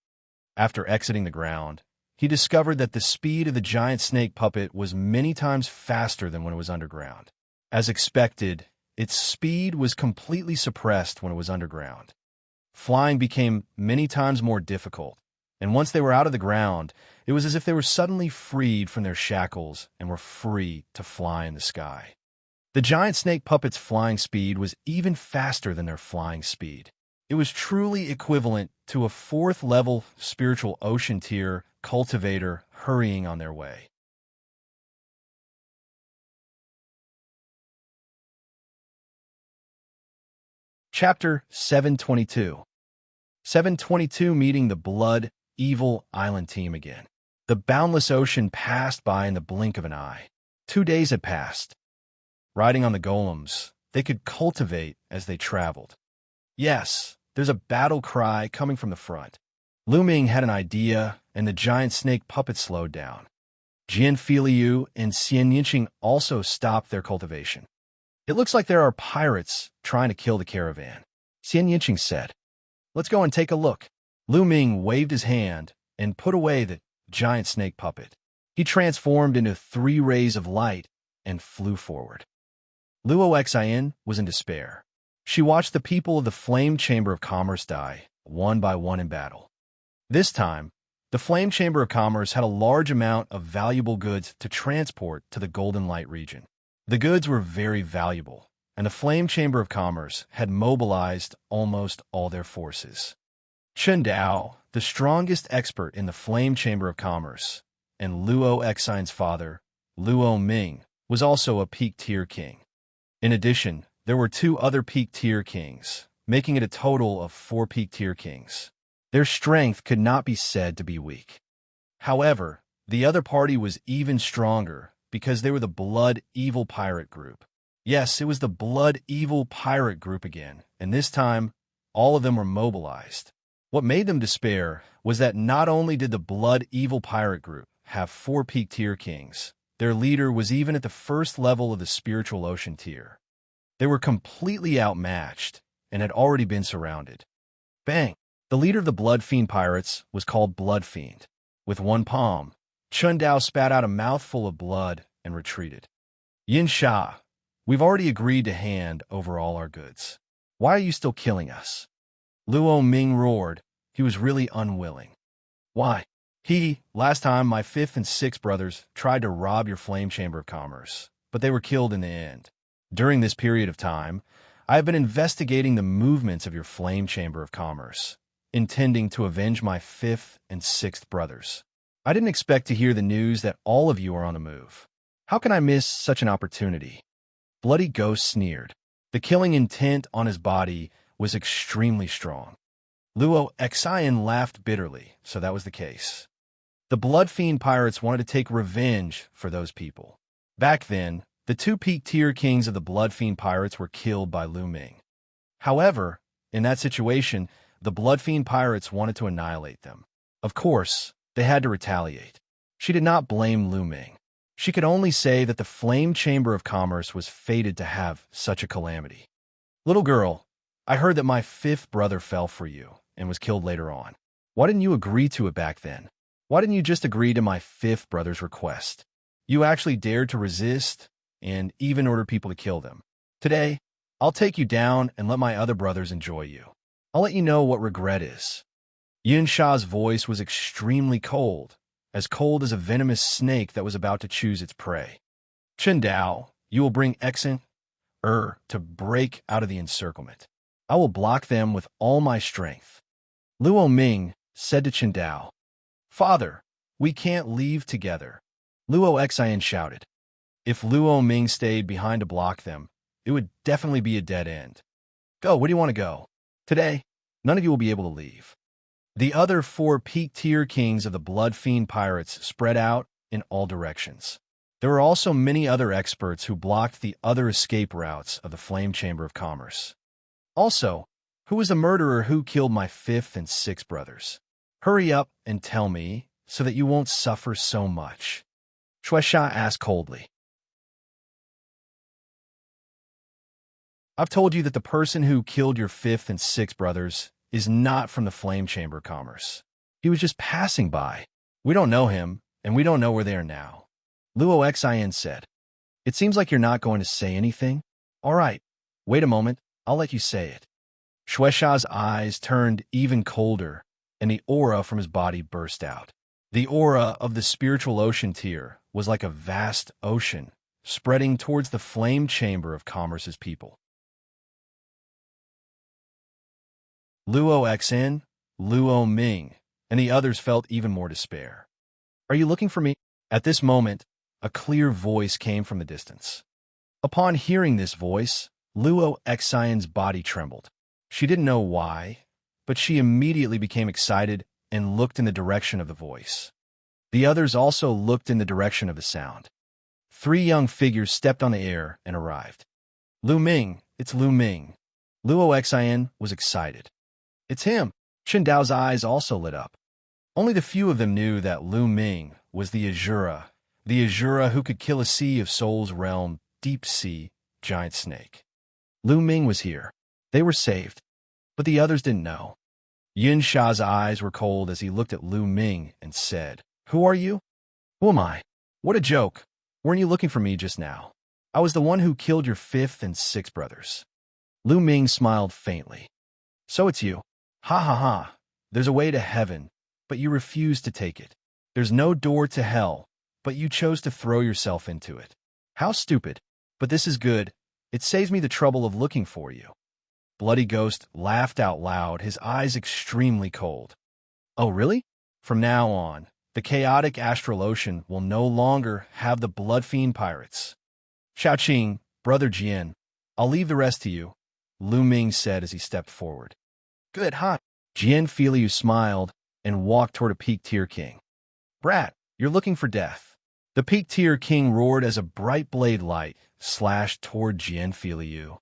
After exiting the ground, he discovered that the speed of the giant snake puppet was many times faster than when it was underground. As expected, its speed was completely suppressed when it was underground. Flying became many times more difficult, and once they were out of the ground, it was as if they were suddenly freed from their shackles and were free to fly in the sky. The giant snake puppet's flying speed was even faster than their flying speed. It was truly equivalent to a 4th level spiritual ocean tier cultivator hurrying on their way. Chapter 722. 722 meeting the Blood Evil Island team again. The boundless ocean passed by in the blink of an eye. 2 days had passed. Riding on the golems, they could cultivate as they traveled. Yes, there's a battle cry coming from the front. Lu Ming had an idea, and the giant snake puppet slowed down. Xianxia and Xianxia also stopped their cultivation. "It looks like there are pirates trying to kill the caravan," Xianxia said. "Let's go and take a look." Lu Ming waved his hand and put away the giant snake puppet. He transformed into 3 rays of light and flew forward. Wuxia was in despair. She watched the people of the Flame Chamber of Commerce die, one by one in battle. This time, the Flame Chamber of Commerce had a large amount of valuable goods to transport to the Golden Light region. The goods were very valuable, and the Flame Chamber of Commerce had mobilized almost all their forces. Chen Dao, the strongest expert in the Flame Chamber of Commerce, and Wuxia's father, Luo Ming, was also a peak-tier king. In addition, there were 2 other peak-tier kings, making it a total of 4 peak-tier kings. Their strength could not be said to be weak. However, the other party was even stronger because they were the Blood Evil Pirate Group. Yes, it was the Blood Evil Pirate Group again, and this time, all of them were mobilized. What made them despair was that not only did the Blood Evil Pirate Group have 4 peak tier kings, their leader was even at the first level of the spiritual ocean tier. They were completely outmatched and had already been surrounded. Bang! The leader of the Blood Fiend Pirates was called Blood Fiend. With one palm, Chun Dao spat out a mouthful of blood and retreated. Xianxia, we've already agreed to hand over all our goods. Why are you still killing us? Luo Ming roared. He was really unwilling. Why? Last time my 5th and 6th brothers tried to rob your Flame Chamber of Commerce, but they were killed in the end. During this period of time, I have been investigating the movements of your Flame Chamber of Commerce, intending to avenge my 5th and 6th brothers. I didn't expect to hear the news that all of you are on the move. How can I miss such an opportunity? Bloody Ghost sneered. The killing intent on his body was extremely strong. Luo Xian laughed bitterly, so that was the case. The Blood Fiend Pirates wanted to take revenge for those people. Back then, the 2 peak tier kings of the Blood Fiend Pirates were killed by Lu Ming. However, in that situation, the Blood Fiend Pirates wanted to annihilate them. Of course, they had to retaliate. She did not blame Lu Ming. She could only say that the Flame Chamber of Commerce was fated to have such a calamity. Little girl, I heard that my 5th brother fell for you and was killed later on. Why didn't you agree to it back then? Why didn't you just agree to my 5th brother's request? You actually dared to resist and even order people to kill them. Today, I'll take you down and let my other brothers enjoy you. I'll let you know what regret is. Xianxia's voice was extremely cold as a venomous snake that was about to choose its prey. Chen Dao, you will bring Exen to break out of the encirclement. I will block them with all my strength. Luo Ming said to Chen Dao, Father, we can't leave together. Luo Xian shouted. If Luo Ming stayed behind to block them, it would definitely be a dead end. Go, where do you want to go? Today, none of you will be able to leave. The other 4 peak tier kings of the Blood Fiend Pirates spread out in all directions. There were also many other experts who blocked the other escape routes of the Flame Chamber of Commerce. Also, who was the murderer who killed my 5th and 6th brothers? Hurry up and tell me so that you won't suffer so much. Shuaisha asked coldly. I've told you that the person who killed your 5th and 6th brothers is not from the Flame Chamber of Commerce. He was just passing by. We don't know him, and we don't know where they are now. Luo Xian said. It seems like you're not going to say anything. All right, wait a moment, I'll let you say it. Shuaisha's eyes turned even colder, and the aura from his body burst out. The aura of the spiritual ocean tier was like a vast ocean, spreading towards the Flame Chamber of Commerce's people. Luo Xn, Luo Ming, and the others felt even more despair. Are you looking for me? At this moment, a clear voice came from the distance. Upon hearing this voice, Luo Xian's body trembled. She didn't know why, but she immediately became excited and looked in the direction of the voice. The others also looked in the direction of the sound. 3 young figures stepped on the air and arrived. Lu Ming, it's Lu Ming. Luo Xian was excited. It's him. Chen Dao's eyes also lit up. Only the few of them knew that Lu Ming was the Azura who could kill a Sea of Souls realm, deep sea, giant snake. Lu Ming was here. They were saved. But the others didn't know. Xia's eyes were cold as he looked at Lu Ming and said, Who are you? Who am I? What a joke. Weren't you looking for me just now? I was the one who killed your 5th and 6th brothers. Lu Ming smiled faintly. So it's you. Ha ha ha. There's a way to heaven, but you refuse to take it. There's no door to hell, but you chose to throw yourself into it. How stupid. But this is good. It saves me the trouble of looking for you. Bloody Ghost laughed out loud, his eyes extremely cold. Oh, really? From now on, the chaotic astral ocean will no longer have the Blood Fiend Pirates. Xiaoqing, Brother Jian, I'll leave the rest to you, Lu Ming said as he stepped forward. Good, huh? Jian Filiu smiled and walked toward a peak tier king. Brat, you're looking for death. The peak tier king roared as a bright blade light slashed toward Jian Filiu.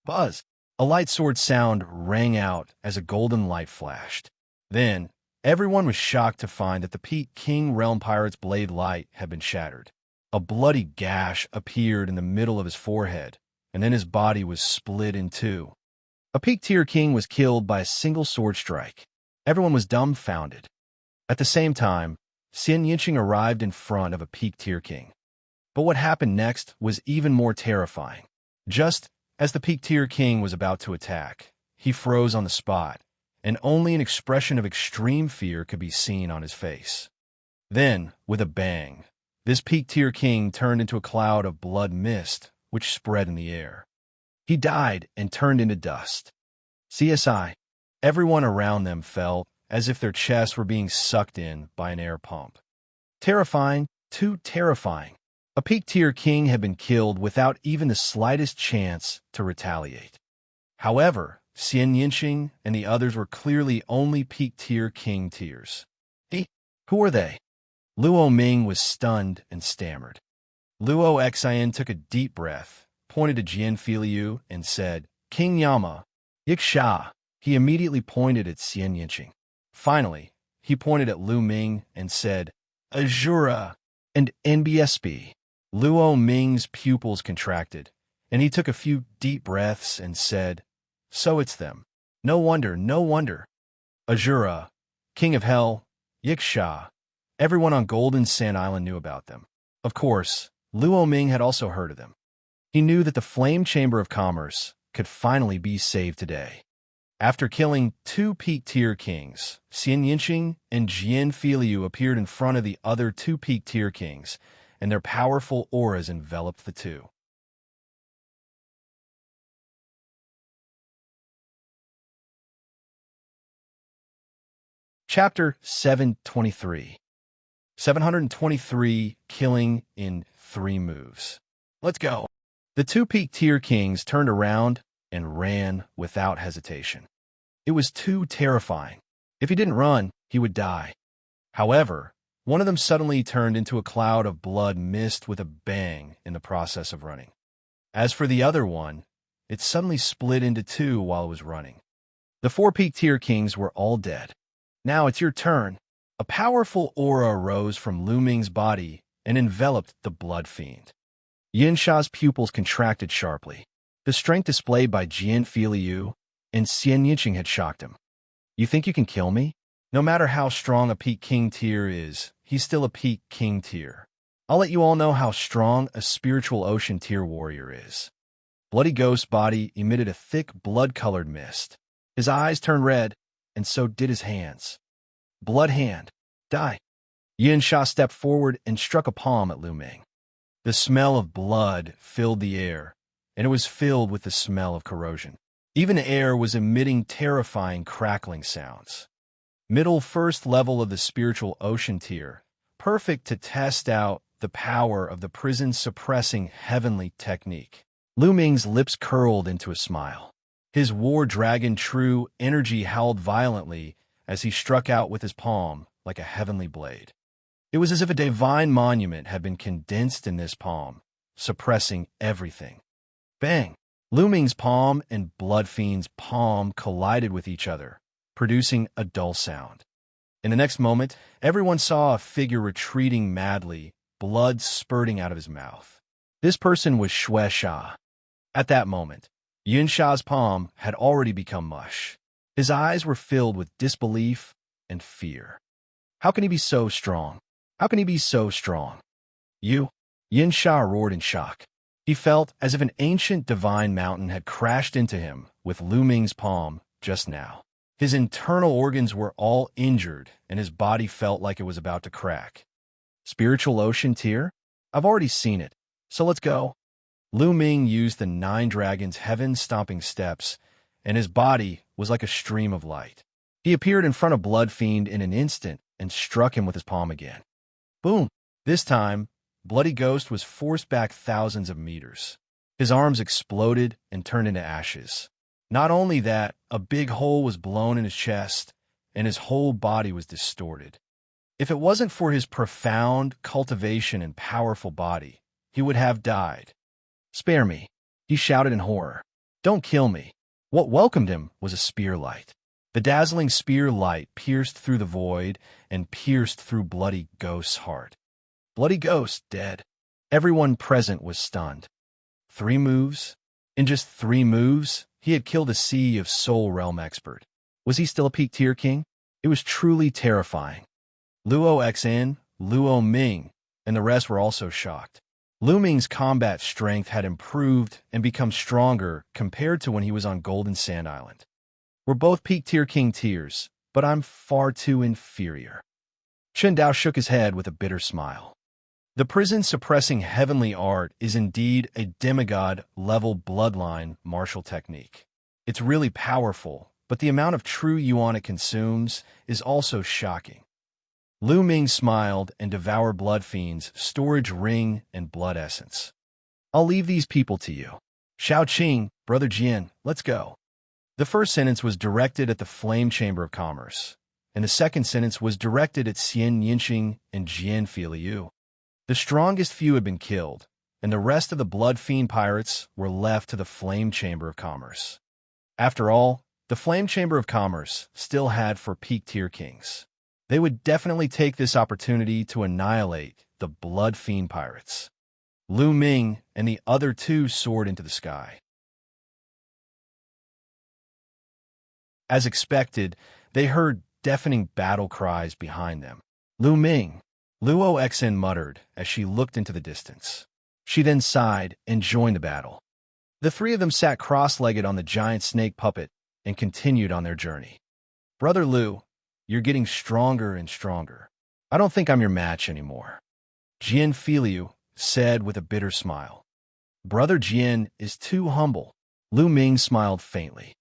Buzz! A light sword sound rang out as a golden light flashed. Then, everyone was shocked to find that the Peak King Realm Pirate's blade light had been shattered. A bloody gash appeared in the middle of his forehead, and then his body was split in two. A Peak Tier King was killed by a single sword strike. Everyone was dumbfounded. At the same time, Xianxia arrived in front of a Peak Tier King. But what happened next was even more terrifying. Just as the Peak Tier King was about to attack, he froze on the spot, and only an expression of extreme fear could be seen on his face. Then, with a bang, this Peak Tier King turned into a cloud of blood mist, which spread in the air. He died and turned into dust. CSI. Everyone around them felt as if their chests were being sucked in by an air pump. Terrifying, too terrifying. A Peak Tier King had been killed without even the slightest chance to retaliate. However, Xianxia and the others were clearly only Peak Tier King tiers. Who are they? Luo Ming was stunned and stammered. Luo Xian took a deep breath, pointed to Xianxia, and said, King Yama, Yiksha. He immediately pointed at Xianxia. Finally, he pointed at Lu Ming and said, Azura and NBSB. Luo Ming's pupils contracted, and he took a few deep breaths and said, So it's them. No wonder, no wonder. Azura, King of Hell, Yiksha. Everyone on Golden Sand Island knew about them. Of course, Luo Ming had also heard of them. He knew that the Flame Chamber of Commerce could finally be saved today. After killing two Peak Tier Kings, Xianxia and Xianxia appeared in front of the other two Peak Tier Kings, and their powerful auras enveloped the two. Chapter 723. 723 Killing in 3 Moves. Let's go. The two Peak Tier Kings turned around and ran without hesitation. It was too terrifying. If he didn't run, he would die. However, one of them suddenly turned into a cloud of blood mist with a bang in the process of running. As for the other one, it suddenly split into two while it was running. The 4 Peak Tier Kings were all dead. Now it's your turn. A powerful aura arose from Lu Ming's body and enveloped the Blood Fiend. Yinsha's pupils contracted sharply. The strength displayed by Xianxia and Xianxia had shocked him. You think you can kill me? No matter how strong a Peak King tier is, he's still a Peak King tier. I'll let you all know how strong a Spiritual Ocean tier warrior is. Bloody Ghost's body emitted a thick blood-colored mist. His eyes turned red, and so did his hands. Blood Hand, die. Yinsha stepped forward and struck a palm at Lu Ming. The smell of blood filled the air, and it was filled with the smell of corrosion. Even the air was emitting terrifying crackling sounds. Middle first level of the Spiritual Ocean tier, perfect to test out the power of the prison-suppressing heavenly technique. Lu Ming's lips curled into a smile. His War Dragon true energy howled violently as he struck out with his palm like a heavenly blade. It was as if a divine monument had been condensed in this palm, suppressing everything. Bang! Lu Ming's palm and Blood Fiend's palm collided with each other, producing a dull sound. In the next moment, everyone saw a figure retreating madly, blood spurting out of his mouth. This person was Xianxia. At that moment, Yinsha's palm had already become mush. His eyes were filled with disbelief and fear. How can he be so strong? How can he be so strong? You? Yinsha roared in shock. He felt as if an ancient divine mountain had crashed into him with Lu Ming's palm just now. His internal organs were all injured, and his body felt like it was about to crack. Spiritual Ocean tier? I've already seen it, so let's go. Lu Ming used the 9 Dragons' heaven-stomping steps, and his body was like a stream of light. He appeared in front of Blood Fiend in an instant and struck him with his palm again. Boom! This time, Bloody Ghost was forced back thousands of meters. His arms exploded and turned into ashes. Not only that, a big hole was blown in his chest, and his whole body was distorted. If it wasn't for his profound cultivation and powerful body, he would have died. Spare me, he shouted in horror. Don't kill me. What welcomed him was a spear light. The dazzling spear light pierced through the void and pierced through Bloody Ghost's heart. Bloody Ghost dead. Everyone present was stunned. 3 moves? In just 3 moves, he had killed a Sea of Soul Realm expert. Was he still a peak tier king? It was truly terrifying. Luo Xn, Luo Ming, and the rest were also shocked. Lu Ming's combat strength had improved and become stronger compared to when he was on Golden Sand Island. We're both peak tier king tiers, but I'm far too inferior. Chen Dao shook his head with a bitter smile. The prison-suppressing heavenly art is indeed a demigod-level bloodline martial technique. It's really powerful, but the amount of true yuan it consumes is also shocking. Lu Ming smiled and devoured Blood Fiend's storage ring and blood essence. I'll leave these people to you. Xiao Qing, Brother Jian, let's go. The first sentence was directed at the Flame Chamber of Commerce, and the second sentence was directed at Xianxia and Jian Filiu. The strongest few had been killed, and the rest of the Blood Fiend pirates were left to the Flame Chamber of Commerce. After all, the Flame Chamber of Commerce still had 4 peak tier kings. They would definitely take this opportunity to annihilate the Blood Fiend pirates. Lu Ming and the other 2 soared into the sky. As expected, they heard deafening battle cries behind them. Lu Ming, Luo Xn muttered as she looked into the distance. She then sighed and joined the battle. The 3 of them sat cross-legged on the giant snake puppet and continued on their journey. Brother Lu, you're getting stronger and stronger. I don't think I'm your match anymore. Jian Filiu said with a bitter smile. Brother Jian is too humble. Lu Ming smiled faintly.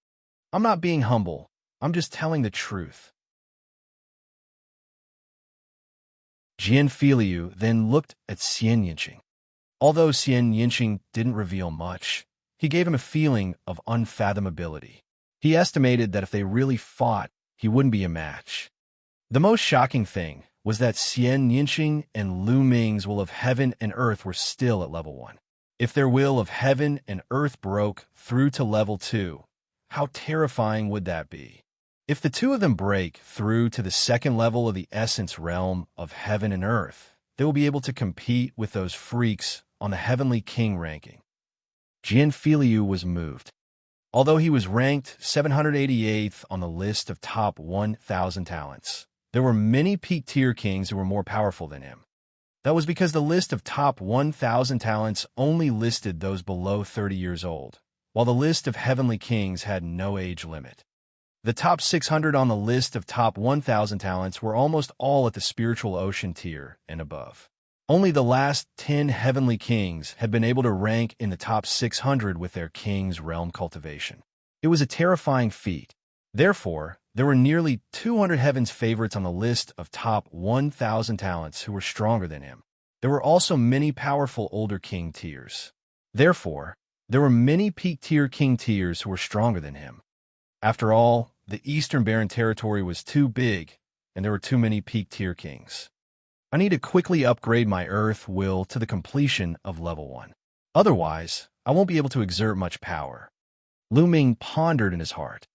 I'm not being humble. I'm just telling the truth. Jian Filiu then looked at Xianxia. Although Xianxia didn't reveal much, he gave him a feeling of unfathomability. He estimated that if they really fought, he wouldn't be a match. The most shocking thing was that Xianxia and Lu Ming's will of heaven and earth were still at level 1. If their will of heaven and earth broke through to level 2, how terrifying would that be? If the 2 of them break through to the 2nd level of the essence realm of heaven and earth, they will be able to compete with those freaks on the Heavenly King ranking. Jian Filiu was moved. Although he was ranked 788th on the list of top 1,000 talents, there were many peak tier kings who were more powerful than him. That was because the list of top 1,000 talents only listed those below 30 years old, while the list of heavenly kings had no age limit. The top 600 on the list of top 1,000 talents were almost all at the spiritual ocean tier and above. Only the last 10 heavenly kings had been able to rank in the top 600 with their king's realm cultivation. It was a terrifying feat. Therefore, there were nearly 200 heaven's favorites on the list of top 1,000 talents who were stronger than him. There were also many powerful older king tiers. Therefore, there were many peak tier king tiers who were stronger than him. After all, the Eastern Barren Territory was too big, and there were too many peak tier kings. I need to quickly upgrade my Earth will to the completion of level 1. Otherwise, I won't be able to exert much power. Lu Ming pondered in his heart.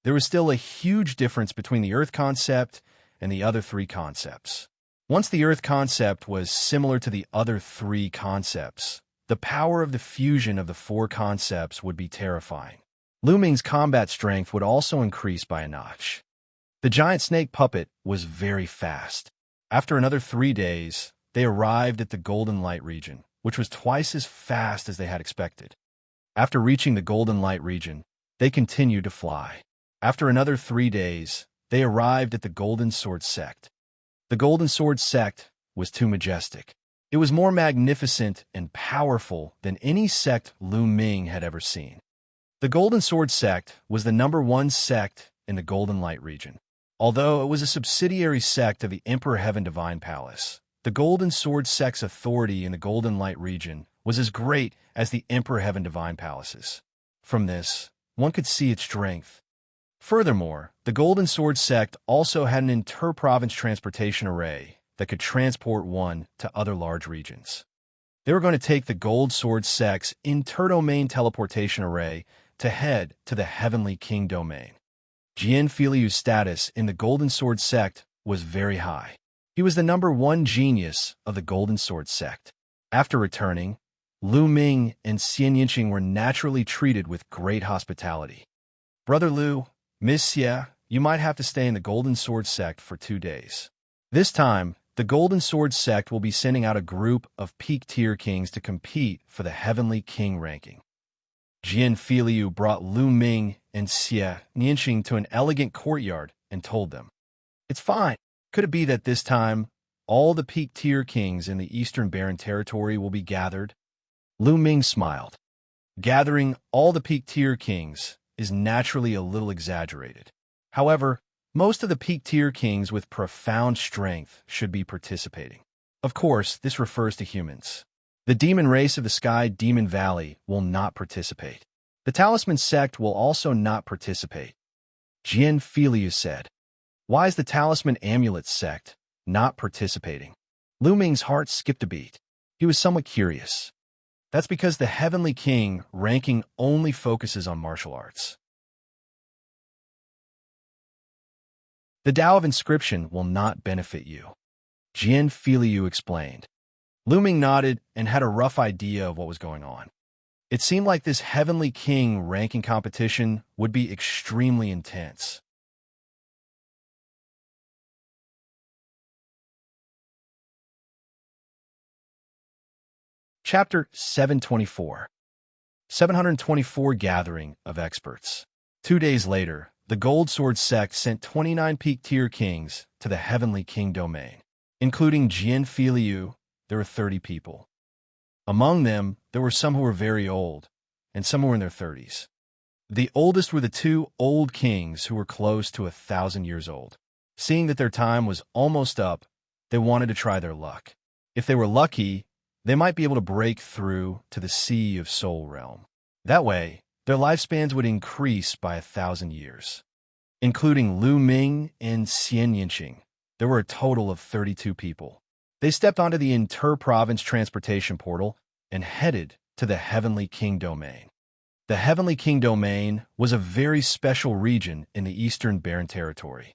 There was still a huge difference between the Earth concept and the other 3 concepts. Once the Earth concept was similar to the other 3 concepts, the power of the fusion of the 4 concepts would be terrifying. Lu Ming's combat strength would also increase by a notch. The giant snake puppet was very fast. After another 3 days, they arrived at the Golden Light region, which was twice as fast as they had expected. After reaching the Golden Light region, they continued to fly. After another 3 days, they arrived at the Golden Sword sect. The Golden Sword sect was too majestic. It was more magnificent and powerful than any sect Lu Ming had ever seen. The Golden Sword sect was the #1 sect in the Golden Light region. Although it was a subsidiary sect of the Emperor Heaven Divine Palace, the Golden Sword sect's authority in the Golden Light region was as great as the Emperor Heaven Divine Palace's. From this, one could see its strength. Furthermore, the Golden Sword sect also had an inter-province transportation array that could transport one to other large regions. They were going to take the Gold Sword sect's inter-domain teleportation array to head to the Heavenly King domain. Xianxia's status in the Golden Sword sect was very high. He was the #1 genius of the Golden Sword sect. After returning, Lu Ming and Xianxia were naturally treated with great hospitality. Brother Lu, Miss Xia, you might have to stay in the Golden Sword sect for 2 days. This time, the Golden Sword sect will be sending out a group of peak-tier kings to compete for the Heavenly King ranking. Xianxia brought Lu Ming and Xianxia to an elegant courtyard and told them, "It's fine. Could it be that this time, all the peak-tier kings in the Eastern Barren Territory will be gathered?" Lu Ming smiled. Gathering all the peak-tier kings is naturally a little exaggerated. However, most of the peak-tier kings with profound strength should be participating. Of course, this refers to humans. The demon race of the Sky Demon Valley will not participate. The Talisman sect will also not participate. Xianxia said, "Why is the Talisman Amulet sect not participating?" Lu Ming's heart skipped a beat. He was somewhat curious. That's because the Heavenly King ranking only focuses on martial arts. The Tao of Inscription will not benefit you, Xianxia explained. Lu Ming nodded and had a rough idea of what was going on. It seemed like this Heavenly King ranking competition would be extremely intense. Chapter 724. 724 Gathering of Experts. 2 days later, the Gold Sword sect sent 29 peak-tier kings to the Heavenly King domain. Including Xianxia, there were 30 people. Among them, there were some who were very old, and some who were in their 30s. The oldest were the 2 old kings who were close to 1,000 years old. Seeing that their time was almost up, they wanted to try their luck. If they were lucky, they might be able to break through to the Sea of Soul Realm. That way, their lifespans would increase by 1,000 years. Including Lu Ming and Xianxia, there were a total of 32 people. They stepped onto the inter-province transportation portal and headed to the Heavenly King domain. The Heavenly King domain was a very special region in the Eastern Barren Territory.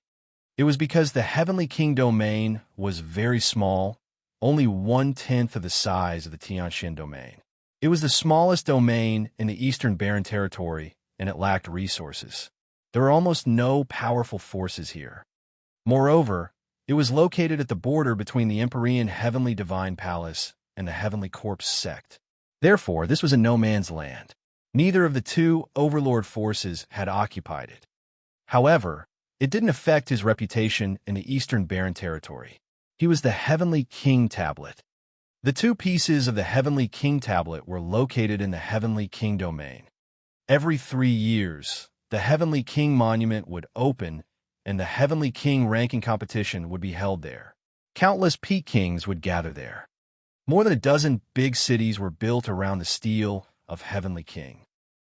It was because the Heavenly King domain was very small, only 1/10 of the size of the Xianxia domain. It was the smallest domain in the Eastern Barren Territory, and it lacked resources. There were almost no powerful forces here. Moreover, it was located at the border between the Empyrean Heavenly Divine Palace and the Heavenly Corpse sect. Therefore, this was a no-man's land. Neither of the 2 overlord forces had occupied it. However, it didn't affect his reputation in the Eastern Barren Territory. He was the Heavenly King Tablet. The 2 pieces of the Heavenly King Tablet were located in the Heavenly King domain. Every 3 years, the Heavenly King Monument would open and the Heavenly King ranking competition would be held there. Countless peak kings would gather there. More than a dozen big cities were built around the stele of Heavenly King.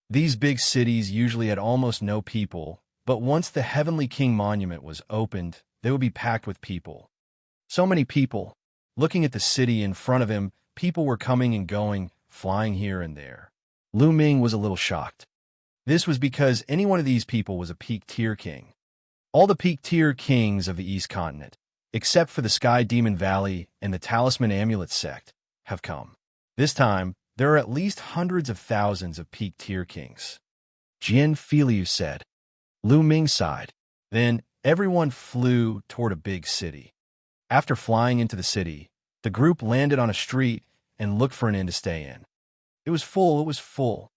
These big cities usually had almost no people, but once the Heavenly King Monument was opened, they would be packed with people. So many people. Looking at the city in front of him, people were coming and going, flying here and there. Lu Ming was a little shocked. This was because any one of these people was a peak-tier king. All the peak-tier kings of the East Continent, except for the Sky Demon Valley and the Talisman Amulet sect, have come. This time, there are at least hundreds of thousands of peak-tier kings. Xianxia said. Lu Ming sighed. Then, everyone flew toward a big city. After flying into the city, the group landed on a street and looked for an inn to stay in. It was full.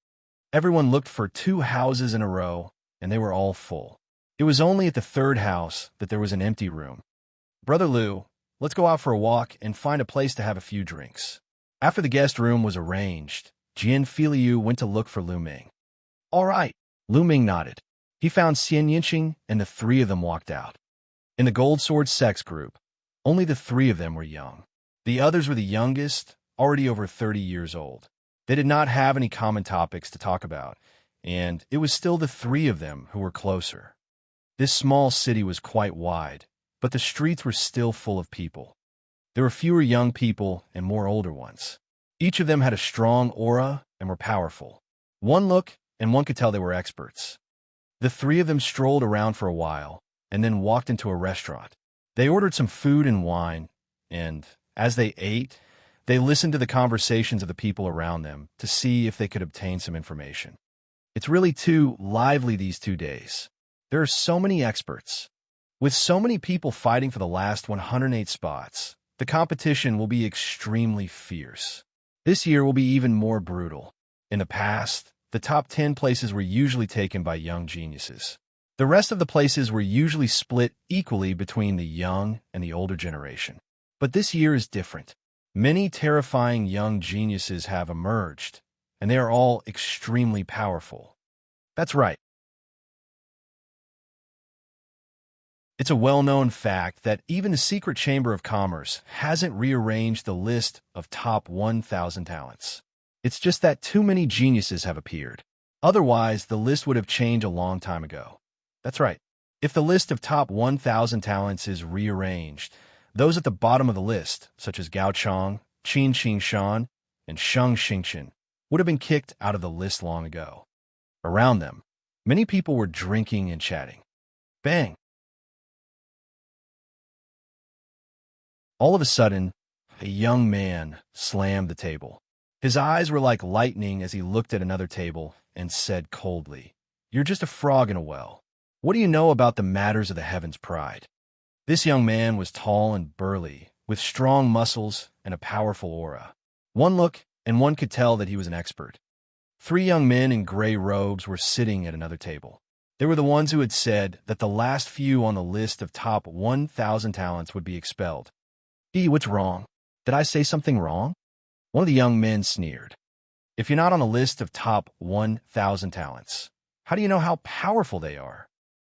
Everyone looked for 2 houses in a row, and they were all full. It was only at the 3rd house that there was an empty room. "Brother Lu, let's go out for a walk and find a place to have a few drinks." After the guest room was arranged, Xianxia went to look for Lu Ming. "All right," Lu Ming nodded. He found Xianxia, and the 3 of them walked out. In the Gold Sword sex group, only the 3 of them were young. The others were the youngest, already over 30 years old. They did not have any common topics to talk about, and it was still the 3 of them who were closer. This small city was quite wide, but the streets were still full of people. There were fewer young people and more older ones. Each of them had a strong aura and were powerful. One look, and one could tell they were experts. The three of them strolled around for a while and then walked into a restaurant. They ordered some food and wine, and as they ate, they listened to the conversations of the people around them to see if they could obtain some information. It's really too lively these 2 days. There are so many experts. With so many people fighting for the last 108 spots, the competition will be extremely fierce. This year will be even more brutal. In the past, the top 10 places were usually taken by young geniuses. The rest of the places were usually split equally between the young and the older generation. But this year is different. Many terrifying young geniuses have emerged, and they are all extremely powerful. That's right. It's a well-known fact that even the Secret Chamber of Commerce hasn't rearranged the list of top 1,000 talents. It's just that too many geniuses have appeared. Otherwise, the list would have changed a long time ago. That's right. If the list of top 1,000 talents is rearranged, those at the bottom of the list, such as Gao Chong, Qin Xingshan, and Sheng Xingchen, would have been kicked out of the list long ago. Around them, many people were drinking and chatting. Bang! All of a sudden, a young man slammed the table. His eyes were like lightning as he looked at another table and said coldly, "You're just a frog in a well. What do you know about the matters of the heavens' pride?" This young man was tall and burly, with strong muscles and a powerful aura. One look, and one could tell that he was an expert. 3 young men in gray robes were sitting at another table. They were the ones who had said that the last few on the list of top 1,000 talents would be expelled. What's wrong? Did I say something wrong? One of the young men sneered. If you're not on the list of top 1,000 talents, how do you know how powerful they are?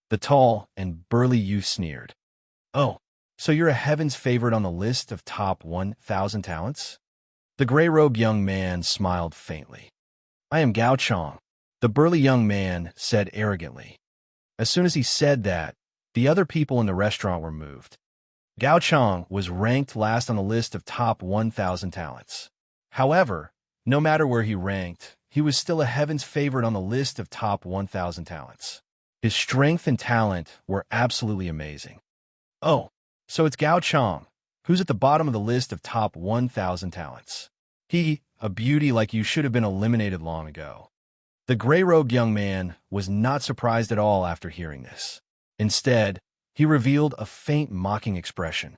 The tall and burly youth sneered. Oh, so you're a heaven's favorite on the list of top 1,000 talents? The gray-robed young man smiled faintly. I am Gao Chong, the burly young man said arrogantly. As soon as he said that, the other people in the restaurant were moved. Gao Chong was ranked last on the list of top 1,000 talents. However, no matter where he ranked, he was still a heaven's favorite on the list of top 1,000 talents. His strength and talent were absolutely amazing. Oh, so it's Gao Chong, who's at the bottom of the list of top 1,000 talents. A beauty like you should have been eliminated long ago. The gray-robed young man was not surprised at all after hearing this. Instead, he revealed a faint mocking expression.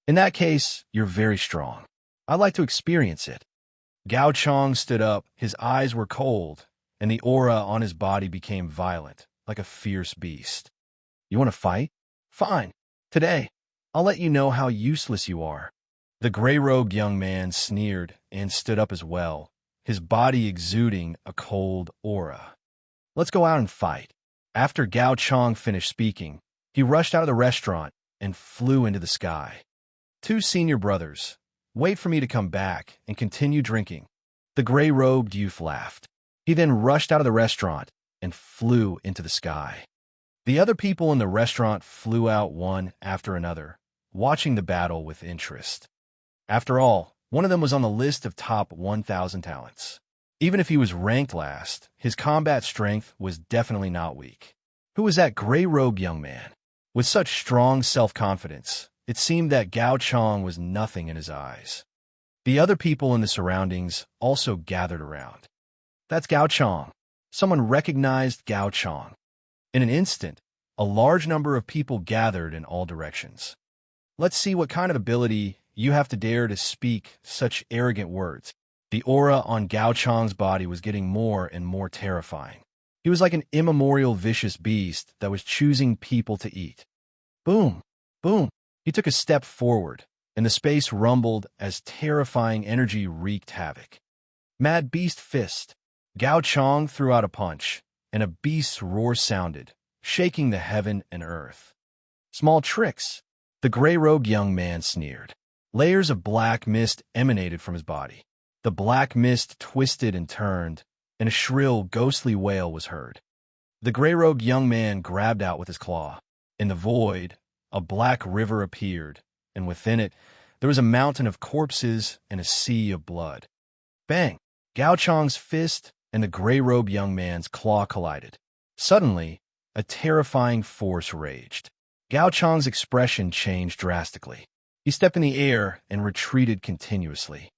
In that case, you're very strong. I'd like to experience it. Gao Chong stood up, his eyes were cold, and the aura on his body became violent, like a fierce beast. You want to fight? Fine. Today, I'll let you know how useless you are. The gray-robed young man sneered and stood up as well, his body exuding a cold aura. Let's go out and fight. After Gao Chong finished speaking, he rushed out of the restaurant and flew into the sky. 2 senior brothers, wait for me to come back and continue drinking. The gray-robed youth laughed. He then rushed out of the restaurant and flew into the sky. The other people in the restaurant flew out one after another, watching the battle with interest. After all, one of them was on the list of top 1,000 talents. Even if he was ranked last, his combat strength was definitely not weak. Who was that gray-robed young man? With such strong self-confidence, it seemed that Gao Chong was nothing in his eyes. The other people in the surroundings also gathered around. That's Gao Chong. Someone recognized Gao Chong. In an instant, a large number of people gathered in all directions. Let's see what kind of ability you have to dare to speak such arrogant words. The aura on Gao Chong's body was getting more and more terrifying. He was like an immemorial vicious beast that was choosing people to eat. Boom! Boom! He took a step forward, and the space rumbled as terrifying energy wreaked havoc. Mad Beast Fist. Gao Chong threw out a punch, and a beast's roar sounded, shaking the heaven and earth. Small tricks. The gray-robed young man sneered. Layers of black mist emanated from his body. The black mist twisted and turned, and a shrill, ghostly wail was heard. The gray-robed young man grabbed out with his claw. In the void, a black river appeared, and within it, there was a mountain of corpses and a sea of blood. Bang! Gao Chong's fist and the gray-robed young man's claw collided. Suddenly, a terrifying force raged. Gao Chang's expression changed drastically. He stepped in the air and retreated continuously.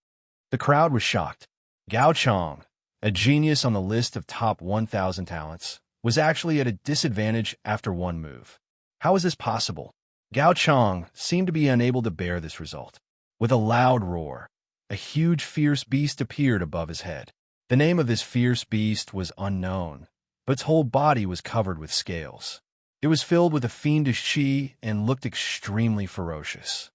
The crowd was shocked. Gao Chang, a genius on the list of top 1,000 talents, was actually at a disadvantage after one move. How is this possible? Gao Chang seemed to be unable to bear this result. With a loud roar, a huge fierce beast appeared above his head. The name of this fierce beast was unknown, but its whole body was covered with scales. It was filled with a fiendish chi and looked extremely ferocious.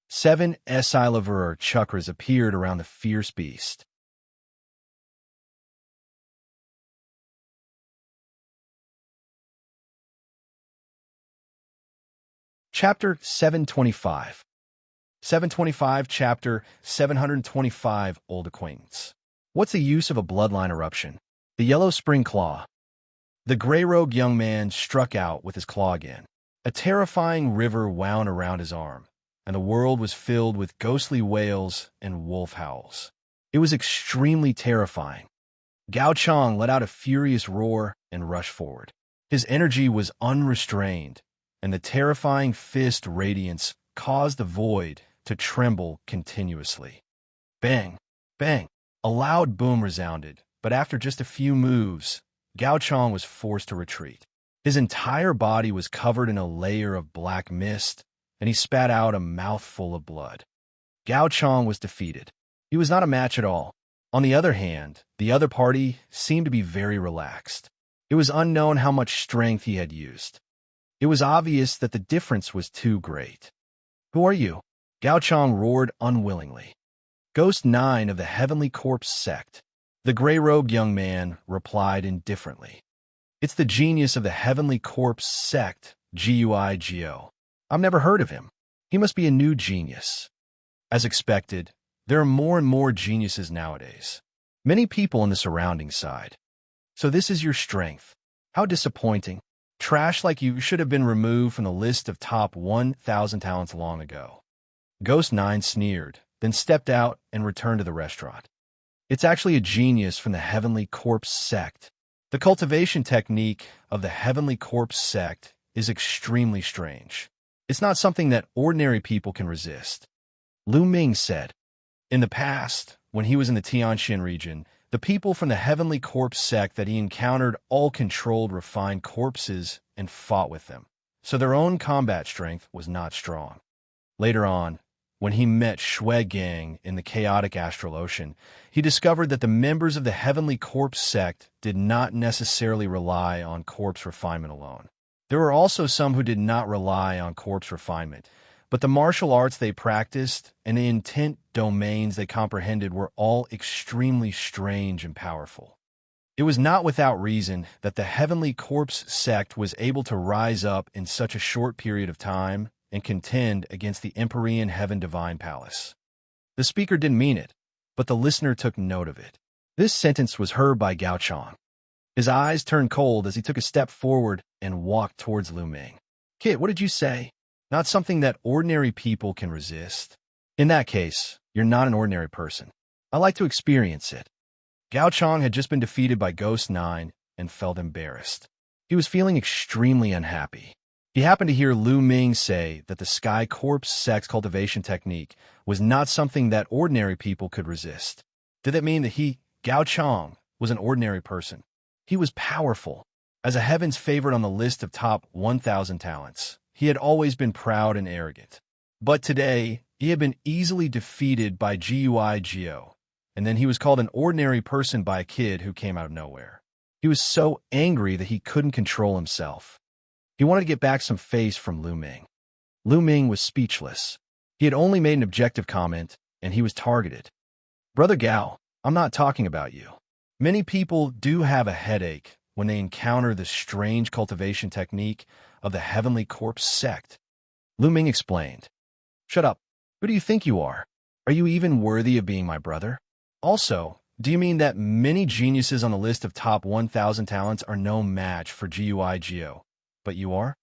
7 Esilever chakras appeared around the fierce beast. Chapter 725. 725 Chapter 725 Old Acquaintance. What's the use of a bloodline eruption? The yellow spring claw. The gray-robed young man struck out with his claw again. A terrifying river wound around his arm, and the world was filled with ghostly wails and wolf howls. It was extremely terrifying. Gao Chang let out a furious roar and rushed forward. His energy was unrestrained, and the terrifying fist radiance caused the void to tremble continuously. Bang! Bang! A loud boom resounded, but after just a few moves, Gao Chang was forced to retreat. His entire body was covered in a layer of black mist, and he spat out a mouthful of blood. Gao Chang was defeated. He was not a match at all. On the other hand, the other party seemed to be very relaxed. It was unknown how much strength he had used. It was obvious that the difference was too great. Who are you? Gao Chang roared unwillingly. Ghost 9 of the Heavenly Corpse sect. The gray-robed young man replied indifferently. It's the genius of the Heavenly Corpse sect, Guigo. I've never heard of him. He must be a new genius. As expected, there are more and more geniuses nowadays. Many people on the surrounding side. So this is your strength. How disappointing. Trash like you should have been removed from the list of top 1,000 talents long ago. Ghost 9 sneered, then stepped out and returned to the restaurant. It's actually a genius from the Heavenly Corpse sect. The cultivation technique of the Heavenly Corpse sect is extremely strange. It's not something that ordinary people can resist. Lu Ming said. In the past, when he was in the Xianxia region, the people from the Heavenly Corpse sect that he encountered all controlled refined corpses and fought with them, so their own combat strength was not strong. Later on, when he met Shui Gang in the chaotic astral ocean, he discovered that the members of the Heavenly Corpse sect did not necessarily rely on corpse refinement alone. There were also some who did not rely on corpse refinement, but the martial arts they practiced and the intent domains they comprehended were all extremely strange and powerful. It was not without reason that the Heavenly Corpse sect was able to rise up in such a short period of time and contend against the Empyrean Heaven Divine Palace. The speaker didn't mean it, but the listener took note of it. This sentence was heard by Gao Chang. His eyes turned cold as he took a step forward and walked towards Lu Ming. Kid, what did you say? Not something that ordinary people can resist. In that case, you're not an ordinary person. I like to experience it. Gao Chang had just been defeated by Ghost 9 and felt embarrassed. He was feeling extremely unhappy. He happened to hear Lu Ming say that the Sky Corpse Sect's cultivation technique was not something that ordinary people could resist. Did that mean that he, Gao Chang, was an ordinary person? He was powerful. As a heaven's favorite on the list of top 1,000 talents, he had always been proud and arrogant. But today, he had been easily defeated by Guigo, and then he was called an ordinary person by a kid who came out of nowhere. He was so angry that he couldn't control himself. He wanted to get back some face from Lu Ming. Lu Ming was speechless. He had only made an objective comment, and he was targeted. Brother Gao, I'm not talking about you. Many people do have a headache when they encounter the strange cultivation technique of the Heavenly Corpse sect. Lu Ming explained. Shut up. Who do you think you are? Are you even worthy of being my brother? Also, do you mean that many geniuses on the list of top 1,000 talents are no match for Guigo, but you are?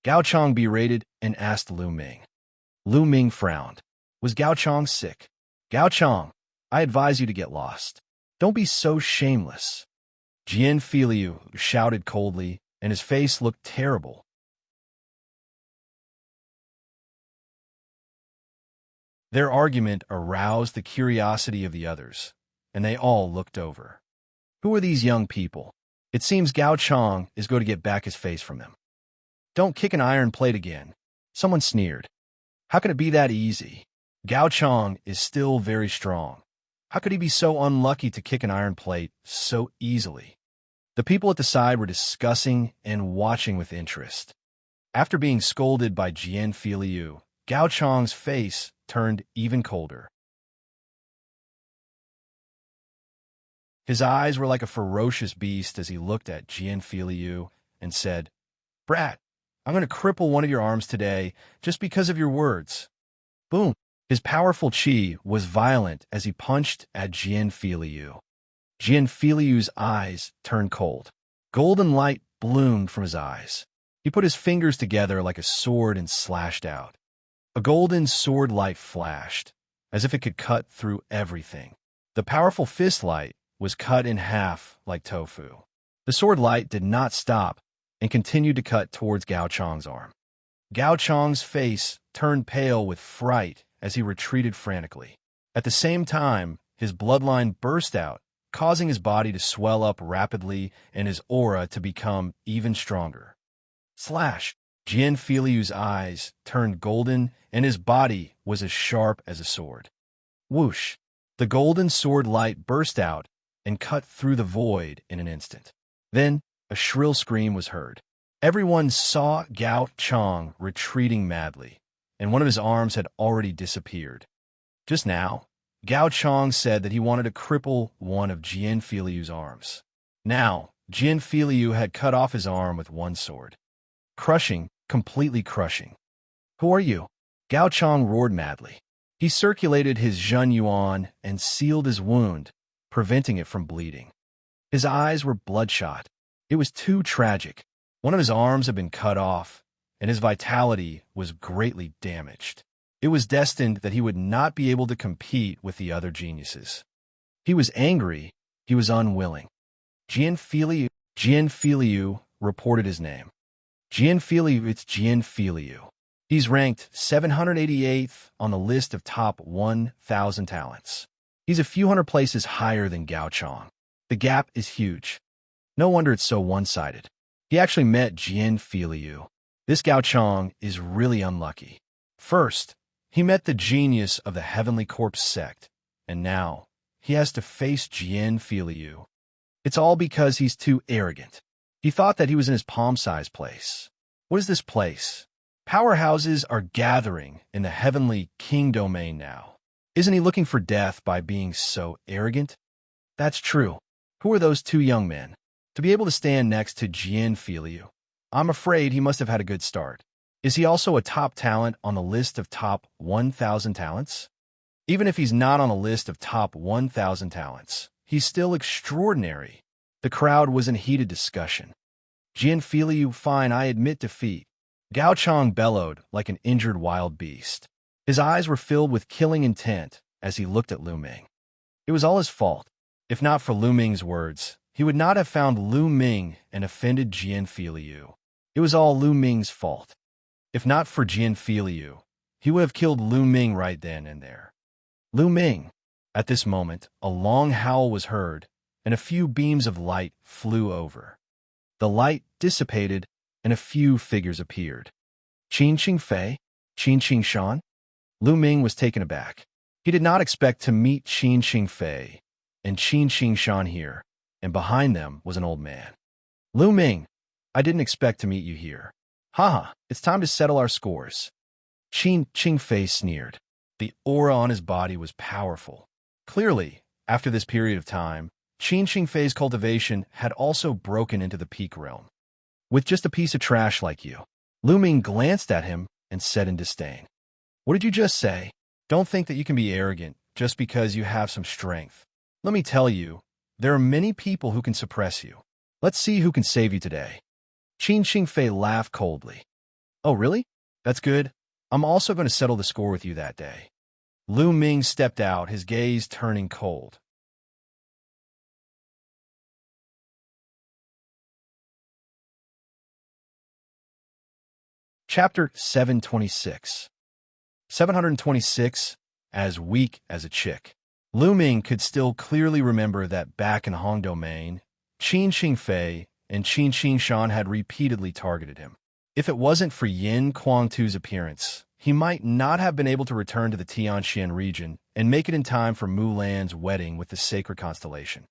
Gao Chang berated and asked Lu Ming. Lu Ming frowned. Was Gao Chang sick? Gao Chang, I advise you to get lost. Don't be so shameless. Jian Filiu shouted coldly, and his face looked terrible. Their argument aroused the curiosity of the others, and they all looked over. Who are these young people? It seems Gao Chang is going to get back his face from them. Don't kick an iron plate again. Someone sneered. How can it be that easy? Gao Chang is still very strong. How could he be so unlucky to kick an iron plate so easily? The people at the side were discussing and watching with interest. After being scolded by Jian Filiu, Gao Chang's face turned even colder. His eyes were like a ferocious beast as he looked at Jian Filiu and said, "Brat, I'm going to cripple one of your arms today just because of your words." Boom! His powerful chi was violent as he punched at Jian Filiu. Jian Filiu's eyes turned cold. Golden light bloomed from his eyes. He put his fingers together like a sword and slashed out. A golden sword light flashed, as if it could cut through everything. The powerful fist light was cut in half like tofu. The sword light did not stop and continued to cut towards Gao Chang's arm. Gao Chang's face turned pale with fright as he retreated frantically. At the same time, his bloodline burst out, causing his body to swell up rapidly and his aura to become even stronger. Slash! Jian Filiu's eyes turned golden and his body was as sharp as a sword. Whoosh! The golden sword light burst out and cut through the void in an instant. Then, a shrill scream was heard. Everyone saw Gao Chang retreating madly, and one of his arms had already disappeared. Just now, Gao Chang said that he wanted to cripple one of Jian Filiu's arms. Now, Jian Filiu had cut off his arm with one sword. Crushing, completely crushing. "Who are you?" Gao Chang roared madly. He circulated his Zhen Yuan and sealed his wound, preventing it from bleeding. His eyes were bloodshot. It was too tragic. One of his arms had been cut off, and his vitality was greatly damaged. It was destined that he would not be able to compete with the other geniuses. He was angry. He was unwilling. Jian Filiu reported his name. Jian Filiu, it's Jian Filiu. He's ranked 788th on the list of top 1,000 talents. He's a few hundred places higher than Gao Chang. The gap is huge. No wonder it's so one-sided. He actually met Jian Filiu. This Gao Chang is really unlucky. First, he met the genius of the Heavenly Corpse sect, and now he has to face Jian Filiu. It's all because he's too arrogant. He thought that he was in his palm-sized place. What is this place? Powerhouses are gathering in the Heavenly King domain now. Isn't he looking for death by being so arrogant? That's true. Who are those two young men? To be able to stand next to Jian Filiu, I'm afraid he must have had a good start. Is he also a top talent on the list of top 1,000 talents? Even if he's not on the list of top 1,000 talents, he's still extraordinary. The crowd was in heated discussion. Jian Filiu, fine, I admit defeat. Gao Chang bellowed like an injured wild beast. His eyes were filled with killing intent as he looked at Lu Ming. It was all his fault. If not for Lu Ming's words, he would not have found Lu Ming and offended Jian Filiu. It was all Lu Ming's fault. If not for Jian Filiu, he would have killed Lu Ming right then and there. Lu Ming! At this moment, a long howl was heard, and a few beams of light flew over. The light dissipated, and a few figures appeared. Qin Qing Fei? Qin Qing Shan? Lu Ming was taken aback. He did not expect to meet Qin Qing Fei and Qin Qing Shan here, and behind them was an old man. Lu Ming, I didn't expect to meet you here. Haha, it's time to settle our scores. Qin Qing Fei sneered. The aura on his body was powerful. Clearly, after this period of time, Qin Qing Fei's cultivation had also broken into the peak realm. With just a piece of trash like you. Lu Ming glanced at him and said in disdain, "What did you just say? Don't think that you can be arrogant just because you have some strength. Let me tell you, there are many people who can suppress you. Let's see who can save you today." Qin Qing Fei laughed coldly. "Oh, really? That's good. I'm also going to settle the score with you that day." Lu Ming stepped out, his gaze turning cold. Chapter 726. 726, As Weak as a Chick. Lu Ming could still clearly remember that back in Hong Domain, Qin Xingfei and Qin Xingshan had repeatedly targeted him. If it wasn't for Yin Kuangtu's appearance, he might not have been able to return to the Tianxian region and make it in time for Mulan's wedding with the sacred constellation.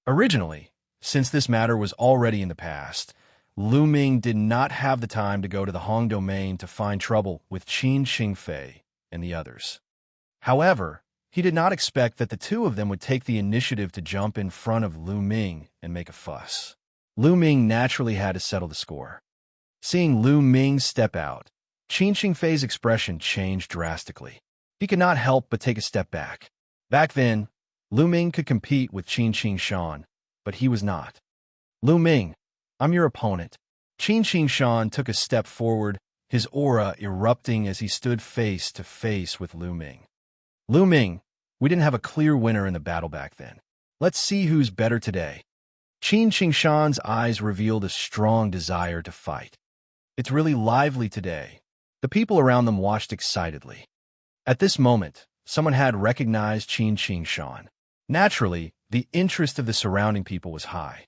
Originally, since this matter was already in the past, Lu Ming did not have the time to go to the Hong Domain to find trouble with Qin Xingfei and the others. However, he did not expect that the two of them would take the initiative to jump in front of Lu Ming and make a fuss. Lu Ming naturally had to settle the score. Seeing Lu Ming step out, Qin Xingfei's expression changed drastically. He could not help but take a step back. Back then, Lu Ming could compete with Qin Xingshan, but he was not. Lu Ming, I'm your opponent. Qin Xingshan took a step forward, his aura erupting as he stood face to face with Lu Ming. Lu Ming, we didn't have a clear winner in the battle back then. Let's see who's better today. Qin Xingshan's eyes revealed a strong desire to fight. It's really lively today. The people around them watched excitedly. At this moment, someone had recognized Qin Xingshan. Naturally, the interest of the surrounding people was high.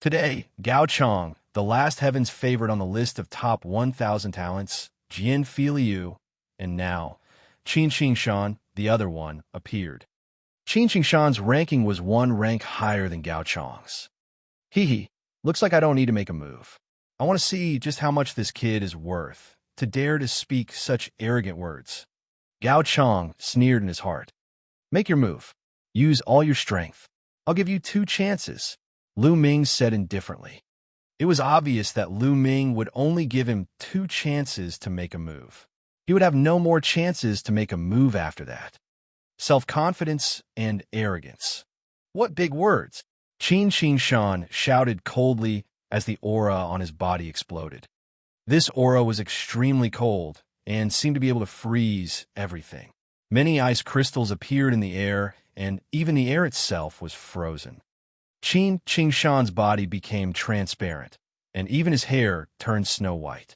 Today, Gao Chong, the last heaven's favorite on the list of top 1,000 talents, Jian Filiu, and now, Qin Xingshan, the other one, appeared. Qin Xingshan's ranking was one rank higher than Gao Chong's. Hee, looks like I don't need to make a move. I want to see just how much this kid is worth, to dare to speak such arrogant words. Gao Chong sneered in his heart. Make your move. Use all your strength. I'll give you 2 chances. Lu Ming said indifferently. It was obvious that Lu Ming would only give him 2 chances to make a move. He would have no more chances to make a move after that. Self-confidence and arrogance. What big words! Qin Xingshan shouted coldly as the aura on his body exploded. This aura was extremely cold and seemed to be able to freeze everything. Many ice crystals appeared in the air, and even the air itself was frozen. Qin Xingshan's body became transparent, and even his hair turned snow white.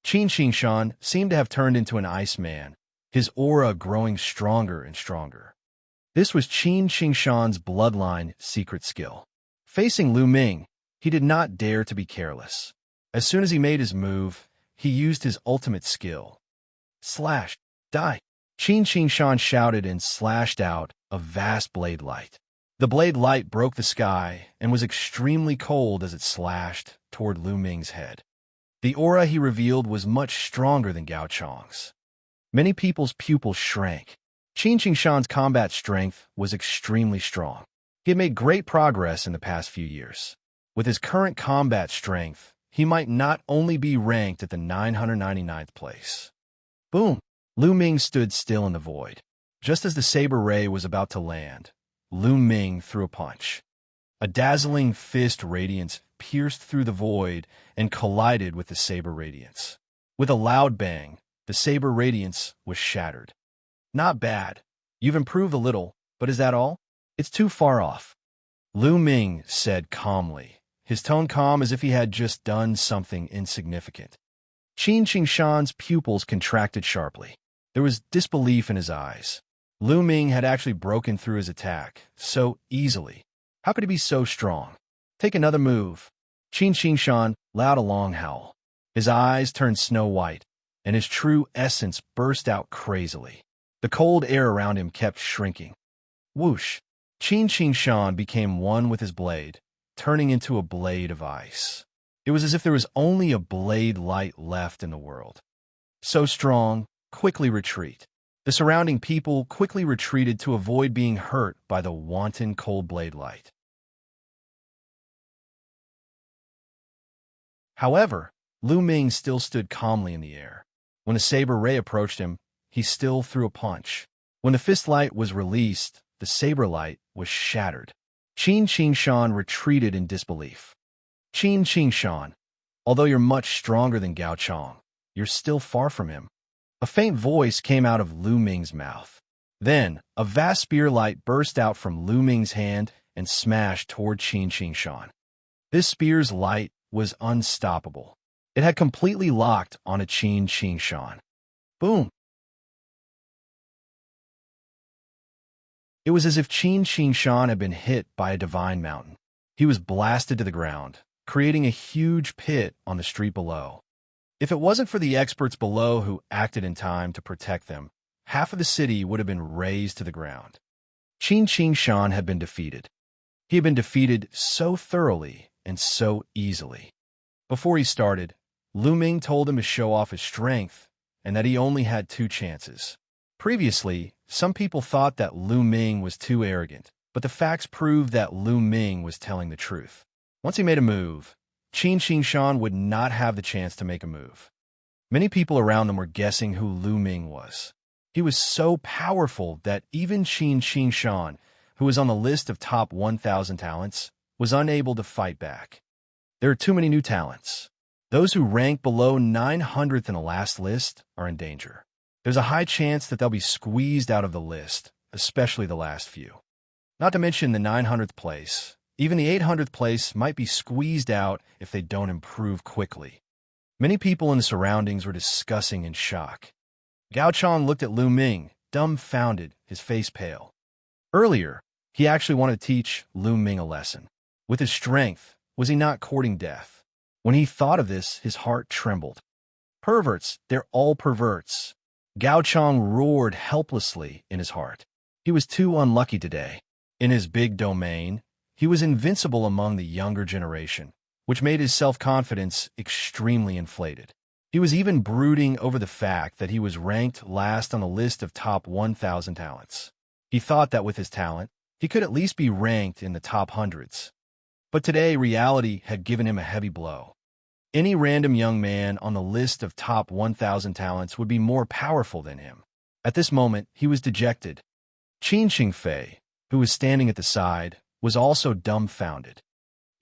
Qin Xingshan seemed to have turned into an iceman, his aura growing stronger and stronger. This was Qin Xingshan's bloodline secret skill. Facing Lu Ming, he did not dare to be careless. As soon as he made his move, he used his ultimate skill. Slash! Die! Qin Xingshan shouted and slashed out a vast blade light. The blade light broke the sky and was extremely cold as it slashed toward Lu Ming's head. The aura he revealed was much stronger than Gao Chong's. Many people's pupils shrank. Qin Xingshan's combat strength was extremely strong. He had made great progress in the past few years. With his current combat strength, he might not only be ranked at the 999th place. Boom! Lu Ming stood still in the void. Just as the saber ray was about to land, Lu Ming threw a punch. A dazzling fist radiance pierced through the void and collided with the saber radiance. With a loud bang, the saber radiance was shattered. Not bad. You've improved a little, but is that all? It's too far off. Lu Ming said calmly, his tone calm as if he had just done something insignificant. Qin Xingshan's pupils contracted sharply. There was disbelief in his eyes. Lu Ming had actually broken through his attack so easily. How could he be so strong? Take another move. Qin Xingshan let out a long howl. His eyes turned snow white, and his true essence burst out crazily. The cold air around him kept shrinking. Whoosh! Qin Xingshan became one with his blade, turning into a blade of ice. It was as if there was only a blade light left in the world. So strong, quickly retreat. The surrounding people quickly retreated to avoid being hurt by the wanton cold blade light. However, Lu Ming still stood calmly in the air. When the saber ray approached him, he still threw a punch. When the fist light was released, the saber light was shattered. Qin Xingshan retreated in disbelief. Qin Xingshan, although you're much stronger than Gao Chong, you're still far from him. A faint voice came out of Lu Ming's mouth. Then, a vast spear light burst out from Lu Ming's hand and smashed toward Qin Xingshan. This spear's light was unstoppable. It had completely locked on a Xianxia. Boom! It was as if Xianxia had been hit by a divine mountain. He was blasted to the ground, creating a huge pit on the street below. If it wasn't for the experts below who acted in time to protect them, half of the city would have been razed to the ground. Xianxia had been defeated. He had been defeated so thoroughly and so easily. Before he started, Lu Ming told him to show off his strength and that he only had 2 chances. Previously, some people thought that Lu Ming was too arrogant, but the facts proved that Lu Ming was telling the truth. Once he made a move, Xianxia would not have the chance to make a move. Many people around them were guessing who Lu Ming was. He was so powerful that even Xianxia, who was on the list of top 1,000 talents, was unable to fight back. There are too many new talents. Those who rank below 900th in the last list are in danger. There's a high chance that they'll be squeezed out of the list, especially the last few. Not to mention the 900th place. Even the 800th place might be squeezed out if they don't improve quickly. Many people in the surroundings were discussing in shock. Gao Chong looked at Lu Ming, dumbfounded, his face pale. Earlier, he actually wanted to teach Lu Ming a lesson. With his strength, was he not courting death? When he thought of this, his heart trembled. Perverts, they're all perverts. Gao Chong roared helplessly in his heart. He was too unlucky today. In his big domain, he was invincible among the younger generation, which made his self-confidence extremely inflated. He was even brooding over the fact that he was ranked last on the list of top 1,000 talents. He thought that with his talent, he could at least be ranked in the top hundreds. But today, reality had given him a heavy blow. Any random young man on the list of top 1,000 talents would be more powerful than him. At this moment, he was dejected. Xianxia, who was standing at the side, was also dumbfounded.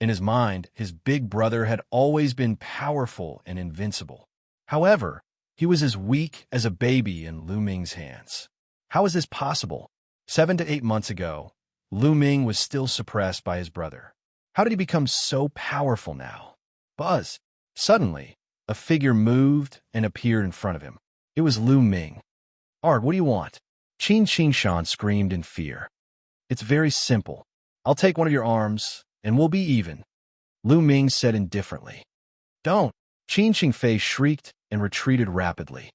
In his mind, his big brother had always been powerful and invincible. However, he was as weak as a baby in Lu Ming's hands. How is this possible? 7 to 8 months ago, Lu Ming was still suppressed by his brother. How did he become so powerful now? Buzz! Suddenly, a figure moved and appeared in front of him. It was Lu Ming. "Art, what do you want?" Xianxia screamed in fear. "It's very simple. I'll take one of your arms, and we'll be even," Lu Ming said indifferently. "Don't!" Xianxia shrieked and retreated rapidly.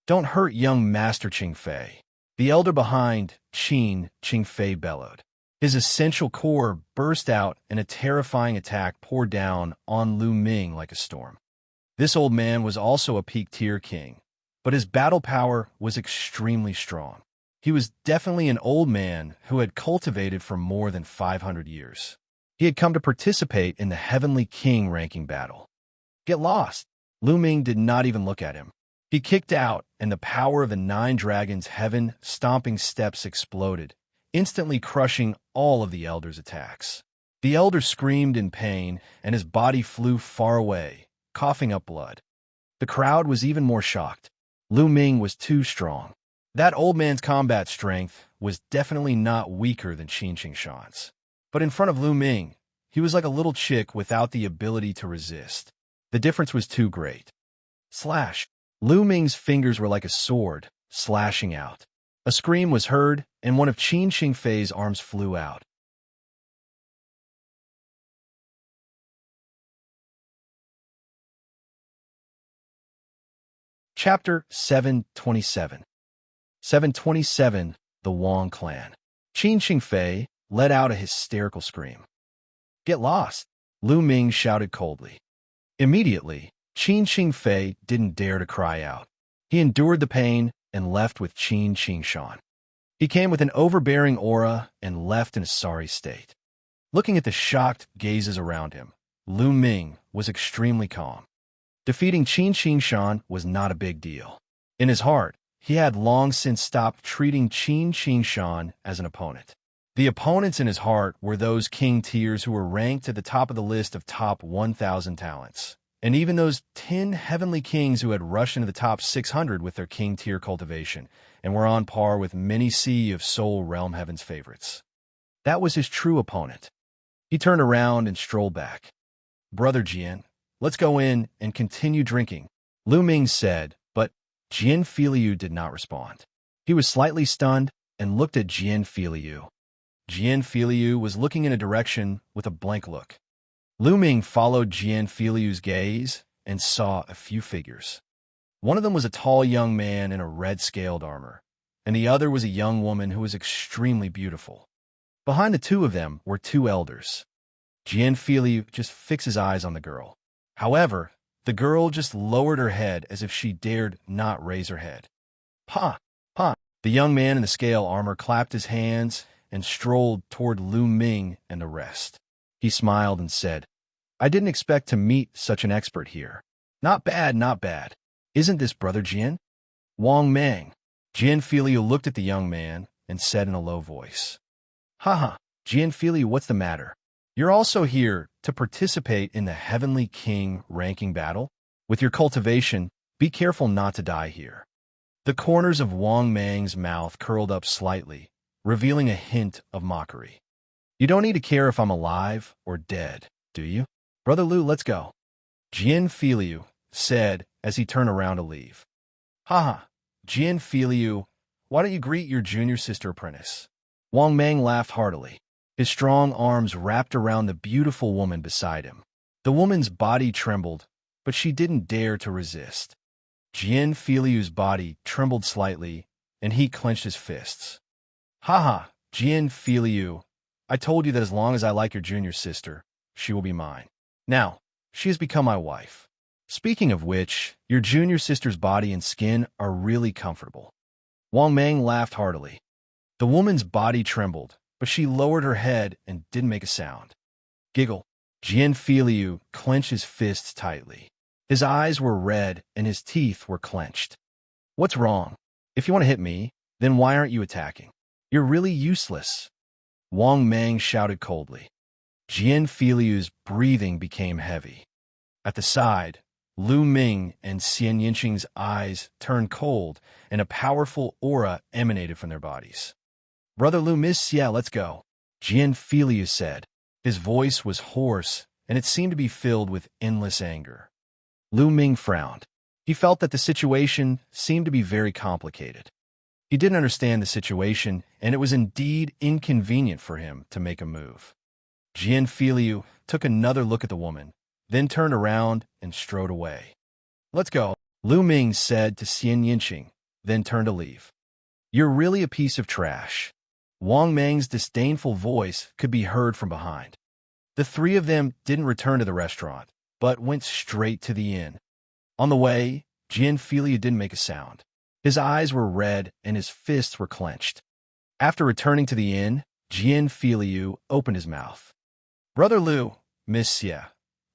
"Don't hurt young Master Xianxia." The elder behind Xianxia bellowed. His essential core burst out and a terrifying attack poured down on Lu Ming like a storm. This old man was also a peak-tier king, but his battle power was extremely strong. He was definitely an old man who had cultivated for more than 500 years. He had come to participate in the Heavenly King ranking battle. "Get lost!" Lu Ming did not even look at him. He kicked out, and the power of the 9 dragons' heaven-stomping steps exploded, instantly crushing all of the elder's attacks. The elder screamed in pain, and his body flew far away, coughing up blood. The crowd was even more shocked. Lu Ming was too strong. That old man's combat strength was definitely not weaker than Xianxia's. But in front of Lu Ming, he was like a little chick without the ability to resist. The difference was too great. Slash! Lu Ming's fingers were like a sword, slashing out. A scream was heard, and one of Xianxia's arms flew out. Chapter 727. 727, The Wang Clan. Xianxia let out a hysterical scream. "Get lost!" Lu Ming shouted coldly. Immediately, Xianxia didn't dare to cry out. He endured the pain and left with Xianxia. He came with an overbearing aura and left in a sorry state. Looking at the shocked gazes around him, Lu Ming was extremely calm. Defeating Xianxia was not a big deal. In his heart, he had long since stopped treating Xianxia as an opponent. The opponents in his heart were those king tiers who were ranked at the top of the list of top 1,000 talents, and even those 10 heavenly kings who had rushed into the top 600 with their king tier cultivation and were on par with many Sea of Soul Realm Heaven's favorites. That was his true opponent. He turned around and strolled back. "Brother Jian, let's go in and continue drinking, Lu Ming said, but Jian Filiu did not respond. He was slightly stunned and looked at Jian Filiu. Jian Filiu was looking in a direction with a blank look. Lu Ming followed Jian Filiu's gaze and saw a few figures. One of them was a tall young man in a red scaled armor, and the other was a young woman who was extremely beautiful. Behind the two of them were two elders. Jian Filiu just fixed his eyes on the girl. However, the girl just lowered her head as if she dared not raise her head. Pa! Pa! The young man in the scale armor clapped his hands and strolled toward Lu Ming and the rest. He smiled and said, I didn't expect to meet such an expert here. Not bad, not bad. Isn't this Brother Jian? Wang Mang. Jian Filiu looked at the young man and said in a low voice, Haha, Jian Filiu, what's the matter? You're also here to participate in the Heavenly King ranking battle? With your cultivation, be careful not to die here. The corners of Wang Mang's mouth curled up slightly, revealing a hint of mockery. You don't need to care if I'm alive or dead, do you? Brother Lu, let's go. Jian Filiu said as he turned around to leave. Haha, Jian Filiu, why don't you greet your junior sister apprentice? Wang Mang laughed heartily. His strong arms wrapped around the beautiful woman beside him. The woman's body trembled, but she didn't dare to resist. Jian Filiu's body trembled slightly, and he clenched his fists. Haha, Jian Filiu, I told you that as long as I like your junior sister, she will be mine. Now, she has become my wife. Speaking of which, your junior sister's body and skin are really comfortable. Wang Mang laughed heartily. The woman's body trembled, but she lowered her head and didn't make a sound. Giggle. Jian Filiu clenched his fists tightly. His eyes were red and his teeth were clenched. What's wrong? If you want to hit me, then why aren't you attacking? You're really useless. Wang Mang shouted coldly. Jian Filiu's breathing became heavy. At the side, Lu Ming and Xianxia's eyes turned cold, and a powerful aura emanated from their bodies. Brother Lu, Miss Xia, let's go, Jian Filiu said. His voice was hoarse, and it seemed to be filled with endless anger. Lu Ming frowned. He felt that the situation seemed to be very complicated. He didn't understand the situation, and it was indeed inconvenient for him to make a move. Jian Filiu took another look at the woman, then turned around and strode away. Let's go, Lu Ming said to Xianxia, then turned to leave. You're really a piece of trash. Wang Mang's disdainful voice could be heard from behind. The three of them didn't return to the restaurant, but went straight to the inn. On the way, Jian Filiu didn't make a sound. His eyes were red and his fists were clenched. After returning to the inn, Jian Filiu opened his mouth. Brother Lu, Miss Xia,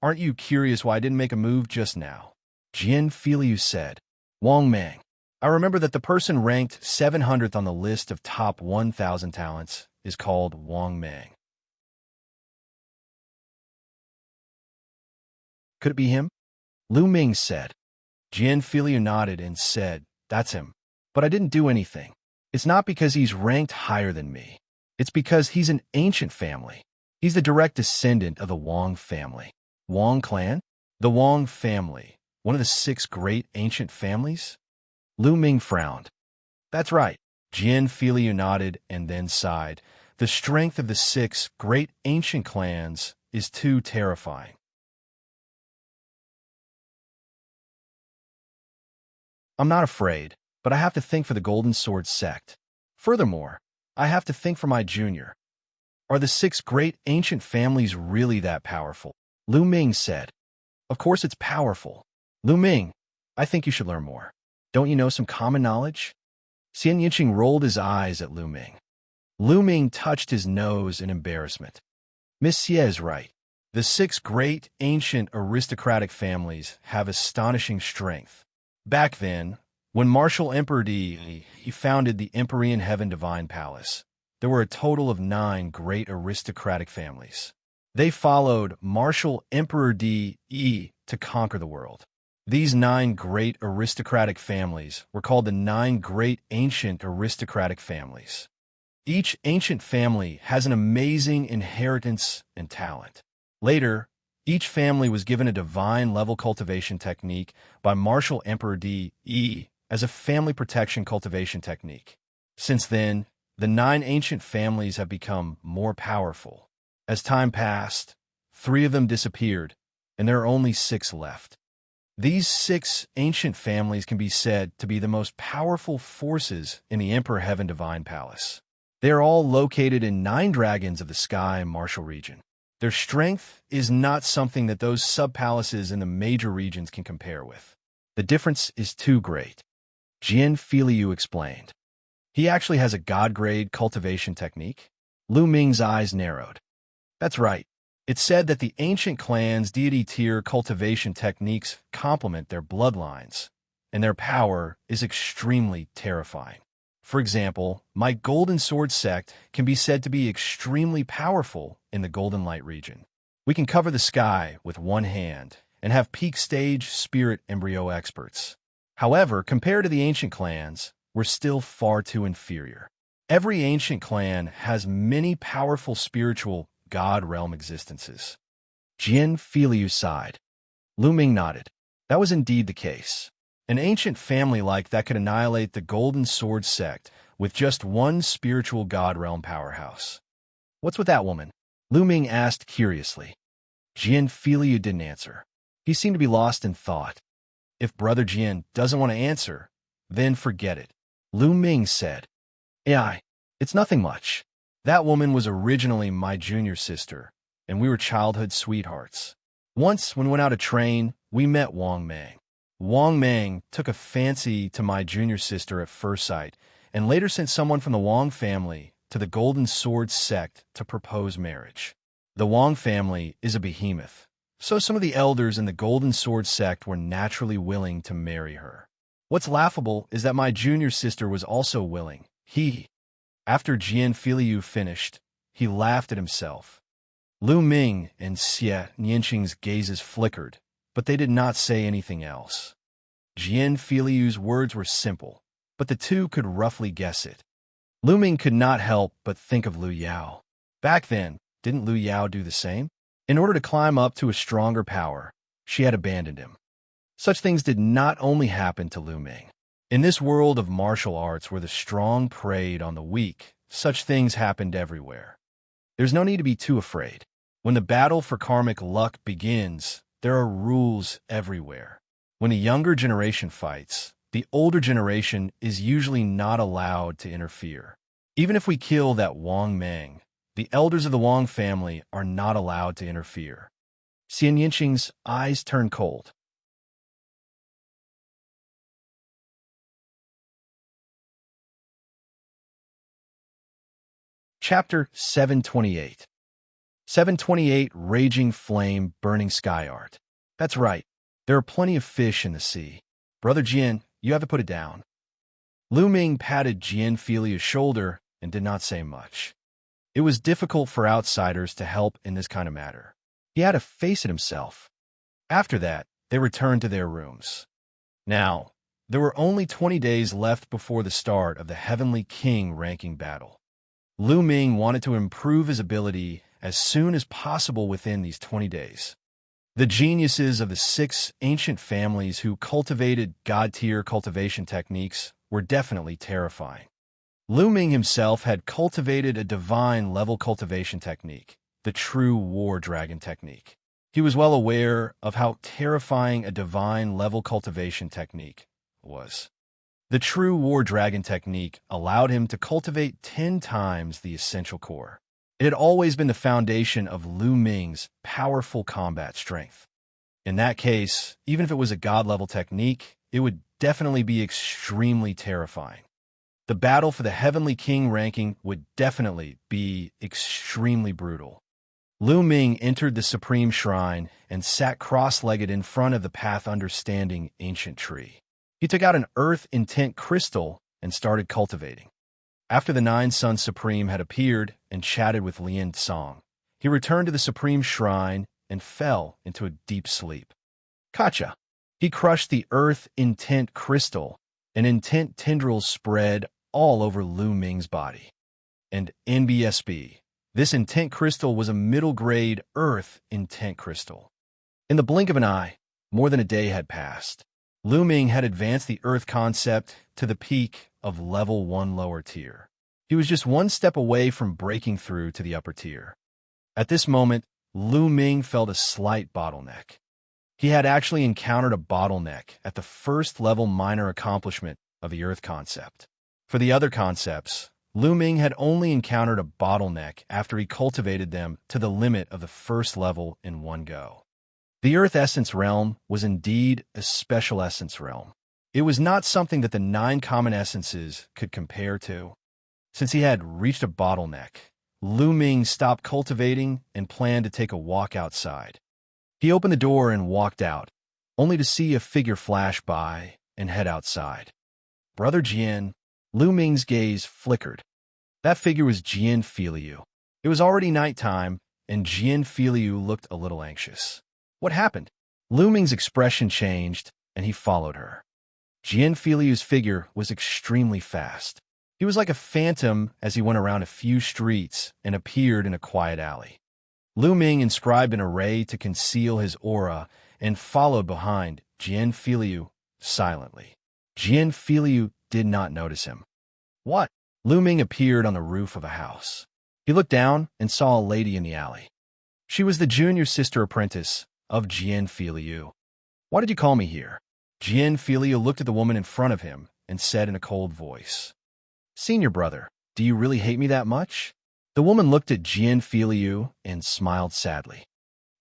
aren't you curious why I didn't make a move just now? Jian Filiu said. Wang Mang, I remember that the person ranked 700th on the list of top 1,000 talents is called Wang Mang. Could it be him? Lu Ming said. Jian Filiu nodded and said, That's him. But I didn't do anything. It's not because he's ranked higher than me. It's because he's an ancient family. He's the direct descendant of the Wang family. Wang clan? The Wang family, one of the 6 great ancient families? Lu Ming frowned. That's right. Jian Filiu nodded and then sighed. The strength of the 6 great ancient clans is too terrifying. I'm not afraid, but I have to think for the Golden Sword sect. Furthermore, I have to think for my junior. Are the 6 great ancient families really that powerful? Lu Ming said. Of course it's powerful. Lu Ming, I think you should learn more. Don't you know some common knowledge? Xianxia rolled his eyes at Lu Ming. Lu Ming touched his nose in embarrassment. Miss Xie is right. The 6 great ancient aristocratic families have astonishing strength. Back then, when Martial Emperor Di he founded the Empyrean Heaven Divine Palace, there were a total of 9 great aristocratic families. They followed Martial Emperor Di to conquer the world. These 9 great aristocratic families were called the 9 great ancient aristocratic families. Each ancient family has an amazing inheritance and talent. Later, Each family was given a divine-level cultivation technique by Martial Emperor D.E. as a family protection cultivation technique. Since then, the 9 ancient families have become more powerful. As time passed, 3 of them disappeared, and there are only 6 left. These 6 ancient families can be said to be the most powerful forces in the Emperor Heaven Divine Palace. They are all located in 9 dragons of the sky and martial region. Their strength is not something that those sub-palaces in the major regions can compare with. The difference is too great. Xianxia explained. He actually has a god-grade cultivation technique. Lu Ming's eyes narrowed. That's right. It's said that the ancient clan's deity-tier cultivation techniques complement their bloodlines, and their power is extremely terrifying. For example, my Golden Sword sect can be said to be extremely powerful in the Golden Light region. We can cover the sky with one hand and have peak stage spirit embryo experts. However, compared to the ancient clans, we're still far too inferior. Every ancient clan has many powerful spiritual God realm existences. Xianxia sighed. Lu Ming nodded. That was indeed the case. An ancient family like that could annihilate the Golden Sword sect with just one spiritual God realm powerhouse. What's with that woman? Lu Ming asked curiously. Xianxia didn't answer. He seemed to be lost in thought. If Brother Jian doesn't want to answer, then forget it. Lu Ming said. AI, it's nothing much. That woman was originally my junior sister, and we were childhood sweethearts. Once, when we went out to train, we met Wang Mang. Wang Mang took a fancy to my junior sister at first sight, and later sent someone from the Wang family to the Golden Sword sect to propose marriage. The Wang family is a behemoth, so some of the elders in the Golden Sword sect were naturally willing to marry her. What's laughable is that my junior sister was also willing. After Xianxia finished, he laughed at himself. Lu Ming and Xianxing's gazes flickered, but they did not say anything else. Xianxia's words were simple, but the two could roughly guess it. Lu Ming could not help but think of Lu Yao. Back then, didn't Lu Yao do the same? In order to climb up to a stronger power, she had abandoned him. Such things did not only happen to Lu Ming. In this world of martial arts where the strong preyed on the weak, such things happened everywhere. There's no need to be too afraid. When the battle for karmic luck begins, there are rules everywhere. When a younger generation fights, the older generation is usually not allowed to interfere. Even if we kill that Wang Mang, the elders of the Wang family are not allowed to interfere. Xianxing's eyes turned cold. Chapter 728. 728 Raging Flame Burning Sky Art. That's right. There are plenty of fish in the sea. Brother Jian, you have to put it down. Lu Ming patted Xianxia's shoulder and did not say much. It was difficult for outsiders to help in this kind of matter. He had to face it himself. After that, they returned to their rooms. Now, there were only 20 days left before the start of the Heavenly King ranking battle. Lu Ming wanted to improve his ability as soon as possible within these 20 days. The geniuses of the 6 ancient families who cultivated god-tier cultivation techniques were definitely terrifying. Lu Ming himself had cultivated a divine-level cultivation technique, the true war dragon technique. He was well aware of how terrifying a divine-level cultivation technique was. The true war dragon technique allowed him to cultivate 10 times the essential core. It had always been the foundation of Lu Ming's powerful combat strength. In that case, even if it was a god-level technique, it would definitely be extremely terrifying. The battle for the Heavenly King ranking would definitely be extremely brutal. Lu Ming entered the Supreme Shrine and sat cross-legged in front of the Path Understanding ancient tree. He took out an Earth Intent crystal and started cultivating. After the 9 Suns Supreme had appeared and chatted with Lian Song, he returned to the Supreme Shrine and fell into a deep sleep. Kacha. He crushed the Earth Intent crystal, and intent tendrils spread all over Lu Ming's body. And NBSB. This intent crystal was a middle-grade Earth Intent crystal. In the blink of an eye, more than a day had passed. Lu Ming had advanced the Earth concept to the peak of Level 1 lower tier. He was just one step away from breaking through to the upper tier. At this moment, Lu Ming felt a slight bottleneck. He had actually encountered a bottleneck at the first level minor accomplishment of the Earth concept. For the other concepts, Lu Ming had only encountered a bottleneck after he cultivated them to the limit of the first level in one go. The Earth Essence Realm was indeed a special essence realm. It was not something that the 9 common essences could compare to. Since he had reached a bottleneck, Lu Ming stopped cultivating and planned to take a walk outside. He opened the door and walked out, only to see a figure flash by and head outside. Brother Jian. Lu Ming's gaze flickered. That figure was Jian Filiu. It was already nighttime, and Jian Filiu looked a little anxious. What happened? Lu Ming's expression changed, and he followed her. Jian Filiu's figure was extremely fast. He was like a phantom as he went around a few streets and appeared in a quiet alley. Lu Ming inscribed an array to conceal his aura and followed behind Jian Filiu silently. Jian Filiu did not notice him. What? Lu Ming appeared on the roof of a house. He looked down and saw a lady in the alley. She was the junior sister apprentice of Jian Filiu. Why did you call me here? Jian Filiu looked at the woman in front of him and said in a cold voice, Senior brother, do you really hate me that much? The woman looked at Jian Filiu and smiled sadly.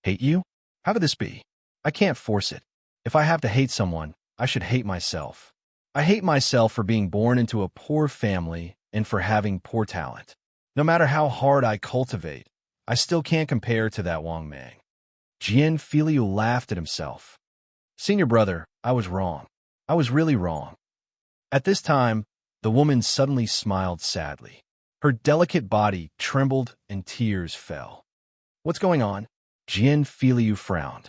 Hate you? How could this be? I can't force it. If I have to hate someone, I should hate myself. I hate myself for being born into a poor family and for having poor talent. No matter how hard I cultivate, I still can't compare to that Wang Mang. Jian Filiu laughed at himself. Senior brother, I was wrong. I was really wrong. At this time, the woman suddenly smiled sadly. Her delicate body trembled and tears fell. What's going on? Jian Filiu frowned.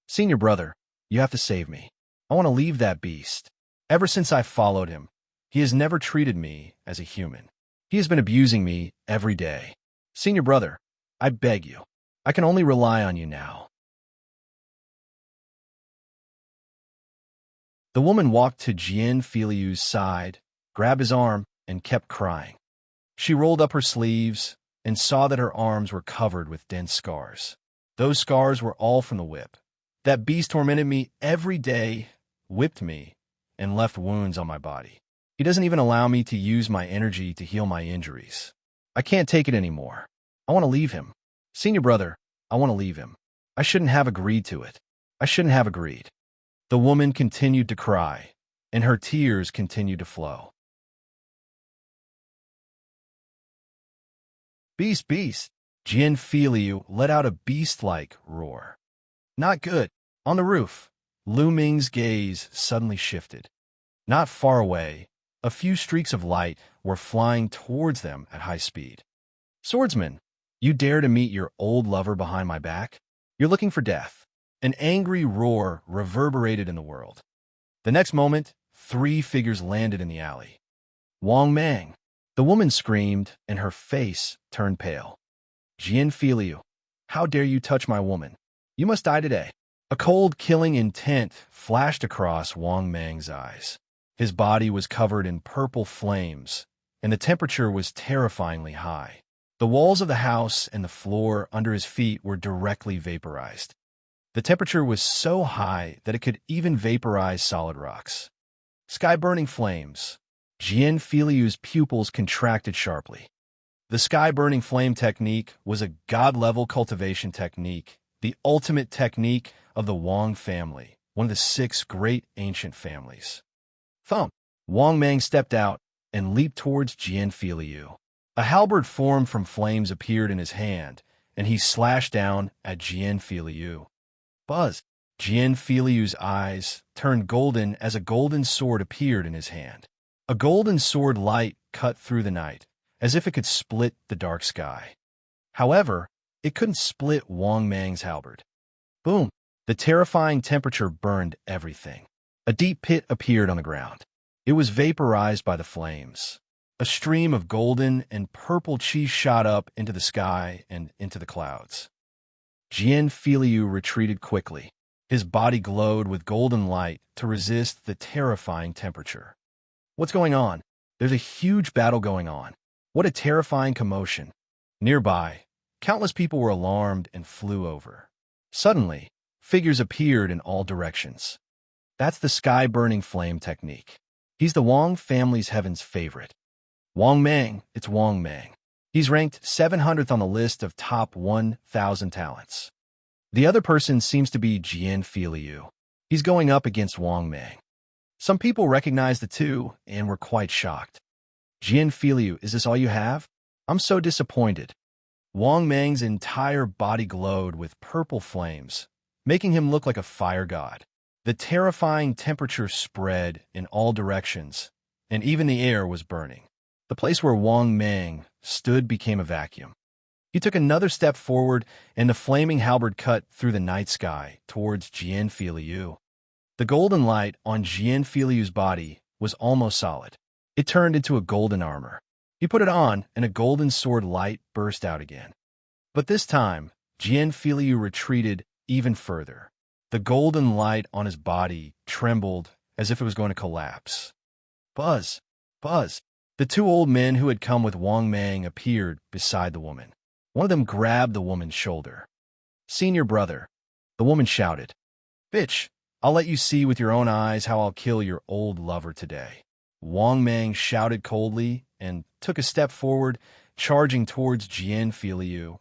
Senior brother, you have to save me. I want to leave that beast. Ever since I followed him, he has never treated me as a human. He has been abusing me every day. Senior brother, I beg you. I can only rely on you now. The woman walked to Jian Filiu's side, grabbed his arm, and kept crying. She rolled up her sleeves and saw that her arms were covered with dense scars. Those scars were all from the whip. That beast tormented me every day, whipped me, and left wounds on my body. He doesn't even allow me to use my energy to heal my injuries. I can't take it anymore. I want to leave him. Senior brother, I want to leave him. I shouldn't have agreed to it. I shouldn't have agreed. The woman continued to cry, and her tears continued to flow. Beast, beast! Jian Filiu let out a beast-like roar. Not good. On the roof, Lu Ming's gaze suddenly shifted. Not far away, a few streaks of light were flying towards them at high speed. Swordsman, you dare to meet your old lover behind my back? You're looking for death. An angry roar reverberated in the world. The next moment, 3 figures landed in the alley. Wang Mang. The woman screamed, and her face turned pale. Jian Filiu, how dare you touch my woman? You must die today. A cold, killing intent flashed across Wang Mang's eyes. His body was covered in purple flames, and the temperature was terrifyingly high. The walls of the house and the floor under his feet were directly vaporized. The temperature was so high that it could even vaporize solid rocks. Sky-burning flames. Jian Filiu's pupils contracted sharply. The sky-burning flame technique was a god-level cultivation technique, the ultimate technique of the Wang family, one of the 6 great ancient families. Thump! Wang Mang stepped out and leaped towards Jian Filiu. A halberd formed from flames appeared in his hand, and he slashed down at Jian Filiu. Buzz! Jian Filiu's eyes turned golden as a golden sword appeared in his hand. A golden sword light cut through the night, as if it could split the dark sky. However, it couldn't split Wang Mang's halberd. Boom! The terrifying temperature burned everything. A deep pit appeared on the ground. It was vaporized by the flames. A stream of golden and purple chi shot up into the sky and into the clouds. Xianxia retreated quickly. His body glowed with golden light to resist the terrifying temperature. What's going on? There's a huge battle going on. What a terrifying commotion. Nearby, countless people were alarmed and flew over. Suddenly, figures appeared in all directions. That's the sky-burning flame technique. He's the Wang family's heaven's favorite. Wang Mang, it's Wang Mang. He's ranked 700th on the list of top 1,000 talents. The other person seems to be Xianxia. He's going up against Wang Mang. Some people recognized the two and were quite shocked. Xianxia, is this all you have? I'm so disappointed. Wang Mang's entire body glowed with purple flames, making him look like a fire god. The terrifying temperature spread in all directions, and even the air was burning. The place where Wang Mang stood became a vacuum. He took another step forward, and the flaming halberd cut through the night sky towards Xianxia. The golden light on Xianxia's body was almost solid. It turned into a golden armor. He put it on, and a golden sword light burst out again. But this time, Xianxia retreated even further. The golden light on his body trembled as if it was going to collapse. Buzz! Buzz! The two old men who had come with Wang Mang appeared beside the woman. One of them grabbed the woman's shoulder. "Senior brother," the woman shouted. "Bitch, I'll let you see with your own eyes how I'll kill your old lover today." Wang Mang shouted coldly and took a step forward, charging towards Xianxia.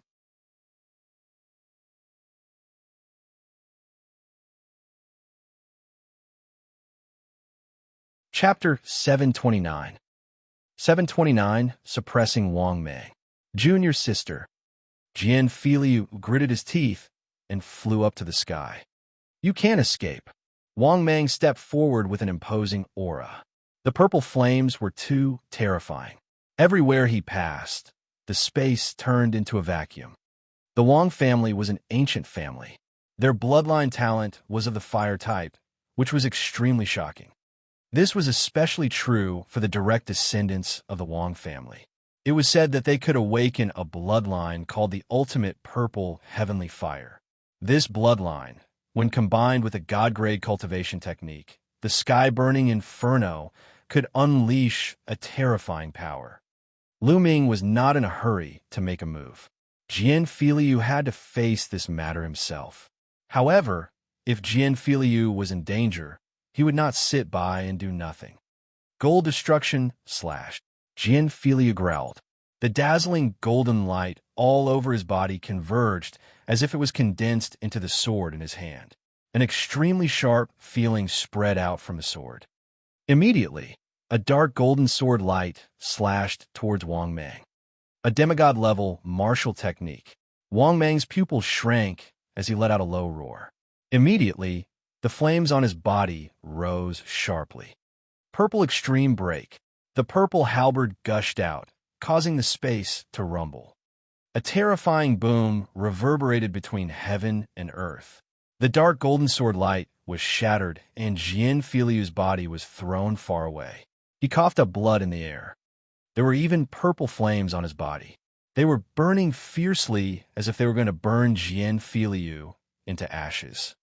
Chapter 729. 729, Suppressing Wang Mang. Junior sister. Xianxia gritted his teeth and flew up to the sky. "You can't escape." Wang Mang stepped forward with an imposing aura. The purple flames were too terrifying. Everywhere he passed, the space turned into a vacuum. The Wang family was an ancient family. Their bloodline talent was of the fire type, which was extremely shocking. This was especially true for the direct descendants of the Wang family. It was said that they could awaken a bloodline called the ultimate purple heavenly fire. This bloodline, when combined with a god-grade cultivation technique, the sky-burning inferno, could unleash a terrifying power. Lu Ming was not in a hurry to make a move. Xianxia had to face this matter himself. However, if Xianxia was in danger, he would not sit by and do nothing. Gold destruction / Xianxia growled. The dazzling golden light all over his body converged as if it was condensed into the sword in his hand. An extremely sharp feeling spread out from the sword. Immediately, a dark golden sword light slashed towards Wang Mang. A demigod-level martial technique. Wang Mang's pupils shrank as he let out a low roar. Immediately, the flames on his body rose sharply. Purple extreme break. The purple halberd gushed out, causing the space to rumble. A terrifying boom reverberated between heaven and earth. The dark golden sword light was shattered, and Xianxia's body was thrown far away. He coughed up blood in the air. There were even purple flames on his body. They were burning fiercely as if they were going to burn Xianxia into ashes.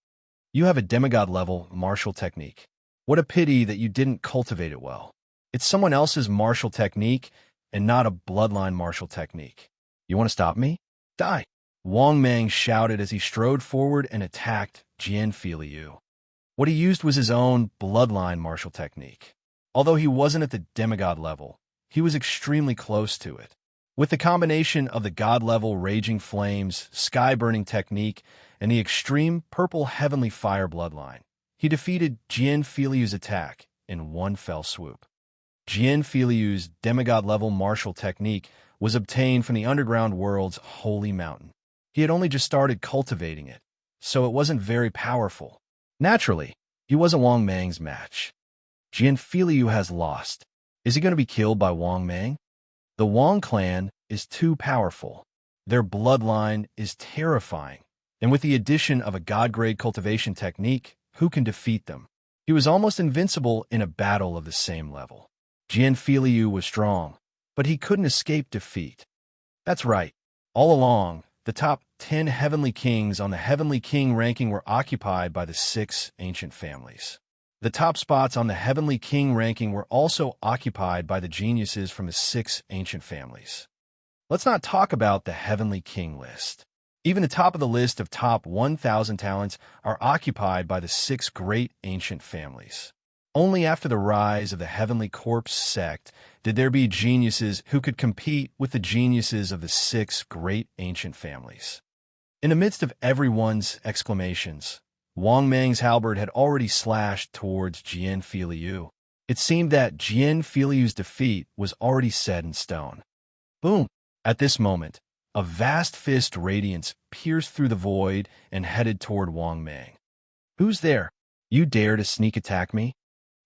"You have a demigod-level martial technique. What a pity that you didn't cultivate it well. It's someone else's martial technique and not a bloodline martial technique. You want to stop me? Die!" Wang Mang shouted as he strode forward and attacked Xianxia. What he used was his own bloodline martial technique. Although he wasn't at the demigod level, he was extremely close to it. With the combination of the god-level raging flames, sky-burning technique, and the extreme purple heavenly fire bloodline, he defeated Xianxia's attack in one fell swoop. Xianxia's demigod-level martial technique was obtained from the underground world's holy mountain. He had only just started cultivating it, so it wasn't very powerful. Naturally, he wasn't Wang Mang's match. Xianxia has lost. Is he going to be killed by Wang Mang? The Wang clan is too powerful. Their bloodline is terrifying, and with the addition of a god-grade cultivation technique, who can defeat them? He was almost invincible in a battle of the same level. Xianxia was strong, but he couldn't escape defeat. That's right. All along, The top 10 heavenly kings on the heavenly king ranking were occupied by the 6 ancient families. The top spots on the heavenly king ranking were also occupied by the geniuses from the 6 ancient families. Let's not talk about the heavenly king list. Even the top of the list of top 1,000 talents are occupied by the 6 great ancient families. Only after the rise of the Heavenly Corpse sect did there be geniuses who could compete with the geniuses of the 6 great ancient families. In the midst of everyone's exclamations, Wang Mang's halberd had already slashed towards Jian Filiu. It seemed that Jian Filiu's defeat was already set in stone. Boom! At this moment, a vast fist radiance pierced through the void and headed toward Wang Mang. "Who's there? You dare to sneak attack me?"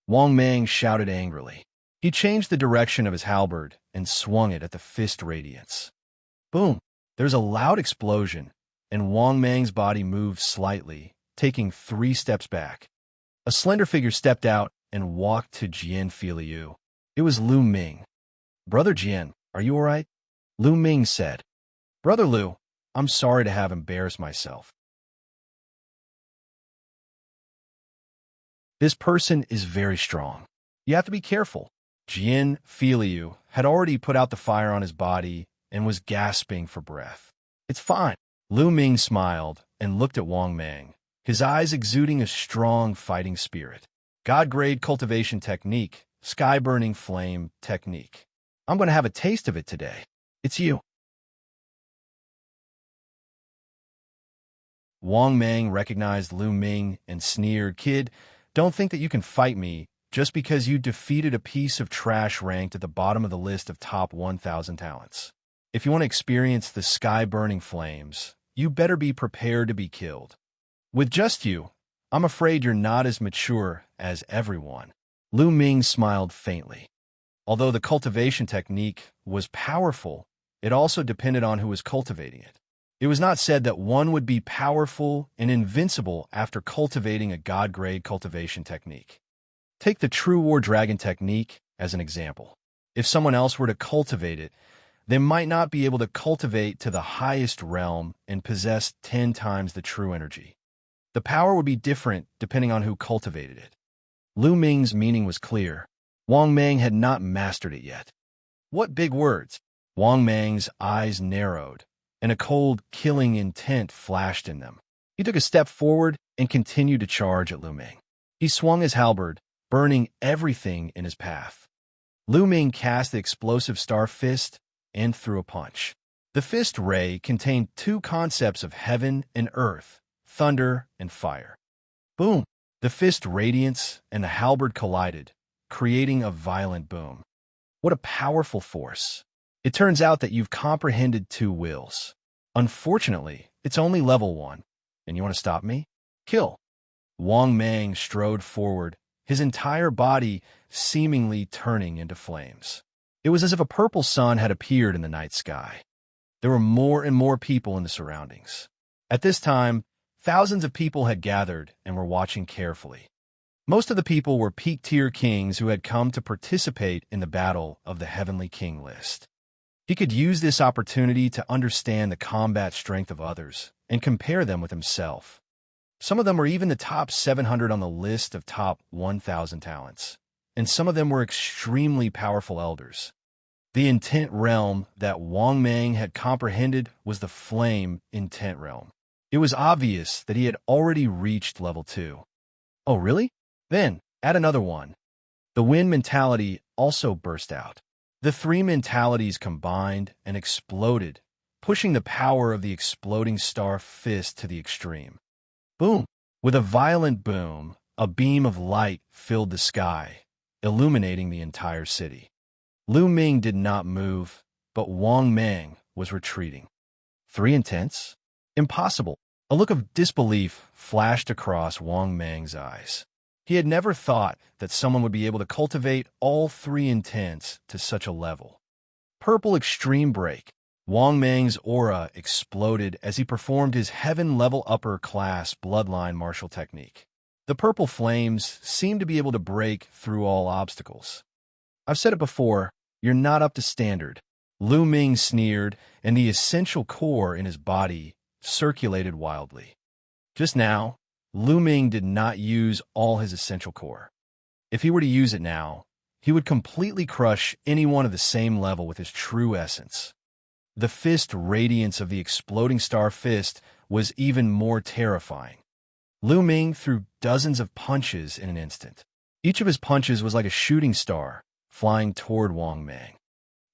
Wang Mang shouted angrily. He changed the direction of his halberd and swung it at the fist radiance. Boom! There's a loud explosion, and Wang Mang's body moved slightly, taking 3 steps back. A slender figure stepped out and walked to Jian Filiu. It was Lu Ming. "Brother Jian, are you all right?" Lu Ming said. "Brother Lu, I'm sorry to have embarrassed myself. This person is very strong. You have to be careful." Jian Filiu had already put out the fire on his body and was gasping for breath. "It's fine." Lu Ming smiled and looked at Wang Mang, his eyes exuding a strong fighting spirit. "God-grade cultivation technique, sky-burning flame technique. I'm going to have a taste of it today. It's you." Wang Mang recognized Lu Ming and sneered, "Kid, don't think that you can fight me just because you defeated a piece of trash ranked at the bottom of the list of top 1,000 talents. If you want to experience the sky-burning flames, you better be prepared to be killed. With just you, I'm afraid you're not as mature as everyone." Lu Ming smiled faintly. Although the cultivation technique was powerful, it also depended on who was cultivating it. It was not said that one would be powerful and invincible after cultivating a god-grade cultivation technique. Take the True War Dragon technique as an example. If someone else were to cultivate it, they might not be able to cultivate to the highest realm and possess 10 times the true energy. The power would be different depending on who cultivated it. Lu Ming's meaning was clear. Wang Mang had not mastered it yet. What big words! Wang Mang's eyes narrowed, and a cold, killing intent flashed in them. He took a step forward and continued to charge at Lu Ming. He swung his halberd, burning everything in his path. Lu Ming cast the explosive star fist and threw a punch. The fist ray contained 2 concepts of heaven and earth, thunder and fire. Boom! The fist radiance and the halberd collided, creating a violent boom. What a powerful force! It turns out that you've comprehended 2 wills. Unfortunately, it's only level 1. And you want to stop me? Kill! Wang Mang strode forward, his entire body seemingly turning into flames. It was as if a purple sun had appeared in the night sky. There were more and more people in the surroundings. At this time, thousands of people had gathered and were watching carefully. Most of the people were peak-tier kings who had come to participate in the battle of the Heavenly King list. He could use this opportunity to understand the combat strength of others and compare them with himself. Some of them were even the top 700 on the list of top 1,000 talents, and some of them were extremely powerful elders. The intent realm that Wang Mang had comprehended was the flame intent realm. It was obvious that he had already reached level 2. Oh, really? Then, add another one. The wind mentality also burst out. The 3 mentalities combined and exploded, pushing the power of the exploding star fist to the extreme. Boom! With a violent boom, a beam of light filled the sky, illuminating the entire city. Lu Ming did not move, but Wang Mang was retreating. 3 intents? Impossible! A look of disbelief flashed across Wang Mang's eyes. He had never thought that someone would be able to cultivate all 3 intents to such a level. Purple Extreme Break. Wang Mang's aura exploded as he performed his heaven-level upper-class bloodline martial technique. The purple flames seemed to be able to break through all obstacles. I've said it before, you're not up to standard. Lu Ming sneered, and the essential core in his body circulated wildly. Just now, Lu Ming did not use all his essential core. If he were to use it now, he would completely crush anyone of the same level with his true essence. The fist radiance of the exploding star fist was even more terrifying. Lu Ming threw dozens of punches in an instant. Each of his punches was like a shooting star, flying toward Wang Mang.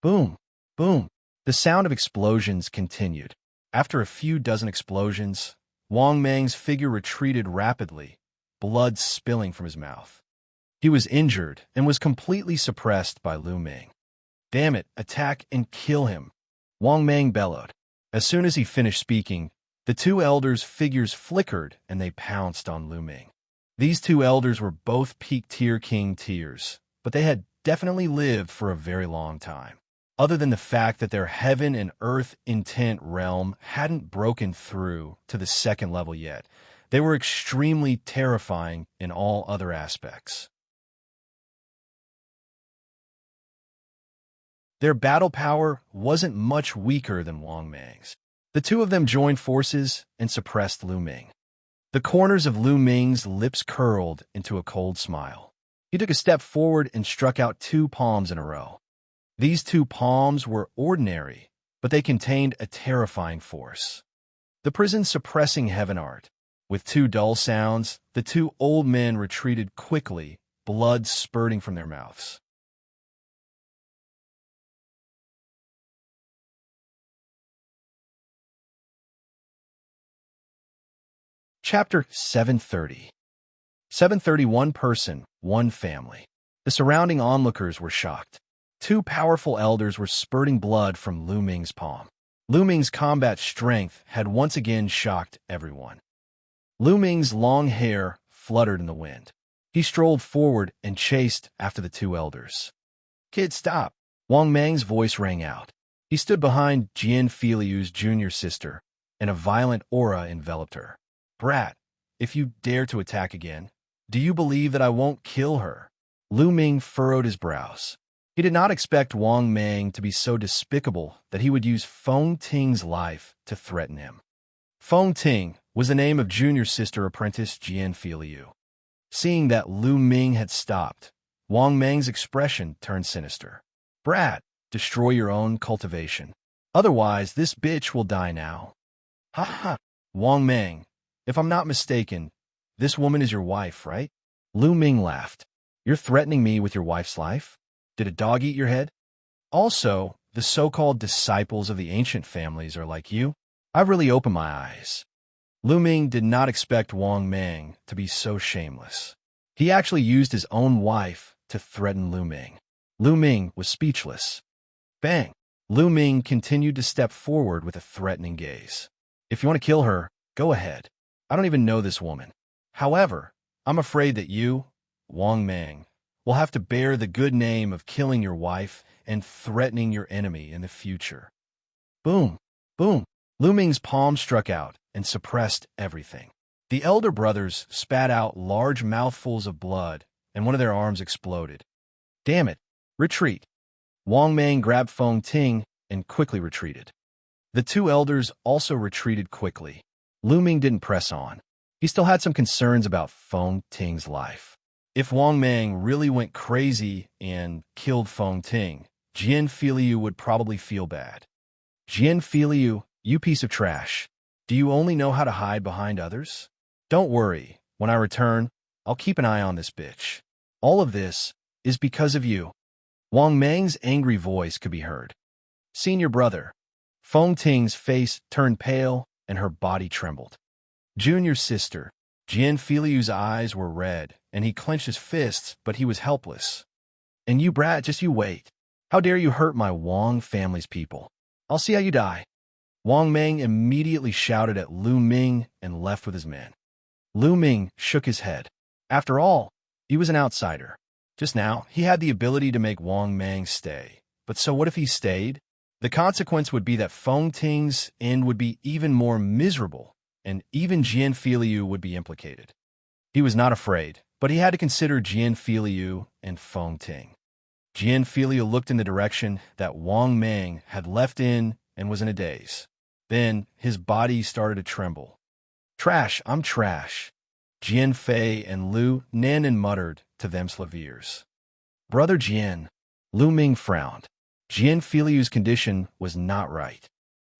Boom! Boom! The sound of explosions continued. After a few dozen explosions, Wang Mang's figure retreated rapidly, blood spilling from his mouth. He was injured and was completely suppressed by Lu Ming. Damn it, attack and kill him, Wang Mang bellowed. As soon as he finished speaking, the two elders' figures flickered and they pounced on Lu Ming. These two elders were both peak tier king tiers, but they had definitely lived for a very long time. Other than the fact that their heaven and earth intent realm hadn't broken through to the second level yet, they were extremely terrifying in all other aspects. Their battle power wasn't much weaker than Wang Mang's. The two of them joined forces and suppressed Lu Ming. The corners of Lu Ming's lips curled into a cold smile. He took a step forward and struck out two palms in a row. These two palms were ordinary, but they contained a terrifying force. The prison-suppressing heaven art. With two dull sounds, the two old men retreated quickly, blood spurting from their mouths. Chapter 730. 731 person, one family. The surrounding onlookers were shocked. Two powerful elders were spurting blood from Lu Ming's palm. Lu Ming's combat strength had once again shocked everyone. Lu Ming's long hair fluttered in the wind. He strolled forward and chased after the two elders. "Kid, stop!" Wang Mang's voice rang out. He stood behind Xianxia's junior sister, and a violent aura enveloped her. "Brat, if you dare to attack again, do you believe that I won't kill her?" Lu Ming furrowed his brows. He did not expect Wang Mang to be so despicable that he would use Feng Ting's life to threaten him. Feng Ting was the name of junior sister apprentice Xianxia. Seeing that Lu Ming had stopped, Wang Mang's expression turned sinister. "Brat, destroy your own cultivation. Otherwise, this bitch will die now." "Ha ha, Wang Mang. If I'm not mistaken, this woman is your wife, right?" Lu Ming laughed. "You're threatening me with your wife's life? Did a dog eat your head? Also, the so-called disciples of the ancient families are like you? I've really opened my eyes." Lu Ming did not expect Wang Mang to be so shameless. He actually used his own wife to threaten Lu Ming. Lu Ming was speechless. Bang! Lu Ming continued to step forward with a threatening gaze. "If you want to kill her, go ahead. I don't even know this woman. However, I'm afraid that you, Wang Mang, will have to bear the good name of killing your wife and threatening your enemy in the future." Boom! Boom! Lu Ming's palm struck out and suppressed everything. The elder brothers spat out large mouthfuls of blood, and one of their arms exploded. "Damn it! Retreat!" Wang Mang grabbed Feng Ting and quickly retreated. The two elders also retreated quickly. Lu Ming didn't press on. He still had some concerns about Feng Ting's life. If Wang Mang really went crazy and killed Feng Ting, Xianxia would probably feel bad. "Xianxia, you piece of trash. Do you only know how to hide behind others? Don't worry, when I return, I'll keep an eye on this bitch. All of this is because of you." Wang Mang's angry voice could be heard. "Senior brother." Feng Ting's face turned pale and her body trembled. Junior sister. Xianxia's eyes were red, and he clenched his fists, but he was helpless. "And you brat, just you wait. How dare you hurt my Wang family's people? I'll see how you die." Wang Mang immediately shouted at Lu Ming and left with his men. Lu Ming shook his head. After all, he was an outsider. Just now, he had the ability to make Wang Mang stay. But so what if he stayed? The consequence would be that Feng Ting's end would be even more miserable, and even Xianxia would be implicated. He was not afraid, but he had to consider Xianxia and Feng Ting. Xianxia looked in the direction that Wang Meng had left in and was in a daze. Then his body started to tremble. "Trash, I'm trash," Jian Fei and Lu Nanan muttered to themselves ears. "Brother Jian." Lu Ming frowned. Xianxia's condition was not right.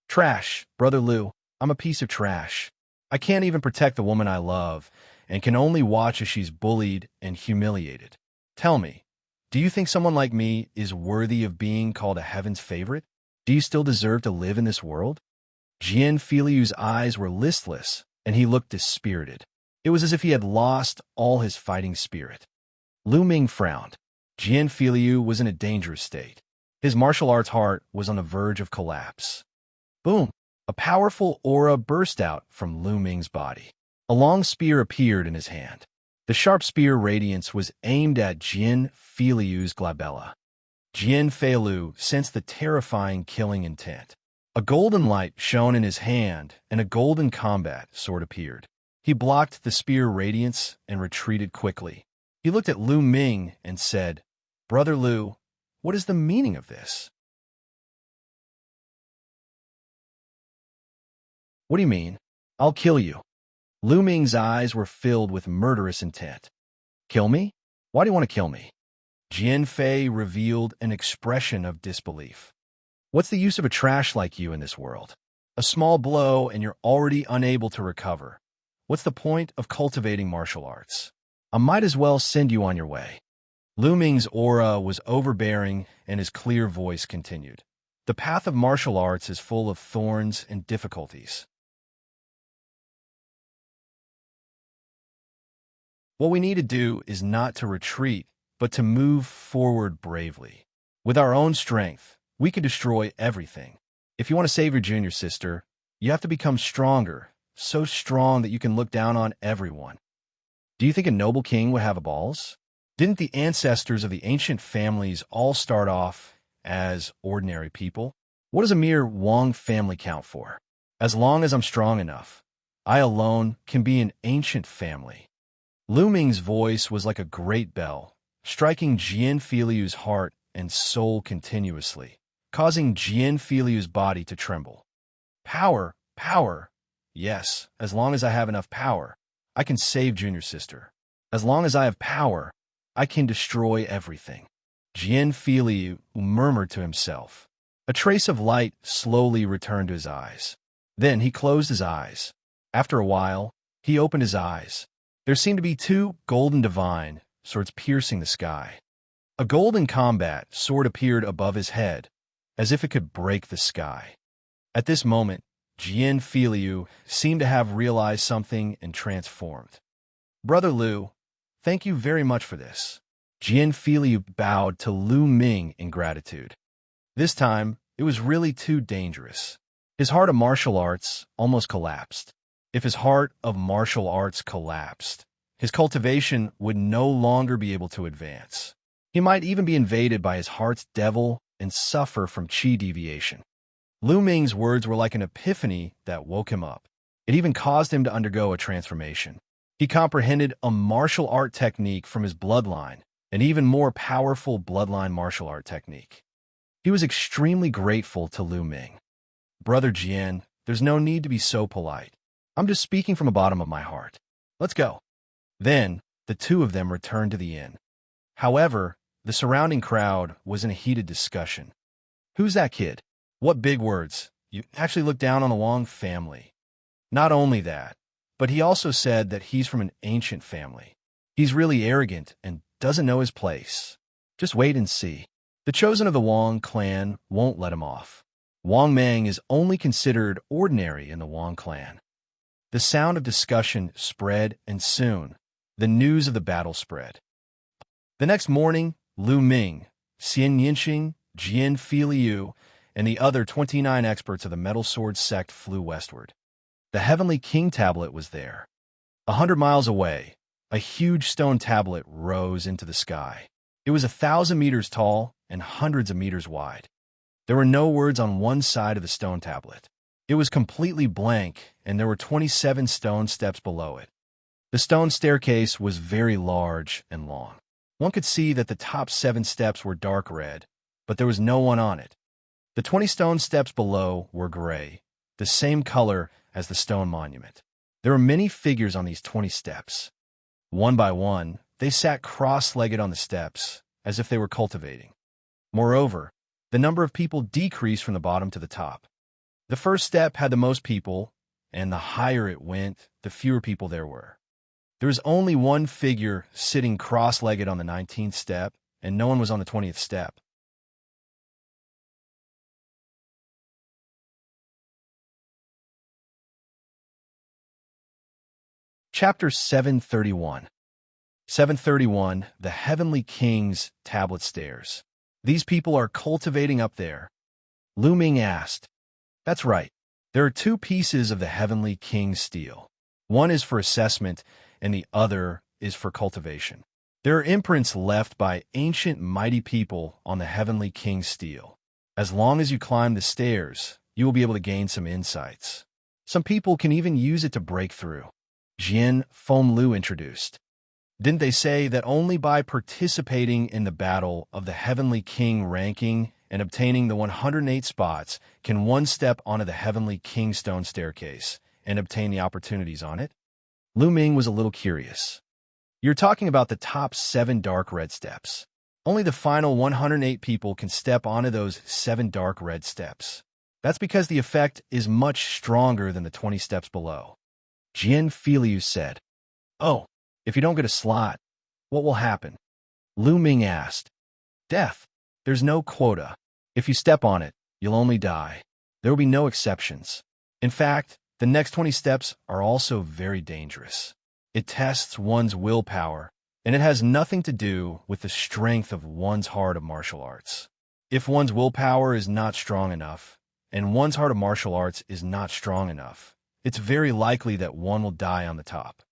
"Trash, Brother Lu, I'm a piece of trash. I can't even protect the woman I love, and can only watch as she's bullied and humiliated. Tell me, do you think someone like me is worthy of being called a heaven's favorite? Do you still deserve to live in this world?" Xianxia's eyes were listless, and he looked dispirited. It was as if he had lost all his fighting spirit. Lu Ming frowned. Xianxia was in a dangerous state. His martial arts heart was on the verge of collapse. Boom! A powerful aura burst out from Lu Ming's body. A long spear appeared in his hand. The sharp spear radiance was aimed at Xianxia's glabella. Xianfei sensed the terrifying killing intent. A golden light shone in his hand, and a golden combat sword appeared. He blocked the spear radiance and retreated quickly. He looked at Lu Ming and said, "Brother Lu, what is the meaning of this?" "What do you mean? I'll kill you." Lu Ming's eyes were filled with murderous intent. "Kill me? Why do you want to kill me?" Xianfei revealed an expression of disbelief. "What's the use of a trash like you in this world? A small blow and you're already unable to recover. What's the point of cultivating martial arts? I might as well send you on your way." Lu Ming's aura was overbearing, and his clear voice continued. "The path of martial arts is full of thorns and difficulties. What we need to do is not to retreat, but to move forward bravely. With our own strength, we can destroy everything. If you want to save your junior sister, you have to become stronger, so strong that you can look down on everyone. Do you think a noble king would have balls? Didn't the ancestors of the ancient families all start off as ordinary people? What does a mere Wang family count for? As long as I'm strong enough, I alone can be an ancient family." Lu Ming's voice was like a great bell, striking Xianxia's heart and soul continuously, causing Xianxia's body to tremble. "Power, power. Yes, as long as I have enough power, I can save junior sister. As long as I have power, I can destroy everything." Xianxia murmured to himself. A trace of light slowly returned to his eyes. Then he closed his eyes. After a while, he opened his eyes. There seemed to be two golden divine swords piercing the sky. A golden combat sword appeared above his head, as if it could break the sky. At this moment, Xianxia seemed to have realized something and transformed. "Brother Lu, thank you very much for this." Xianxia bowed to Lu Ming in gratitude. This time, it was really too dangerous. His heart of martial arts almost collapsed. If his heart of martial arts collapsed, his cultivation would no longer be able to advance. He might even be invaded by his heart's devil and suffer from qi deviation. Lu Ming's words were like an epiphany that woke him up. It even caused him to undergo a transformation. He comprehended a martial art technique from his bloodline, an even more powerful bloodline martial art technique. He was extremely grateful to Lu Ming. "Brother Jian, there's no need to be so polite. I'm just speaking from the bottom of my heart. Let's go." Then, the two of them returned to the inn. However, the surrounding crowd was in a heated discussion. "Who's that kid? What big words. You actually look down on the Wang family." Not only that, but he also said that he's from an ancient family. He's really arrogant and doesn't know his place. Just wait and see. The chosen of the Wang clan won't let him off. Wang Meng is only considered ordinary in the Wang clan. The sound of discussion spread, and soon, the news of the battle spread. The next morning, Lu Ming, Xianxia, Xianxia, and the other 29 experts of the Metal Sword sect flew westward. The Heavenly King tablet was there. 100 miles away, a huge stone tablet rose into the sky. It was 1,000 meters tall and hundreds of meters wide. There were no words on one side of the stone tablet. It was completely blank, and there were 27 stone steps below it. The stone staircase was very large and long. One could see that the top 7 steps were dark red, but there was no one on it. The 20 stone steps below were gray, the same color as the stone monument. There were many figures on these 20 steps. One by one, they sat cross-legged on the steps, as if they were cultivating. Moreover, the number of people decreased from the bottom to the top. The first step had the most people, and the higher it went, the fewer people there were. There was only one figure sitting cross-legged on the 19th step, and no one was on the 20th step. Chapter 731. 731, the Heavenly King's Tablet Stairs. These people are cultivating up there. Lu Ming asked. That's right. There are 2 pieces of the Heavenly King's steel. One is for assessment, and the other is for cultivation. There are imprints left by ancient mighty people on the Heavenly King's steel. As long as you climb the stairs, you will be able to gain some insights. Some people can even use it to break through. Jian Fenglu introduced. Didn't they say that only by participating in the battle of the Heavenly King ranking and obtaining the 108 spots can one step onto the Heavenly King stone staircase and obtain the opportunities on it? Lu Ming was a little curious. You're talking about the top 7 dark red steps. Only the final 108 people can step onto those 7 dark red steps. That's because the effect is much stronger than the 20 steps below. Jian Filiu said. Oh, if you don't get a slot, what will happen? Lu Ming asked. Death. There's no quota. If you step on it, you'll only die. There will be no exceptions. In fact, the next 20 steps are also very dangerous. It tests one's willpower, and it has nothing to do with the strength of one's heart of martial arts. If one's willpower is not strong enough, and one's heart of martial arts is not strong enough, it's very likely that one will die on the top.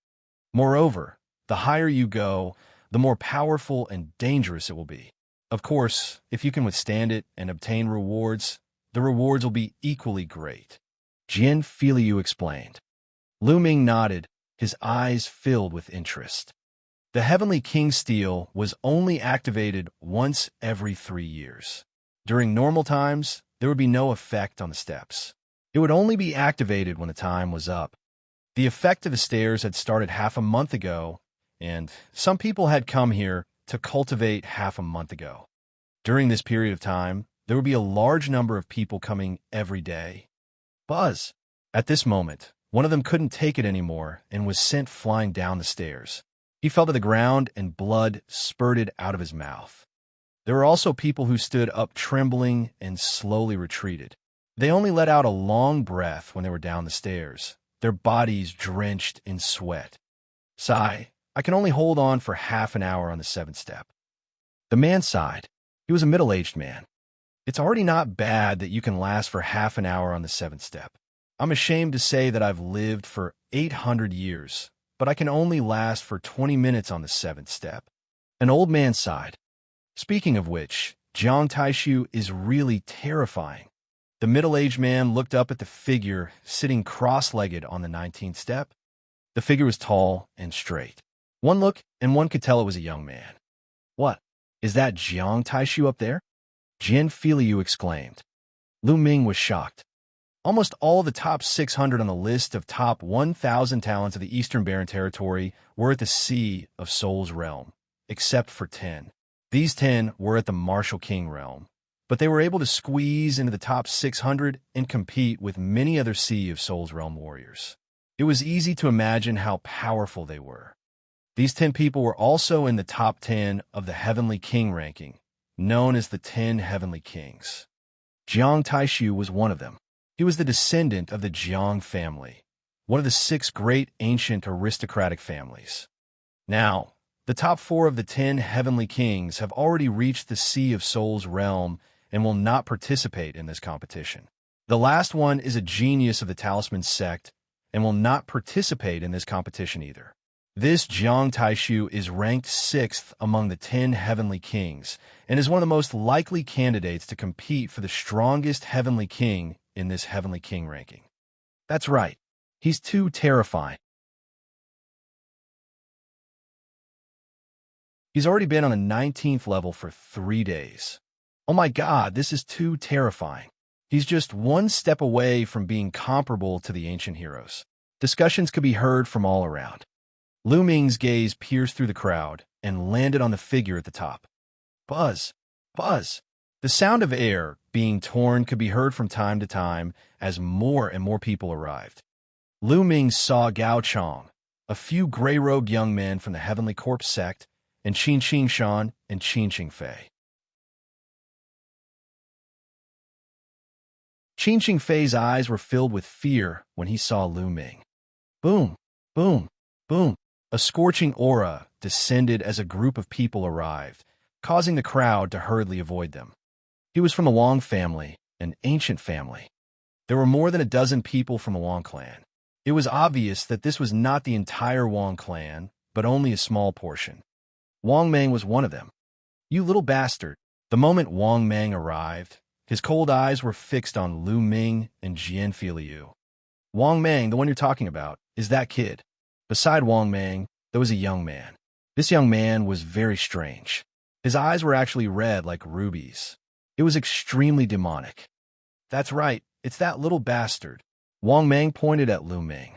Moreover, the higher you go, the more powerful and dangerous it will be. Of course, if you can withstand it and obtain rewards, the rewards will be equally great. Jian Filiu explained. Lu Ming nodded, his eyes filled with interest. The Heavenly King steel was only activated once every 3 years. During normal times, there would be no effect on the steps. It would only be activated when the time was up. The effect of the stairs had started half a month ago, and some people had come here to cultivate half a month ago. During this period of time, there would be a large number of people coming every day. Buzz! At this moment, one of them couldn't take it anymore and was sent flying down the stairs. He fell to the ground and blood spurted out of his mouth. There were also people who stood up trembling and slowly retreated. They only let out a long breath when they were down the stairs, their bodies drenched in sweat. Sigh, I can only hold on for half an hour on the 7th step. The man sighed. He was a middle-aged man. It's already not bad that you can last for half an hour on the 7th step. I'm ashamed to say that I've lived for 800 years, but I can only last for 20 minutes on the 7th step. An old man sighed. Speaking of which, Jiang Taishu is really terrifying. The middle-aged man looked up at the figure sitting cross-legged on the 19th step. The figure was tall and straight. One look, and one could tell it was a young man. What? Is that Jiang Taishu up there? Jian Filiu exclaimed. Lu Ming was shocked. Almost all of the top 600 on the list of top 1,000 talents of the Eastern Barren Territory were at the Sea of Soul's realm, except for 10. These 10 were at the Martial King realm, but they were able to squeeze into the top 600 and compete with many other Sea of Soul's realm warriors. It was easy to imagine how powerful they were. These 10 people were also in the top 10 of the Heavenly King ranking, known as the 10 Heavenly Kings. Jiang Taishu was one of them. He was the descendant of the Jiang family, one of the 6 great ancient aristocratic families. Now, the top 4 of the 10 Heavenly Kings have already reached the Sea of Soul's realm and will not participate in this competition. The last one is a genius of the Talisman sect and will not participate in this competition either. This Jiang Taishu is ranked 6th among the 10 Heavenly Kings and is one of the most likely candidates to compete for the strongest Heavenly King in this Heavenly King ranking. That's right. He's too terrifying. He's already been on the 19th level for 3 days. Oh my god, this is too terrifying. He's just one step away from being comparable to the ancient heroes. Discussions could be heard from all around. Lu Ming's gaze pierced through the crowd and landed on the figure at the top. Buzz! Buzz! The sound of air being torn could be heard from time to time as more and more people arrived. Lu Ming saw Gao Chong, a few gray-robed young men from the Heavenly Corpse sect, and Xianxia and Fei. Fei's eyes were filled with fear when he saw Lu Ming. Boom! Boom! Boom! A scorching aura descended as a group of people arrived, causing the crowd to hurriedly avoid them. He was from the Wang family, an ancient family. There were more than a dozen people from the Wang clan. It was obvious that this was not the entire Wang clan, but only a small portion. Wang Mang was one of them. You little bastard. The moment Wang Mang arrived, his cold eyes were fixed on Lu Ming and Xianxia. Wang Mang, the one you're talking about, is that kid. Beside Wang Mang, there was a young man. This young man was very strange. His eyes were actually red like rubies. It was extremely demonic. That's right, it's that little bastard. Wang Mang pointed at Lu Ming.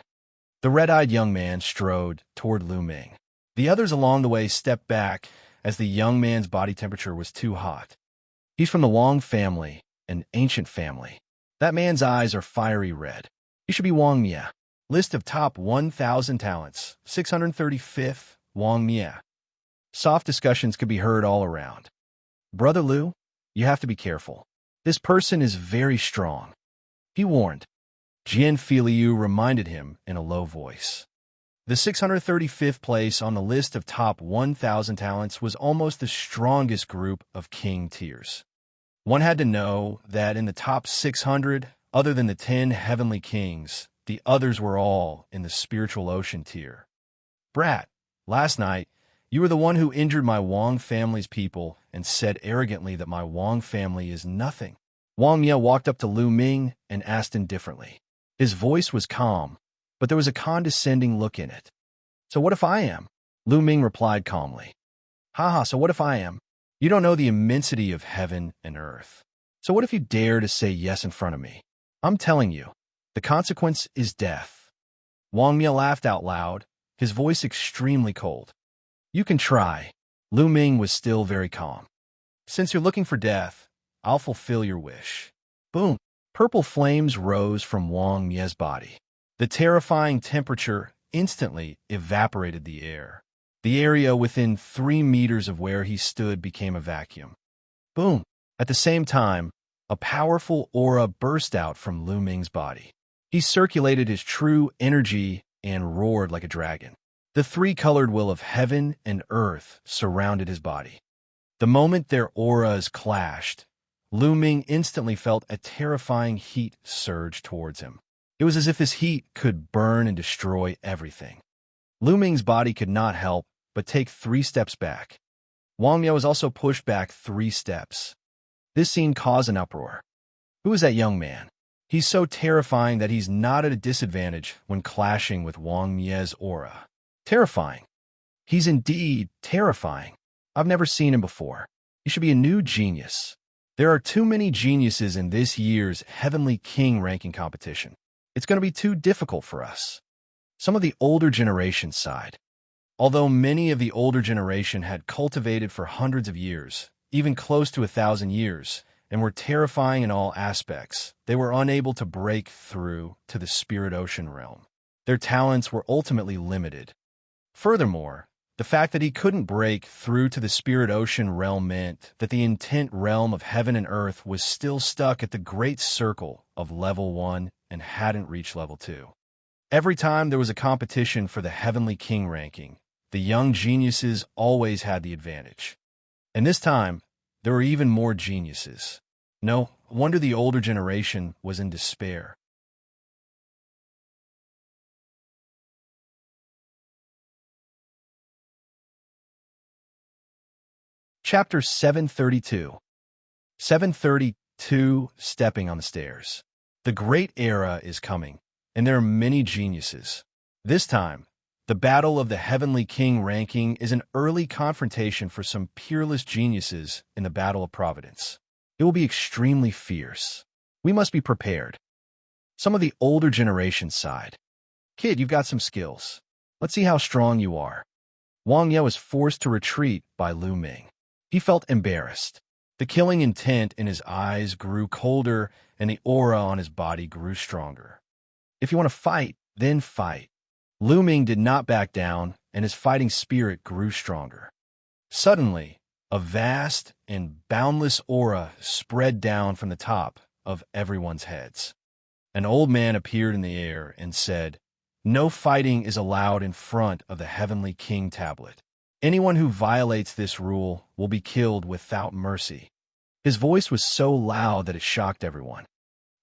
The red-eyed young man strode toward Lu Ming. The others along the way stepped back as the young man's body temperature was too hot. He's from the Wang family, an ancient family. That man's eyes are fiery red. He should be Wang Mia. List of top 1,000 talents, 635th, Wang Mia. Soft discussions could be heard all around. Brother Lu, you have to be careful. This person is very strong. He warned. Xianxia reminded him in a low voice. The 635th place on the list of top 1,000 talents was almost the strongest group of king tiers. One had to know that in the top 600, other than the 10 heavenly kings, the others were all in the spiritual ocean tier. Brat, last night, you were the one who injured my Wang family's people and said arrogantly that my Wang family is nothing. Wang Mia walked up to Lu Ming and asked indifferently. His voice was calm, but there was a condescending look in it. So what if I am? Lu Ming replied calmly. Haha, so what if I am? You don't know the immensity of heaven and earth. So what if you dare to say yes in front of me? I'm telling you, the consequence is death. Wang Mia laughed out loud, his voice extremely cold. You can try. Lu Ming was still very calm. Since you're looking for death, I'll fulfill your wish. Boom! Purple flames rose from Wang Mia's body. The terrifying temperature instantly evaporated the air. The area within 3 meters of where he stood became a vacuum. Boom! At the same time, a powerful aura burst out from Lu Ming's body. He circulated his true energy and roared like a dragon. The 3-colored will of heaven and earth surrounded his body. The moment their auras clashed, Lu Ming instantly felt a terrifying heat surge towards him. It was as if this heat could burn and destroy everything. Lu Ming's body could not help but take 3 steps back. Wang Mia was also pushed back 3 steps. This scene caused an uproar. Who is that young man? He's so terrifying that he's not at a disadvantage when clashing with Wang Mia's aura. Terrifying. He's indeed terrifying. I've never seen him before. He should be a new genius. There are too many geniuses in this year's Heavenly King ranking competition. It's going to be too difficult for us. Some of the older generation sighed. Although many of the older generation had cultivated for hundreds of years, even close to 1,000 years, and were terrifying in all aspects, they were unable to break through to the spirit ocean realm. Their talents were ultimately limited. Furthermore, the fact that he couldn't break through to the spirit ocean realm meant that the intent realm of heaven and earth was still stuck at the great circle of level 1 and hadn't reached level 2. Every time there was a competition for the Heavenly King ranking, the young geniuses always had the advantage. And this time, there were even more geniuses. No wonder the older generation was in despair. Chapter 732. 732, Stepping on the Stairs. The great era is coming, and there are many geniuses. This time, The battle of the Heavenly King ranking is an early confrontation for some peerless geniuses in the Battle of Providence. It will be extremely fierce. We must be prepared. Some of the older generation sighed. Kid, you've got some skills. Let's see how strong you are. Wang Ye was forced to retreat by Lu Ming. He felt embarrassed. The killing intent in his eyes grew colder, and the aura on his body grew stronger. If you want to fight, then fight. Lu Ming did not back down, and his fighting spirit grew stronger. Suddenly, a vast and boundless aura spread down from the top of everyone's heads. An old man appeared in the air and said, "No fighting is allowed in front of the Heavenly King tablet. Anyone who violates this rule will be killed without mercy." His voice was so loud that it shocked everyone.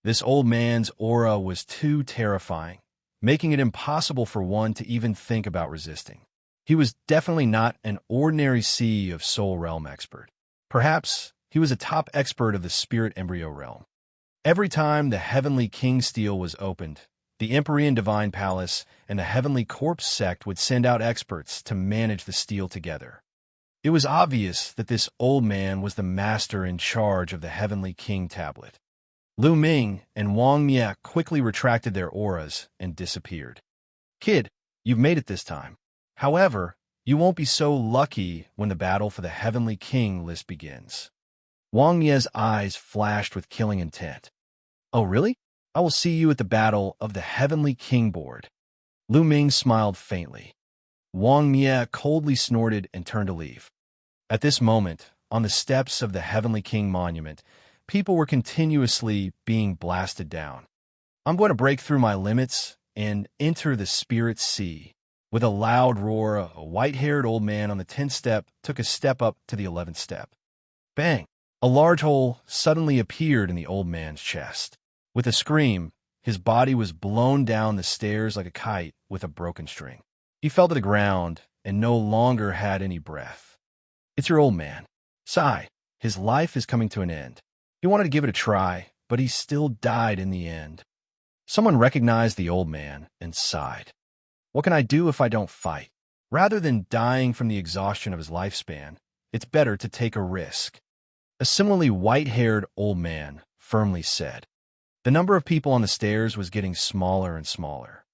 This old man's aura was too terrifying, making it impossible for one to even think about resisting. He was definitely not an ordinary Sea of Soul Realm expert. Perhaps he was a top expert of the Spirit Embryo Realm. Every time the Heavenly King Steel was opened, the Empyrean Divine Palace and the Heavenly Corpse sect would send out experts to manage the steel together. It was obvious that this old man was the master in charge of the Heavenly King tablet. Lu Ming and Wang Ye quickly retracted their auras and disappeared. Kid, you've made it this time. However, you won't be so lucky when the battle for the Heavenly King list begins. Wang Ye's eyes flashed with killing intent. Oh, really? I will see you at the battle of the Heavenly King board. Lu Ming smiled faintly. Wang Ye coldly snorted and turned to leave. At this moment, on the steps of the Heavenly King monument, people were continuously being blasted down. I'm going to break through my limits and enter the Spirit Sea. With a loud roar, a white-haired old man on the 10th step took a step up to the 11th step. Bang! A large hole suddenly appeared in the old man's chest. With a scream, his body was blown down the stairs like a kite with a broken string. He fell to the ground and no longer had any breath. It's your old man. Sigh. His life is coming to an end. He wanted to give it a try, but he still died in the end. Someone recognized the old man and sighed. What can I do if I don't fight? Rather than dying from the exhaustion of his lifespan, it's better to take a risk. A similarly white-haired old man firmly said. The number of people on the stairs was getting smaller and smaller.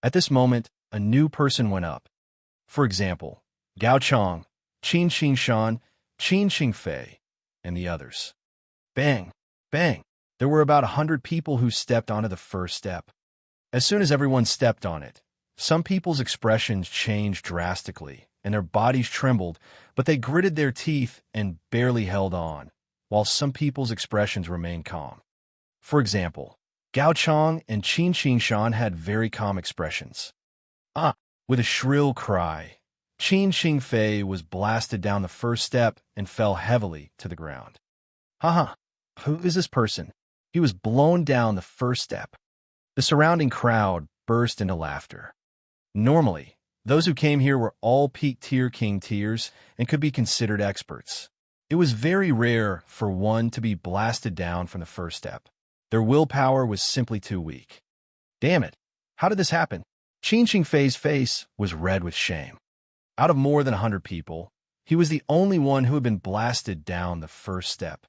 At this moment, a new person went up. For example, Gao Chong, Qin Xingshan, Qin Xingfei, and the others. Bang! Bang! There were about 100 people who stepped onto the first step. As soon as everyone stepped on it, some people's expressions changed drastically, and their bodies trembled, but they gritted their teeth and barely held on, while some people's expressions remained calm. For example, Gao Chong and Qin Xingshan had very calm expressions. With a shrill cry, Qin Xingfei was blasted down the first step and fell heavily to the ground. Haha, who is this person? He was blown down the first step. The surrounding crowd burst into laughter. Normally, those who came here were all peak tier king tiers and could be considered experts. It was very rare for one to be blasted down from the first step. Their willpower was simply too weak. Damn it, how did this happen? Qin Xingfei's face was red with shame. Out of more than 100 people, he was the only one who had been blasted down the first step.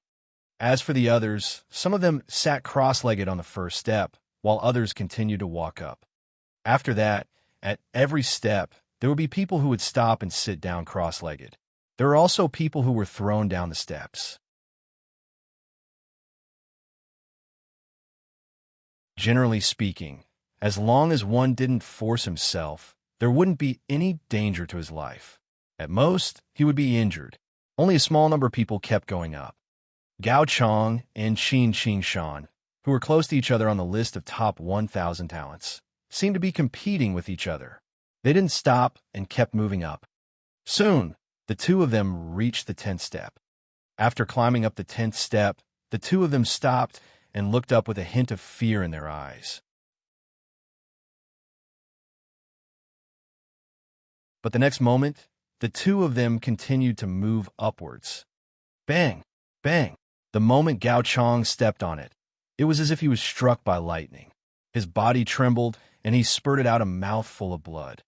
As for the others, some of them sat cross-legged on the first step, while others continued to walk up. After that, at every step, there would be people who would stop and sit down cross-legged. There were also people who were thrown down the steps. Generally speaking, as long as one didn't force himself, there wouldn't be any danger to his life. At most, he would be injured. Only a small number of people kept going up. Gao Chong and Qin Xingshan, who were close to each other on the list of top 1,000 talents, seemed to be competing with each other. They didn't stop and kept moving up. Soon, the two of them reached the 10th step. After climbing up the 10th step, the two of them stopped and looked up with a hint of fear in their eyes. But the next moment, the two of them continued to move upwards. Bang! Bang! The moment Gao Chong stepped on it, it was as if he was struck by lightning. His body trembled, and he spurted out a mouthful of blood.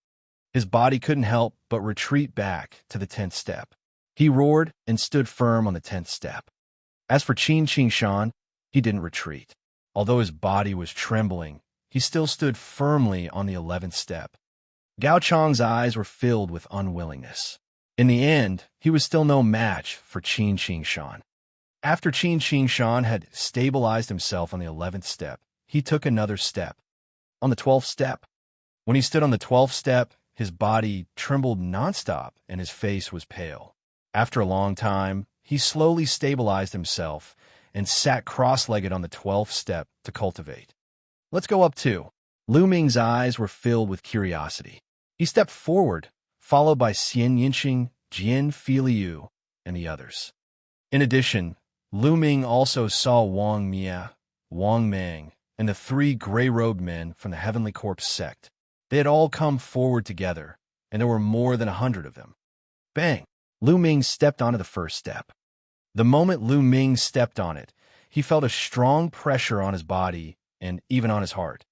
His body couldn't help but retreat back to the 10th step. He roared and stood firm on the 10th step. As for Xianxia, he didn't retreat. Although his body was trembling, he still stood firmly on the 11th step. Gao Chang's eyes were filled with unwillingness. In the end, he was still no match for Xianxia. After Xianxia had stabilized himself on the 11th step, he took another step. On the 12th step. When he stood on the 12th step, his body trembled nonstop and his face was pale. After a long time, he slowly stabilized himself and sat cross-legged on the 12th step to cultivate. Let's go up too. Lu Ming's eyes were filled with curiosity. He stepped forward, followed by Xianxia, Jian and the others. In addition, Lu Ming also saw Wang Mia, Wang Meng, and the 3 gray-robed men from the Heavenly Corpse sect. They had all come forward together, and there were more than 100 of them. Bang! Lu Ming stepped onto the first step. The moment Lu Ming stepped on it, he felt a strong pressure on his body and even on his heart.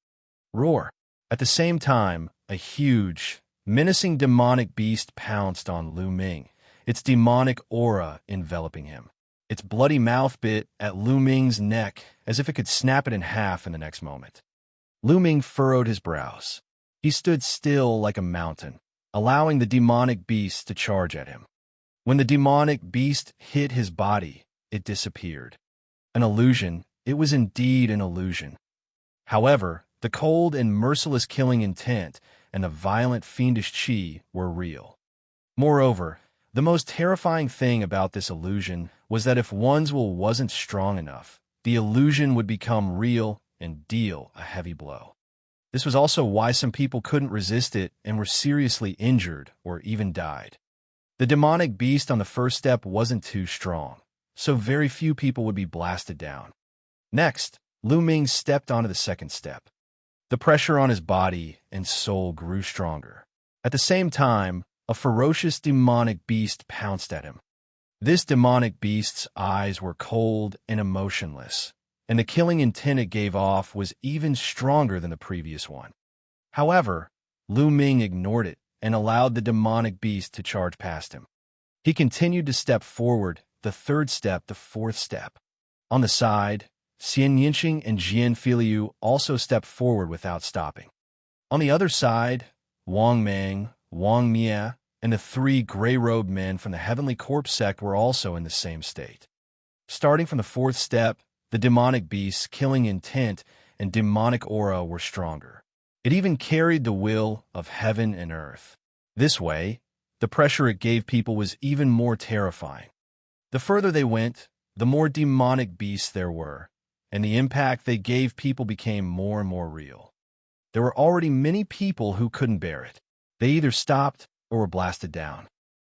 Roar! At the same time, a huge, menacing demonic beast pounced on Lu Ming, its demonic aura enveloping him. Its bloody mouth bit at Lu Ming's neck as if it could snap it in half in the next moment. Lu Ming furrowed his brows. He stood still like a mountain, allowing the demonic beast to charge at him. When the demonic beast hit his body, it disappeared. An illusion, it was indeed an illusion. However, the cold and merciless killing intent and the violent fiendish chi were real. Moreover, the most terrifying thing about this illusion was that if one's will wasn't strong enough, the illusion would become real and deal a heavy blow. This was also why some people couldn't resist it and were seriously injured or even died. The demonic beast on the first step wasn't too strong, so very few people would be blasted down. Next, Lu Ming stepped onto the second step. The pressure on his body and soul grew stronger. At the same time, a ferocious demonic beast pounced at him. This demonic beast's eyes were cold and emotionless, and the killing intent it gave off was even stronger than the previous one. However, Lu Ming ignored it and allowed the demonic beast to charge past him. He continued to step forward, the third step, the fourth step. On the side, Xianxia and Jian also stepped forward without stopping. On the other side, Wang Meng, Wang Mia, and the 3 gray-robed men from the Heavenly Corpse sect were also in the same state. Starting from the fourth step, the demonic beast's killing intent and demonic aura were stronger. It even carried the will of heaven and earth. This way, the pressure it gave people was even more terrifying. The further they went, the more demonic beasts there were, and the impact they gave people became more and more real. There were already many people who couldn't bear it. They either stopped or were blasted down.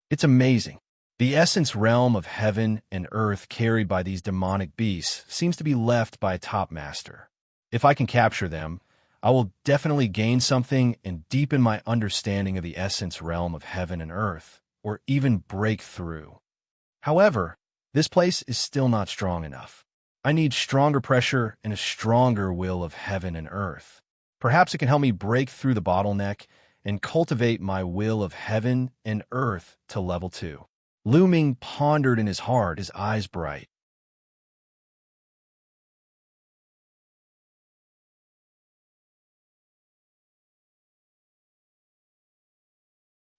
It's amazing. The essence realm of heaven and earth carried by these demonic beasts seems to be left by a top master. If I can capture them, I will definitely gain something and deepen my understanding of the essence realm of heaven and earth, or even break through. However, this place is still not strong enough. I need stronger pressure and a stronger will of heaven and earth. Perhaps it can help me break through the bottleneck and cultivate my will of heaven and earth to level 2. Lu Ming pondered in his heart, his eyes bright.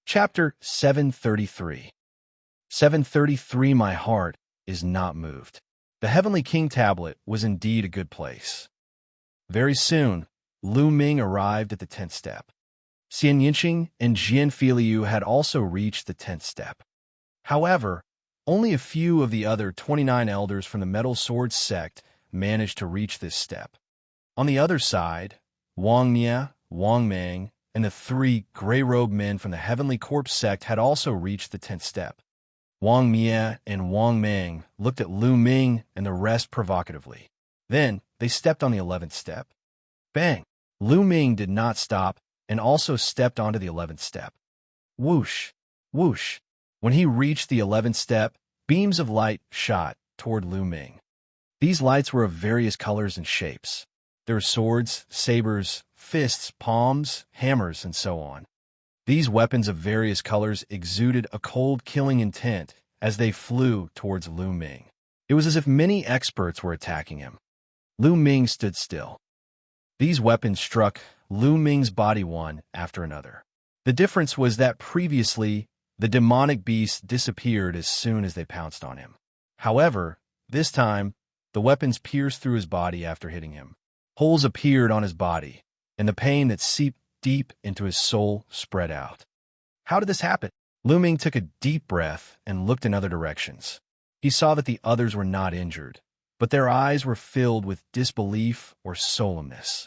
Chapter 733. 733. My heart is not moved. The Heavenly King Tablet was indeed a good place. Very soon, Lu Ming arrived at the 10th step. Xianxia and Jian had also reached the 10th step. However, only a few of the other 29 elders from the Metal Sword sect managed to reach this step. On the other side, Wang Mia, Wang Meng, and the 3 gray-robed men from the Heavenly Corpse sect had also reached the 10th step. Wang Mia and Wang Meng looked at Lu Ming and the rest provocatively. Then, they stepped on the 11th step. Bang! Lu Ming did not stop and also stepped onto the 11th step. Whoosh! Whoosh! When he reached the 11th step, beams of light shot toward Lu Ming. These lights were of various colors and shapes. There were swords, sabers, fists, palms, hammers, and so on. These weapons of various colors exuded a cold, killing intent as they flew towards Lu Ming. It was as if many experts were attacking him. Lu Ming stood still. These weapons struck Lu Ming's body one after another. The difference was that previously, the demonic beast disappeared as soon as they pounced on him. However, this time, the weapons pierced through his body after hitting him. Holes appeared on his body, and the pain that seeped deep into his soul spread out. How did this happen? Lu Ming took a deep breath and looked in other directions. He saw that the others were not injured, but their eyes were filled with disbelief or solemnness.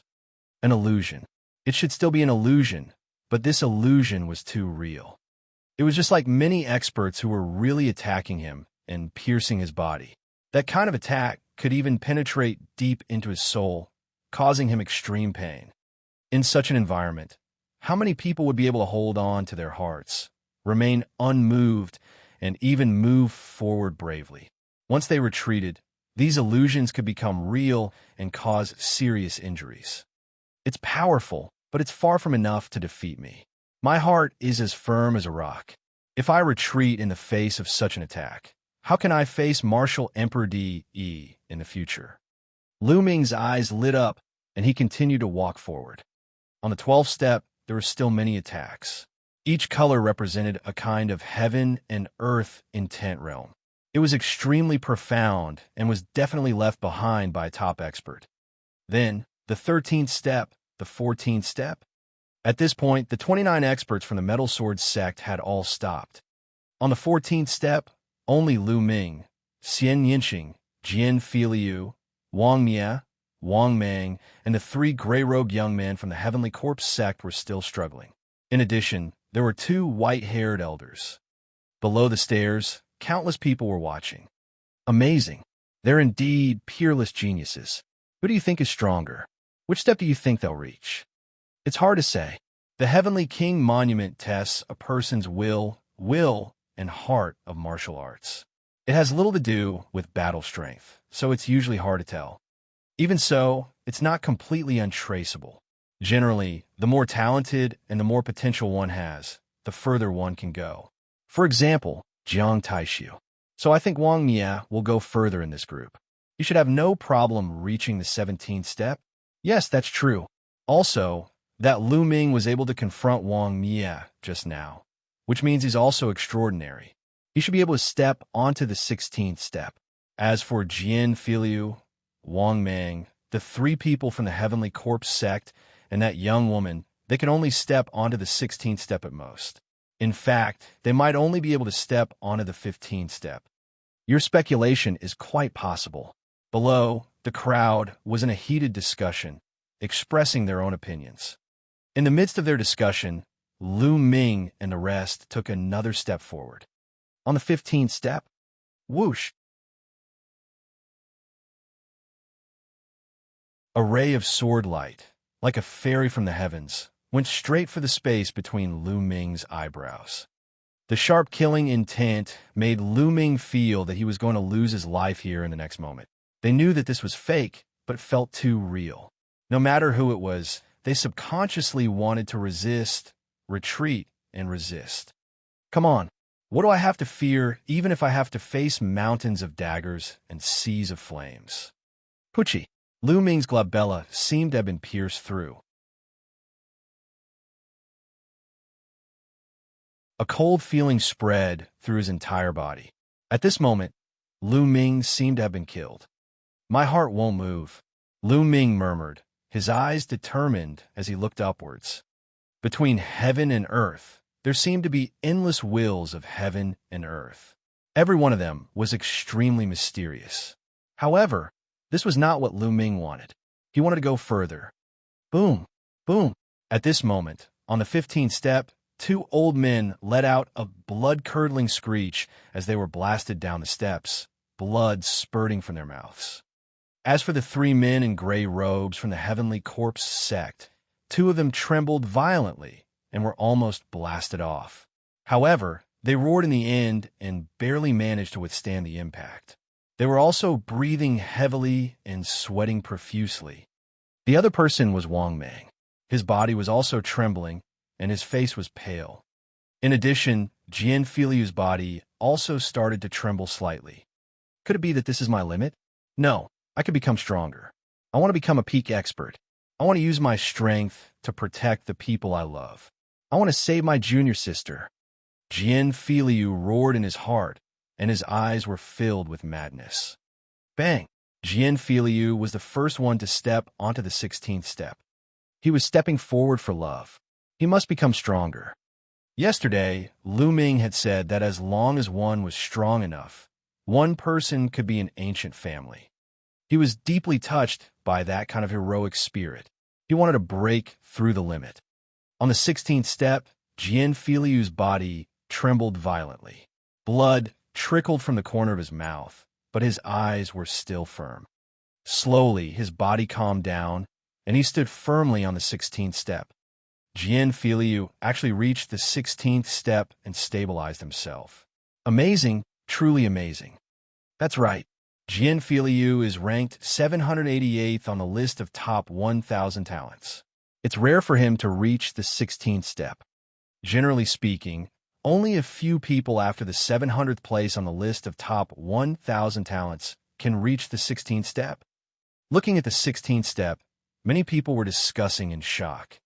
An illusion. It should still be an illusion, but this illusion was too real. It was just like many experts who were really attacking him and piercing his body. That kind of attack could even penetrate deep into his soul, causing him extreme pain. In such an environment, how many people would be able to hold on to their hearts, remain unmoved, and even move forward bravely? Once they retreated, these illusions could become real and cause serious injuries. It's powerful, but it's far from enough to defeat me. My heart is as firm as a rock. If I retreat in the face of such an attack, how can I face Martial Emperor Di in the future? Lu Ming's eyes lit up, and he continued to walk forward. On the 12th step, there were still many attacks. Each color represented a kind of heaven and earth intent realm. It was extremely profound and was definitely left behind by a top expert. Then, the 13th step, the 14th step. At this point, the 29 experts from the Metal Sword sect had all stopped. On the 14th step, only Lu Ming, Xianxia, Jian Filiu, Wang Mia, Wang Mang, and the 3 gray-robed young men from the Heavenly Corpse sect were still struggling. In addition, there were 2 white-haired elders. Below the stairs, countless people were watching. Amazing. They're indeed peerless geniuses. Who do you think is stronger? Which step do you think they'll reach? It's hard to say. The Heavenly King Monument tests a person's will, and heart of martial arts. It has little to do with battle strength, so it's usually hard to tell. Even so, it's not completely untraceable. Generally, the more talented and the more potential one has, the further one can go. For example, Jiang Taishu. So I think Wang Mia will go further in this group. He should have no problem reaching the 17th step. Yes, that's true. Also, that Lu Ming was able to confront Wang Mia just now, which means he's also extraordinary. He should be able to step onto the 16th step. As for Jian Filiu, Wang Mang, the 3 people from the Heavenly Corpse sect, and that young woman, they can only step onto the 16th step at most. In fact, they might only be able to step onto the 15th step. Your speculation is quite possible. Below, the crowd was in a heated discussion, expressing their own opinions. In the midst of their discussion, Lu Ming and the rest took another step forward. On the 15th step, whoosh! A ray of sword light, like a fairy from the heavens, went straight for the space between Lu Ming's eyebrows. The sharp killing intent made Lu Ming feel that he was going to lose his life here in the next moment. They knew that this was fake, but it felt too real. No matter who it was, they subconsciously wanted to resist, retreat, and resist. Come on, what do I have to fear even if I have to face mountains of daggers and seas of flames? Pucci. Lu Ming's glabella seemed to have been pierced through. A cold feeling spread through his entire body. At this moment, Lu Ming seemed to have been killed. My heart won't move, Lu Ming murmured, his eyes determined as he looked upwards. Between heaven and earth, there seemed to be endless wills of heaven and earth. Every one of them was extremely mysterious. However, this was not what Lu Ming wanted. He wanted to go further. Boom, boom. At this moment, on the 15th step, 2 old men let out a blood-curdling screech as they were blasted down the steps, blood spurting from their mouths. As for the 3 men in gray robes from the Heavenly Corpse sect, 2 of them trembled violently and were almost blasted off. However, they roared in the end and barely managed to withstand the impact. They were also breathing heavily and sweating profusely. The other person was Wang Mang. His body was also trembling, and his face was pale. In addition, Xianxia's body also started to tremble slightly. Could it be that this is my limit? No, I could become stronger. I want to become a peak expert. I want to use my strength to protect the people I love. I want to save my junior sister. Xianxia roared in his heart, and his eyes were filled with madness. Bang! Xianxia was the first one to step onto the 16th step. He was stepping forward for love. He must become stronger. Yesterday, Lu Ming had said that as long as one was strong enough, one person could be an ancient family. He was deeply touched by that kind of heroic spirit. He wanted to break through the limit. On the 16th step, Xianxia's body trembled violently. Blood trickled from the corner of his mouth, but his eyes were still firm. Slowly, his body calmed down, and he stood firmly on the 16th step. Xianxia actually reached the 16th step and stabilized himself. Amazing, truly amazing. That's right. Xianxia is ranked 788th on the list of top 1,000 talents. It's rare for him to reach the 16th step. Generally speaking, only a few people after the 700th place on the list of top 1,000 talents can reach the 16th step. Looking at the 16th step, many people were discussing in shock.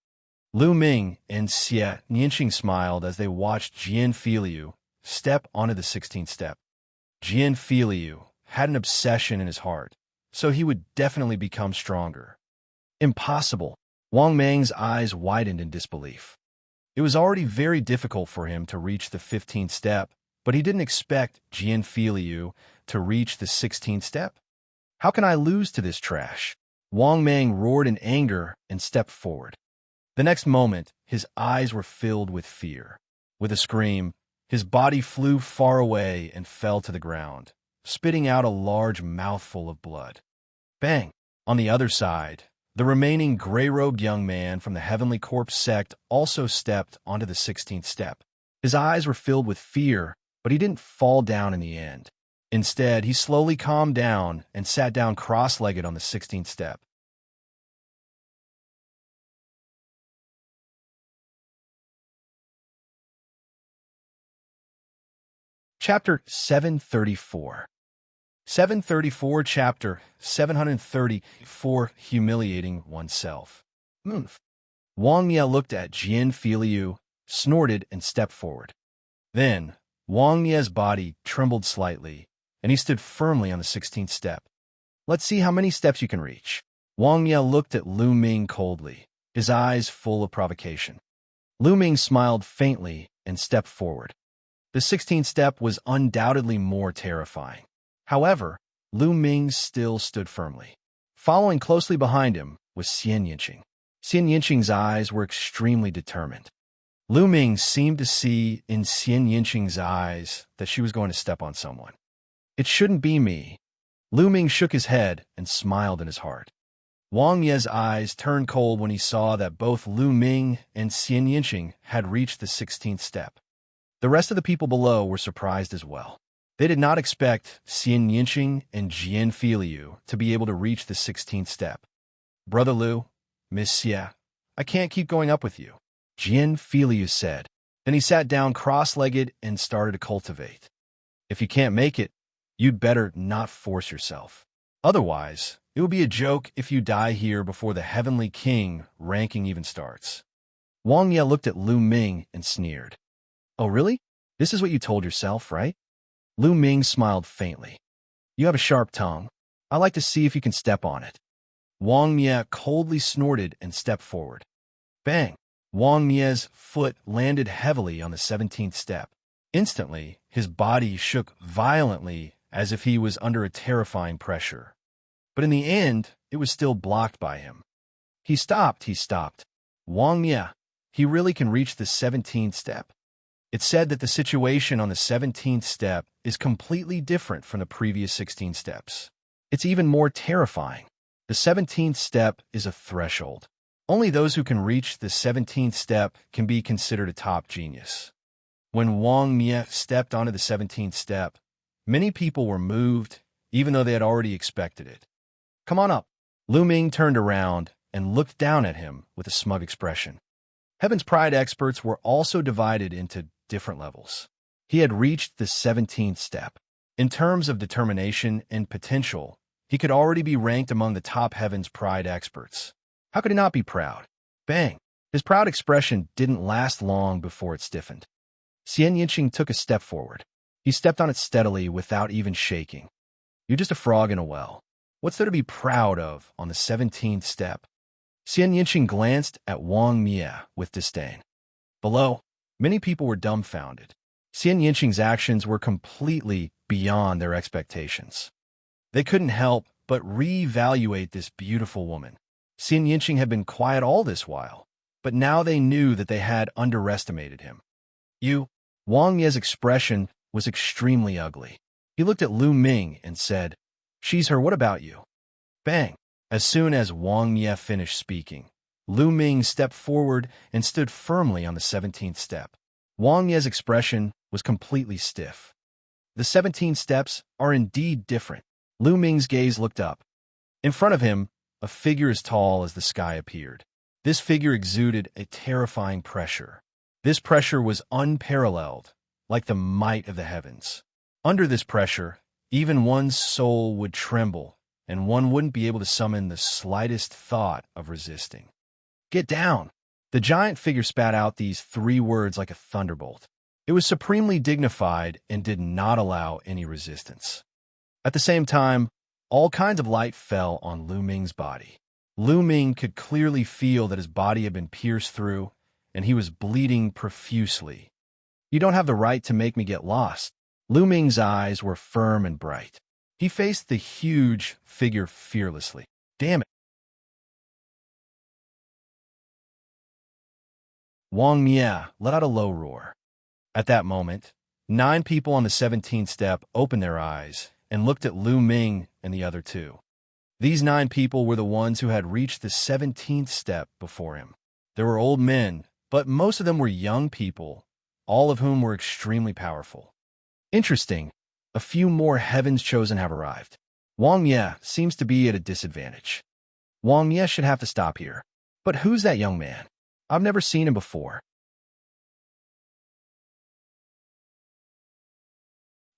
Lu Ming and Xianxia smiled as they watched Xianxia step onto the 16th step. Xianxia had an obsession in his heart, so he would definitely become stronger. Impossible. Wang Mang's eyes widened in disbelief. It was already very difficult for him to reach the 15th step, but he didn't expect Xianxia to reach the 16th step. How can I lose to this trash? Wang Mang roared in anger and stepped forward. The next moment, his eyes were filled with fear. With a scream, his body flew far away and fell to the ground, spitting out a large mouthful of blood. Bang! On the other side, the remaining gray-robed young man from the Heavenly Corpse sect also stepped onto the 16th step. His eyes were filled with fear, but he didn't fall down in the end. Instead, he slowly calmed down and sat down cross-legged on the 16th step. Chapter 734. 734, Chapter 734, Humiliating Oneself. Wang Ye looked at Xianxia, snorted, and stepped forward. Then, Wang Ye's body trembled slightly, and he stood firmly on the 16th step. Let's see how many steps you can reach. Wang Ye looked at Lu Ming coldly, his eyes full of provocation. Lu Ming smiled faintly and stepped forward. The 16th step was undoubtedly more terrifying. However, Lu Ming still stood firmly. Following closely behind him was Xianxia. Xianxia's eyes were extremely determined. Lu Ming seemed to see in Xianxia's eyes that she was going to step on someone. It shouldn't be me. Lu Ming shook his head and smiled in his heart. Wang Ye's eyes turned cold when he saw that both Lu Ming and Xianxia had reached the 16th step. The rest of the people below were surprised as well. They did not expect Xianxia and Xianxia to be able to reach the 16th step. Brother Lu, Miss Xia, I can't keep going up with you, Xianxia said. Then he sat down cross-legged and started to cultivate. If you can't make it, you'd better not force yourself. Otherwise, it will be a joke if you die here before the Heavenly King ranking even starts. Wang Ye looked at Lu Ming and sneered. Oh, really? This is what you told yourself, right? Lu Ming smiled faintly. You have a sharp tongue. I like to see if you can step on it. Wang Ye coldly snorted and stepped forward. Bang! Wang Ye's foot landed heavily on the 17th step. Instantly, his body shook violently as if he was under a terrifying pressure. But in the end, it was still blocked by him. He stopped. Wang Ye, he really can reach the 17th step. It's said that the situation on the 17th step is completely different from the previous 16 steps. It's even more terrifying. The 17th step is a threshold. Only those who can reach the 17th step can be considered a top genius. When Wang Ye stepped onto the 17th step, many people were moved, even though they had already expected it. Come on up. Lu Ming turned around and looked down at him with a smug expression. Heaven's Pride experts were also divided into different levels. He had reached the 17th step. In terms of determination and potential, he could already be ranked among the top Heaven's Pride experts. How could he not be proud? Bang! His proud expression didn't last long before it stiffened. Xianxia took a step forward. He stepped on it steadily without even shaking. You're just a frog in a well. What's there to be proud of on the 17th step? Xianxia glanced at Wang Mia with disdain. Below, many people were dumbfounded. Xianxia's actions were completely beyond their expectations. They couldn't help but reevaluate this beautiful woman. Xianxia had been quiet all this while, but now they knew that they had underestimated him. Wang Mia's expression was extremely ugly. He looked at Lu Ming and said, "She's her, what about you?" Bang! As soon as Wang Mia finished speaking, Lu Ming stepped forward and stood firmly on the 17th step. Wang Mia's expression was completely stiff. The 17 steps are indeed different. Lu Ming's gaze looked up. In front of him, a figure as tall as the sky appeared. This figure exuded a terrifying pressure. This pressure was unparalleled, like the might of the heavens. Under this pressure, even one's soul would tremble, and one wouldn't be able to summon the slightest thought of resisting. "Get down!" The giant figure spat out these 3 words like a thunderbolt. It was supremely dignified and did not allow any resistance. At the same time, all kinds of light fell on Lu Ming's body. Lu Ming could clearly feel that his body had been pierced through, and he was bleeding profusely. "You don't have the right to make me get lost." Lu Ming's eyes were firm and bright. He faced the huge figure fearlessly. "Damn it!" Wang Mia let out a low roar. At that moment, 9 people on the 17th step opened their eyes and looked at Lu Ming and the other 2. These 9 people were the ones who had reached the 17th step before him. There were old men, but most of them were young people, all of whom were extremely powerful. Interesting, a few more Heaven's Chosen have arrived. Wang Mia seems to be at a disadvantage. Wang Mia should have to stop here. But who's that young man? I've never seen him before.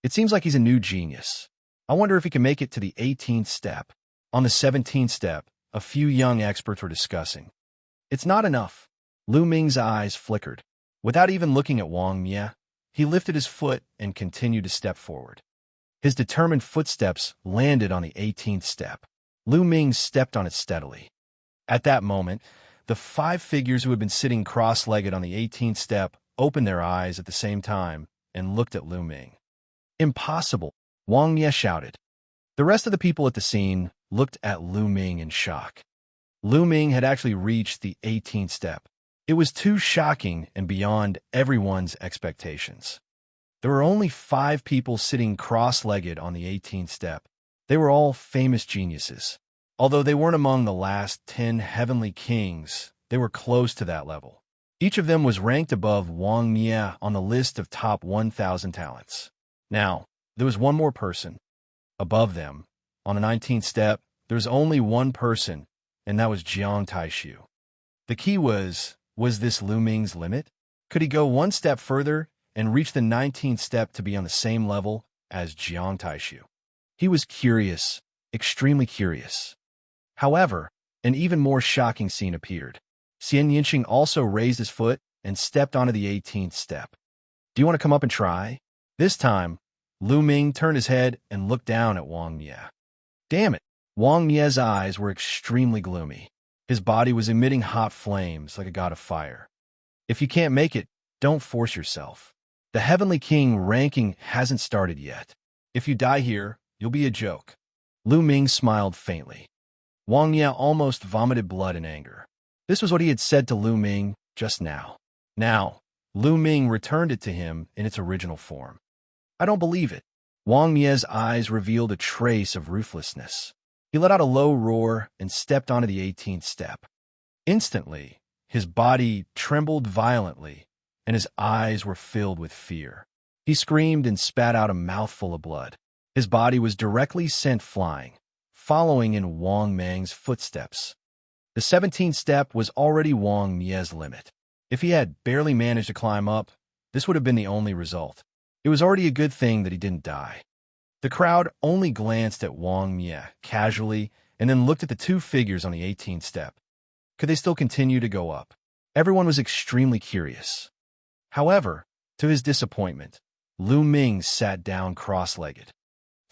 It seems like he's a new genius. I wonder if he can make it to the 18th step. On the 17th step, a few young experts were discussing. It's not enough. Lu Ming's eyes flickered. Without even looking at Wang Mia, he lifted his foot and continued to step forward. His determined footsteps landed on the 18th step. Lu Ming stepped on it steadily. At that moment, the 5 figures who had been sitting cross-legged on the 18th step opened their eyes at the same time and looked at Lu Ming. "Impossible!" Wang Mia shouted. The rest of the people at the scene looked at Lu Ming in shock. Lu Ming had actually reached the 18th step. It was too shocking and beyond everyone's expectations. There were only 5 people sitting cross-legged on the 18th step. They were all famous geniuses. Although they weren't among the last 10 heavenly kings, they were close to that level. Each of them was ranked above Wang Mia on the list of top 1,000 talents. Now, there was one more person. Above them, on the 19th step, there was only one person, and that was Xianxia. The key was this Lu Ming's limit? Could he go one step further and reach the 19th step to be on the same level as Xianxia? He was curious, extremely curious. However, an even more shocking scene appeared. Xianxia also raised his foot and stepped onto the 18th step. "Do you want to come up and try?" This time, Lu Ming turned his head and looked down at Wang Mia. Damn it! Wang Mia's eyes were extremely gloomy. His body was emitting hot flames like a god of fire. "If you can't make it, don't force yourself. The Heavenly King ranking hasn't started yet. If you die here, you'll be a joke." Lu Ming smiled faintly. Wang Mia almost vomited blood in anger. This was what he had said to Lu Ming just now. Now, Lu Ming returned it to him in its original form. "I don't believe it." Wang Mia's eyes revealed a trace of ruthlessness. He let out a low roar and stepped onto the 18th step. Instantly, his body trembled violently, and his eyes were filled with fear. He screamed and spat out a mouthful of blood. His body was directly sent flying, following in Wang Ming's footsteps. The 17th step was already Wang Mia's limit. If he had barely managed to climb up, this would have been the only result. It was already a good thing that he didn't die. The crowd only glanced at Wang Mie casually and then looked at the two figures on the 18th step. Could they still continue to go up? Everyone was extremely curious. However, to his disappointment, Lu Ming sat down cross-legged.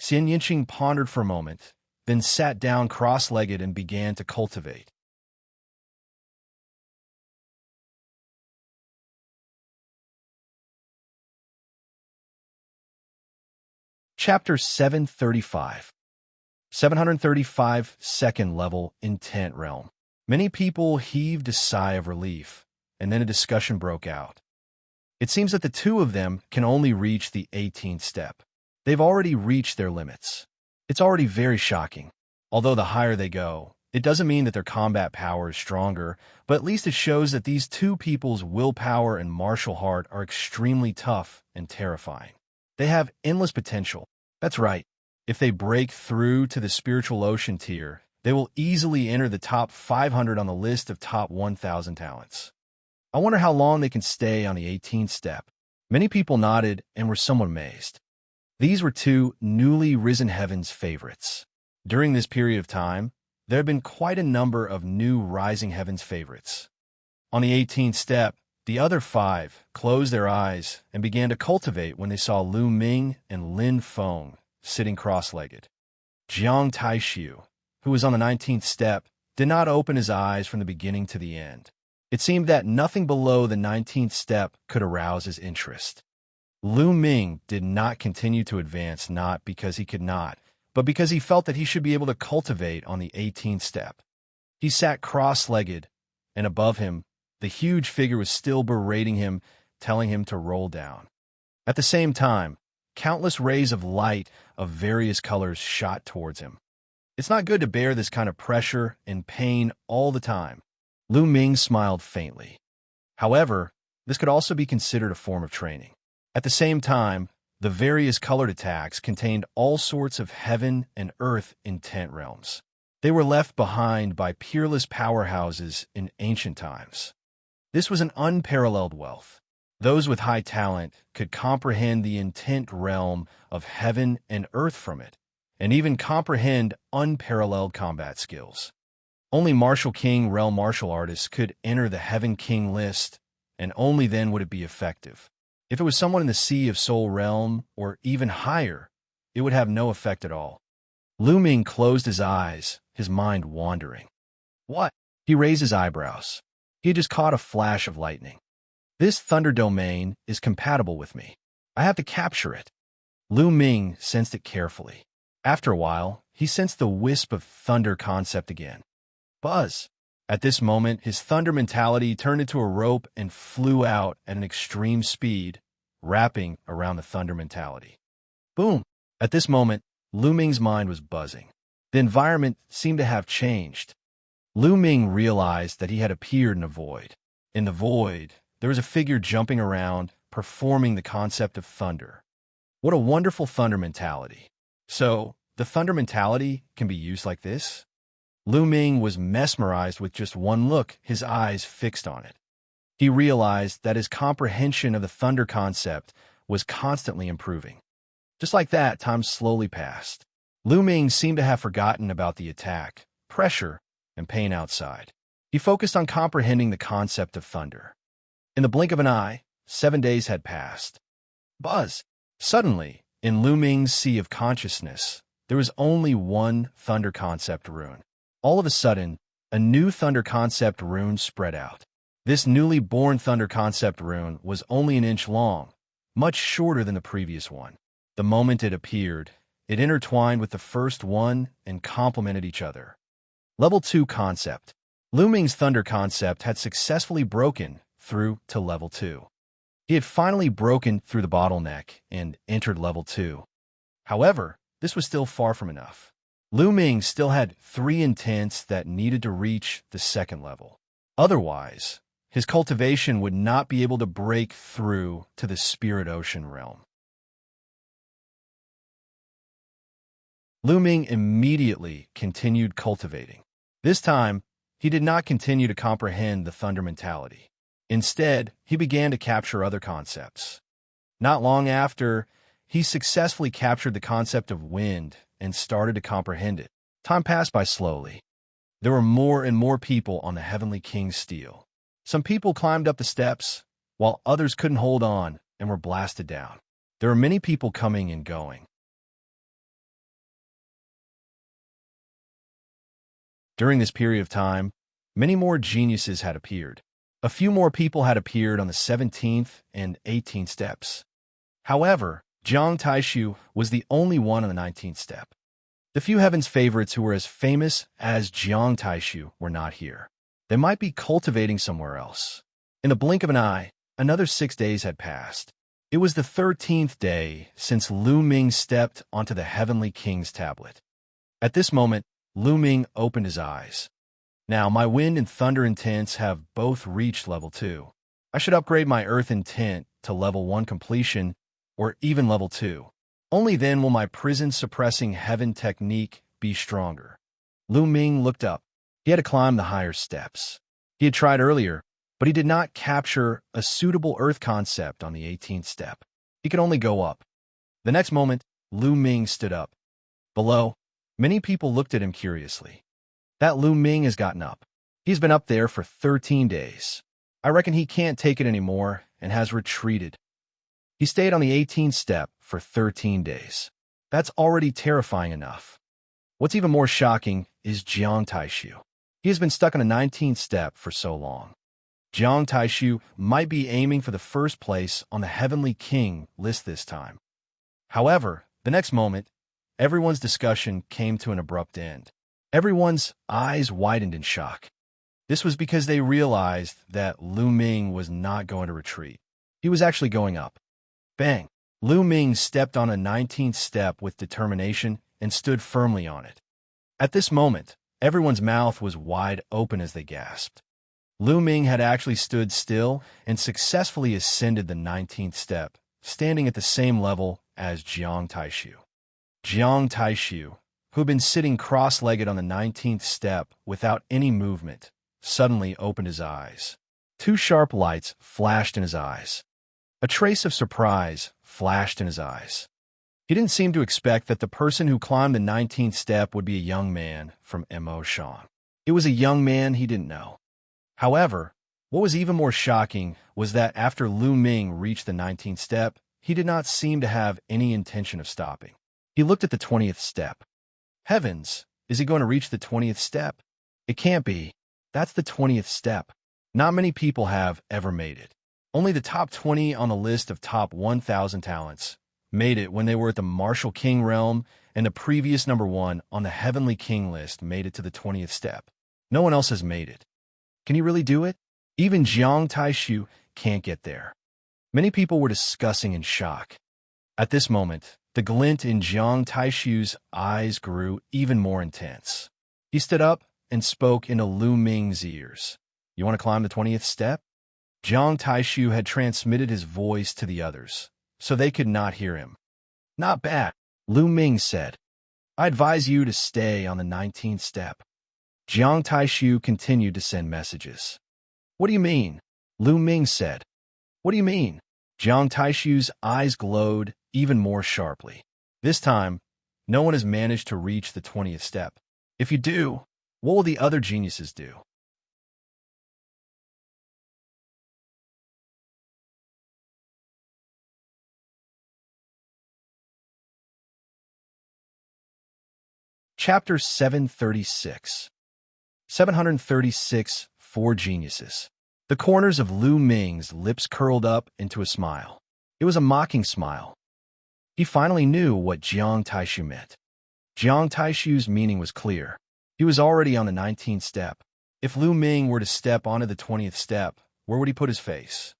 Xianxia pondered for a moment, then sat down cross-legged and began to cultivate. Chapter 735. 735 Second Level Intent Realm. Many people heaved a sigh of relief, and then a discussion broke out. It seems that the two of them can only reach the 18th step. They've already reached their limits. It's already very shocking. Although the higher they go, it doesn't mean that their combat power is stronger, but at least it shows that these two people's willpower and martial heart are extremely tough and terrifying. They have endless potential. That's right. If they break through to the spiritual ocean tier, they will easily enter the top 500 on the list of top 1,000 talents. I wonder how long they can stay on the 18th step. Many people nodded and were somewhat amazed. These were two newly risen heavens favorites. During this period of time, there have been quite a number of new rising heavens favorites. On the 18th step, the other five closed their eyes and began to cultivate when they saw Lu Ming and Lin Feng sitting cross-legged. Jiang Taixiu, who was on the 19th step, did not open his eyes from the beginning to the end. It seemed that nothing below the 19th step could arouse his interest. Lu Ming did not continue to advance not because he could not, but because he felt that he should be able to cultivate on the 18th step. He sat cross-legged, and above him, the huge figure was still berating him, telling him to roll down. At the same time, countless rays of light of various colors shot towards him. It's not good to bear this kind of pressure and pain all the time. Lu Ming smiled faintly. However, this could also be considered a form of training. At the same time, the various colored attacks contained all sorts of heaven and earth intent realms. They were left behind by peerless powerhouses in ancient times. This was an unparalleled wealth. Those with high talent could comprehend the intent realm of heaven and earth from it, and even comprehend unparalleled combat skills. Only Martial King realm martial artists could enter the Heaven King list, and only then would it be effective. If it was someone in the Sea of Soul realm, or even higher, it would have no effect at all. Lu Ming closed his eyes, his mind wandering. What? He raised his eyebrows. He had just caught a flash of lightning. This thunder domain is compatible with me. I have to capture it. Lu Ming sensed it carefully. After a while, he sensed the wisp of thunder concept again. Buzz. At this moment, his thunder mentality turned into a rope and flew out at an extreme speed, wrapping around the thunder mentality. Boom. At this moment, Lu Ming's mind was buzzing. The environment seemed to have changed. Lu Ming realized that he had appeared in a void. In the void, there was a figure jumping around, performing the concept of thunder. What a wonderful thunder mentality. So, the thunder mentality can be used like this? Lu Ming was mesmerized with just one look, his eyes fixed on it. He realized that his comprehension of the thunder concept was constantly improving. Just like that, time slowly passed. Lu Ming seemed to have forgotten about the attack, pressure, and pain outside. He focused on comprehending the concept of thunder. In the blink of an eye, 7 days had passed. Buzz! Suddenly, in Lu Ming's sea of consciousness, there was only one thunder concept rune. All of a sudden, a new thunder concept rune spread out. This newly born thunder concept rune was only an inch long, much shorter than the previous one. The moment it appeared, it intertwined with the first one and complemented each other. Level 2 concept. Lu Ming's thunder concept had successfully broken through to level 2. He had finally broken through the bottleneck and entered level 2. However, this was still far from enough. Lu Ming still had 3 intents that needed to reach the second level. Otherwise, his cultivation would not be able to break through to the spirit ocean realm. Lu Ming immediately continued cultivating. This time, he did not continue to comprehend the thunder mentality. Instead, he began to capture other concepts. Not long after, he successfully captured the concept of wind and started to comprehend it. Time passed by slowly. There were more and more people on the Heavenly King's steel. Some people climbed up the steps, while others couldn't hold on and were blasted down. There were many people coming and going. During this period of time, many more geniuses had appeared. A few more people had appeared on the 17th and 18th steps. However, Jiang Taishu was the only one on the 19th step. The few heaven's favorites who were as famous as Jiang Taishu were not here. They might be cultivating somewhere else. In the blink of an eye, another 6 days had passed. It was the 13th day since Lu Ming stepped onto the Heavenly King's tablet. At this moment, Lu Ming opened his eyes. Now, my wind and thunder intents have both reached level 2. I should upgrade my earth intent to level 1 completion, or even level 2. Only then will my prison-suppressing heaven technique be stronger. Lu Ming looked up. He had to climb the higher steps. He had tried earlier, but he did not capture a suitable earth concept on the 18th step. He could only go up. The next moment, Lu Ming stood up. Below, many people looked at him curiously. That Lu Ming has gotten up. He's been up there for 13 days. I reckon he can't take it anymore and has retreated. He stayed on the 18th step for 13 days. That's already terrifying enough. What's even more shocking is Jiang Taishu. He has been stuck on the 19th step for so long. Jiang Taishu might be aiming for the first place on the Heavenly King list this time. However, the next moment, everyone's discussion came to an abrupt end. Everyone's eyes widened in shock. This was because they realized that Lu Ming was not going to retreat. He was actually going up. Bang! Lu Ming stepped on a 19th step with determination and stood firmly on it. At this moment, everyone's mouth was wide open as they gasped. Lu Ming had actually stood still and successfully ascended the 19th step, standing at the same level as Jiang Taishu. Jiang Taishu, who had been sitting cross-legged on the 19th step without any movement, suddenly opened his eyes. Two sharp lights flashed in his eyes. A trace of surprise flashed in his eyes. He didn't seem to expect that the person who climbed the 19th step would be a young man from Mo Shan. It was a young man he didn't know. However, what was even more shocking was that after Lu Ming reached the 19th step, he did not seem to have any intention of stopping. He looked at the 20th step. Heavens, is he going to reach the 20th step? It can't be. That's the 20th step. Not many people have ever made it. Only the top 20 on the list of top 1,000 talents made it when they were at the Martial King realm, and the previous number 1 on the Heavenly King list made it to the 20th step. No one else has made it. Can he really do it? Even Jiang Taishu can't get there. Many people were discussing in shock. At this moment, the glint in Jiang Taishu's eyes grew even more intense. He stood up and spoke into Lu Ming's ears. You want to climb the 20th step? Jiang Taishu had transmitted his voice to the others, so they could not hear him. Not bad, Lu Ming said. I advise you to stay on the 19th step. Jiang Taishu continued to send messages. What do you mean? Lu Ming said. What do you mean? Jiang Taishu's eyes glowed even more sharply. This time, no one has managed to reach the 20th step. If you do, what will the other geniuses do? Chapter 736. 736 Four Geniuses. The corners of Lu Ming's lips curled up into a smile. It was a mocking smile. He finally knew what Jiang Taishu meant. Jiang Taishu's meaning was clear. He was already on the 19th step. If Lu Ming were to step onto the 20th step, where would he put his face?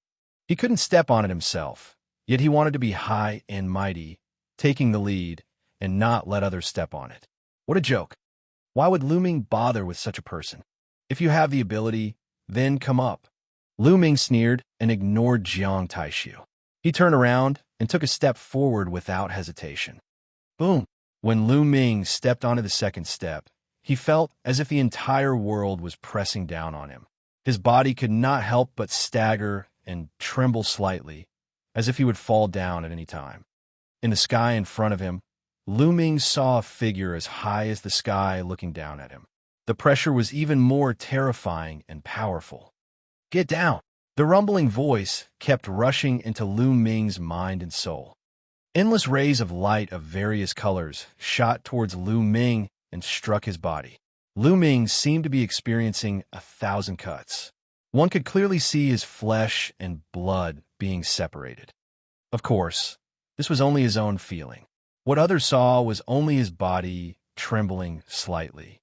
He couldn't step on it himself, yet he wanted to be high and mighty, taking the lead, and not let others step on it. What a joke. Why would Lu Ming bother with such a person? If you have the ability, then come up. Lu Ming sneered and ignored Jiang Taishu. He turned around and took a step forward without hesitation. Boom! When Lu Ming stepped onto the second step, he felt as if the entire world was pressing down on him. His body could not help but stagger and tremble slightly, as if he would fall down at any time. In the sky in front of him, Lu Ming saw a figure as high as the sky looking down at him. The pressure was even more terrifying and powerful. "Get down!" The rumbling voice kept rushing into Lu Ming's mind and soul. Endless rays of light of various colors shot towards Lu Ming and struck his body. Lu Ming seemed to be experiencing 1,000 cuts. One could clearly see his flesh and blood being separated. Of course, this was only his own feeling. What others saw was only his body trembling slightly.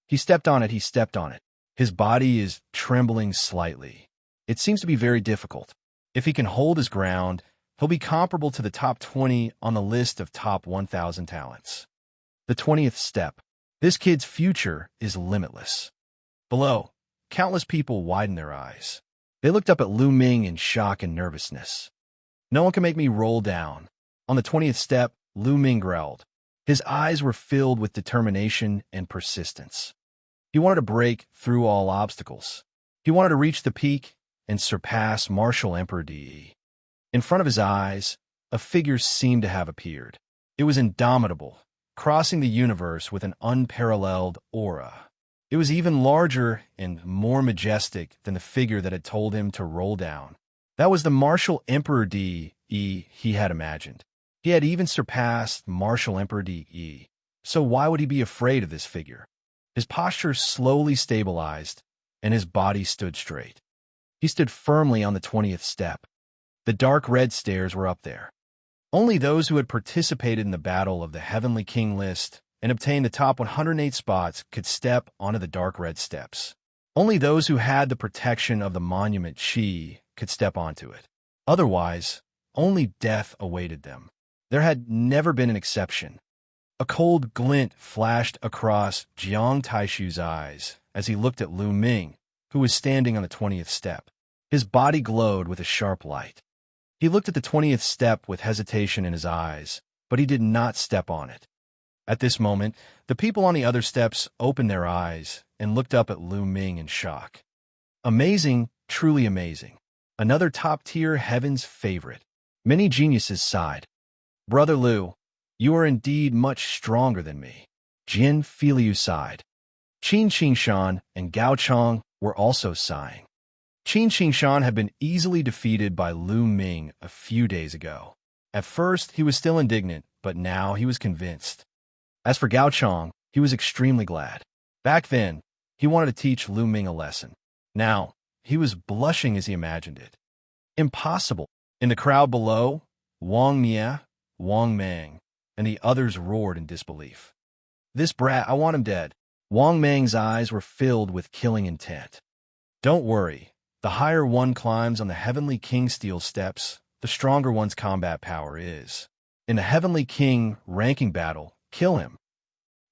He stepped on it. His body is trembling slightly. It seems to be very difficult. If he can hold his ground, he'll be comparable to the top 20 on the list of top 1,000 talents. The 20th step. This kid's future is limitless. Below, countless people widened their eyes. They looked up at Lu Ming in shock and nervousness. "No one can make me roll down." On the 20th step, Lu Ming growled. His eyes were filled with determination and persistence. He wanted to break through all obstacles. He wanted to reach the peak and surpass Martial Emperor De. In front of his eyes, a figure seemed to have appeared. It was indomitable, crossing the universe with an unparalleled aura. It was even larger and more majestic than the figure that had told him to roll down. That was the Martial Emperor De he had imagined. He had even surpassed Martial Emperor De. So why would he be afraid of this figure? His posture slowly stabilized, and his body stood straight. He stood firmly on the 20th step. The dark red stairs were up there. Only those who had participated in the battle of the Heavenly King list and obtained the top 108 spots could step onto the dark red steps. Only those who had the protection of the monument Qi could step onto it. Otherwise, only death awaited them. There had never been an exception. A cold glint flashed across Jiang Taishu's eyes as he looked at Lu Ming, who was standing on the 20th step. His body glowed with a sharp light. He looked at the 20th step with hesitation in his eyes, but he did not step on it. At this moment, the people on the other steps opened their eyes and looked up at Lu Ming in shock. Amazing, truly amazing. Another top-tier heaven's favorite. Many geniuses sighed. "Brother Lu, you are indeed much stronger than me." Jin Filiu sighed. Qin Qingshan and Gao Chong were also sighing. Qin Qingshan had been easily defeated by Lu Ming a few days ago. At first, he was still indignant, but now he was convinced. As for Gao Chong, he was extremely glad. Back then, he wanted to teach Lu Ming a lesson. Now, he was blushing as he imagined it. Impossible. In the crowd below, Wang Mia, Wang Mang, and the others roared in disbelief. "This brat, I want him dead." Wang Mang's eyes were filled with killing intent. "Don't worry. The higher one climbs on the Heavenly King steel steps, the stronger one's combat power is. In the Heavenly King ranking battle, kill him."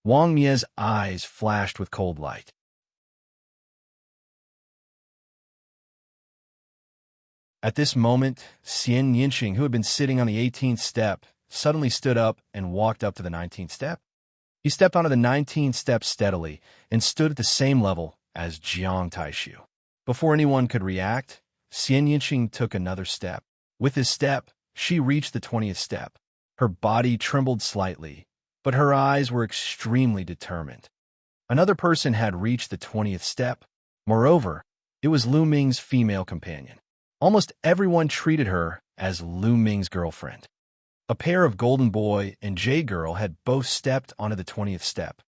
Wang Mia's eyes flashed with cold light. At this moment, Xianxia, who had been sitting on the 18th step, suddenly stood up and walked up to the 19th step. He stepped onto the 19th step steadily and stood at the same level as Jiang Taishu. Before anyone could react, Xianxia took another step. With his step, she reached the 20th step. Her body trembled slightly, but her eyes were extremely determined. Another person had reached the 20th step. Moreover, it was Lu Ming's female companion. Almost everyone treated her as Lu Ming's girlfriend. A pair of Golden Boy and Jade Girl had both stepped onto the 20th step.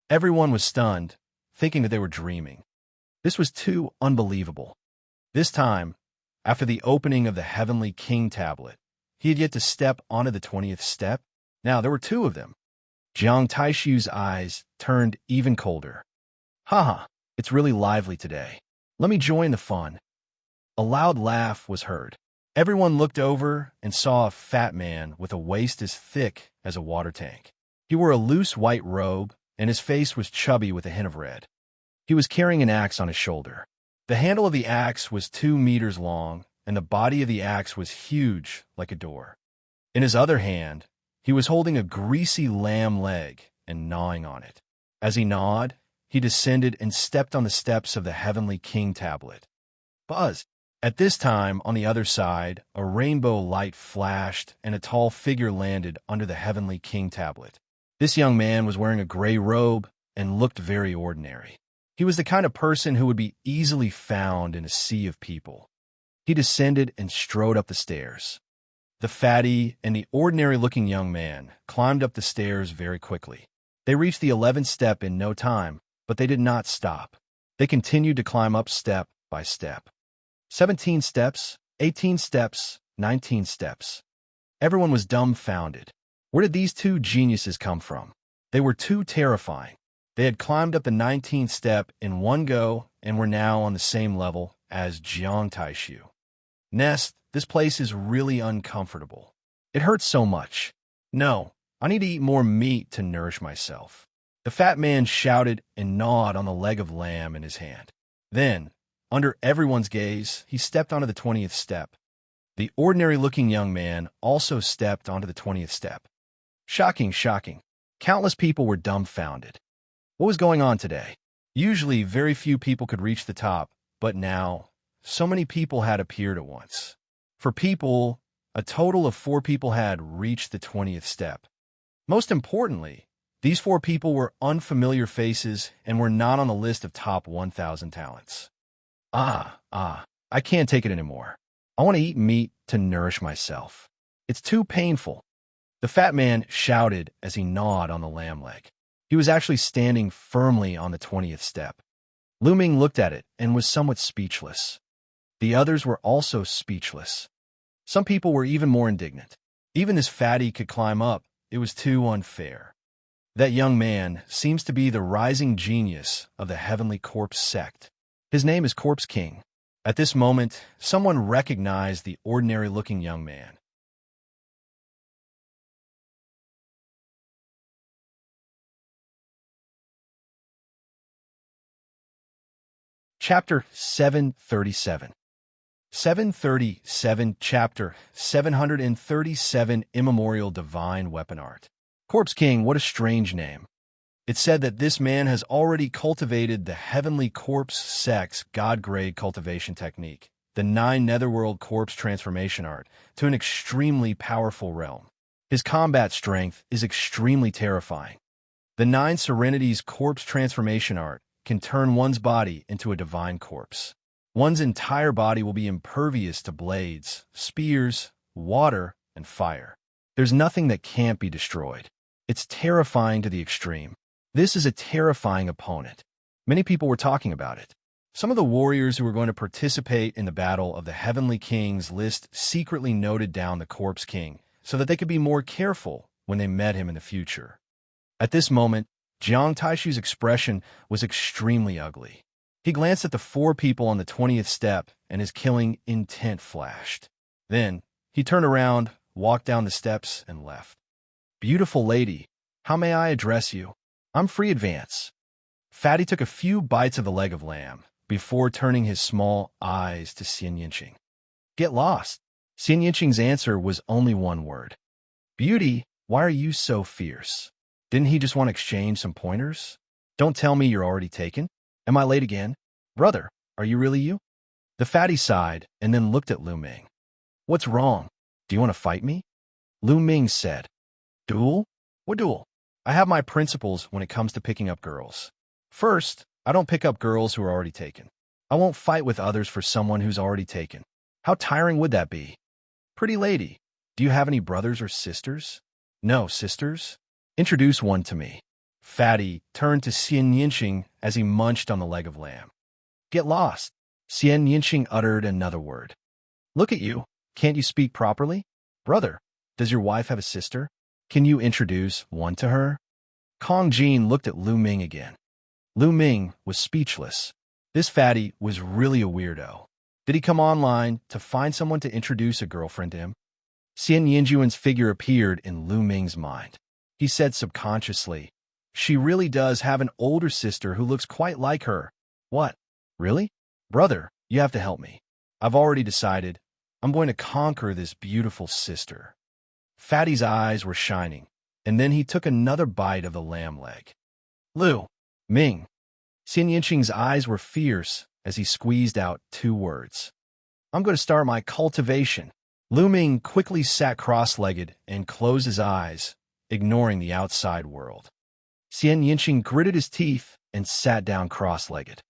Everyone was stunned, thinking that they were dreaming. This was too unbelievable. This time, after the opening of the Heavenly King tablet, he had yet to step onto the 20th step. Now there were two of them. Jiang Taishu's eyes turned even colder. "Haha, it's really lively today. Let me join the fun." A loud laugh was heard. Everyone looked over and saw a fat man with a waist as thick as a water tank. He wore a loose white robe, and his face was chubby with a hint of red. He was carrying an axe on his shoulder. The handle of the axe was 2 meters long, and the body of the axe was huge, like a door. In his other hand, he was holding a greasy lamb leg and gnawing on it. As he gnawed, he descended and stepped on the steps of the Heavenly King tablet. Buzz! At this time, on the other side, a rainbow light flashed and a tall figure landed under the Heavenly King tablet. This young man was wearing a gray robe and looked very ordinary. He was the kind of person who would be easily found in a sea of people. He descended and strode up the stairs. The fatty and the ordinary-looking young man climbed up the stairs very quickly. They reached the 11th step in no time, but they did not stop. They continued to climb up step by step. 17 steps, 18 steps, 19 steps. Everyone was dumbfounded. Where did these two geniuses come from? They were too terrifying. They had climbed up the 19th step in one go and were now on the same level as Xianxia. Nest, this place is really uncomfortable. It hurts so much. No, I need to eat more meat to nourish myself. The fat man shouted and gnawed on the leg of lamb in his hand. Then, under everyone's gaze, he stepped onto the 20th step. The ordinary-looking young man also stepped onto the 20th step. Shocking, shocking. Countless people were dumbfounded. What was going on today? Usually, very few people could reach the top, but now, so many people had appeared at once. For people, a total of 4 people had reached the 20th step. Most importantly, these 4 people were unfamiliar faces and were not on the list of top 1,000 talents. I can't take it anymore. I want to eat meat to nourish myself. It's too painful. The fat man shouted as he gnawed on the lamb leg. He was actually standing firmly on the 20th step. Lu Ming looked at it and was somewhat speechless. The others were also speechless. Some people were even more indignant. Even this fatty could climb up. It was too unfair. That young man seems to be the rising genius of the Heavenly Corpse sect. His name is Corpse King. At this moment, someone recognized the ordinary-looking young man. Chapter 737. 737, Chapter 737, Immemorial Divine Weapon Art. Corpse King, what a strange name. It said that this man has already cultivated the Heavenly Corpse sect's God-grade cultivation technique, the 9 Netherworld Corpse transformation art, to an extremely powerful realm. His combat strength is extremely terrifying. The 9 Serenities Corpse transformation art can turn one's body into a divine corpse. One's entire body will be impervious to blades, spears, water, and fire. There's nothing that can't be destroyed. It's terrifying to the extreme. This is a terrifying opponent. Many people were talking about it. Some of the warriors who were going to participate in the battle of the Heavenly King's list secretly noted down the Corpse King so that they could be more careful when they met him in the future. At this moment, Jiang Taishu's expression was extremely ugly. He glanced at the 4 people on the 20th step, and his killing intent flashed. Then, he turned around, walked down the steps, and left. Beautiful lady, how may I address you? I'm free advance. Fatty took a few bites of the leg of lamb before turning his small eyes to Xianxia. Get lost. Xianxia's answer was only one word. Beauty, why are you so fierce? Didn't he just want to exchange some pointers? Don't tell me you're already taken. Am I late again? Brother, are you really you? The fatty sighed and then looked at Lu Ming. What's wrong? Do you want to fight me? Lu Ming said. Duel? What duel? I have my principles when it comes to picking up girls. First, I don't pick up girls who are already taken. I won't fight with others for someone who's already taken. How tiring would that be? Pretty lady, do you have any brothers or sisters? No, sisters? Introduce one to me. Fatty turned to Xianxia as he munched on the leg of lamb. Get lost. Xianxia uttered another word. Look at you. Can't you speak properly? Brother, does your wife have a sister? Can you introduce one to her? Kong Jin looked at Lu Ming again. Lu Ming was speechless. This fatty was really a weirdo. Did he come online to find someone to introduce a girlfriend to him? Xianxuan's figure appeared in Lu Ming's mind. He said subconsciously, she really does have an older sister who looks quite like her. What? Really? Brother, you have to help me. I've already decided. I'm going to conquer this beautiful sister. Fatty's eyes were shining, and then he took another bite of the lamb leg. Lu Ming. Xianxia's eyes were fierce as he squeezed out 2 words. I'm going to start my cultivation. Lu Ming quickly sat cross-legged and closed his eyes, ignoring the outside world. Xianxia gritted his teeth and sat down cross-legged.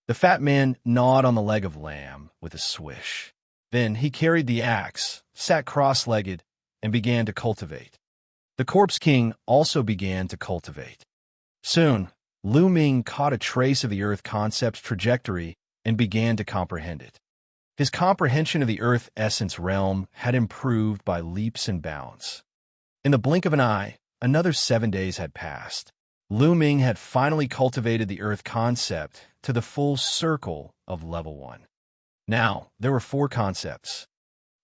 The fat man gnawed on the leg of lamb with a swish. Then he carried the axe, sat cross-legged, and began to cultivate. The Corpse King also began to cultivate. Soon, Lu Ming caught a trace of the Earth concept's trajectory and began to comprehend it. His comprehension of the Earth essence realm had improved by leaps and bounds. In the blink of an eye, another 7 days had passed. Lu Ming had finally cultivated the Earth concept to the full circle of level 1. Now, there were 4 concepts.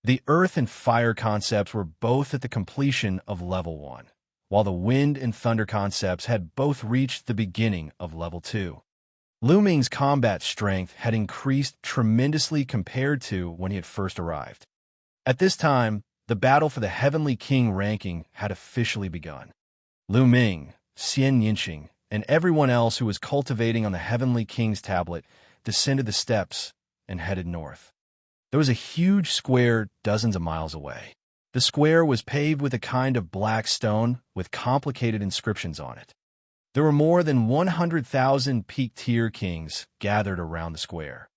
The Earth and Fire concepts were both at the completion of level 1, while the Wind and Thunder concepts had both reached the beginning of level 2. Lu Ming's combat strength had increased tremendously compared to when he had first arrived. At this time, the battle for the Heavenly King ranking had officially begun. Lu Ming, Xianxia, and everyone else who was cultivating on the Heavenly King's tablet descended the steps and headed north. There was a huge square dozens of miles away. The square was paved with a kind of black stone with complicated inscriptions on it. There were more than 100,000 peak-tier kings gathered around the square.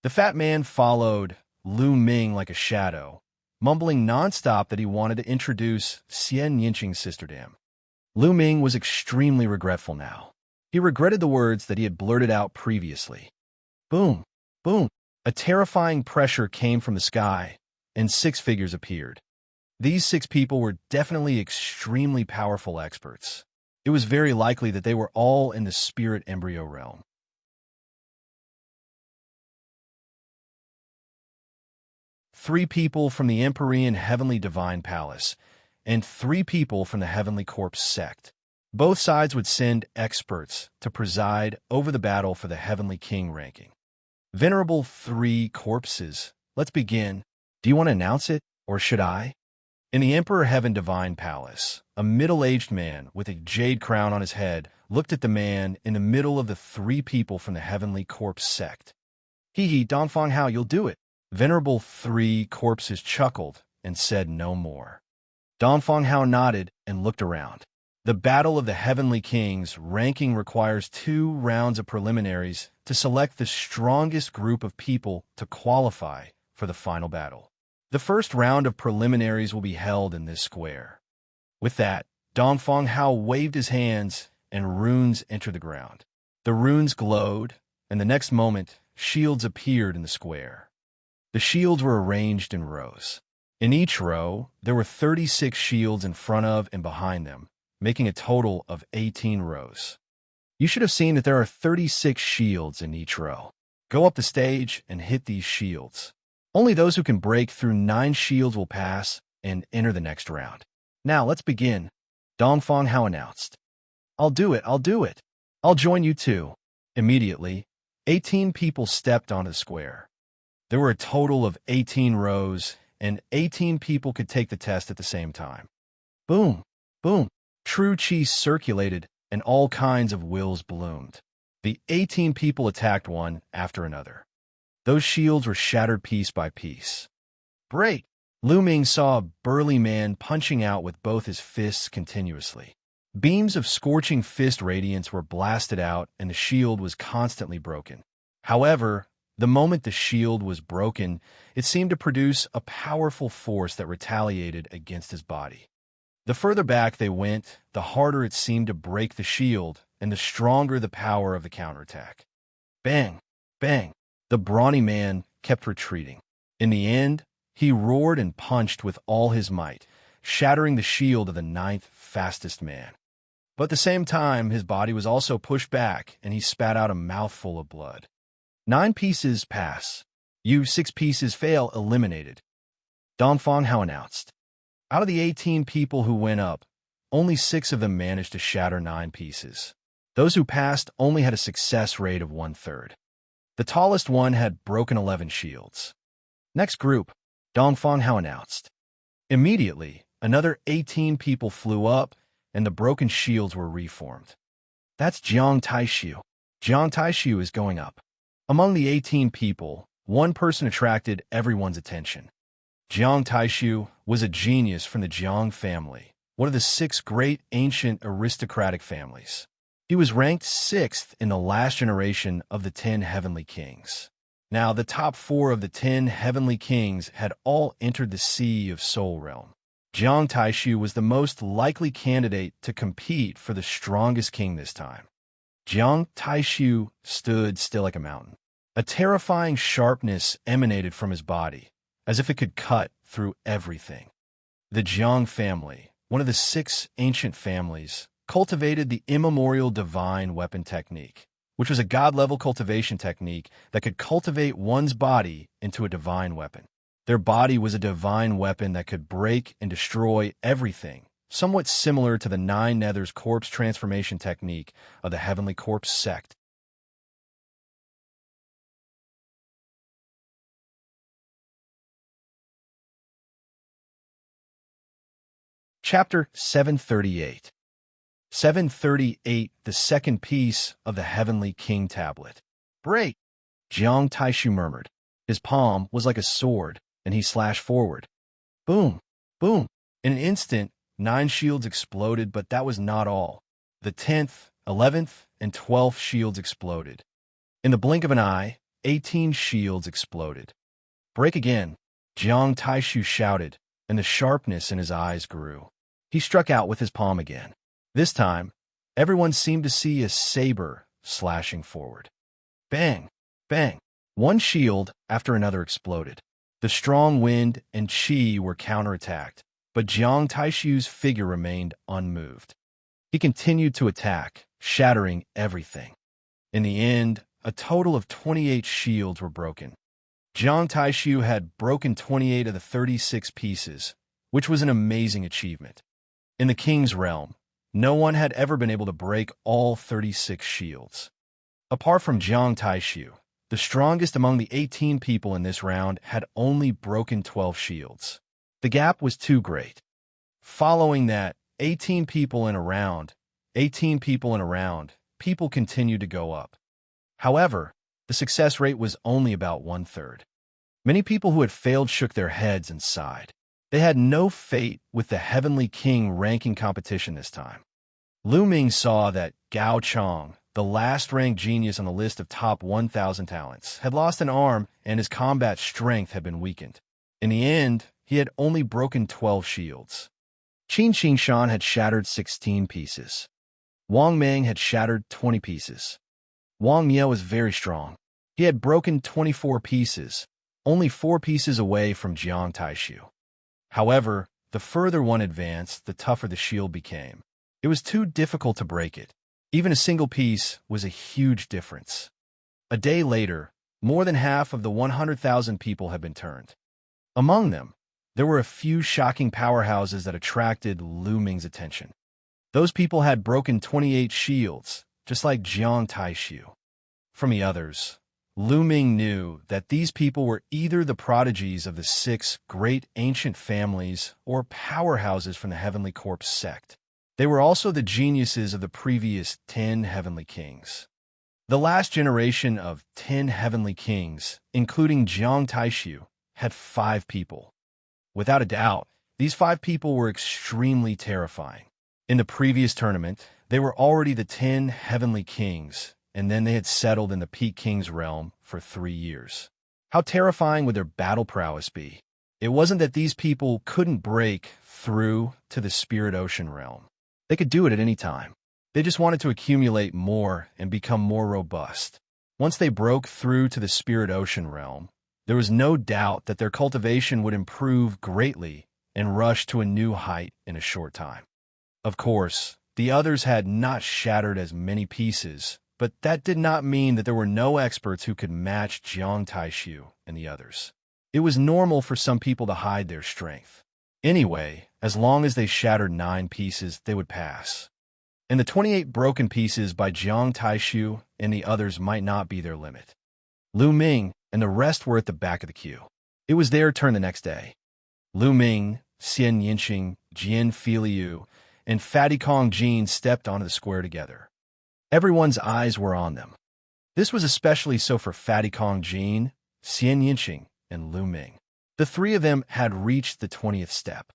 The fat man followed Lu Ming like a shadow, mumbling nonstop that he wanted to introduce Xianxia's sister to him. Lu Ming was extremely regretful now. He regretted the words that he had blurted out previously. Boom, boom. A terrifying pressure came from the sky, and 6 figures appeared. These 6 people were definitely extremely powerful experts. It was very likely that they were all in the spirit embryo realm. Three people from the Empyrean Heavenly Divine Palace, and 3 people from the Heavenly Corpse sect. Both sides would send experts to preside over the battle for the Heavenly King ranking. Venerable 3 corpses, let's begin. Do you want to announce it, or should I? In the Emperor Heaven Divine Palace, a middle-aged man with a jade crown on his head looked at the man in the middle of the 3 people from the Heavenly Corpse sect. Hee Dongfang Hao, you'll do it. Venerable 3 corpses chuckled and said no more. Dongfang Hao nodded and looked around. The Battle of the Heavenly Kings ranking requires 2 rounds of preliminaries to select the strongest group of people to qualify for the final battle. The first round of preliminaries will be held in this square. With that, Dongfang Hao waved his hands and runes entered the ground. The runes glowed, and the next moment, shields appeared in the square. The shields were arranged in rows. In each row, there were 36 shields in front of and behind them, making a total of 18 rows. You should have seen that there are 36 shields in each row. Go up the stage and hit these shields. Only those who can break through 9 shields will pass and enter the next round. Now, let's begin. Dongfang Hao announced. I'll do it. I'll join you too. Immediately, 18 people stepped onto the square. There were a total of 18 rows, and 18 people could take the test at the same time. Boom, boom. True chi circulated, and all kinds of wills bloomed. The 18 people attacked one after another. Those shields were shattered piece by piece. Break! Lu Ming saw a burly man punching out with both his fists continuously. Beams of scorching fist radiance were blasted out, and the shield was constantly broken. However, the moment the shield was broken, it seemed to produce a powerful force that retaliated against his body. The further back they went, the harder it seemed to break the shield, and the stronger the power of the counterattack. Bang! Bang! The brawny man kept retreating. In the end, he roared and punched with all his might, shattering the shield of the 9th fastest man. But at the same time, his body was also pushed back, and he spat out a mouthful of blood. 9 pieces pass. You 6 pieces fail, eliminated. Dongfang Hao announced. Out of the 18 people who went up, only 6 of them managed to shatter 9 pieces. Those who passed only had a success rate of 1/3. The tallest one had broken 11 shields. Next group, Dongfang Hao announced. Immediately, another 18 people flew up, and the broken shields were reformed. That's Jiang Taishu. Jiang Taishu is going up. Among the 18 people, one person attracted everyone's attention. Jiang Taishu was a genius from the Jiang family, one of the 6 great ancient aristocratic families. He was ranked 6th in the last generation of the 10 heavenly kings. Now, the top 4 of the 10 heavenly kings had all entered the Sea of Soul Realm. Jiang Taishu was the most likely candidate to compete for the strongest king this time. Jiang Taishu stood still like a mountain. A terrifying sharpness emanated from his body, as if it could cut through everything. The Jiang family, one of the 6 ancient families, cultivated the immemorial divine weapon technique, which was a god-level cultivation technique that could cultivate one's body into a divine weapon. Their body was a divine weapon that could break and destroy everything, somewhat similar to the 9 Nethers corpse transformation technique of the Heavenly Corpse sect. Chapter 738. 738, the second piece of the Heavenly King Tablet. Break! Jiang Taishu murmured. His palm was like a sword, and he slashed forward. Boom! Boom! In an instant, 9 shields exploded, but that was not all. The 10th, 11th, and 12th shields exploded. In the blink of an eye, 18 shields exploded. Break again! Jiang Taishu shouted, and the sharpness in his eyes grew. He struck out with his palm again. This time, everyone seemed to see a saber slashing forward. Bang! Bang! One shield after another exploded. The strong wind and qi were counterattacked, but Jiang Taishu's figure remained unmoved. He continued to attack, shattering everything. In the end, a total of 28 shields were broken. Jiang Taishu had broken 28 of the 36 pieces, which was an amazing achievement. In the king's realm, no one had ever been able to break all 36 shields. Apart from Jiang Taishu, the strongest among the 18 people in this round had only broken 12 shields. The gap was too great. Following that, 18 people in a round, people continued to go up. However, the success rate was only about 1/3. Many people who had failed shook their heads and sighed. They had no fate with the Heavenly King ranking competition this time. Lu Ming saw that Gao Chong, the last-ranked genius on the list of top 1,000 talents, had lost an arm and his combat strength had been weakened. In the end, he had only broken 12 shields. Qin Xingshan had shattered 16 pieces. Wang Meng had shattered 20 pieces. Wang Miao was very strong. He had broken 24 pieces, only 4 pieces away from Jiang Taishu. However, the further one advanced, the tougher the shield became. It was too difficult to break it. Even a single piece was a huge difference. A day later, more than half of the 100,000 people had been turned. Among them, there were a few shocking powerhouses that attracted Lu Ming's attention. Those people had broken 28 shields, just like Jiang Taishu. From the others, Lu Ming knew that these people were either the prodigies of the 6 great ancient families or powerhouses from the Heavenly Corpse sect. They were also the geniuses of the previous 10 heavenly kings. The last generation of 10 heavenly kings, including Jiang Taishu, had 5 people. Without a doubt, these 5 people were extremely terrifying. In the previous tournament, they were already the 10 heavenly kings, and then they had settled in the Peak King's realm for 3 years. How terrifying would their battle prowess be? It wasn't that these people couldn't break through to the Spirit Ocean realm. They could do it at any time. They just wanted to accumulate more and become more robust. Once they broke through to the Spirit Ocean realm, there was no doubt that their cultivation would improve greatly and rush to a new height in a short time. Of course, the others had not shattered as many pieces, but that did not mean that there were no experts who could match Jiang Taishu and the others. It was normal for some people to hide their strength. Anyway, as long as they shattered 9 pieces, they would pass. And the 28 broken pieces by Jiang Taishu and the others might not be their limit. Lu Ming and the rest were at the back of the queue. It was their turn the next day. Lu Ming, Xianxia, Jian Filiu, and Fatty Kong Jin stepped onto the square together. Everyone's eyes were on them. This was especially so for Fatty Kong Jin, Xianxia, and Lu Ming. The three of them had reached the 20th step.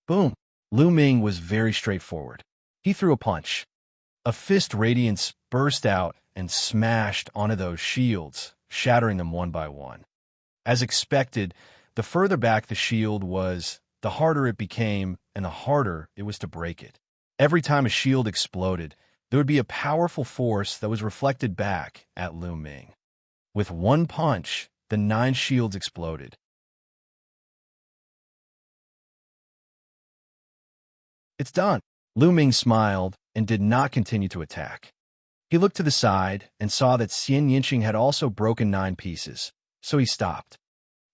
Boom! Lu Ming was very straightforward. He threw a punch. A fist radiance burst out and smashed onto those shields, shattering them one by one. As expected, the further back the shield was, the harder it became, and the harder it was to break it. Every time a shield exploded, there would be a powerful force that was reflected back at Lu Ming. With one punch, the 9 shields exploded. It's done. Lu Ming smiled and did not continue to attack. He looked to the side and saw that Xianxia had also broken 9 pieces, so he stopped.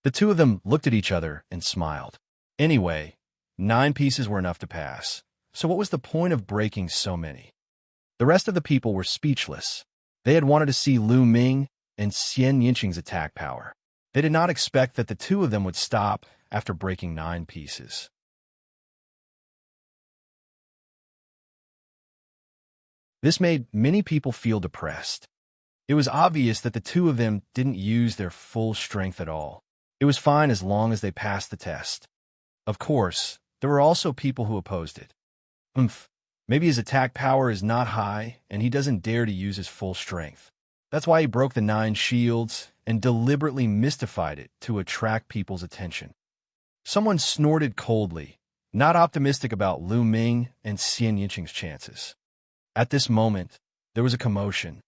The two of them looked at each other and smiled. Anyway, 9 pieces were enough to pass, so what was the point of breaking so many? The rest of the people were speechless. They had wanted to see Lu Ming and Xianxia's attack power. They did not expect that the two of them would stop after breaking 9 pieces. This made many people feel depressed. It was obvious that the two of them didn't use their full strength at all. It was fine as long as they passed the test. Of course, there were also people who opposed it. Maybe his attack power is not high and he doesn't dare to use his full strength. That's why he broke the 9 shields and deliberately mystified it to attract people's attention. Someone snorted coldly, not optimistic about Lu Ming and Xianxin's chances. At this moment, there was a commotion.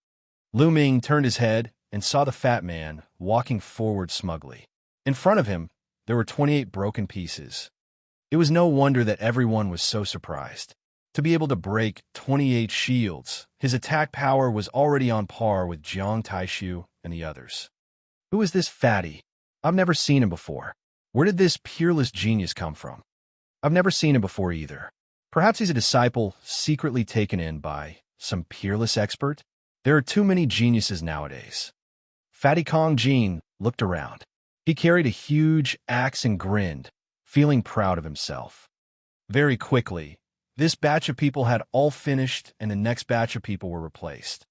Lu Ming turned his head and saw the fat man walking forward smugly. In front of him, there were 28 broken pieces. It was no wonder that everyone was so surprised. To be able to break 28 shields, his attack power was already on par with Jiang Taishu and the others. Who is this fatty? I've never seen him before. Where did this peerless genius come from? I've never seen him before either. Perhaps he's a disciple secretly taken in by some peerless expert? There are too many geniuses nowadays. Fatty Kong Jin looked around. He carried a huge axe and grinned, feeling proud of himself. Very quickly, this batch of people had all finished and the next batch of people were replaced.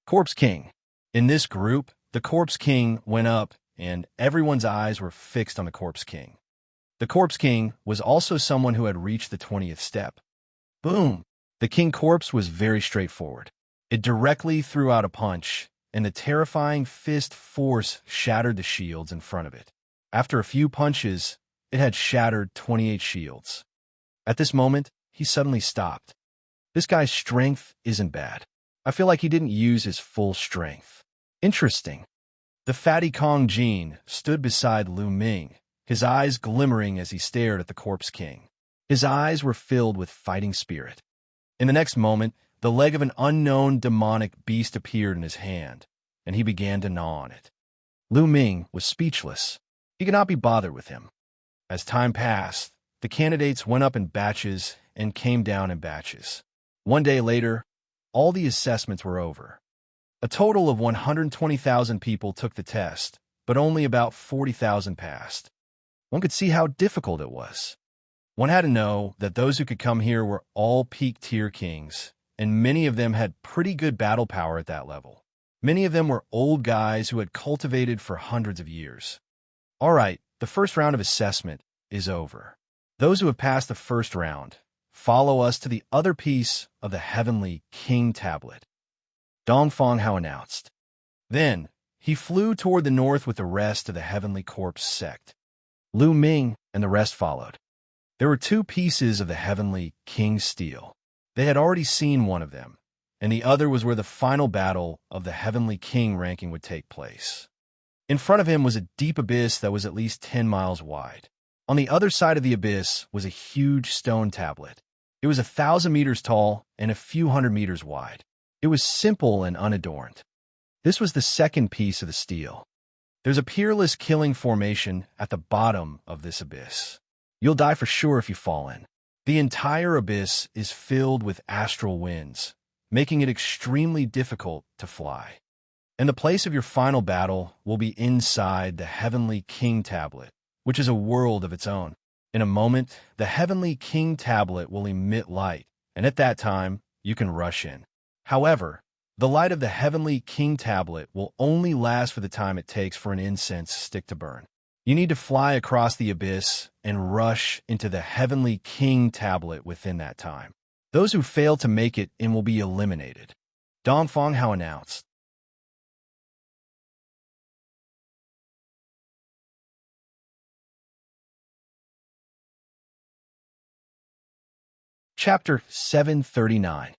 Corpse King. In this group, the Corpse King went up and everyone's eyes were fixed on the Corpse King. The Corpse King was also someone who had reached the 20th step. Boom! The King Corpse was very straightforward. It directly threw out a punch, and the terrifying fist force shattered the shields in front of it. After a few punches, it had shattered 28 shields. At this moment, he suddenly stopped. This guy's strength isn't bad. I feel like he didn't use his full strength. Interesting. The Fatty Kong Jin stood beside Lu Ming, his eyes glimmering as he stared at the Corpse King. His eyes were filled with fighting spirit. In the next moment, the leg of an unknown demonic beast appeared in his hand, and he began to gnaw on it. Lu Ming was speechless. He could not be bothered with him. As time passed, the candidates went up in batches and came down in batches. One day later, all the assessments were over. A total of 120,000 people took the test, but only about 40,000 passed. One could see how difficult it was. One had to know that those who could come here were all peak-tier kings, and many of them had pretty good battle power at that level. Many of them were old guys who had cultivated for hundreds of years. All right, the first round of assessment is over. Those who have passed the first round, follow us to the other piece of the Heavenly King Tablet. Dong Fanghao announced. Then, he flew toward the north with the rest of the Heavenly Corpse sect. Lu Ming and the rest followed. There were 2 pieces of the Heavenly King Steel. They had already seen one of them, and the other was where the final battle of the Heavenly King ranking would take place. In front of him was a deep abyss that was at least 10 miles wide. On the other side of the abyss was a huge stone tablet. It was 1,000 meters tall and a few hundred meters wide. It was simple and unadorned. This was the second piece of the steel. There's a peerless killing formation at the bottom of this abyss. You'll die for sure if you fall in. The entire abyss is filled with astral winds, making it extremely difficult to fly. And the place of your final battle will be inside the Heavenly King Tablet, which is a world of its own. In a moment, the Heavenly King tablet will emit light, and at that time, you can rush in. However, the light of the Heavenly King tablet will only last for the time it takes for an incense stick to burn. You need to fly across the abyss and rush into the Heavenly King tablet within that time. Those who fail to make it in will be eliminated. Dong Fanghao announced. Chapter 739.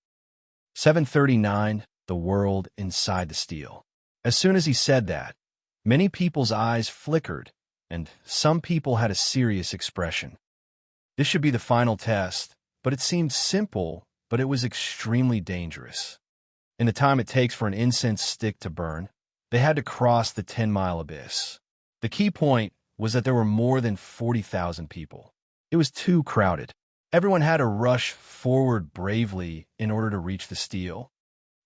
739, The World Inside the Steel. As soon as he said that, many people's eyes flickered, and some people had a serious expression. This should be the final test, but it seemed simple, but it was extremely dangerous. In the time it takes for an incense stick to burn, they had to cross the 10-mile abyss. The key point was that there were more than 40,000 people. It was too crowded. Everyone had to rush forward bravely in order to reach the steel.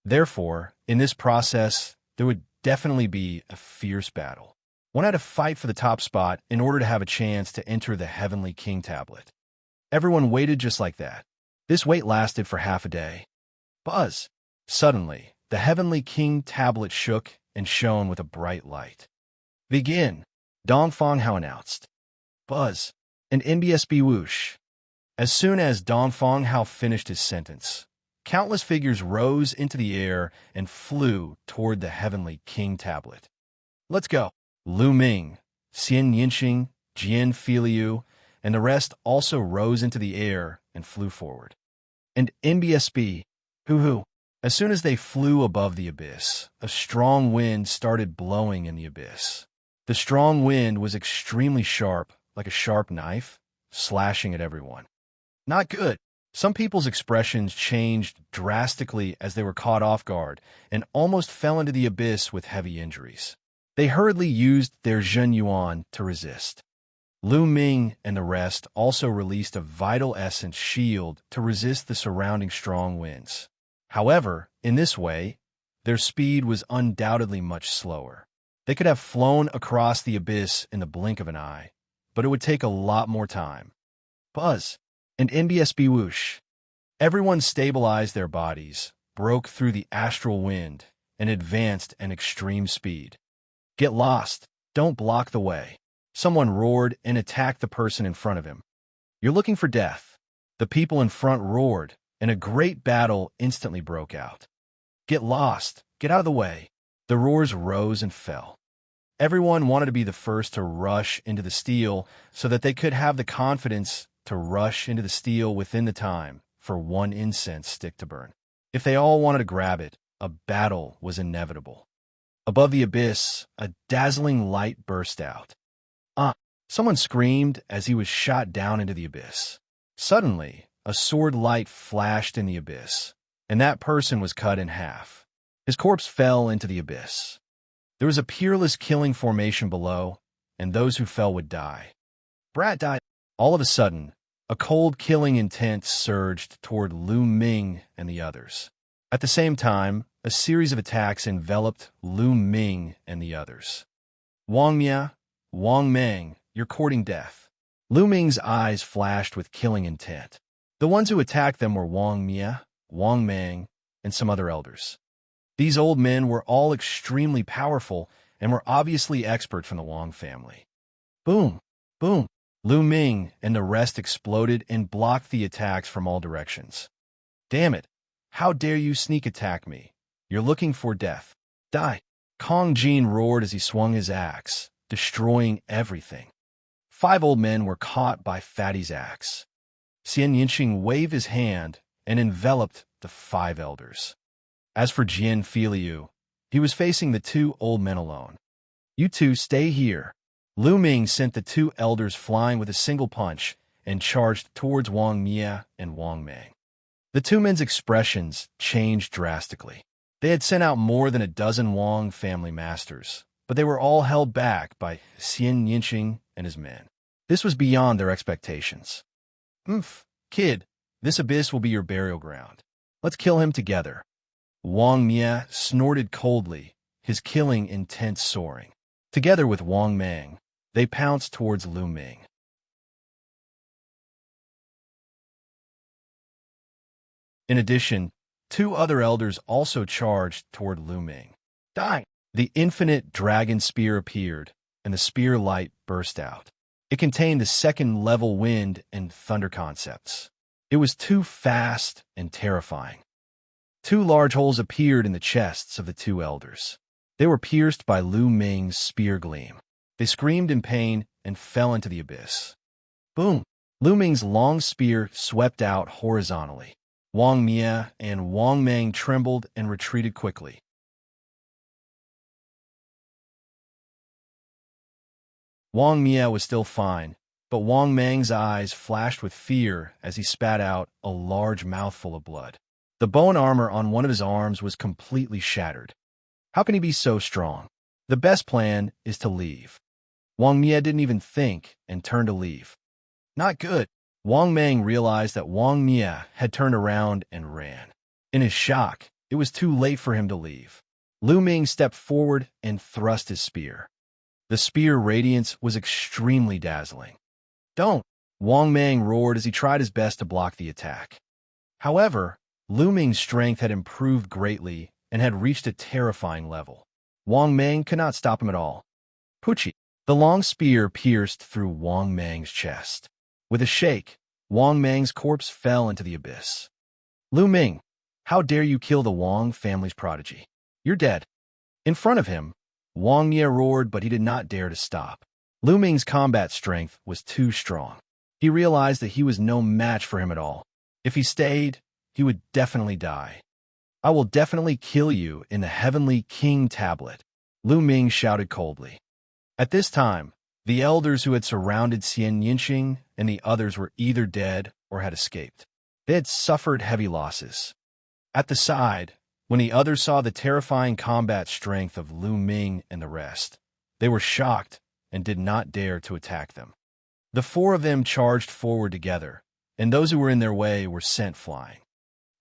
Therefore, in this process, there would definitely be a fierce battle. One had to fight for the top spot in order to have a chance to enter the Heavenly King tablet. Everyone waited just like that. This wait lasted for half a day. Buzz! Suddenly, the Heavenly King tablet shook and shone with a bright light. Begin! Dong Fanghao announced. Buzz! And NBSB whoosh! As soon as Dong Fanghao finished his sentence, countless figures rose into the air and flew toward the Heavenly King tablet. Let's go! Lu Ming, Xianxia, Jian Filiu, and the rest also rose into the air and flew forward. And NBSB, hoo-hoo. As soon as they flew above the abyss, a strong wind started blowing in the abyss. The strong wind was extremely sharp, like a sharp knife, slashing at everyone. Not good. Some people's expressions changed drastically as they were caught off guard and almost fell into the abyss with heavy injuries. They hurriedly used their Zhen Yuan to resist. Lu Ming and the rest also released a vital essence shield to resist the surrounding strong winds. However, in this way, their speed was undoubtedly much slower. They could have flown across the abyss in the blink of an eye, but it would take a lot more time. Buzz! And NBSB whoosh! Everyone stabilized their bodies, broke through the astral wind, and advanced at extreme speed. Get lost! Don't block the way! Someone roared and attacked the person in front of him. You're looking for death. The people in front roared, and a great battle instantly broke out. Get lost! Get out of the way! The roars rose and fell. Everyone wanted to be the first to rush into the steel so that they could have the confidence to rush into the steel within the time for one incense stick to burn. If they all wanted to grab it, a battle was inevitable. Above the abyss, a dazzling light burst out. Someone screamed as he was shot down into the abyss. Suddenly, a sword light flashed in the abyss, and that person was cut in half. His corpse fell into the abyss. There was a peerless killing formation below, and those who fell would die. Brat died. All of a sudden, a cold killing intent surged toward Lu Ming and the others. At the same time, a series of attacks enveloped Lu Ming and the others. Wang Mia, Wang Meng, you're courting death. Lu Ming's eyes flashed with killing intent. The ones who attacked them were Wang Mia, Wang Meng, and some other elders. These old men were all extremely powerful and were obviously expert from the Wang family. Boom! Boom! Lu Ming and the rest exploded and blocked the attacks from all directions. Damn it! How dare you sneak attack me? You're looking for death. Die! Kong Jin roared as he swung his axe, destroying everything. 5 old men were caught by Fatty's axe. Xianxia waved his hand and enveloped the 5 elders. As for Jian Filiu, he was facing the 2 old men alone. You two stay here. Lu Ming sent the 2 elders flying with a single punch and charged towards Wang Mia and Wang Meng. The 2 men's expressions changed drastically. They had sent out more than a dozen Wang family masters, but they were all held back by Xianxia and his men. This was beyond their expectations. Kid, this abyss will be your burial ground. Let's kill him together. Wang Mia snorted coldly, his killing intent soaring. Together with Wang Meng, they pounced towards Lu Ming. In addition, two other elders also charged toward Lu Ming. Die! The infinite dragon spear appeared, and the spear light burst out. It contained the second-level wind and thunder concepts. It was too fast and terrifying. Two large holes appeared in the chests of the two elders. They were pierced by Lu Ming's spear gleam. They screamed in pain and fell into the abyss. Boom! Lu Ming's long spear swept out horizontally. Wang Mia and Wang Meng trembled and retreated quickly. Wang Mia was still fine, but Wang Meng's eyes flashed with fear as he spat out a large mouthful of blood. The bone armor on one of his arms was completely shattered. How can he be so strong? The best plan is to leave. Wang Mia didn't even think and turned to leave. Not good. Wang Meng realized that Wang Mia had turned around and ran. In his shock, it was too late for him to leave. Lu Ming stepped forward and thrust his spear. The spear radiance was extremely dazzling. Don't! Wang Meng roared as he tried his best to block the attack. However, Lu Ming's strength had improved greatly and had reached a terrifying level. Wang Meng could not stop him at all. Pucci! The long spear pierced through Wang Meng's chest. With a shake, Wang Meng's corpse fell into the abyss. Lu Ming, how dare you kill the Wang family's prodigy? You're dead. In front of him, Wang Mia roared, but he did not dare to stop. Lu Ming's combat strength was too strong. He realized that he was no match for him at all. If he stayed, he would definitely die. I will definitely kill you in the Heavenly King tablet, Lu Ming shouted coldly. At this time, the elders who had surrounded Xianxia and the others were either dead or had escaped. They had suffered heavy losses. At the side, when the others saw the terrifying combat strength of Lu Ming and the rest, they were shocked and did not dare to attack them. The four of them charged forward together, and those who were in their way were sent flying.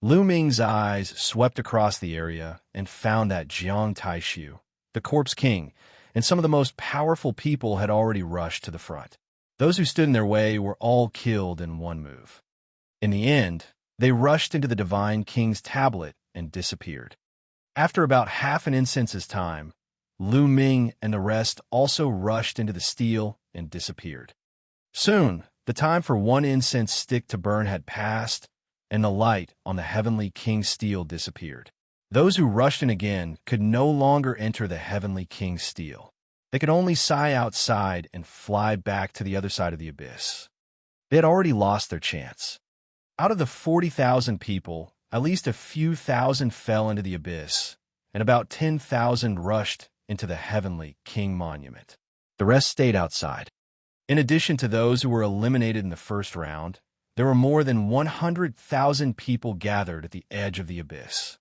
Lu Ming's eyes swept across the area and found that Jiang Taishu, the Corpse King, and some of the most powerful people had already rushed to the front. Those who stood in their way were all killed in one move. In the end, they rushed into the Divine King's tablet and disappeared. After about half an instance's time, Lu Ming and the rest also rushed into the steel and disappeared. Soon, the time for one incense stick to burn had passed, and the light on the Heavenly King's steel disappeared. Those who rushed in again could no longer enter the Heavenly King's steel. They could only sigh outside and fly back to the other side of the abyss. They had already lost their chance. Out of the 40,000 people, at least a few thousand fell into the abyss, and about 10,000 rushed into the Heavenly King monument. The rest stayed outside. In addition to those who were eliminated in the first round, there were more than 100,000 people gathered at the edge of the abyss.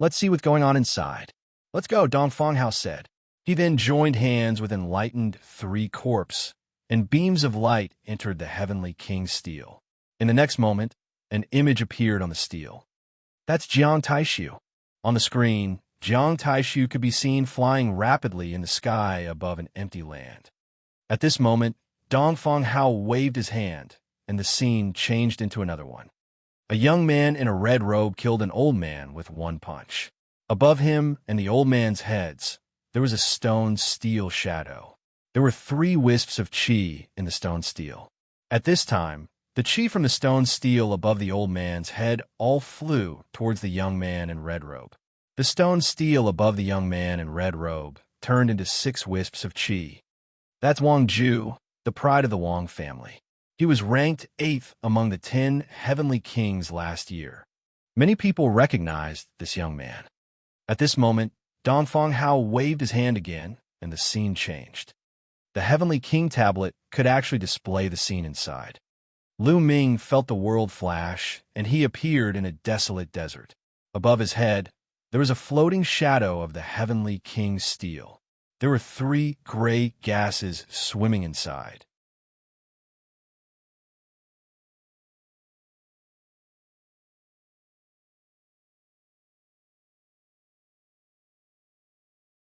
Let's see what's going on inside. Let's go, Dongfang Hao said. He then joined hands with enlightened three corpses, and beams of light entered the Heavenly King's steel. In the next moment, an image appeared on the steel. That's Jiang Taishu. On the screen, Jiang Taishu could be seen flying rapidly in the sky above an empty land. At this moment, Dongfang Hao waved his hand, and the scene changed into another one. A young man in a red robe killed an old man with one punch. Above him and the old man's heads, there was a stone steel shadow. There were 3 wisps of qi in the stone steel. At this time, the qi from the stone steel above the old man's head all flew towards the young man in red robe. The stone steel above the young man in red robe turned into 6 wisps of qi. That's Wang Ju, the pride of the Wang family. He was ranked 8th among the 10 heavenly kings last year. Many people recognized this young man. At this moment, Dongfang Hao waved his hand again, and the scene changed. The Heavenly King tablet could actually display the scene inside. Lu Ming felt the world flash, and he appeared in a desolate desert. Above his head, there was a floating shadow of the Heavenly King's steel. There were 3 gray gases swimming inside.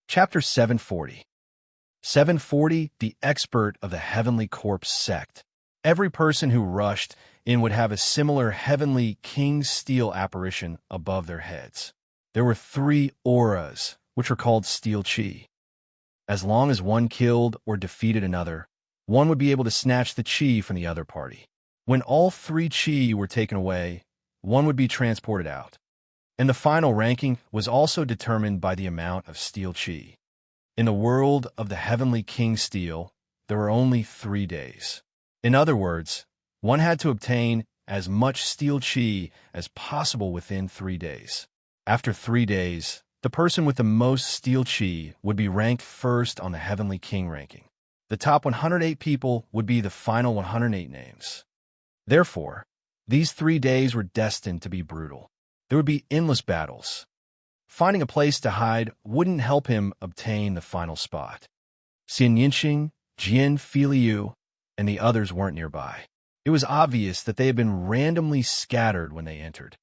Chapter 740. 740, the expert of the Heavenly Corpse sect. Every person who rushed in would have a similar heavenly king's steel apparition above their heads. There were 3 auras, which were called steel chi. As long as one killed or defeated another, one would be able to snatch the chi from the other party. When all 3 chi were taken away, one would be transported out. And the final ranking was also determined by the amount of steel chi. In the world of the heavenly king steel, there were only 3 days. In other words, one had to obtain as much steel chi as possible within 3 days. After 3 days, the person with the most steel chi would be ranked first on the heavenly king ranking. The top 108 people would be the final 108 names. Therefore, these 3 days were destined to be brutal. There would be endless battles. Finding a place to hide wouldn't help him obtain the final spot. Xianxia, Jian Filiu, and the others weren't nearby. It was obvious that they had been randomly scattered when they entered.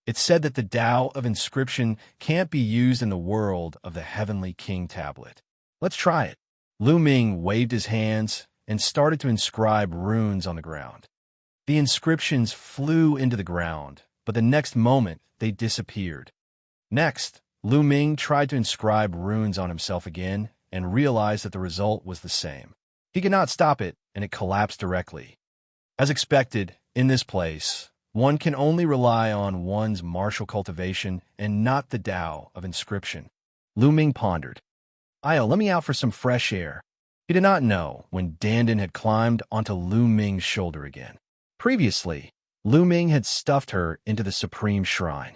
It's said that the Tao of inscription can't be used in the world of the heavenly king tablet. Let's try it. Lu Ming waved his hands and started to inscribe runes on the ground. The inscriptions flew into the ground, but the next moment they disappeared. Next, Lu Ming tried to inscribe runes on himself again and realized that the result was the same. He could not stop it, and it collapsed directly. As expected, in this place, one can only rely on one's martial cultivation and not the Tao of inscription. Lu Ming pondered. Let me out for some fresh air. He did not know when Dandan had climbed onto Lu Ming's shoulder again. Previously, Lu Ming had stuffed her into the Supreme Shrine.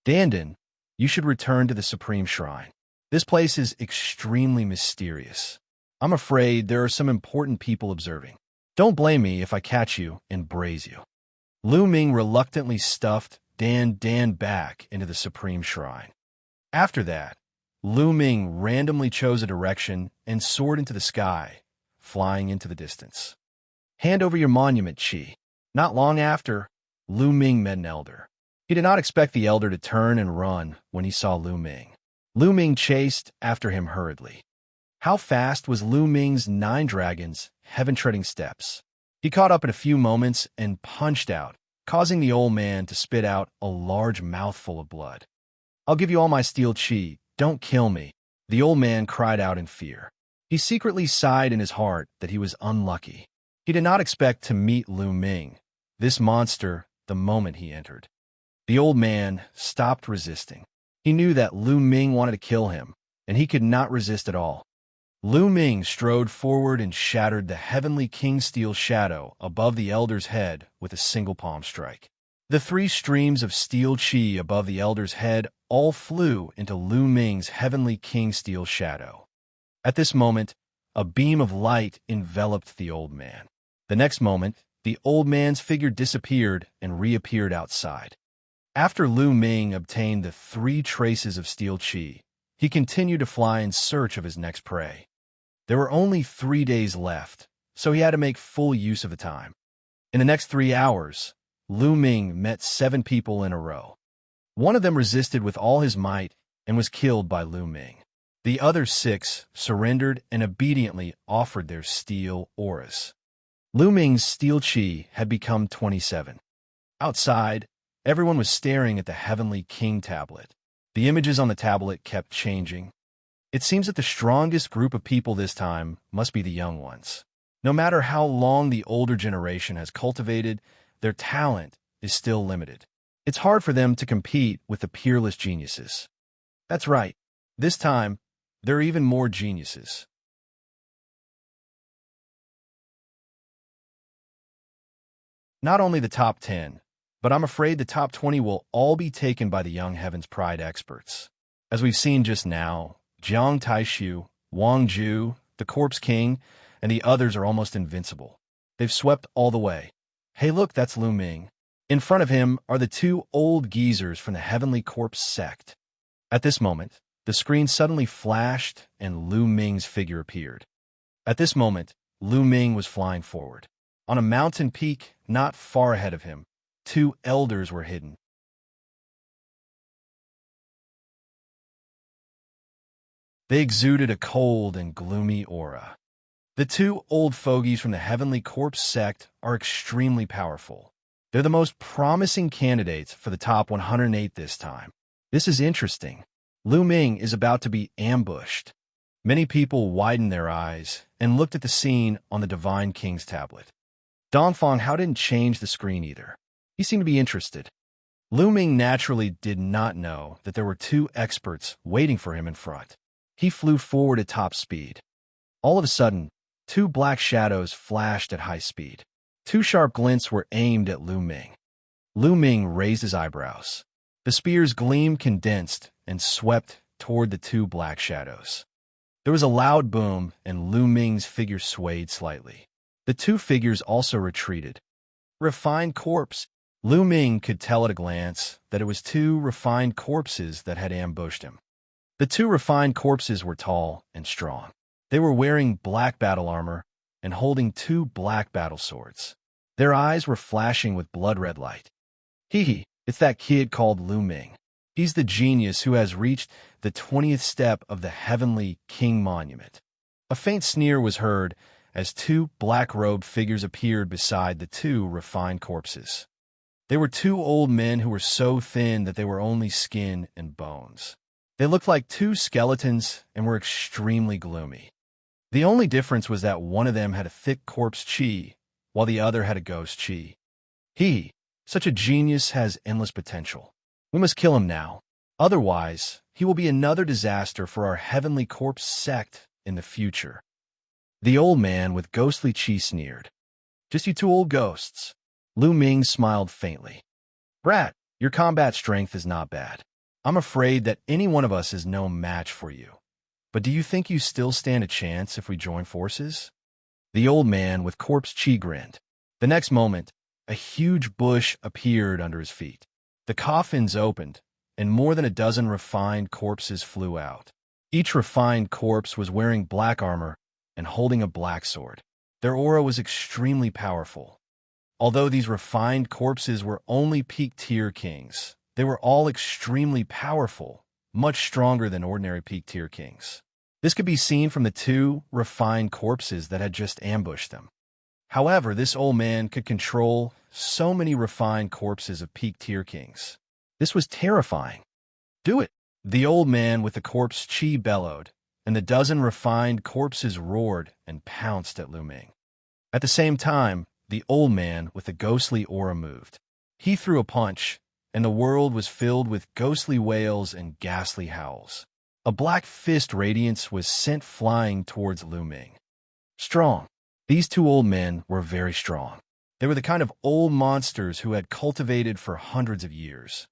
Dandan, you should return to the Supreme Shrine. This place is extremely mysterious. I'm afraid there are some important people observing. Don't blame me if I catch you and braze you. Lu Ming reluctantly stuffed Dan back into the Supreme Shrine. After that, Lu Ming randomly chose a direction and soared into the sky, flying into the distance. Hand over your monument, Chi. Not long after, Lu Ming met an elder. He did not expect the elder to turn and run when he saw Lu Ming. Lu Ming chased after him hurriedly. How fast was Lu Ming's 9 dragons' heaven-treading steps? He caught up in a few moments and punched out, causing the old man to spit out a large mouthful of blood. I'll give you all my steel chi. Don't kill me, the old man cried out in fear. He secretly sighed in his heart that he was unlucky. He did not expect to meet Lu Ming, this monster, the moment he entered. The old man stopped resisting. He knew that Lu Ming wanted to kill him, and he could not resist at all. Lu Ming strode forward and shattered the heavenly king steel shadow above the elder's head with a single palm strike. The 3 streams of steel chi above the elder's head all flew into Lu Ming's heavenly king steel shadow. At this moment, a beam of light enveloped the old man. The next moment, the old man's figure disappeared and reappeared outside. After Lu Ming obtained the 3 traces of steel chi, he continued to fly in search of his next prey. There were only 3 days left, so he had to make full use of the time. In the next 3 hours, Lu Ming met 7 people in a row. One of them resisted with all his might and was killed by Lu Ming. The other 6 surrendered and obediently offered their steel auras. Lu Ming's steel chi had become 27. Outside, everyone was staring at the heavenly king tablet. The images on the tablet kept changing. It seems that the strongest group of people this time must be the young ones. No matter how long the older generation has cultivated, their talent is still limited. It's hard for them to compete with the peerless geniuses. That's right. This time, there are even more geniuses. Not only the top 10, but I'm afraid the top 20 will all be taken by the young Heaven's Pride experts. As we've seen just now, Jiang Taishu, Wang Ju, the Corpse King, and the others are almost invincible. They've swept all the way. Hey look, that's Lu Ming. In front of him are the 2 old geezers from the Heavenly Corpse sect. At this moment, the screen suddenly flashed and Lu Ming's figure appeared. At this moment, Lu Ming was flying forward. On a mountain peak not far ahead of him, 2 elders were hidden. They exuded a cold and gloomy aura. The 2 old fogies from the Heavenly Corpse sect are extremely powerful. They're the most promising candidates for the top 108 this time. This is interesting. Lu Ming is about to be ambushed. Many people widened their eyes and looked at the scene on the Divine King's tablet. Dongfang Hao didn't change the screen either. He seemed to be interested. Lu Ming naturally did not know that there were two experts waiting for him in front. He flew forward at top speed. All of a sudden, two black shadows flashed at high speed. Two sharp glints were aimed at Lu Ming. Lu Ming raised his eyebrows. The spear's gleam condensed and swept toward the two black shadows. There was a loud boom, and Lu Ming's figure swayed slightly. The two figures also retreated. Refined corpse. Lu Ming could tell at a glance that it was two refined corpses that had ambushed him. The two refined corpses were tall and strong. They were wearing black battle armor and holding two black battle swords. Their eyes were flashing with blood-red light. Hee, it's that kid called Lu Ming. He's the genius who has reached the 20th step of the Heavenly King Monument. A faint sneer was heard as two black-robed figures appeared beside the two refined corpses. They were two old men who were so thin that they were only skin and bones. They looked like two skeletons and were extremely gloomy. The only difference was that one of them had a thick corpse chi, while the other had a ghost chi. Such a genius has endless potential. We must kill him now. Otherwise, he will be another disaster for our Heavenly Corpse sect in the future. The old man with ghostly chi sneered. Just you two old ghosts. Lu Ming smiled faintly. Brat, your combat strength is not bad. I'm afraid that any one of us is no match for you. But do you think you still stand a chance if we join forces? The old man with corpse chi grinned. The next moment, a huge bush appeared under his feet. The coffins opened, and more than a dozen refined corpses flew out. Each refined corpse was wearing black armor and holding a black sword. Their aura was extremely powerful. Although these refined corpses were only peak-tier kings, they were all extremely powerful, much stronger than ordinary peak-tier kings. This could be seen from the two refined corpses that had just ambushed them. However, this old man could control so many refined corpses of peak-tier kings. This was terrifying. Do it! The old man with the corpse chi bellowed, and the dozen refined corpses roared and pounced at Lu Ming. At the same time, the old man with the ghostly aura moved. He threw a punch, and the world was filled with ghostly wails and ghastly howls. A black fist radiance was sent flying towards Lu Ming. Strong. These two old men were very strong. They were the kind of old monsters who had cultivated for hundreds of years.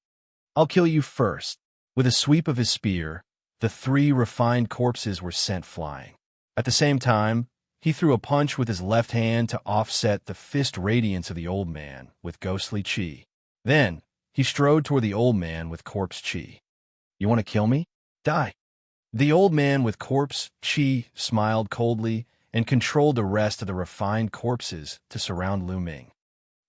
I'll kill you first. With a sweep of his spear, the three refined corpses were sent flying. At the same time, he threw a punch with his left hand to offset the fist radiance of the old man with ghostly chi. Then, he strode toward the old man with corpse chi. You want to kill me? Die. The old man with corpse chi smiled coldly and controlled the rest of the refined corpses to surround Lu Ming.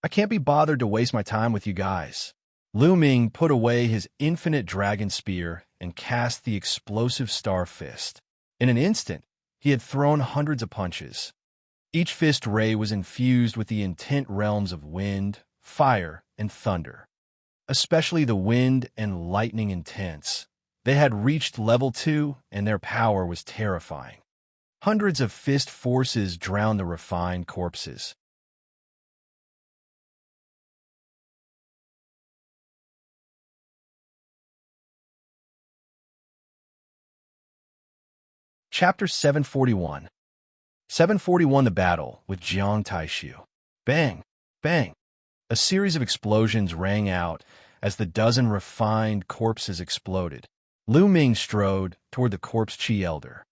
I can't be bothered to waste my time with you guys. Lu Ming put away his infinite dragon spear and cast the explosive star fist. In an instant, he had thrown hundreds of punches. Each fist ray was infused with the intent realms of wind, fire, and thunder. Especially the wind and lightning intents. They had reached level 2, and their power was terrifying. Hundreds of fist forces drowned the refined corpses. Chapter 741. 741 The Battle with Jiang Taishu. Bang! Bang! A series of explosions rang out as the dozen refined corpses exploded. Lu Ming strode toward the corpse chi elder.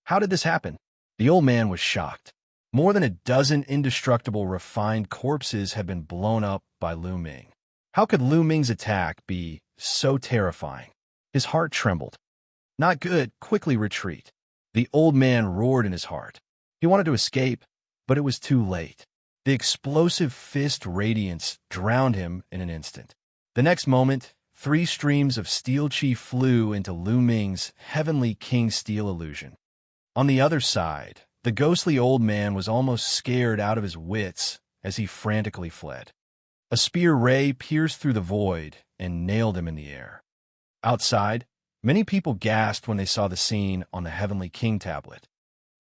How did this happen? The old man was shocked. More than a dozen indestructible refined corpses had been blown up by Lu Ming. How could Lu Ming's attack be so terrifying? His heart trembled. Not good, quickly retreat. The old man roared in his heart. He wanted to escape, but it was too late. The explosive fist radiance drowned him in an instant. The next moment, 3 streams of steel chi flew into Lu Ming's heavenly king steel illusion. On the other side, the ghostly old man was almost scared out of his wits as he frantically fled. A spear ray pierced through the void and nailed him in the air. Outside, many people gasped when they saw the scene on the Heavenly King tablet.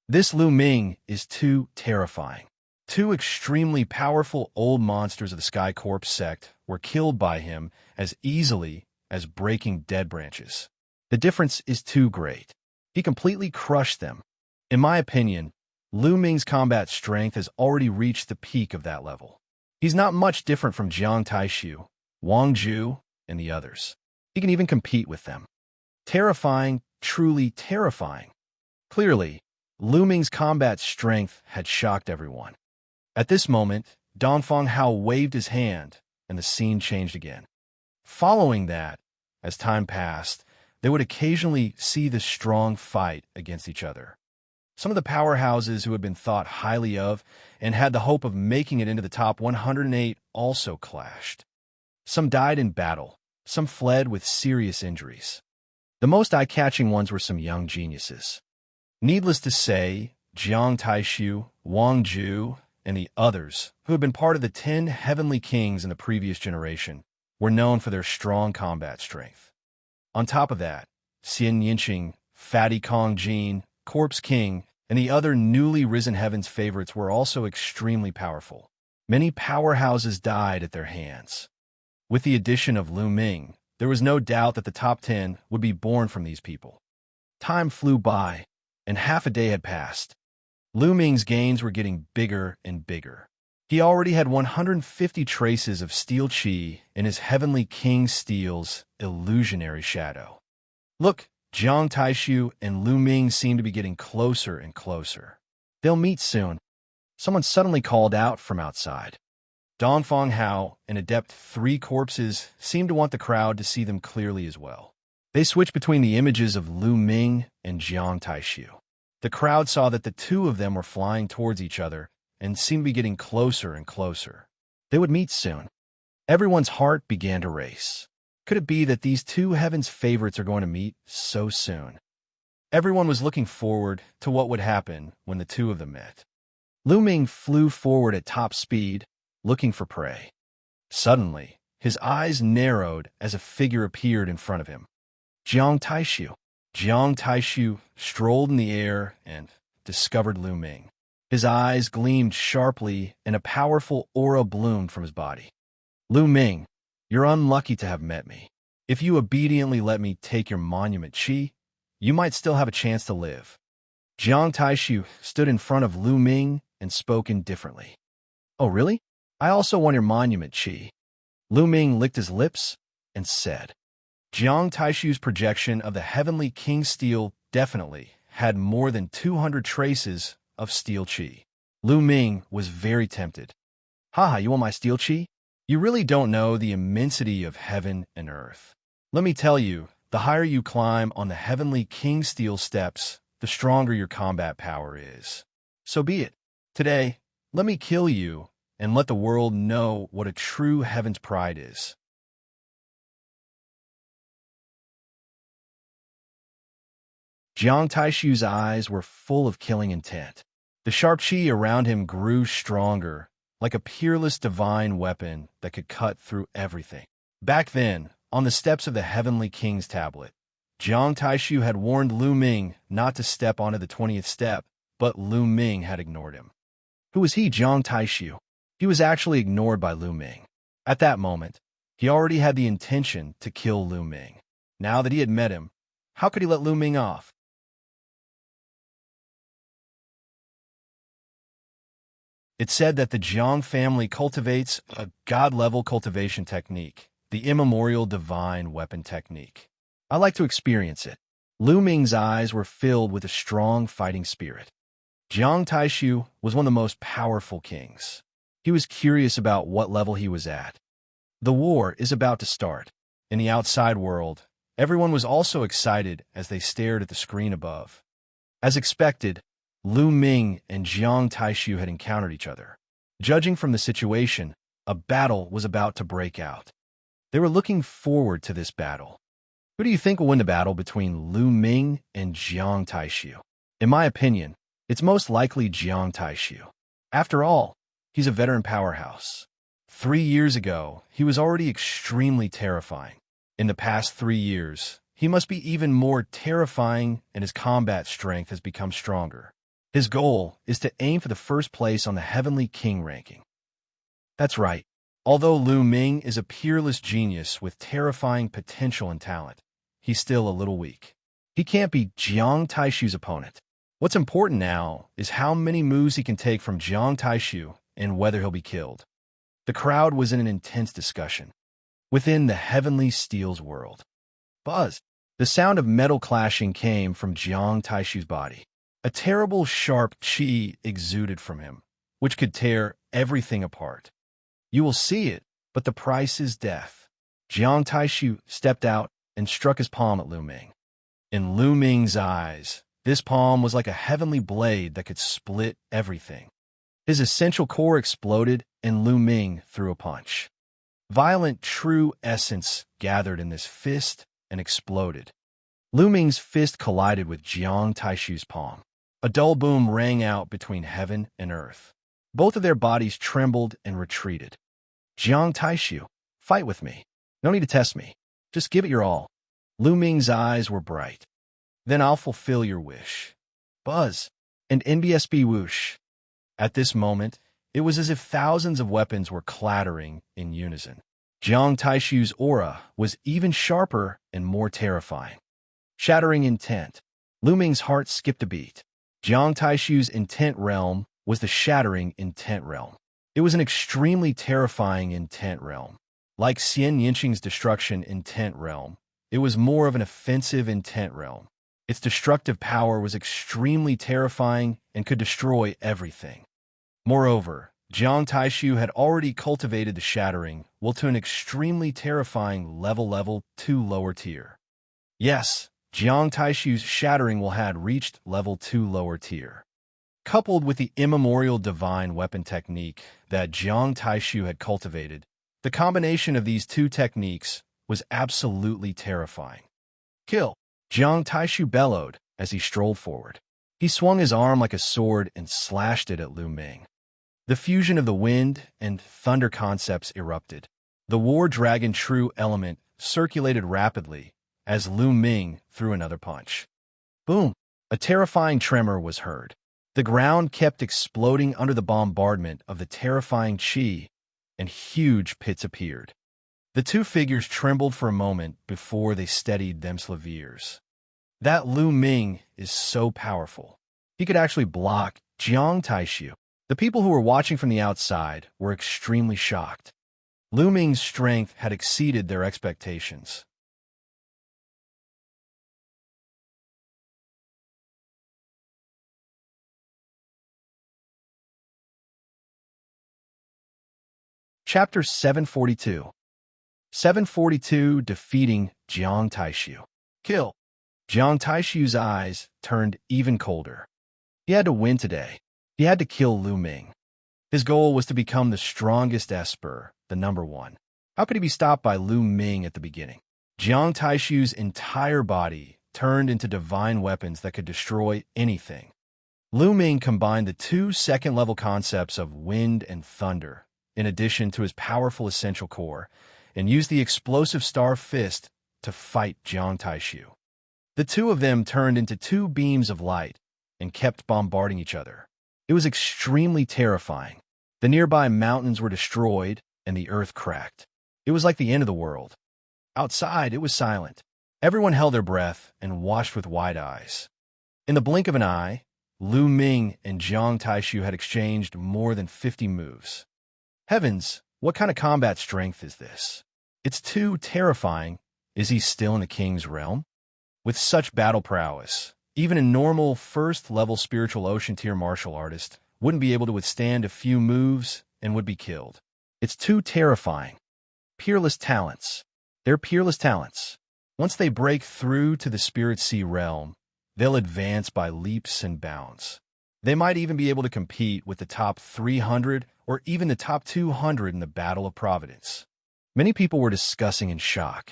This Lu Ming is too terrifying. Two extremely powerful old monsters of the Sky Corp sect were killed by him as easily as breaking dead branches. The difference is too great. He completely crushed them. In my opinion, Lu Ming's combat strength has already reached the peak of that level. He's not much different from Jiang Taishu, Wang Zhu, and the others. He can even compete with them. Terrifying, truly terrifying. Clearly, Lu Ming's combat strength had shocked everyone. At this moment, Dongfang Hao waved his hand, and the scene changed again. Following that, as time passed, they would occasionally see the strong fight against each other. Some of the powerhouses who had been thought highly of and had the hope of making it into the top 108 also clashed. Some died in battle, some fled with serious injuries. The most eye-catching ones were some young geniuses. Needless to say, Jiang Taishu, Wang Zhu, and the others, who had been part of the 10 heavenly kings in the previous generation, were known for their strong combat strength. On top of that, Xianxia, Fatty Kong Jin, Corpse King, and the other newly risen heavens favorites were also extremely powerful. Many powerhouses died at their hands. With the addition of Lu Ming, there was no doubt that the top 10 would be born from these people. Time flew by, and half a day had passed. Lu Ming's gains were getting bigger and bigger. He already had 150 traces of steel chi in his Heavenly King Steel's illusionary shadow. Look, Jiang Taishu and Lu Ming seem to be getting closer and closer. They'll meet soon. Someone suddenly called out from outside. Dongfang Hao and Adept 3 corpses seemed to want the crowd to see them clearly as well. They switched between the images of Lu Ming and Jiang Taishu. The crowd saw that the two of them were flying towards each other and seemed to be getting closer and closer. They would meet soon. Everyone's heart began to race. Could it be that these two heavens favorites are going to meet so soon? Everyone was looking forward to what would happen when the two of them met. Lu Ming flew forward at top speed, looking for prey. Suddenly, his eyes narrowed as a figure appeared in front of him. Jiang Taishu. Jiang Taishu strolled in the air and discovered Lu Ming. His eyes gleamed sharply and a powerful aura bloomed from his body. Lu Ming, you're unlucky to have met me. If you obediently let me take your monument chi, you might still have a chance to live. Jiang Taishu stood in front of Lu Ming and spoke indifferently. Oh, really? I also want your monument chi. Lu Ming licked his lips and said. Jiang Taishu's projection of the Heavenly King Steel definitely had more than 200 traces of steel chi. Lu Ming was very tempted. Haha, you want my steel chi? You really don't know the immensity of heaven and earth. Let me tell you, the higher you climb on the Heavenly King Steel steps, the stronger your combat power is. So be it. Today, let me kill you and let the world know what a true heaven's pride is. Jiang Taishu's eyes were full of killing intent. The sharp chi around him grew stronger, like a peerless divine weapon that could cut through everything. Back then, on the steps of the Heavenly King's tablet, Jiang Taishu had warned Lu Ming not to step onto the 20th step, but Lu Ming had ignored him. Who was he, Jiang Taishu? He was actually ignored by Lu Ming. At that moment, he already had the intention to kill Lu Ming. Now that he had met him, how could he let Lu Ming off? It's said that the Jiang family cultivates a god-level cultivation technique, the immemorial divine weapon technique. I like to experience it. Lu Ming's eyes were filled with a strong fighting spirit. Jiang Taishu was one of the most powerful kings. He was curious about what level he was at. The war is about to start. In the outside world, everyone was also excited as they stared at the screen above. As expected, Lu Ming and Jiang Taishu had encountered each other. Judging from the situation, a battle was about to break out. They were looking forward to this battle. Who do you think will win the battle between Lu Ming and Jiang Taishu? In my opinion, it's most likely Jiang Taishu. After all, he's a veteran powerhouse. 3 years ago, he was already extremely terrifying. In the past 3 years, he must be even more terrifying, and his combat strength has become stronger. His goal is to aim for the first place on the Heavenly King ranking. That's right. Although Lu Ming is a peerless genius with terrifying potential and talent, he's still a little weak. He can't be Jiang Taishu's opponent. What's important now is how many moves he can take from Jiang Taishu and whether he'll be killed. The crowd was in an intense discussion. Within the Heavenly Steel's world, buzz. The sound of metal clashing came from Jiang Taishu's body. A terrible, sharp qi exuded from him, which could tear everything apart. You will see it, but the price is death. Jiang Taishu stepped out and struck his palm at Lu Ming. In Lu Ming's eyes, this palm was like a heavenly blade that could split everything. His essential core exploded, and Lu Ming threw a punch. Violent, true essence gathered in this fist and exploded. Lu Ming's fist collided with Jiang Taishu's palm. A dull boom rang out between heaven and earth. Both of their bodies trembled and retreated. Jiang Taishu, fight with me. No need to test me. Just give it your all. Lu Ming's eyes were bright. Then I'll fulfill your wish. Buzz and NBSB whoosh. At this moment, it was as if thousands of weapons were clattering in unison. Jiang Taishu's aura was even sharper and more terrifying. Shattering intent. Lu Ming's heart skipped a beat. Jiang Taishu's intent realm was the shattering intent realm. It was an extremely terrifying intent realm. Like Xianxia's destruction intent realm, it was more of an offensive intent realm. Its destructive power was extremely terrifying and could destroy everything. Moreover, Jiang Taishu had already cultivated the shattering will to an extremely terrifying level 2 lower tier. Yes, Jiang Taishu's shattering will had reached level 2 lower tier. Coupled with the immemorial divine weapon technique that Jiang Taishu had cultivated, the combination of these two techniques was absolutely terrifying. Kill! Jiang Taishu bellowed as he strolled forward. He swung his arm like a sword and slashed it at Lu Ming. The fusion of the wind and thunder concepts erupted. The War Dragon True element circulated rapidly as Lu Ming threw another punch. Boom! A terrifying tremor was heard. The ground kept exploding under the bombardment of the terrifying qi, and huge pits appeared. The two figures trembled for a moment before they steadied themselves. That Lu Ming is so powerful. He could actually block Jiang Taishu. The people who were watching from the outside were extremely shocked. Lu Ming's strength had exceeded their expectations. Chapter 742. 742 Defeating Jiang Taishu. Kill. Jiang Taishu's eyes turned even colder. He had to win today. He had to kill Lu Ming. His goal was to become the strongest Esper, the number one. How could he be stopped by Lu Ming at the beginning? Jiang Taishu's entire body turned into divine weapons that could destroy anything. Lu Ming combined the two second-level concepts of wind and thunder, in addition to his powerful essential core, and used the explosive star fist to fight Jiang Taishu. The two of them turned into two beams of light and kept bombarding each other. It was extremely terrifying. The nearby mountains were destroyed and the earth cracked. It was like the end of the world. Outside, it was silent. Everyone held their breath and watched with wide eyes. In the blink of an eye, Lu Ming and Jiang Taishu had exchanged more than 50 moves. Heavens, what kind of combat strength is this? It's too terrifying. Is he still in the king's realm? With such battle prowess, even a normal first-level spiritual ocean tier martial artist wouldn't be able to withstand a few moves and would be killed. It's too terrifying. Peerless talents. They're peerless talents. Once they break through to the Spirit Sea realm, they'll advance by leaps and bounds. They might even be able to compete with the top 300 or even the top 200 in the Battle of Providence. Many people were discussing in shock.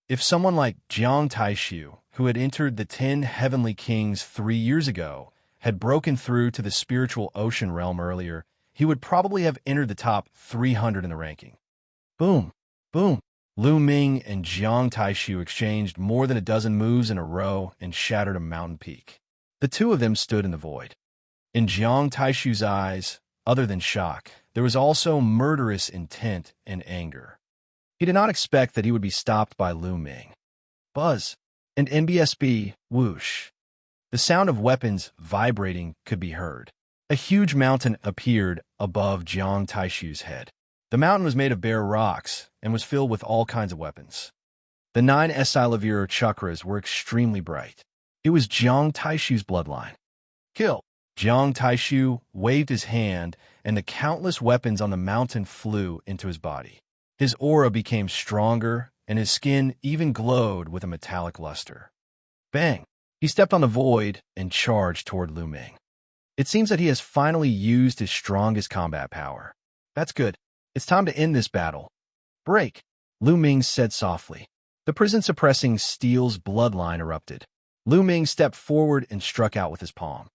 If someone like Jiang Taishu, who had entered the 10 Heavenly Kings 3 years ago, had broken through to the spiritual ocean realm earlier, he would probably have entered the top 300 in the ranking. Boom, boom. Lu Ming and Jiang Taishu exchanged more than a dozen moves in a row and shattered a mountain peak. The two of them stood in the void. In Jiang Taishu's eyes, other than shock, there was also murderous intent and anger. He did not expect that he would be stopped by Lu Ming. Buzz, and NBSB, whoosh. The sound of weapons vibrating could be heard. A huge mountain appeared above Jiang Taishu's head. The mountain was made of bare rocks and was filled with all kinds of weapons. The 9 Esilavir chakras were extremely bright. It was Jiang Taishu's bloodline. Kill! Jiang Taishu waved his hand, and the countless weapons on the mountain flew into his body. His aura became stronger, and his skin even glowed with a metallic luster. Bang! He stepped on the void and charged toward Lu Ming. It seems that he has finally used his strongest combat power. That's good. It's time to end this battle. Break! Lu Ming said softly. The prison-suppressing steel's bloodline erupted. Lu Ming stepped forward and struck out with his palm.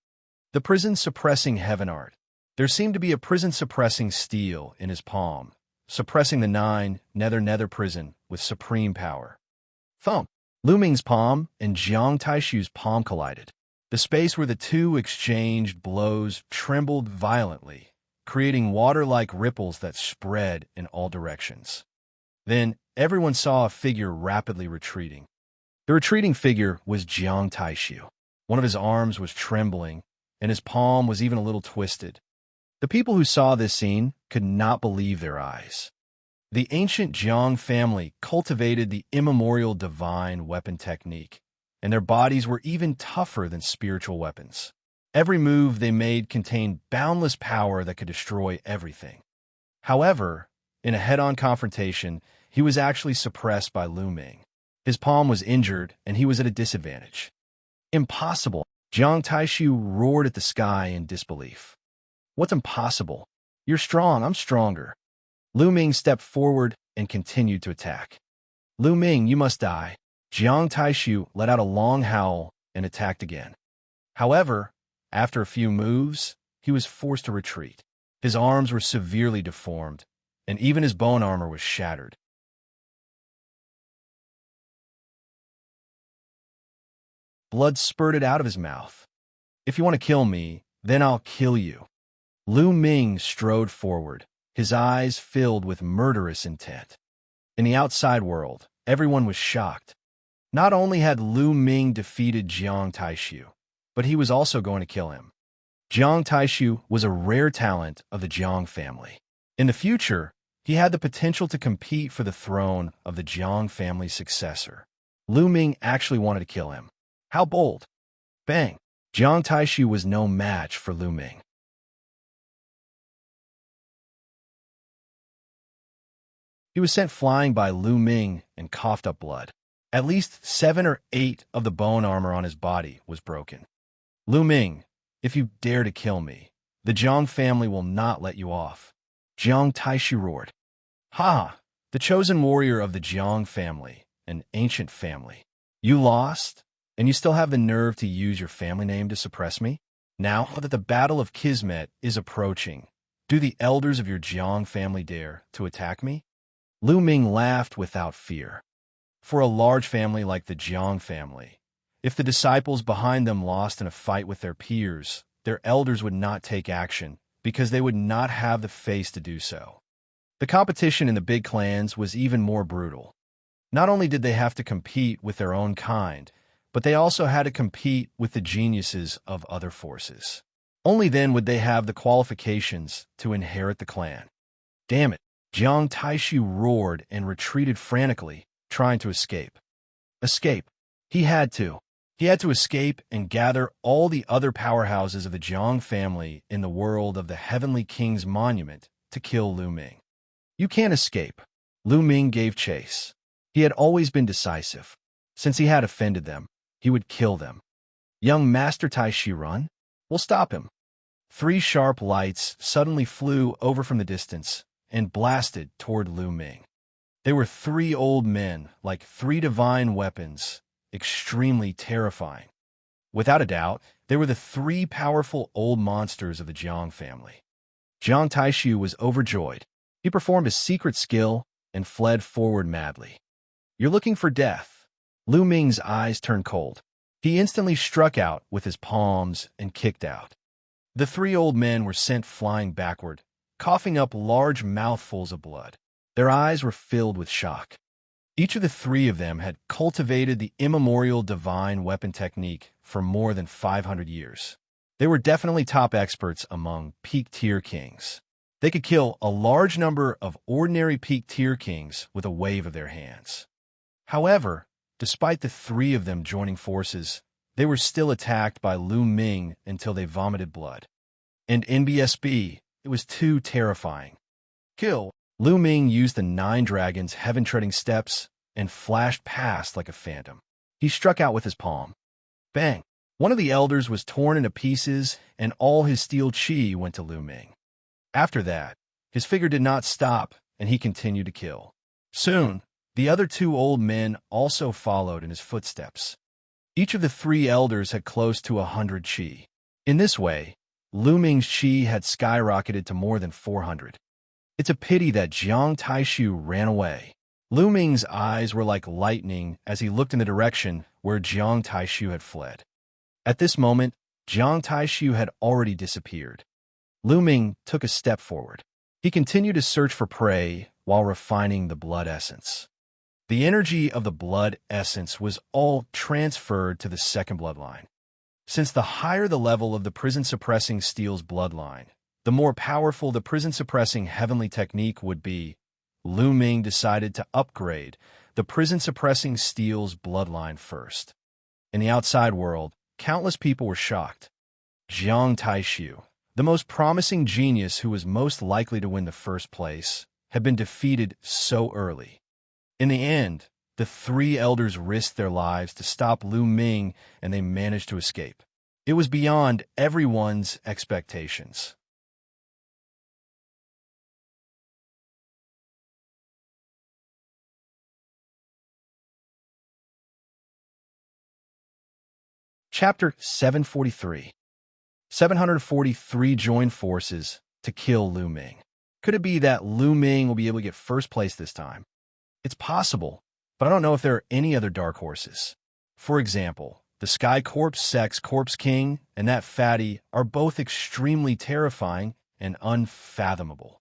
The prison-suppressing heaven art. There seemed to be a prison-suppressing steel in his palm, suppressing the 9 nether prison with supreme power. Thump! Lu Ming's palm and Jiang Taishu's palm collided. The space where the two exchanged blows trembled violently, creating water-like ripples that spread in all directions. Then, everyone saw a figure rapidly retreating. The retreating figure was Jiang Taishu. One of his arms was trembling, and his palm was even a little twisted. The people who saw this scene could not believe their eyes. The ancient Jiang family cultivated the immemorial divine weapon technique, and their bodies were even tougher than spiritual weapons. Every move they made contained boundless power that could destroy everything. However, in a head-on confrontation, he was actually suppressed by Lu Ming. His palm was injured, and he was at a disadvantage. Impossible! Jiang Taishu roared at the sky in disbelief. What's impossible? You're strong, I'm stronger. Lu Ming stepped forward and continued to attack. Lu Ming, you must die. Jiang Taishu let out a long howl and attacked again. However, after a few moves, he was forced to retreat. His arms were severely deformed, and even his bone armor was shattered. Blood spurted out of his mouth. If you want to kill me, then I'll kill you. Lu Ming strode forward, his eyes filled with murderous intent. In the outside world, everyone was shocked. Not only had Lu Ming defeated Jiang Taishu, but he was also going to kill him. Jiang Taishu was a rare talent of the Jiang family. In the future, he had the potential to compete for the throne of the Jiang family's successor. Lu Ming actually wanted to kill him. How bold! Bang! Jiang Taishu was no match for Lu Ming. He was sent flying by Lu Ming and coughed up blood. At least 7 or 8 of the bone armor on his body was broken. Lu Ming, if you dare to kill me, the Jiang family will not let you off. Jiang Taishu roared. Ha! The chosen warrior of the Jiang family, an ancient family. You lost, and you still have the nerve to use your family name to suppress me? Now that the Battle of Kismet is approaching, do the elders of your Jiang family dare to attack me? Lu Ming laughed without fear. For a large family like the Jiang family, if the disciples behind them lost in a fight with their peers, their elders would not take action because they would not have the face to do so. The competition in the big clans was even more brutal. Not only did they have to compete with their own kind, but they also had to compete with the geniuses of other forces. Only then would they have the qualifications to inherit the clan. Damn it! Jiang Taishu roared and retreated frantically, trying to escape. Escape. He had to. He had to escape and gather all the other powerhouses of the Jiang family in the world of the Heavenly King's monument to kill Lu Ming. You can't escape. Lu Ming gave chase. He had always been decisive. Since he had offended them, he would kill them. Young Master Taishu run? We'll stop him. 3 sharp lights suddenly flew over from the distance and blasted toward Lu Ming. They were 3 old men, like 3 divine weapons, extremely terrifying. Without a doubt, they were the 3 powerful old monsters of the Jiang family. Jiang Taishu was overjoyed. He performed his secret skill and fled forward madly. "You're looking for death." Lu Ming's eyes turned cold. He instantly struck out with his palms and kicked out. The three old men were sent flying backward, coughing up large mouthfuls of blood. Their eyes were filled with shock. Each of the three of them had cultivated the immemorial divine weapon technique for more than 500 years. They were definitely top experts among peak-tier kings. They could kill a large number of ordinary peak-tier kings with a wave of their hands. However, despite the three of them joining forces, they were still attacked by Lu Ming until they vomited blood. And NBSB, it was too terrifying. Kill! Lu Ming used the 9 dragons' heaven-treading steps and flashed past like a phantom. He struck out with his palm. Bang! One of the elders was torn into pieces, and all his steel chi went to Lu Ming. After that, his figure did not stop, and he continued to kill. Soon, the other 2 old men also followed in his footsteps. Each of the 3 elders had close to 100 chi. In this way, Lu Ming's chi had skyrocketed to more than 400. It's a pity that Jiang Taishu ran away. Lu Ming's eyes were like lightning as he looked in the direction where Jiang Taishu had fled. At this moment, Jiang Taishu had already disappeared. Lu Ming took a step forward. He continued to search for prey while refining the blood essence. The energy of the blood essence was all transferred to the second bloodline. Since the higher the level of the prison-suppressing steel's bloodline, the more powerful the prison-suppressing heavenly technique would be, Lu Ming decided to upgrade the prison-suppressing steel's bloodline first. In the outside world, countless people were shocked. Jiang Taishu, the most promising genius who was most likely to win the first place, had been defeated so early. In the end, the 3 elders risked their lives to stop Lu Ming, and they managed to escape. It was beyond everyone's expectations. Chapter 743. 743 joined forces to kill Lu Ming. Could it be that Lu Ming will be able to get first place this time? It's possible, but I don't know if there are any other dark horses. For example, the Sky Corpse Sect's Corpse King and that fatty are both extremely terrifying and unfathomable.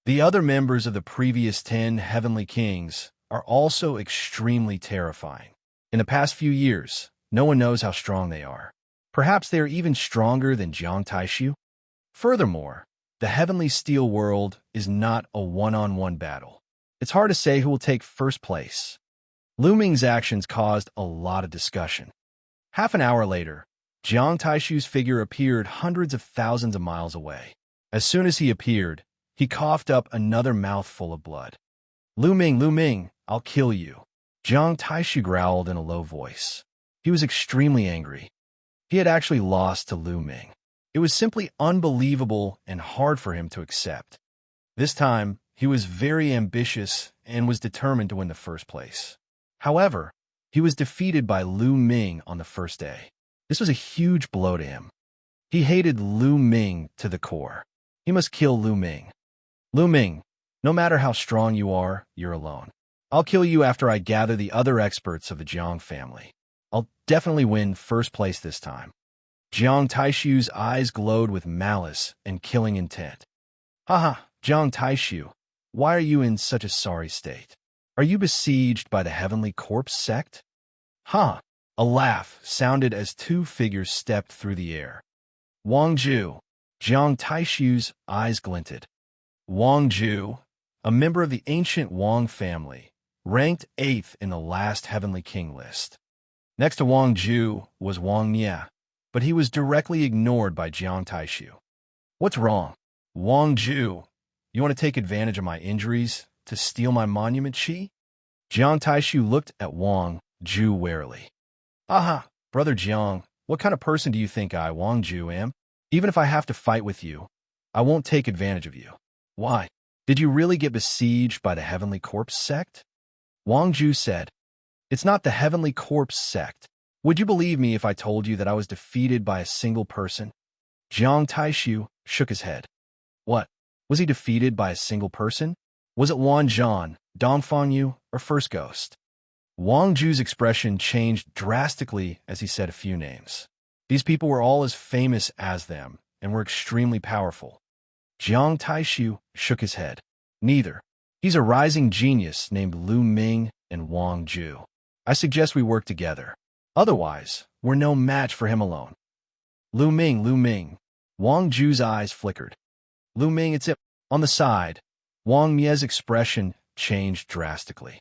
The other members of the previous 10 Heavenly Kings are also extremely terrifying. In the past few years, no one knows how strong they are. Perhaps they are even stronger than Jiang Taishu. Furthermore, the Heavenly Steel world is not a one-on-one battle. It's hard to say who will take first place. Lu Ming's actions caused a lot of discussion. Half an hour later, Jiang Taishu's figure appeared hundreds of thousands of miles away. As soon as he appeared, he coughed up another mouthful of blood. Lu Ming, I'll kill you." Jiang Taishu growled in a low voice. He was extremely angry. He had actually lost to Lu Ming. It was simply unbelievable and hard for him to accept. This time, he was very ambitious and was determined to win the first place. However, he was defeated by Lu Ming on the first day. This was a huge blow to him. He hated Lu Ming to the core. He must kill Lu Ming. "Lu Ming, no matter how strong you are, you're alone. I'll kill you after I gather the other experts of the Jiang family. I'll definitely win first place this time." Jiang Taishu's eyes glowed with malice and killing intent. "Haha, Jiang Taishu, why are you in such a sorry state? Are you besieged by the Heavenly Corpse sect?" "Huh." A laugh sounded as 2 figures stepped through the air. "Wang Ju." Jiang Taishu's eyes glinted. Wang Ju, a member of the ancient Wang family, ranked 8th in the last Heavenly King list. Next to Wang Ju was Wang Nia, but he was directly ignored by Jiang Taishu. "What's wrong? Wang Ju, you want to take advantage of my injuries to steal my monument chi?" Jiang Taishu looked at Wang Ju warily. "Aha, brother Jiang, what kind of person do you think I, Wang Ju, am? Even if I have to fight with you, I won't take advantage of you." "Why? Did you really get besieged by the Heavenly Corpse sect?" Wang Ju said. "It's not the Heavenly Corpse sect. Would you believe me if I told you that I was defeated by a single person?" Jiang Taishu shook his head. "What? Was he defeated by a single person? Was it Wan Zhan, Dongfang Yu, or First Ghost? Wang Zhu's expression changed drastically as he said a few names. These people were all as famous as them and were extremely powerful. Jiang Taishu shook his head. Neither. He's a rising genius named Lu Ming and Wang Zhu. I suggest we work together. Otherwise, we're no match for him alone. Lu Ming, Lu Ming. Wang Zhu's eyes flickered. Lu Ming, it's it. On the side, Wang Mie's expression changed drastically.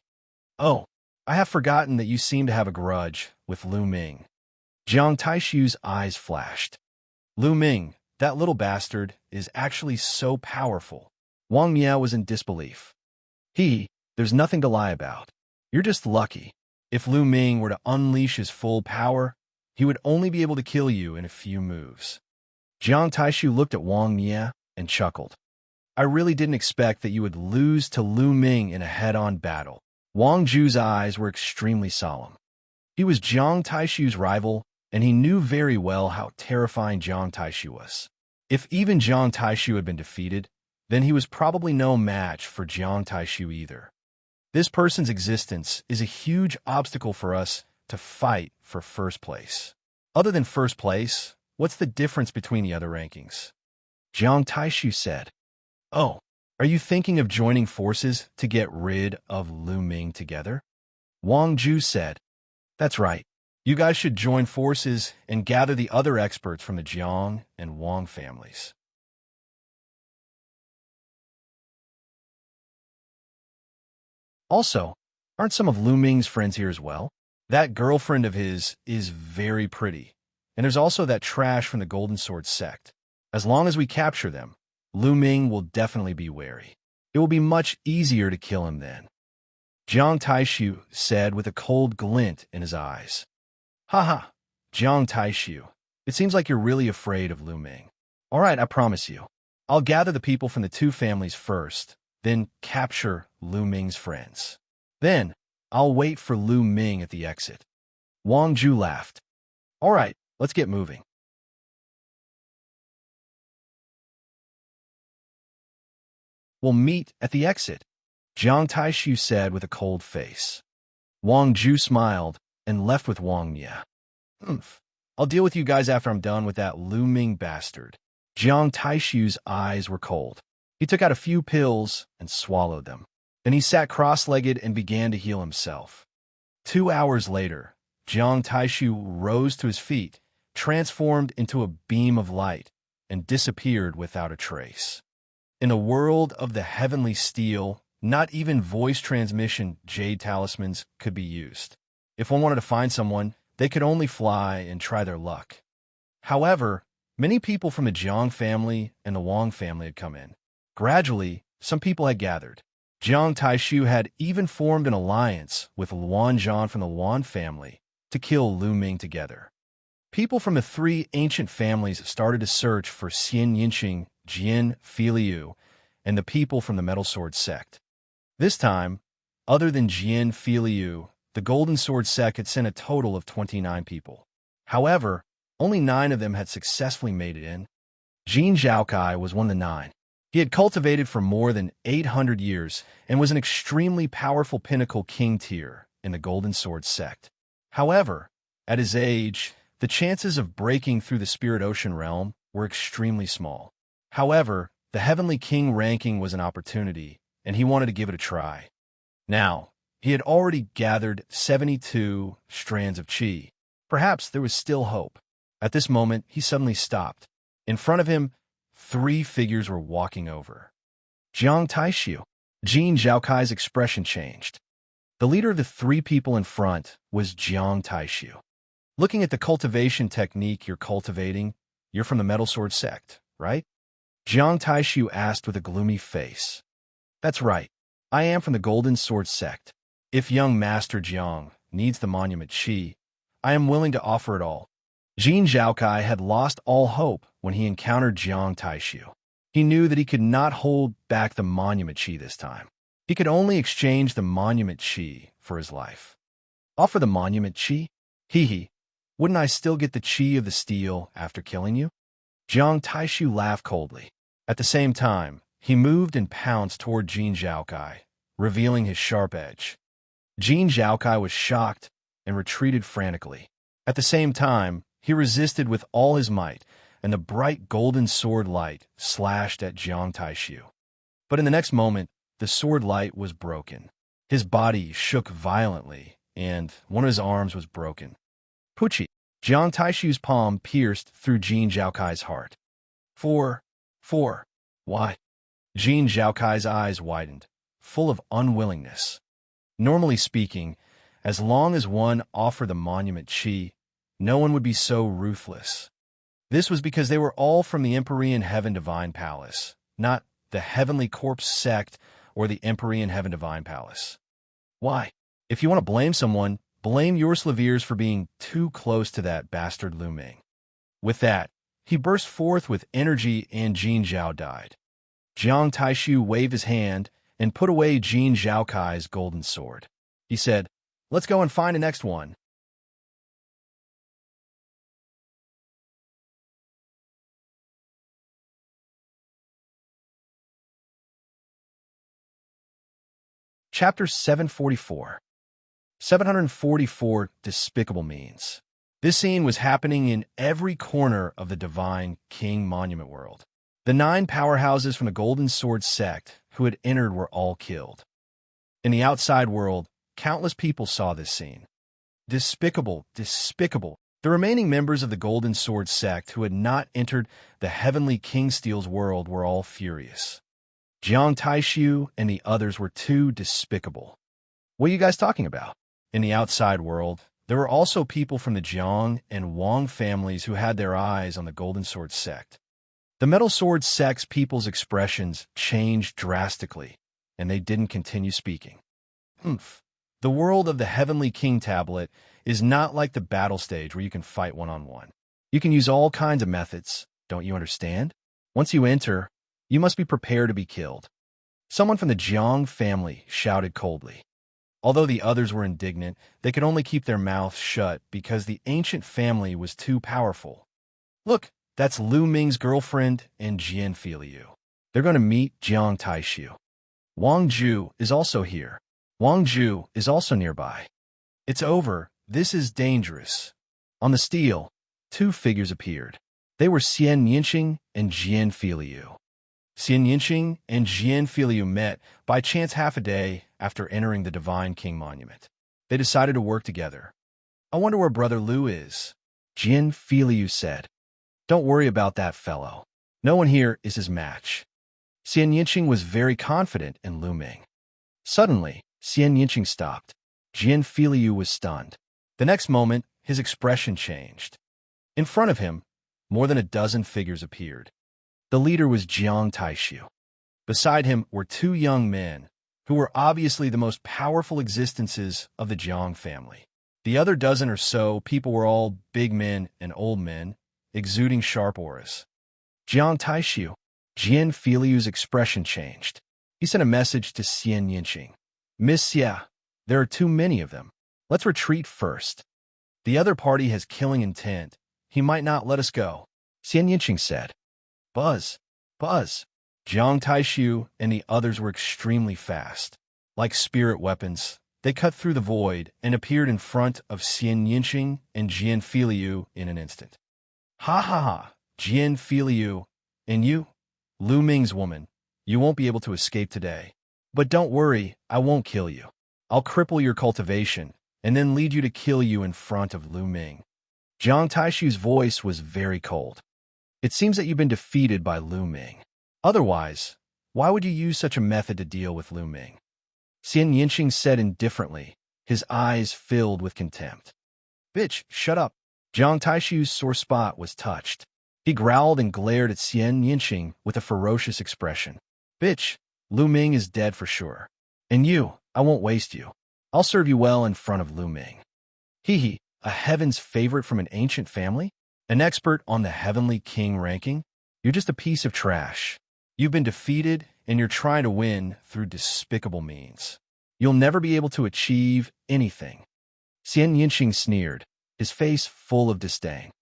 Oh, I have forgotten that you seem to have a grudge with Lu Ming. Jiang Taishu's eyes flashed. Lu Ming, that little bastard, is actually so powerful. Wang Mie was in disbelief. There's nothing to lie about. You're just lucky. If Lu Ming were to unleash his full power, he would only be able to kill you in a few moves. Jiang Taishu looked at Wang Mie and chuckled. I really didn't expect that you would lose to Lu Ming in a head-on battle. Wang Zhu's eyes were extremely solemn. He was Jiang Taishu's rival, and he knew very well how terrifying Jiang Taishu was. If even Jiang Taishu had been defeated, then he was probably no match for Jiang Taishu either. This person's existence is a huge obstacle for us to fight for first place. Other than first place, what's the difference between the other rankings? Jiang Taishu said, Oh, are you thinking of joining forces to get rid of Lu Ming together? Wang Zhu said, That's right. You guys should join forces and gather the other experts from the Jiang and Wang families. Also, aren't some of Lu Ming's friends here as well? That girlfriend of his is very pretty. And there's also that trash from the Golden Sword sect. As long as we capture them, Lu Ming will definitely be wary. It will be much easier to kill him then. Jiang Taishu said with a cold glint in his eyes. Haha, Jiang Taishu, it seems like you're really afraid of Lu Ming. All right, I promise you. I'll gather the people from the two families first, then capture Lu Ming's friends. Then, I'll wait for Lu Ming at the exit. Wang Zhu laughed. All right, let's get moving. We'll meet at the exit, Jiang Taishu said with a cold face. Wang Zhu smiled and left with Wang Mie. I'll deal with you guys after I'm done with that Lu Ming bastard. Jiang Taishu's eyes were cold. He took out a few pills and swallowed them. Then he sat cross-legged and began to heal himself. 2 hours later, Jiang Taishu rose to his feet, transformed into a beam of light, and disappeared without a trace. In a world of the heavenly steel, not even voice transmission jade talismans could be used. If one wanted to find someone, they could only fly and try their luck. However, many people from the Jiang family and the Wang family had come in. Gradually, some people had gathered. Jiang Taishu had even formed an alliance with Wan Zhan from the Wan family to kill Lu Ming together. People from the three ancient families started to search for Xianxia, Jian Filiu, and the people from the Metal Sword sect. This time, other than Jian Filiu, the Golden Sword sect had sent a total of 29 people. However, only 9 of them had successfully made it in. Xianxia was one of the 9. He had cultivated for more than 800 years and was an extremely powerful pinnacle king tier in the Golden Sword sect. However, at his age, the chances of breaking through the Spirit Ocean realm were extremely small. However, the Heavenly King ranking was an opportunity, and he wanted to give it a try. Now, he had already gathered 72 strands of qi. Perhaps there was still hope. At this moment, he suddenly stopped. In front of him, 3 figures were walking over. Jiang Taishu. Jin Zhaokai's expression changed. The leader of the 3 people in front was Jiang Taishu. Looking at the cultivation technique you're cultivating, you're from the Metal Sword sect, right? Jiang Taishu asked with a gloomy face. That's right. I am from the Golden Sword sect. If young Master Jiang needs the monument qi, I am willing to offer it all. Jin Zhaokai had lost all hope when he encountered Jiang Taishu. He knew that he could not hold back the monument qi this time. He could only exchange the monument qi for his life. Offer the monument qi? Wouldn't I still get the qi of the steel after killing you? Jiang Taishu laughed coldly. At the same time, he moved and pounced toward Jin Zhaokai, revealing his sharp edge. Jin Zhaokai was shocked and retreated frantically. At the same time, he resisted with all his might, and the bright golden sword light slashed at Jiang Taishu. But in the next moment, the sword light was broken. His body shook violently, and one of his arms was broken. Pucci, Jiang Taishu's palm pierced through Jin Zhaokai's heart. Four. Why? Jin Zhaokai's eyes widened, full of unwillingness. Normally speaking, as long as one offered the monument qi, no one would be so ruthless. This was because they were all from the Empyrean Heaven Divine Palace, not the Heavenly Corpse sect or the Empyrean Heaven Divine Palace. Why? If you want to blame someone, blame your Slaviers for being too close to that bastard Lu Ming. With that, he burst forth with energy and Jin Zhao died. Jiang Taishu waved his hand and put away Jin Zhaokai's golden sword. He said, "Let's go and find the next one." Chapter 744. 744 Despicable Means. This scene was happening in every corner of the Divine King Monument world. The 9 powerhouses from the Golden Sword sect who had entered were all killed. In the outside world, countless people saw this scene. Despicable. The remaining members of the Golden Sword sect who had not entered the Heavenly King Steel's world were all furious. Jiang Taishu and the others were too despicable. What are you guys talking about? In the outside world, there were also people from the Jiang and Wang families who had their eyes on the Golden Sword sect. The Metal Sword sect's people's expressions changed drastically, and they didn't continue speaking. The world of the Heavenly King Tablet is not like the battle stage where you can fight one-on-one. You can use all kinds of methods, don't you understand? Once you enter, you must be prepared to be killed. Someone from the Jiang family shouted coldly. Although the others were indignant, they could only keep their mouths shut because the ancient family was too powerful. Look, that's Lu Ming's girlfriend and Jian Filiu. They're going to meet Jiang Taishu. Wang Zhu is also here. Wang Zhu is also nearby. It's over. This is dangerous. On the steel, 2 figures appeared. They were Xianxia and Jian Filiu. Xianxia and Jian Filiu met by chance half a day after entering the Divine King Monument. They decided to work together. "I wonder where Brother Lu is," Jian Filiu said. "Don't worry about that fellow. No one here is his match." Xianxia was very confident in Lu Ming. Suddenly, Xianxia stopped. Jian Filiu was stunned. The next moment, his expression changed. In front of him, more than a dozen figures appeared. The leader was Jiang Taishu. Beside him were 2 young men, who were obviously the most powerful existences of the Jiang family. The other dozen or so people were all big men and old men, exuding sharp auras. Jiang Taishu, Jian Filiu's expression changed. He sent a message to Xianxia. "Miss Xia, there are too many of them. Let's retreat first. The other party has killing intent. He might not let us go," Xianxia said. Buzz. Jiang Taishu and the others were extremely fast. Like spirit weapons, they cut through the void and appeared in front of Xianxia and Jian Filiu in an instant. Ha! Jian Filiu, and you, Lu Ming's woman, you won't be able to escape today. But don't worry, I won't kill you. I'll cripple your cultivation, and then lead you to kill you in front of Lu Ming. Jiang Taishu's voice was very cold. It seems that you've been defeated by Lu Ming. Otherwise, why would you use such a method to deal with Lu Ming? Xianxia said indifferently, his eyes filled with contempt. "Bitch, shut up." Jiang Taishu's sore spot was touched. He growled and glared at Xianxia with a ferocious expression. "Bitch, Lu Ming is dead for sure. And you, I won't waste you. I'll serve you well in front of Lu Ming." Hee, a heaven's favorite from an ancient family? An expert on the Heavenly King ranking? You're just a piece of trash. You've been defeated, and you're trying to win through despicable means. You'll never be able to achieve anything. Xianxia sneered, his face full of disdain.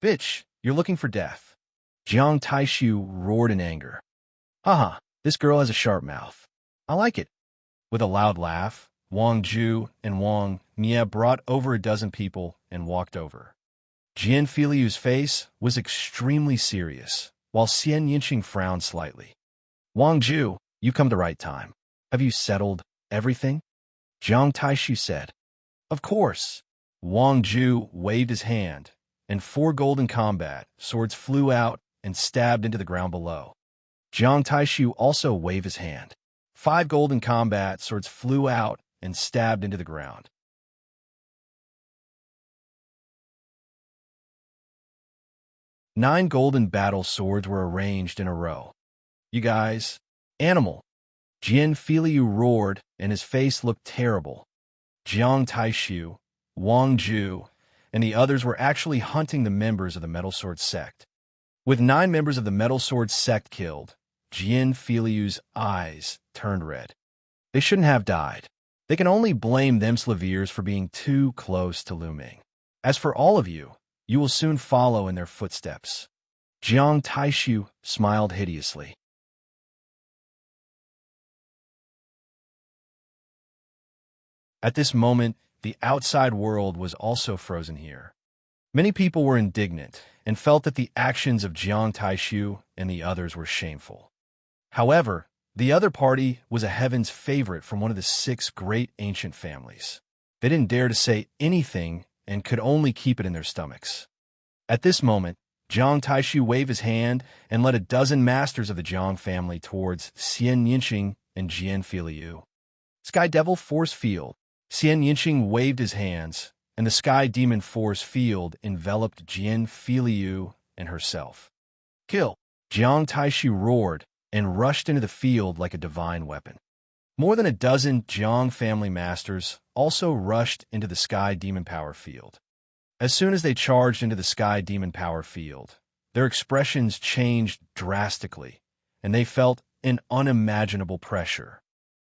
"Bitch, you're looking for death." Jiang Taishu roared in anger. "Haha, This girl has a sharp mouth. I like it. With a loud laugh, Wang Ju and Wang Mia brought over a dozen people and walked over. Jian Filiu's face was extremely serious, while Xian Yinqing frowned slightly. Wang Ju, you come the right time. Have you settled everything? Jiang Taishu said. Of course. Wang Ju waved his hand, and 4 golden combat swords flew out and stabbed into the ground below. Jiang Taishu also waved his hand. 5 golden combat swords flew out and stabbed into the ground. Nine golden battle swords were arranged in a row. You guys, animal! Jian Filiu roared, and his face looked terrible. Jiang Taishu, Wang Ju, and the others were actually hunting the members of the Metal Sword sect. With 9 members of the Metal Sword sect killed, Jian Filiu's eyes turned red. They shouldn't have died. They can only blame them Slaviers for being too close to Lu Ming. As for all of you, you will soon follow in their footsteps. Jiang Taishu smiled hideously. At this moment, the outside world was also frozen here. Many people were indignant and felt that the actions of Jiang Taishu and the others were shameful. However, the other party was a heaven's favorite from one of the 6 great ancient families. They didn't dare to say anything and could only keep it in their stomachs. At this moment, Jiang Taishu waved his hand and led a dozen masters of the Jiang family towards Xian Yinqing and Jian Filiu. Sky Devil Force Field. Xian Yinqing waved his hands, and the Sky Demon Force Field enveloped Jian Filiu and herself. Kill! Jiang Taishu roared and rushed into the field like a divine weapon. More than a dozen Jiang family masters also rushed into the Sky Demon Power Field. As soon as they charged into the Sky Demon Power Field, their expressions changed drastically, and they felt an unimaginable pressure.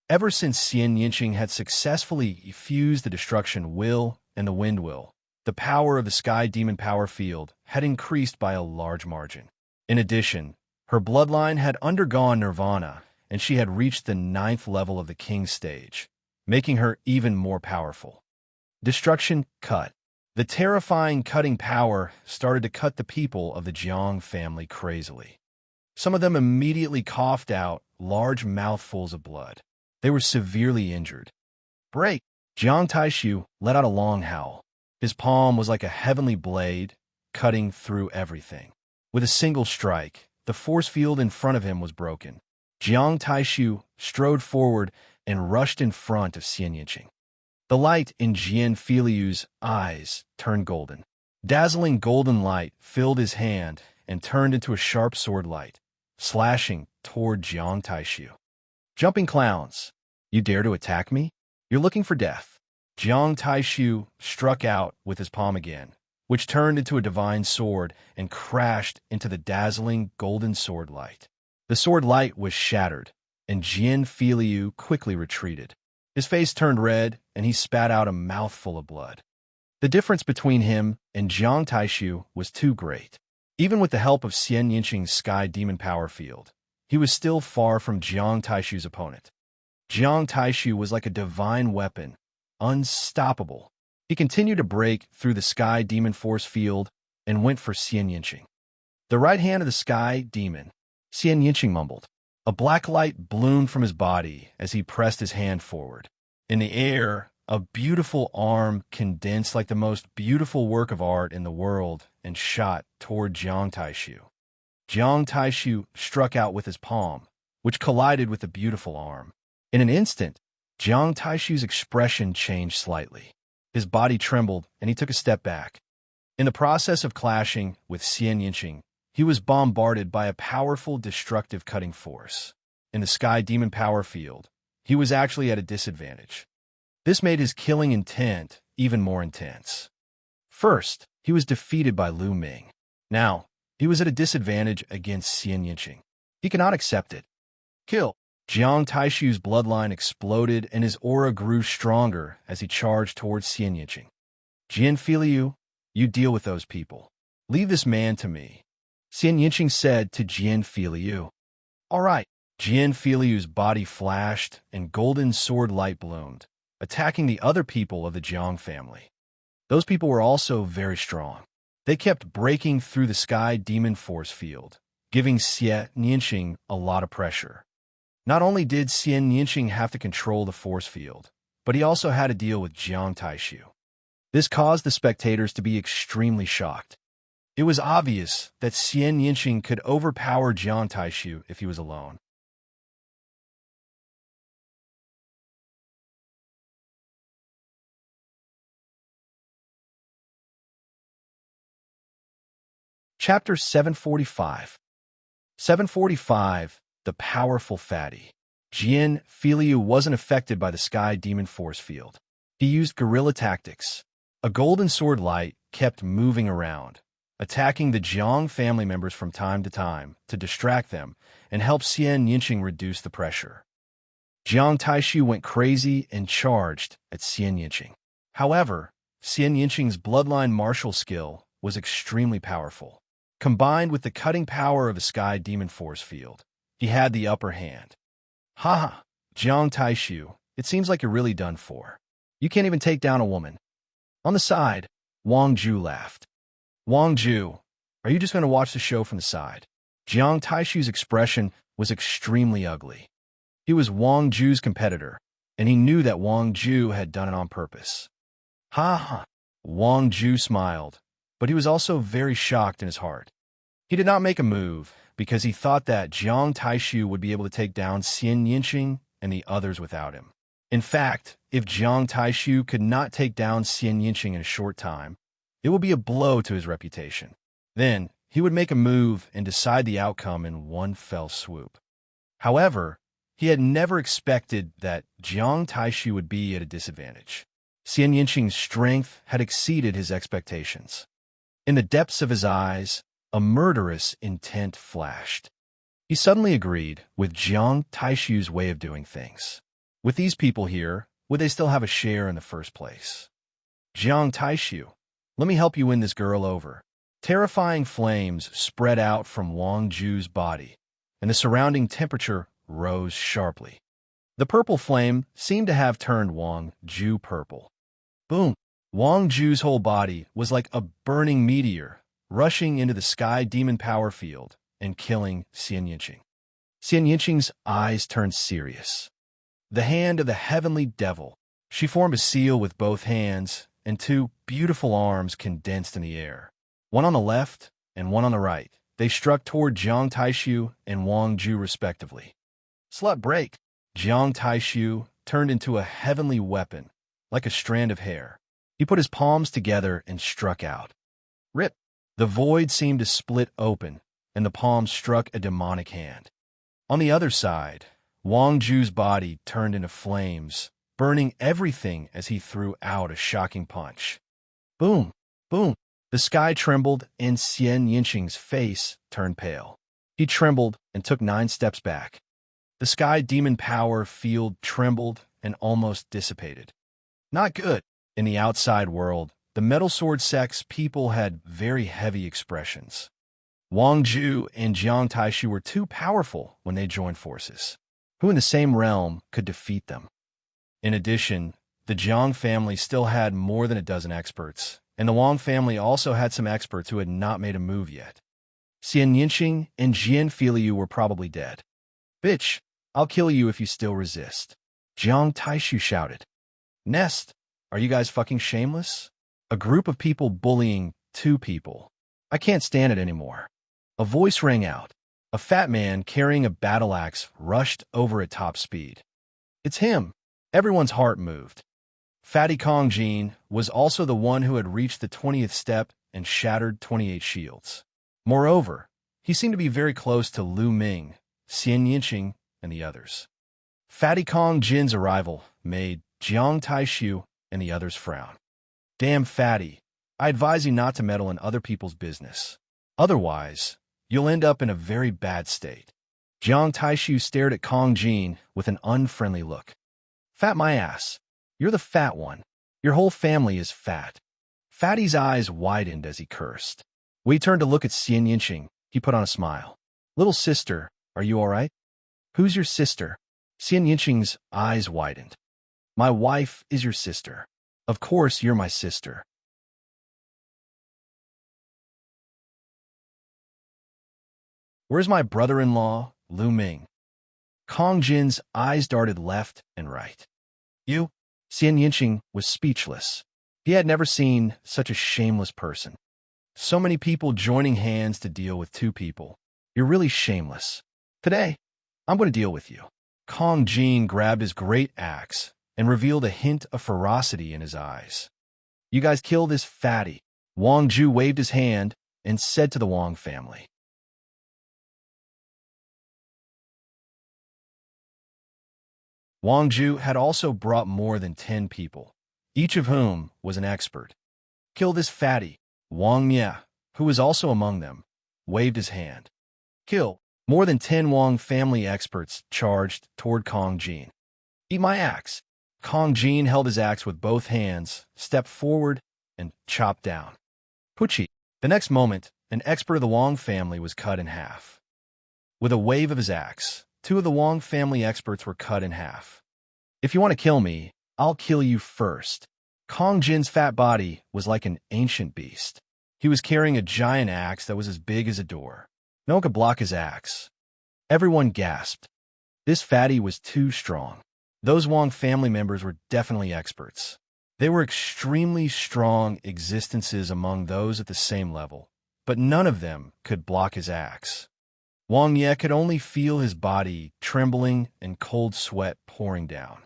Ever since Xian Yinqing had successfully fused the Destruction Will and the Wind Will, the power of the Sky Demon Power Field had increased by a large margin. In addition, her bloodline had undergone nirvana, and she had reached the 9th level of the King stage, making her even more powerful. Destruction cut. The terrifying cutting power started to cut the people of the Jiang family crazily. Some of them immediately coughed out large mouthfuls of blood. They were severely injured. Break! Jiang Taishu let out a long howl. His palm was like a heavenly blade, cutting through everything. With a single strike, the force field in front of him was broken. Jiang Taishu strode forward and rushed in front of Xian Yinqing. The light in Jian Filiu's eyes turned golden. Dazzling golden light filled his hand and turned into a sharp sword light, slashing toward Jiang Taishu. Jumping clowns, you dare to attack me? You're looking for death. Jiang Taishu struck out with his palm again, which turned into a divine sword and crashed into the dazzling golden sword light. The sword light was shattered, and Jian Filiu quickly retreated. His face turned red, and he spat out a mouthful of blood. The difference between him and Jiang Taishu was too great. Even with the help of Xian Yinqing's Sky Demon Power Field, he was still far from Jiang Taishu's opponent. Jiang Taishu was like a divine weapon, unstoppable. He continued to break through the Sky Demon Force Field and went for Xian Yinqing. The right hand of the Sky Demon, Xian Yinqing mumbled. A black light bloomed from his body as he pressed his hand forward. In the air, a beautiful arm condensed like the most beautiful work of art in the world and shot toward Jiang Taishu. Jiang Taishu struck out with his palm, which collided with the beautiful arm. In an instant, Jiang Taishu's expression changed slightly. His body trembled, and he took a step back. In the process of clashing with Xian Yinqing, he was bombarded by a powerful destructive cutting force. In the Sky Demon Power Field, he was actually at a disadvantage. This made his killing intent even more intense. First, he was defeated by Lu Ming. Now, he was at a disadvantage against Xian Yinqing. He cannot accept it. Kill! Jiang Taishu's bloodline exploded and his aura grew stronger as he charged towards Xian Yinqing. Jian Filiu, you deal with those people. Leave this man to me. Xian Yinqing said to Jian Filiu. All right, Jian Filiu's body flashed and golden sword light bloomed, attacking the other people of the Jiang family. Those people were also very strong. They kept breaking through the sky demon force field, giving Xianxia a lot of pressure. Not only did Xianxia have to control the force field, but he also had to deal with Jiang Taishu. This caused the spectators to be extremely shocked. It was obvious that Xianxia could overpower Jiang Taishu if he was alone. Chapter 745. 745. The Powerful Fatty. Jian Filiu wasn't affected by the sky demon force field. He used guerrilla tactics. A golden sword light kept moving around, attacking the Jiang family members from time to distract them and help Xianxia reduce the pressure. Jiang Taishu went crazy and charged at Xianxia. However, Xianxia's bloodline martial skill was extremely powerful. Combined with the cutting power of the sky demon force field, he had the upper hand. Haha, Jiang Taishu, it seems like you're really done for. You can't even take down a woman. On the side, Wang Ju laughed. Wang Ju, are you just going to watch the show from the side? Jiang Taishu's expression was extremely ugly. He was Wang Ju's competitor, and he knew that Wang Ju had done it on purpose. Ha ha, Wang Ju smiled, but he was also very shocked in his heart. He did not make a move because he thought that Jiang Taishu would be able to take down Xianxia and the others without him. In fact, if Jiang Taishu could not take down Xianxia in a short time, it would be a blow to his reputation. Then, he would make a move and decide the outcome in one fell swoop. However, he had never expected that Jiang Taishu would be at a disadvantage. Xianxia's strength had exceeded his expectations. In the depths of his eyes, a murderous intent flashed. He suddenly agreed with Jiang Taishu's way of doing things. With these people here, would they still have a share in the first place? Jiang Taishu, let me help you win this girl over. Terrifying flames spread out from Wang Ju's body, and the surrounding temperature rose sharply. The purple flame seemed to have turned Wang Ju purple. Boom! Wang Ju's whole body was like a burning meteor, rushing into the sky demon power field and killing Xianxia. Xianxia's eyes turned serious. The hand of the heavenly devil. She formed a seal with both hands, and two beautiful arms condensed in the air. One on the left and one on the right. They struck toward Jiang Taishu and Wang Ju respectively. Slut break! Jiang Taishu turned into a heavenly weapon, like a strand of hair. He put his palms together and struck out. Rip! The void seemed to split open, and the palm struck a demonic hand. On the other side, Wang Ju's body turned into flames, burning everything as he threw out a shocking punch. Boom! Boom! The sky trembled, and Xianxia's face turned pale. He trembled and took 9 steps back. The sky demon power field trembled and almost dissipated. Not good. In the outside world, the metal sword sex people had very heavy expressions. Wang Ju and Jiang Taishu were too powerful when they joined forces. Who in the same realm could defeat them? In addition, the Jiang family still had more than a dozen experts, and the Wang family also had some experts who had not made a move yet. Xianxia and Jian Filiu were probably dead. Bitch, I'll kill you if you still resist. Jiang Taishu shouted. Nest, are you guys fucking shameless? A group of people bullying 2 people. I can't stand it anymore. A voice rang out. A fat man carrying a battle axe rushed over at top speed. It's him. Everyone's heart moved. Fatty Kong Jin was also the one who had reached the 20th step and shattered 28 shields. Moreover, he seemed to be very close to Lu Ming, Xianxia, and the others. Fatty Kong Jin's arrival made Jiang Taishu and the others frown. Damn Fatty, I advise you not to meddle in other people's business. Otherwise, you'll end up in a very bad state. Jiang Taishu stared at Kong Jin with an unfriendly look. Fat my ass. You're the fat one. Your whole family is fat. Fatty's eyes widened as he cursed. When he turned to look at Xianxia, he put on a smile. Little sister, are you all right? Who's your sister? Xianxia's eyes widened. My wife is your sister. Of course you're my sister. Where's my brother-in-law, Lu Ming? Kong Jin's eyes darted left and right. You? Xianxia was speechless. He had never seen such a shameless person. So many people joining hands to deal with two people. You're really shameless. Today, I'm going to deal with you. Kong Jin grabbed his great axe and revealed a hint of ferocity in his eyes. You guys kill this fatty. Wang Ju waved his hand and said to the Wang family. Wang Ju had also brought more than 10 people, each of whom was an expert. Kill this fatty. Wang Mia, who was also among them, waved his hand. Kill. More than 10 Wang family experts charged toward Kong Jin. Eat my axe. Kong Jin held his axe with both hands, stepped forward, and chopped down. Puchi. The next moment, an expert of the Wang family was cut in half. With a wave of his axe, 2 of the Wang family experts were cut in half. If you want to kill me, I'll kill you first. Kong Jin's fat body was like an ancient beast. He was carrying a giant axe that was as big as a door. No one could block his axe. Everyone gasped. This fatty was too strong. Those Wang family members were definitely experts. They were extremely strong existences among those at the same level, but none of them could block his axe. Wang Ye could only feel his body trembling and cold sweat pouring down.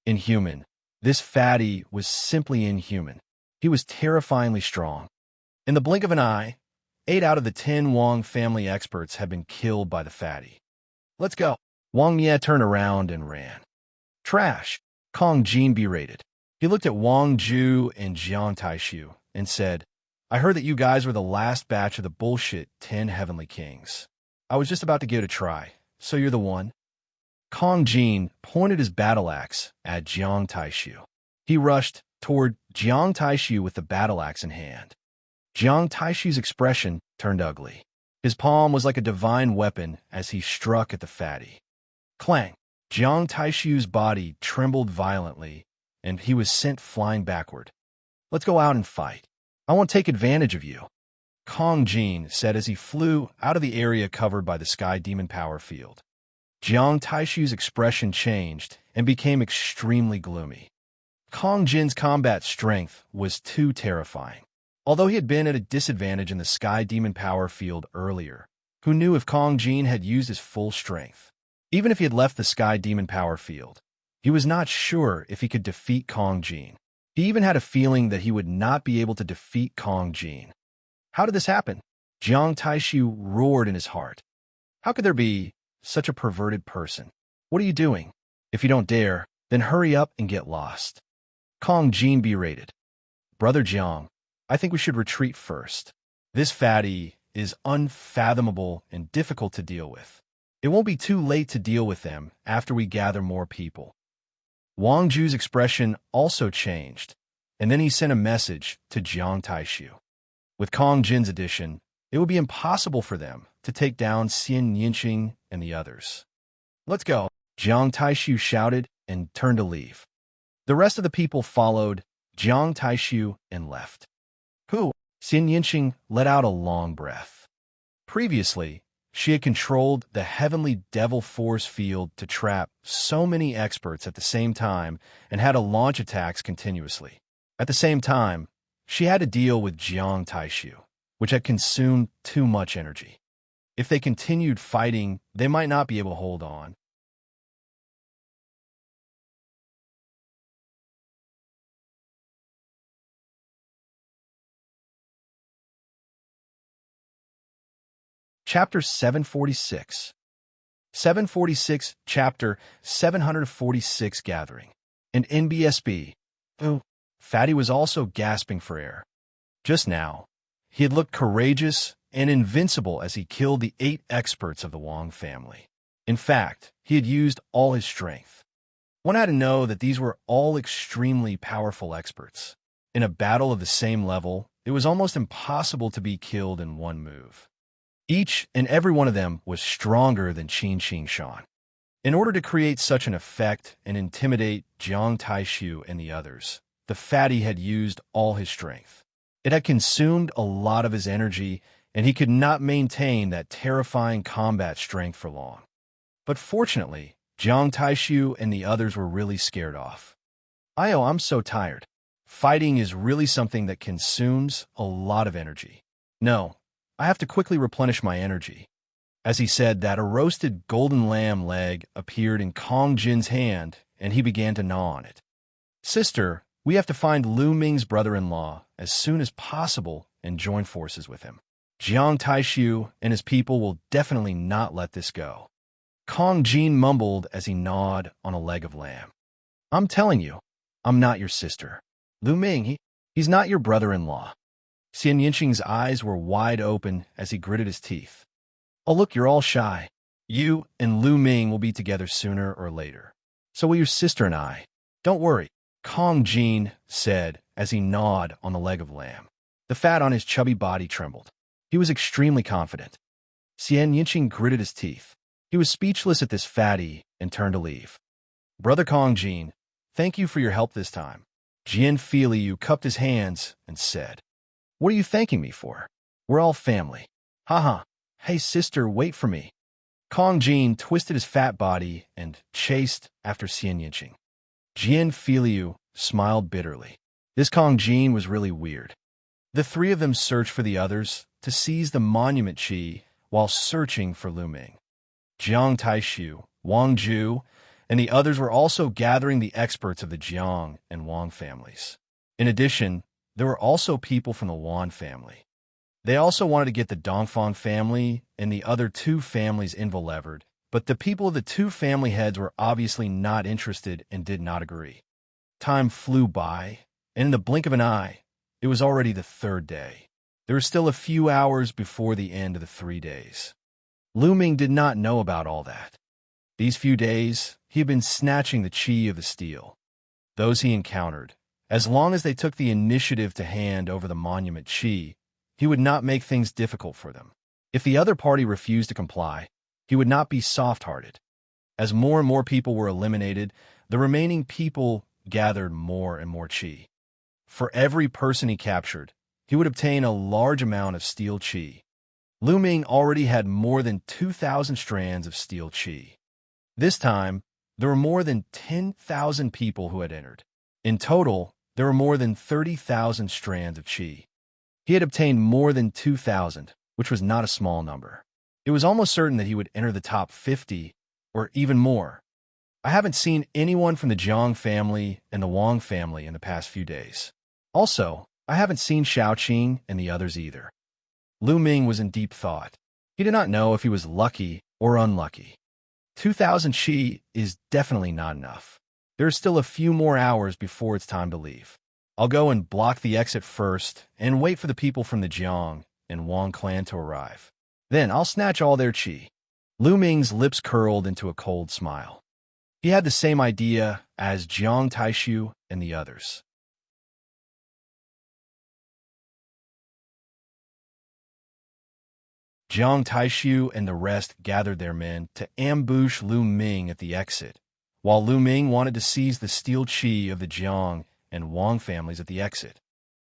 Inhuman. This fatty was simply inhuman. He was terrifyingly strong. In the blink of an eye, 8 out of the 10 Wang family experts had been killed by the fatty. Let's go. Wang Ye turned around and ran. Trash. Kong Jin berated. He looked at Wang Ju and Jiang Taishu and said, I heard that you guys were the last batch of the bullshit 10 Heavenly Kings. I was just about to give it a try, so you're the one? Kong Jin pointed his battle axe at Jiang Taishu. He rushed toward Jiang Taishu with the battle axe in hand. Jiang Taishu's expression turned ugly. His palm was like a divine weapon as he struck at the fatty. Clang! Jiang Taishu's body trembled violently, and he was sent flying backward. Let's go out and fight. I won't take advantage of you. Kong Jin said as he flew out of the area covered by the Sky Demon Power Field. Jiang Taishu's expression changed and became extremely gloomy. Kong Jin's combat strength was too terrifying. Although he had been at a disadvantage in the Sky Demon Power Field earlier, who knew if Kong Jin had used his full strength? Even if he had left the Sky Demon Power Field, he was not sure if he could defeat Kong Jin. He even had a feeling that he would not be able to defeat Kong Jin. How did this happen? Jiang Taishu roared in his heart. How could there be such a perverted person? What are you doing? If you don't dare, then hurry up and get lost. Kong Jin berated. Brother Jiang, I think we should retreat first. This fatty is unfathomable and difficult to deal with. It won't be too late to deal with them after we gather more people. Wang Ju's expression also changed, and then he sent a message to Jiang Taishu. With Kong Jin's addition, it would be impossible for them to take down Xianxia and the others. Let's go, Jiang Taishu shouted and turned to leave. The rest of the people followed Jiang Taishu and left. Who? Xianxia let out a long breath. Previously, she had controlled the heavenly devil force field to trap so many experts at the same time and had to launch attacks continuously. At the same time, she had to deal with Jiang Taishu, which had consumed too much energy. If they continued fighting, they might not be able to hold on. Chapter 746. 746, Chapter 746 Gathering. And NBSB. Oh, Fatty was also gasping for air. Just now, he had looked courageous and invincible as he killed the 8 experts of the Wang family. In fact, he had used all his strength. One had to know that these were all extremely powerful experts. In a battle of the same level, it was almost impossible to be killed in one move. Each and every one of them was stronger than Xianxia. In order to create such an effect and intimidate Jiang Taishu and the others, the fatty had used all his strength. It had consumed a lot of his energy, and he could not maintain that terrifying combat strength for long. But fortunately, Jiang Taishu and the others were really scared off. I'm so tired. Fighting is really something that consumes a lot of energy. No, I have to quickly replenish my energy. As he said that, a roasted golden lamb leg appeared in Kong Jin's hand, and he began to gnaw on it. Sister, we have to find Lu Ming's brother-in-law as soon as possible and join forces with him. Jiang Taishu and his people will definitely not let this go. Kong Jin mumbled as he gnawed on a leg of lamb. I'm telling you, I'm not your sister. Lu Ming, he's not your brother-in-law. Xianxia's eyes were wide open as he gritted his teeth. Oh, look, you're all shy. You and Lu Ming will be together sooner or later. So will your sister and I. Don't worry, Kong Jin said as he gnawed on the leg of lamb. The fat on his chubby body trembled. He was extremely confident. Xianxia gritted his teeth. He was speechless at this fatty and turned to leave. Brother Kong Jin, thank you for your help this time. Jian Filiu cupped his hands and said, What are you thanking me for? We're all family. Haha. Hey sister, wait for me. Kong Jin twisted his fat body and chased after Xianxia. Jian Filiu smiled bitterly. This Kong Jin was really weird. The three of them searched for the others to seize the monument Qi while searching for Lu Ming. Jiang Taishu, Wang Ju, and the others were also gathering the experts of the Jiang and Wang families. In addition, there were also people from the Wan family. They also wanted to get the Dongfang family and the other two families involved, but the people of the two family heads were obviously not interested and did not agree. Time flew by, and in the blink of an eye, it was already the third day. There were still a few hours before the end of the 3 days. Lu Ming did not know about all that. These few days, he had been snatching the qi of the steel. Those he encountered, as long as they took the initiative to hand over the monument qi, he would not make things difficult for them. If the other party refused to comply, he would not be soft-hearted. As more and more people were eliminated, the remaining people gathered more and more qi. For every person he captured, he would obtain a large amount of steel qi. Lu Ming already had more than 2,000 strands of steel qi. This time, there were more than 10,000 people who had entered. In total, there were more than 30,000 strands of qi. He had obtained more than 2,000, which was not a small number. It was almost certain that he would enter the top 50, or even more. I haven't seen anyone from the Jiang family and the Wang family in the past few days. Also, I haven't seen Xiaoqing and the others either. Lu Ming was in deep thought. He did not know if he was lucky or unlucky. 2,000 qi is definitely not enough. There are still a few more hours before it's time to leave. I'll go and block the exit first and wait for the people from the Jiang and Wang clan to arrive. Then I'll snatch all their qi. Lu Ming's lips curled into a cold smile. He had the same idea as Jiang Taishu and the others. Jiang Taishu and the rest gathered their men to ambush Lu Ming at the exit, while Lu Ming wanted to seize the steel qi of the Jiang and Wang families at the exit.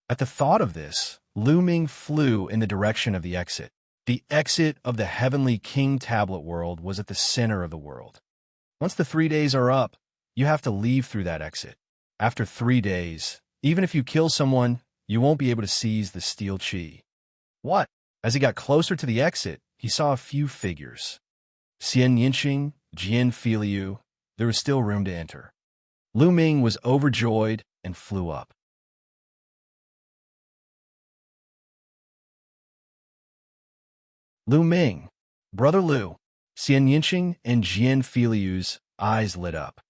At the thought of this, Lu Ming flew in the direction of the exit. The exit of the Heavenly King Tablet world was at the center of the world. Once the 3 days are up, you have to leave through that exit. After 3 days, even if you kill someone, you won't be able to seize the steel qi. What? As he got closer to the exit, he saw a few figures. Xianxia, Jian Filiu, there was still room to enter. Lu Ming was overjoyed and flew up. Lu Ming, Brother Lu. Xianxia and Jian Filiu's eyes lit up.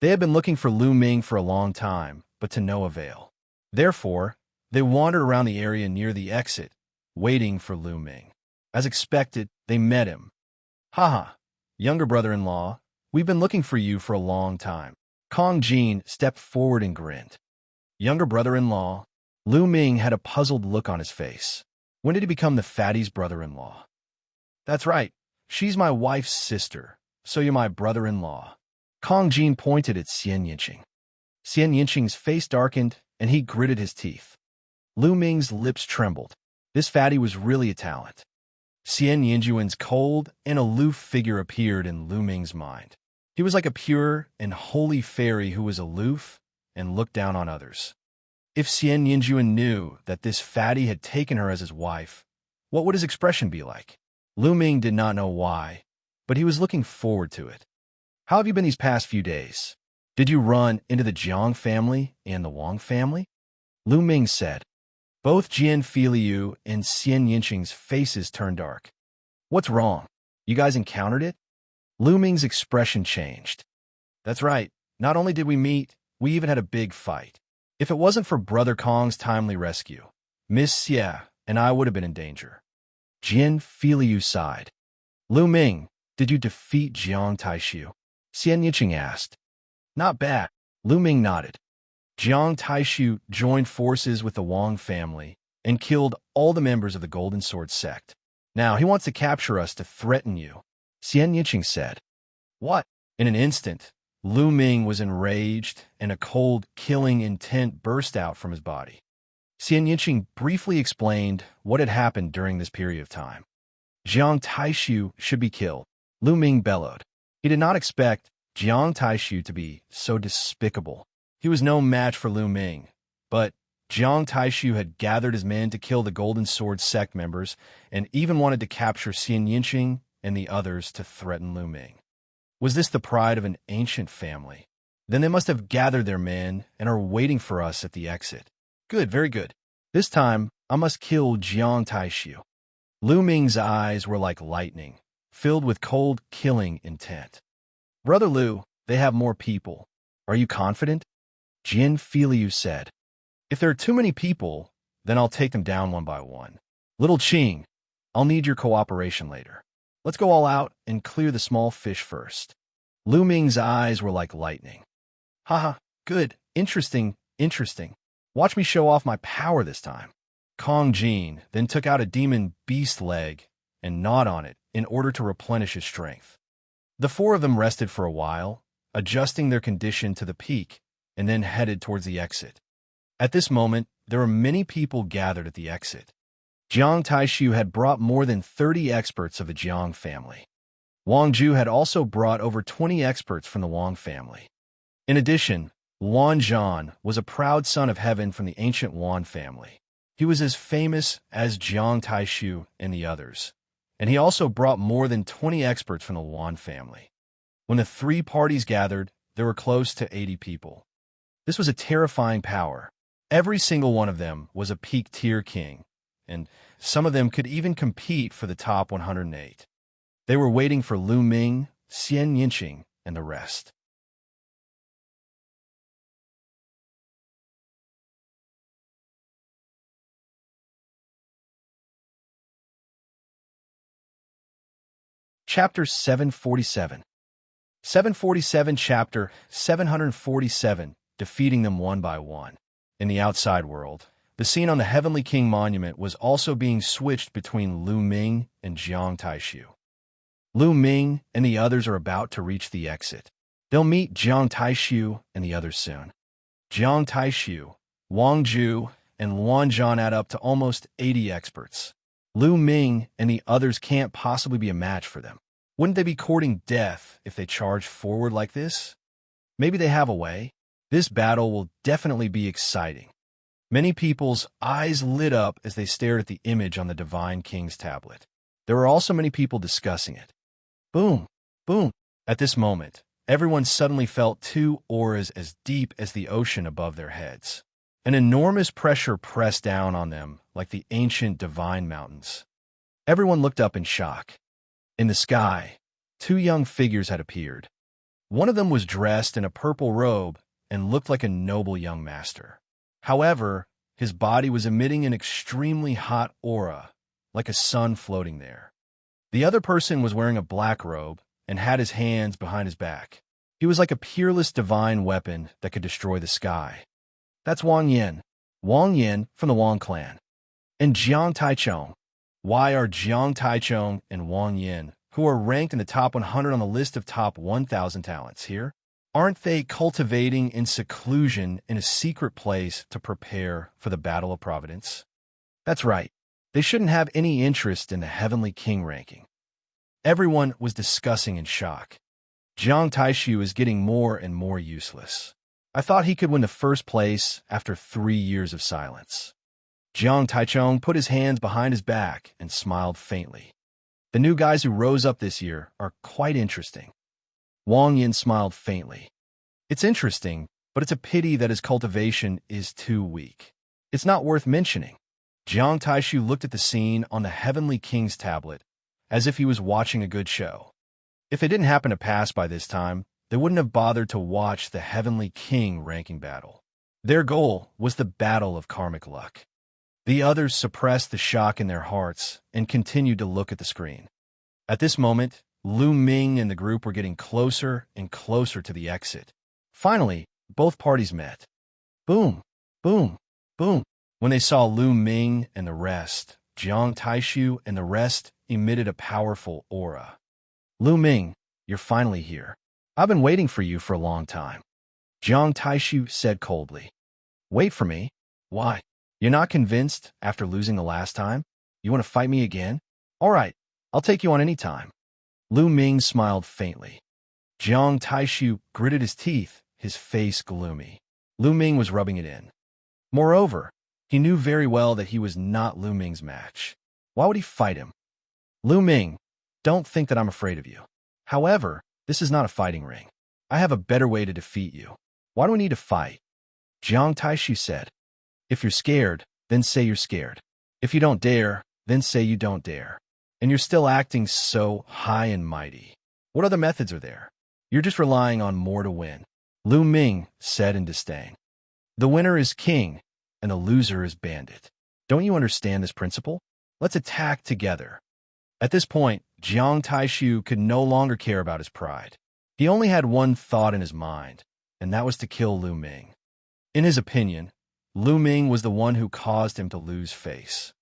They had been looking for Lu Ming for a long time, but to no avail. Therefore, they wandered around the area near the exit, waiting for Lu Ming. As expected, they met him. Haha, younger brother-in-law, we've been looking for you for a long time. Kong Jin stepped forward and grinned. Younger brother-in-law, Lu Ming had a puzzled look on his face. When did he become the fatty's brother-in-law? That's right, she's my wife's sister, So you're my brother-in-law. Kong Jin pointed at Xianxia. Xianxia's face darkened, and he gritted his teeth. Lu Ming's lips trembled. This fatty was really a talent. Xianxia's cold and aloof figure appeared in Lu Ming's mind. He was like a pure and holy fairy who was aloof and looked down on others. If Xianxia knew that this fatty had taken her as his wife, what would his expression be like? Lu Ming did not know why, but he was looking forward to it. How have you been these past few days? Did you run into the Jiang family and the Wang family? Lu Ming said. Both Jian Filiu and Xianxia's faces turned dark. What's wrong? You guys encountered it? Lu Ming's expression changed. That's right. Not only did we meet, we even had a big fight. If it wasn't for Brother Kong's timely rescue, Miss Xia and I would have been in danger. Jian Filiu sighed. Lu Ming, did you defeat Jiang Taishu? Xianxia asked. Not bad. Lu Ming nodded. Jiang Taishu joined forces with the Wang family and killed all the members of the Golden Sword sect. Now he wants to capture us to threaten you, Xianxia said. What? In an instant, Lu Ming was enraged and a cold, killing intent burst out from his body. Xianxia briefly explained what had happened during this period of time. Jiang Taishu should be killed, Lu Ming bellowed. He did not expect Jiang Taishu to be so despicable. He was no match for Lu Ming, but Jiang Taishu had gathered his men to kill the Golden Sword sect members and even wanted to capture Xianxia and the others to threaten Lu Ming. Was this the pride of an ancient family? Then they must have gathered their men and are waiting for us at the exit. Good, very good. This time, I must kill Jiang Taishu. Lu Ming's eyes were like lightning, filled with cold, killing intent. Brother Lu, they have more people. Are you confident? Jian Filiu said. If there are too many people, then I'll take them down one by one. Little Qing, I'll need your cooperation later. Let's go all out and clear the small fish first. Lu Ming's eyes were like lightning. Haha, good, interesting. Watch me show off my power this time. Kong Jin then took out a demon beast leg and gnawed on it in order to replenish his strength. The four of them rested for a while, adjusting their condition to the peak, and then headed towards the exit. At this moment, there were many people gathered at the exit. Jiang Taishu had brought more than 30 experts of the Jiang family. Wang Ju had also brought over 20 experts from the Wang family. In addition, Wan Zhan was a proud son of heaven from the ancient Wan family. He was as famous as Jiang Taishu and the others, and he also brought more than 20 experts from the Wan family. When the three parties gathered, there were close to 80 people. This was a terrifying power. Every single one of them was a peak-tier king, and some of them could even compete for the top 108. They were waiting for Lu Ming, Xianxia, and the rest. Chapter 747. 747 Chapter 747, Defeating them one by one. In the outside world, the scene on the Heavenly King Monument was also being switched between Lu Ming and Jiang Taishu. Lu Ming and the others are about to reach the exit. They'll meet Jiang Taishu and the others soon. Jiang Taishu, Wang Ju, and Wan Zhan add up to almost 80 experts. Lu Ming and the others can't possibly be a match for them. Wouldn't they be courting death if they charged forward like this? Maybe they have a way. This battle will definitely be exciting. Many people's eyes lit up as they stared at the image on the Divine King's tablet. There were also many people discussing it. Boom, boom. At this moment, everyone suddenly felt two auras as deep as the ocean above their heads. An enormous pressure pressed down on them like the ancient divine mountains. Everyone looked up in shock. In the sky, two young figures had appeared. One of them was dressed in a purple robe and looked like a noble young master. However, his body was emitting an extremely hot aura, like a sun floating there. The other person was wearing a black robe and had his hands behind his back. He was like a peerless divine weapon that could destroy the sky. That's Wang Yin from the Wang clan. And Jiang Taichong. Why are Jiang Taichong and Wang Yin who are ranked in the top 100 on the list of top 1,000 talents here? Aren't they cultivating in seclusion in a secret place to prepare for the Battle of Providence? That's right. They shouldn't have any interest in the Heavenly King ranking. Everyone was discussing in shock. Jiang Taishu is getting more and more useless. I thought he could win the first place after 3 years of silence. Jiang Taichung put his hands behind his back and smiled faintly. The new guys who rose up this year are quite interesting. Wang Yin smiled faintly. It's interesting, but it's a pity that his cultivation is too weak. It's not worth mentioning. Jiang Taishu looked at the scene on the Heavenly King's tablet as if he was watching a good show. If it didn't happen to pass by this time, they wouldn't have bothered to watch the Heavenly King ranking battle. Their goal was the battle of karmic luck. The others suppressed the shock in their hearts and continued to look at the screen. At this moment, Lu Ming and the group were getting closer and closer to the exit. Finally, both parties met. Boom, boom, boom. When they saw Lu Ming and the rest, Jiang Taishu and the rest emitted a powerful aura. Lu Ming, you're finally here. I've been waiting for you for a long time. Jiang Taishu said coldly. Wait for me? Why? You're not convinced after losing the last time? You want to fight me again? All right, I'll take you on any time. Lu Ming smiled faintly. Jiang Taishu gritted his teeth, his face gloomy. Lu Ming was rubbing it in. Moreover, he knew very well that he was not Lu Ming's match. Why would he fight him? Lu Ming, don't think that I'm afraid of you. However, this is not a fighting ring. I have a better way to defeat you. Why do we need to fight? Jiang Taishu said. If you're scared, then say you're scared. If you don't dare, then say you don't dare. And you're still acting so high and mighty. What other methods are there? You're just relying on more to win. Lu Ming said in disdain. The winner is king, and the loser is bandit. Don't you understand this principle? Let's attack together. At this point, Jiang Taishu could no longer care about his pride. He only had one thought in his mind, and that was to kill Lu Ming. In his opinion, Lu Ming was the one who caused him to lose face.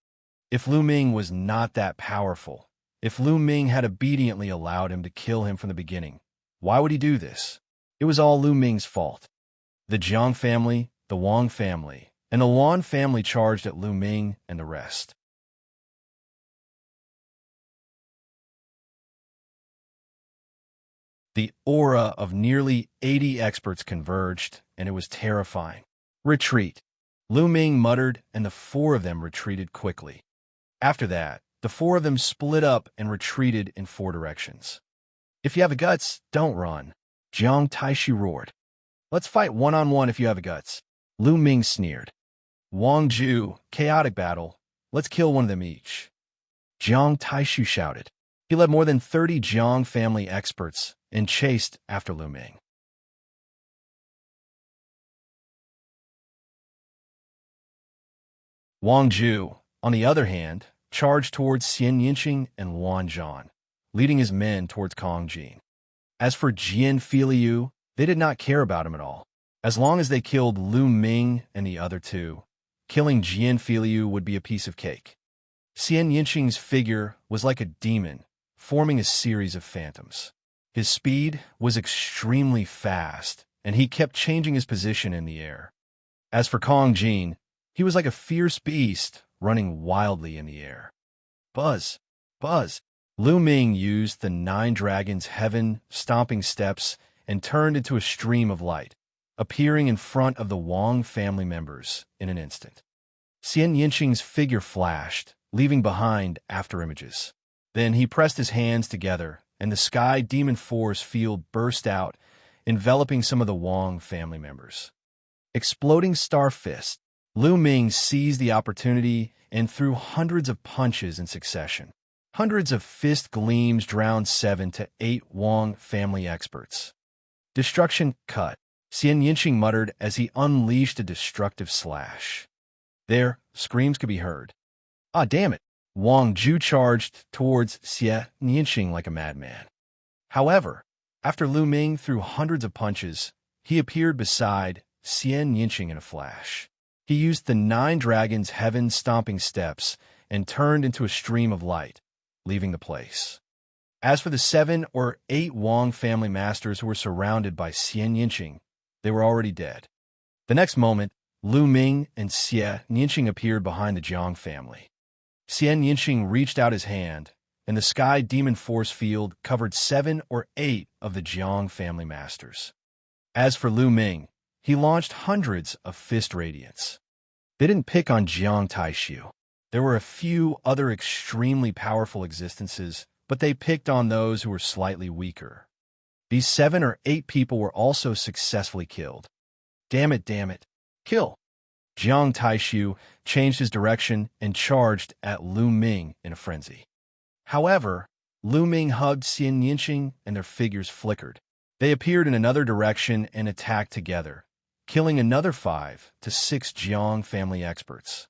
If Lu Ming was not that powerful, if Lu Ming had obediently allowed him to kill him from the beginning, why would he do this? It was all Lu Ming's fault. The Jiang family, the Wang family, and the Luan family charged at Lu Ming and the rest. The aura of nearly 80 experts converged, and it was terrifying. Retreat. Lu Ming muttered, and the 4 of them retreated quickly. After that, the 4 of them split up and retreated in 4 directions. If you have the guts, don't run. Jiang Taishu roared. Let's fight one-on-one if you have the guts. Lu Ming sneered. Wang Ju, chaotic battle. Let's kill one of them each. Jiang Taishu shouted. He led more than 30 Jiang family experts and chased after Lu Ming. Wang Ju, on the other hand, charged towards Xianxia and Luan Zhan, leading his men towards Kong Jin. As for Jian Filiu, they did not care about him at all. As long as they killed Lu Ming and the other 2, killing Jian Filiu would be a piece of cake. Xianxia's figure was like a demon, forming a series of phantoms. His speed was extremely fast, and he kept changing his position in the air. As for Kong Jin, he was like a fierce beast, running wildly in the air. Buzz! Buzz! Lu Ming used the 9 dragons' heaven stomping steps and turned into a stream of light, appearing in front of the Wang family members in an instant. Xianxia's figure flashed, leaving behind afterimages. Then he pressed his hands together, and the Sky Demon Force field burst out, enveloping some of the Wang family members. Exploding Star Fist, Lu Ming seized the opportunity and threw hundreds of punches in succession. Hundreds of fist gleams drowned 7 to 8 Wang family experts. Destruction cut, Xianxia muttered as he unleashed a destructive slash. There, screams could be heard. Ah, damn it! Wang Ju charged towards Xianxia like a madman. However, after Lu Ming threw hundreds of punches, he appeared beside Xianxia in a flash. He used the 9 dragons' heaven-stomping steps and turned into a stream of light, leaving the place. As for the 7 or 8 Wang family masters who were surrounded by Xianxia, they were already dead. The next moment, Lu Ming and Xianxia appeared behind the Jiang family. Xianxia reached out his hand, and the Sky Demon Force field covered 7 or 8 of the Jiang family masters. As for Lu Ming, he launched hundreds of fist radiants. They didn't pick on Jiang Taishu. There were a few other extremely powerful existences, but they picked on those who were slightly weaker. These 7 or 8 people were also successfully killed. Damn it, kill! Jiang Taishu changed his direction and charged at Lu Ming in a frenzy. However, Lu Ming hugged Xianxia and their figures flickered. They appeared in another direction and attacked together, killing another 5 to 6 Jiang family experts.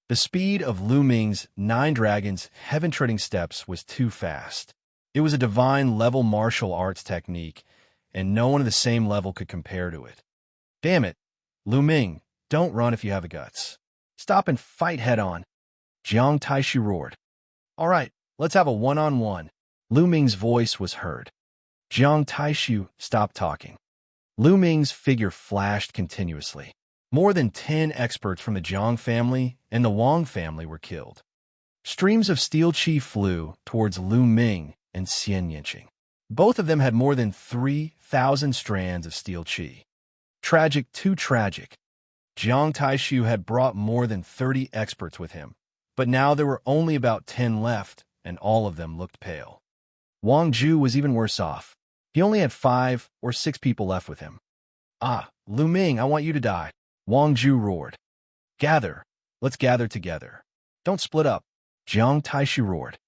The speed of Lu Ming's 9 dragons' heaven-treading steps was too fast. It was a divine-level martial arts technique, and no one of the same level could compare to it. Damn it, Lu Ming, don't run if you have the guts. Stop and fight head-on. Jiang Taishu roared. All right, let's have a one-on-one. Lu Ming's voice was heard. Jiang Taishu stopped talking. Lu Ming's figure flashed continuously. More than 10 experts from the Jiang family and the Wang family were killed. Streams of steel chi flew towards Lu Ming and Xianxia. Both of them had more than 3,000 strands of steel chi. Tragic, too tragic. Jiang Taishu had brought more than 30 experts with him, but now there were only about 10 left, and all of them looked pale. Wang Ju was even worse off. He only had 5 or 6 people left with him. Ah, Lu Ming, I want you to die. Wang Ju roared. Gather. Let's gather together. Don't split up. Jiang Taishu roared.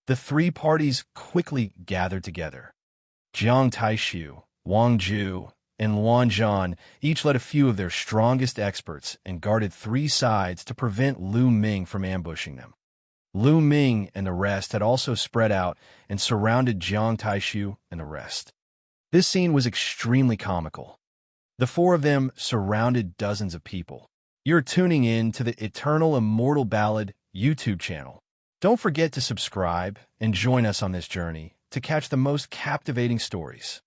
The 3 parties quickly gathered together. Jiang Taishu, Wang Ju, and Luan Zhan each led a few of their strongest experts and guarded 3 sides to prevent Lu Ming from ambushing them. Lu Ming and the rest had also spread out and surrounded Jiang Taishu and the rest. This scene was extremely comical. The 4 of them surrounded dozens of people. You're tuning in to the Eternal Immortal Ballad YouTube channel. Don't forget to subscribe and join us on this journey to catch the most captivating stories.